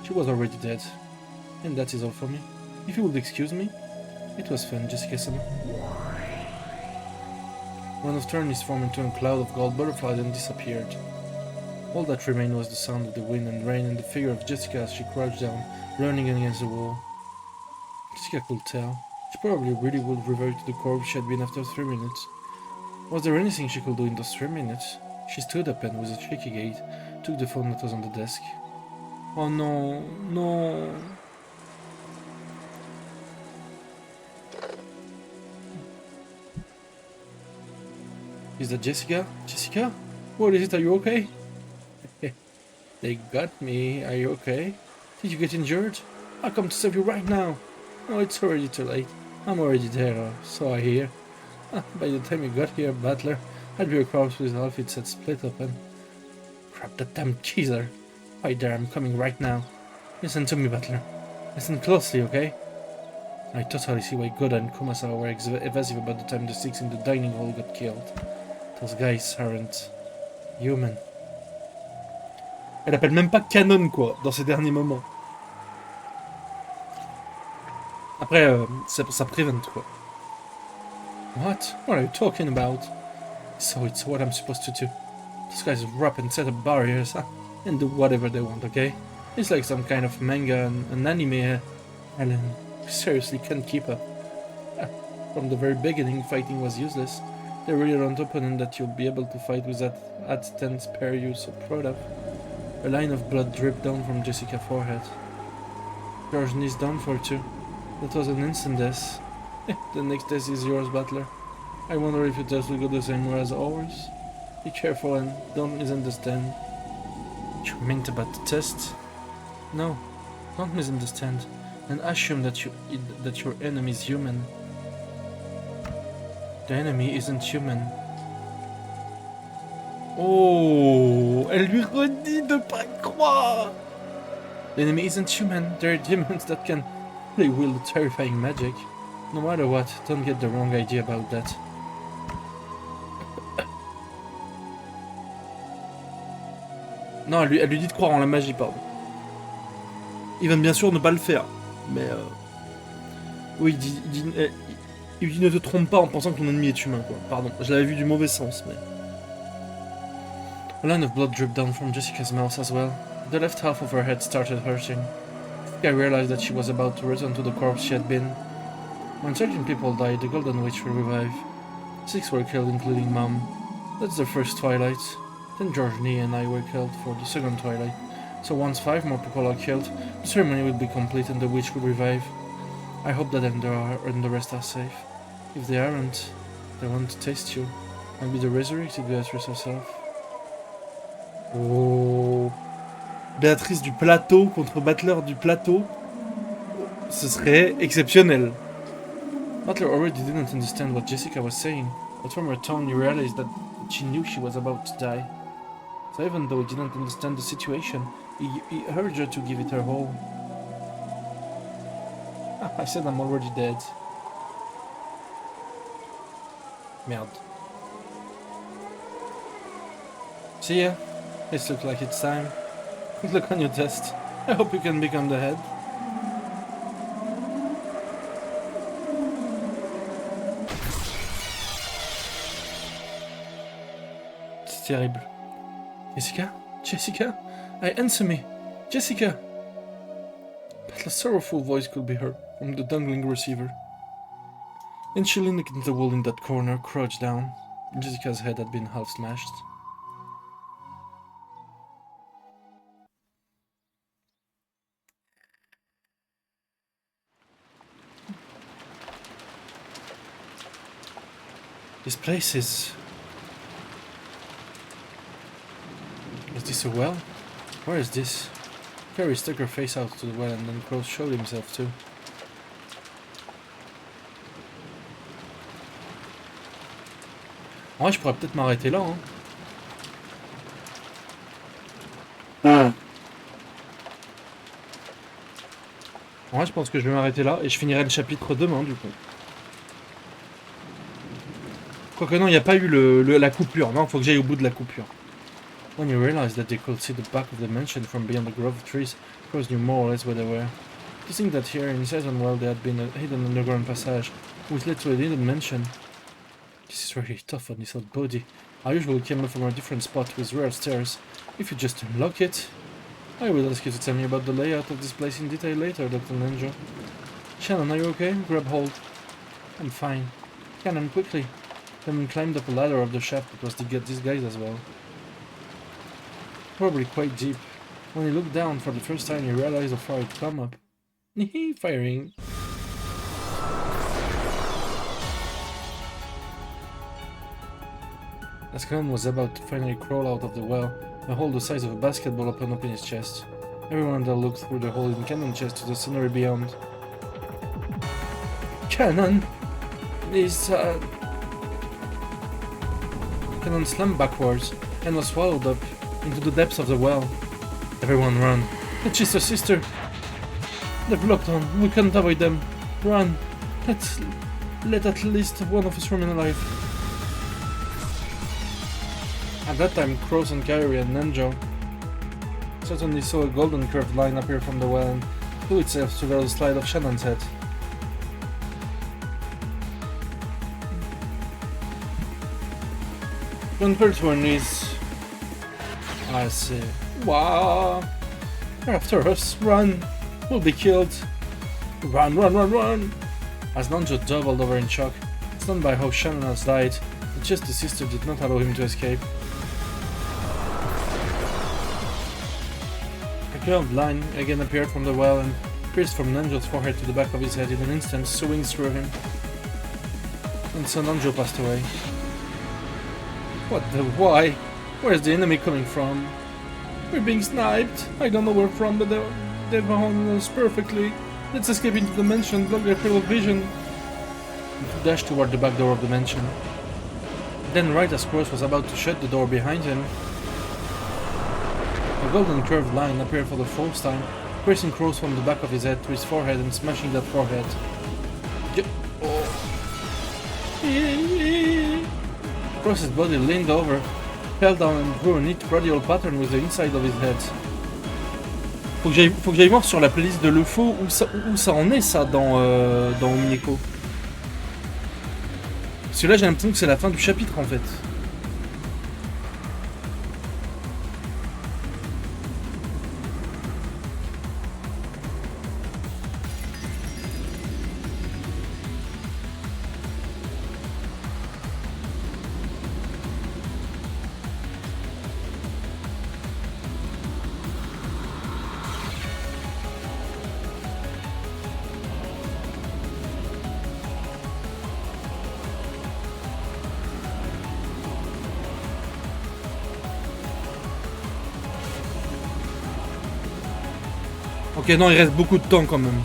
She was already dead. And that is all for me. If you would excuse me, it was fun, Jessica-sama. Ronov turned his form into a cloud of gold butterflies and disappeared. All that remained was the sound of the wind and rain and the figure of Jessica as she crouched down, leaning against the wall. Jessica could tell. She probably really would revert to the corpse she had been after 3 minutes. Was there anything she could do in those 3 minutes? She stood up and, with a shaky gait, took the phone that was on the desk. Oh no, no. Is that Jessica? Jessica? What is it? Are you okay? They got me. Are you okay? Did you get injured? I'll come to save you right now. Oh, it's already too late. I'm already there, so I hear. By the time you got here, Butler, I'd be a corpse with half its head split open. Crap, that damn geezer. Right there, I'm coming right now. Listen to me, Butler. Listen closely, okay? I totally see why Goda and Kumasawa were evasive about the time the six in the dining hall got killed. Those guys aren't human. Elle appelle même pas canon, quoi, dans ces derniers moments. Après, ça prevent, quoi. What? What are you talking about? So it's what I'm supposed to do. Those guys rap and set up barriers, and do whatever they want, okay? It's like some kind of manga and an anime, Ellen. We seriously can't keep up. From the very beginning, fighting was useless. They really aren't opponent that you'll be able to fight with that at-10 pair you're so proud of. A line of blood dripped down from Jessica's forehead. George's knees down for two. That was an instant death. The next death is yours, Butler. I wonder if your death will go the same way as ours. Be careful and don't misunderstand. What you meant about the test? No, don't misunderstand. And assume that your enemy is human. The enemy isn't human. Oh, elle lui redit de pas croire. The enemy isn't human. They're demons that can wield terrifying magic. No matter what, don't get the wrong idea about that. Non, elle lui dit de croire en la magie, pardon. Il va bien sûr ne pas le faire, mais oui, il dit ne te trompe pas en pensant que ton ennemi est humain, quoi. Pardon, je l'avais vu du mauvais sens, mais... A line of blood dripped down from Jessica's mouth as well. The left half of her head started hurting. I realized that she was about to return to the corpse she had been. When certain people died, the Golden Witch will revive. 6 were killed, including Mom. That's the first twilight. Then George Nee and I were killed for the second twilight. So once 5 more people are killed, the ceremony will be complete and the witch will revive. I hope that and the rest are safe. If they aren't, they won't taste you. I'll be the resurrected Beatrice herself. Oh, Béatrice du plateau contre Butler du plateau. Ce serait exceptionnel. Butler already didn't understand what Jessica was saying, but from her tone he realized that she knew she was about to die. So even though he didn't understand the situation, he urged her to give it her all. I said I'm already dead. Merde. See ya. It looks like it's time. Good luck on your test. I hope you can become the head. C'est terrible. Jessica? Jessica? Answer me! Jessica! But a sorrowful voice could be heard from the dangling receiver. And she leaned against the wall in that corner, crouched down. Jessica's head had been half smashed. This place is... Is this a well? Where is this? Carrie stuck her face out to the well and then Crow showed himself too. En vrai, je pourrais peut-être m'arrêter là, hein. En vrai, je pense que je vais m'arrêter là et je finirai le chapitre demain, du coup. Quoique non, il n'y a pas eu la coupure. Non, faut que j'aille au bout de la coupure. When you realized that they could see the back of the mansion from beyond the grove of trees, Crows knew more or less where they were. To think that here in Saison-Well there had been a hidden underground passage, which led to a hidden mansion. This is really tough on his old body. I usually came up from a different spot with rare stairs. If you just unlock it... I will ask you to tell me about the layout of this place in detail later, Dr. Nenjo. Shannon, are you okay? Grab hold. I'm fine. Cannon, quickly. Then climbed up a ladder of the shaft that was to get these guys as well. Probably quite deep. When he looked down for the first time, he realized how far he'd come up. Firing. As Cannon was about to finally crawl out of the well, a hole the size of a basketball opened up in his chest. Everyone there looked through the hole in Cannon's chest to the scenery beyond. Cannon! This, cannon slammed backwards and was swallowed up into the depths of the well. Everyone run. It's just a sister. They've locked on. We can't avoid them. Run. Let at least one of us remain alive. At that time, Crows and Kyrie and Nenjo suddenly saw a golden curved line appear from the well and flew itself toward the slide of Shannon's head. John fell to her knees. I see. Wow! They're after us. Run! We'll be killed. Run, run, run, run! As Nanjo doubled over in shock, stunned by how Shannon has died, the Chesty sister did not allow him to escape. A curved line again appeared from the well and pierced from Nanjo's forehead to the back of his head in an instant, sewing through him. And so Nanjo passed away. What the why? Where's the enemy coming from? We're being sniped. I don't know where from, but they've found us perfectly. Let's escape into the mansion, block their field of vision. He dashed toward the back door of the mansion. Then, right as Cross was about to shut the door behind him, a golden curved line appeared for the first time, piercing Cross from the back of his head to his forehead and smashing that forehead. Cross's body leaned over, fell down and drew a neat radial pattern with the inside of his head. Faut que j'aille voir sur la playlist de l'UFO où ça en est ça dans Umineko. Parce que là j'ai l'impression que c'est la fin du chapitre en fait. Ok, non, il reste beaucoup de temps quand même.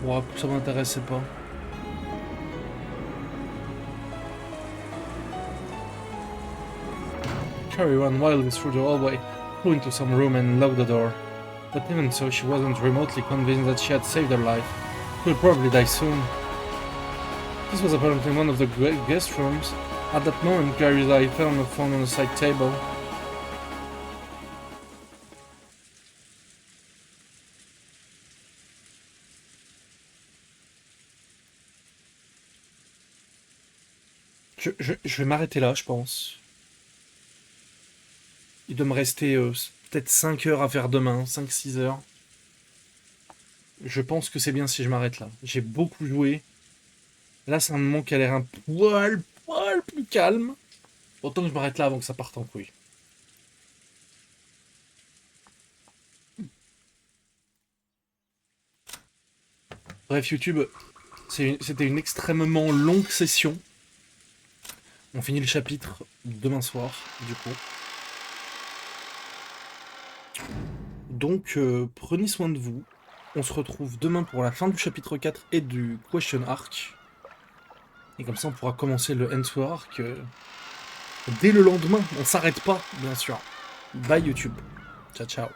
Wow, ça m'intéressait pas. Carrie ran wildly through the hallway, flew into some room and locked the door. But even so, she wasn't remotely convinced that she had saved her life. She would probably die soon. This was apparently one of the guest rooms. At that moment, Carrie's eye fell on the phone on the side table. Je vais m'arrêter là, je pense. Il doit me rester peut-être 5 heures à faire demain, 5-6 heures. Je pense que c'est bien si je m'arrête là. J'ai beaucoup joué. Là, c'est un moment qui a l'air un poil plus calme. Autant que je m'arrête là avant que ça parte en couille. Bref, YouTube, c'était une extrêmement longue session. On finit le chapitre demain soir, du coup. Donc, prenez soin de vous. On se retrouve demain pour la fin du chapitre 4 et du Question Arc. Et comme ça, on pourra commencer le Answer Arc dès le lendemain. On s'arrête pas, bien sûr. Bye YouTube. Ciao, ciao.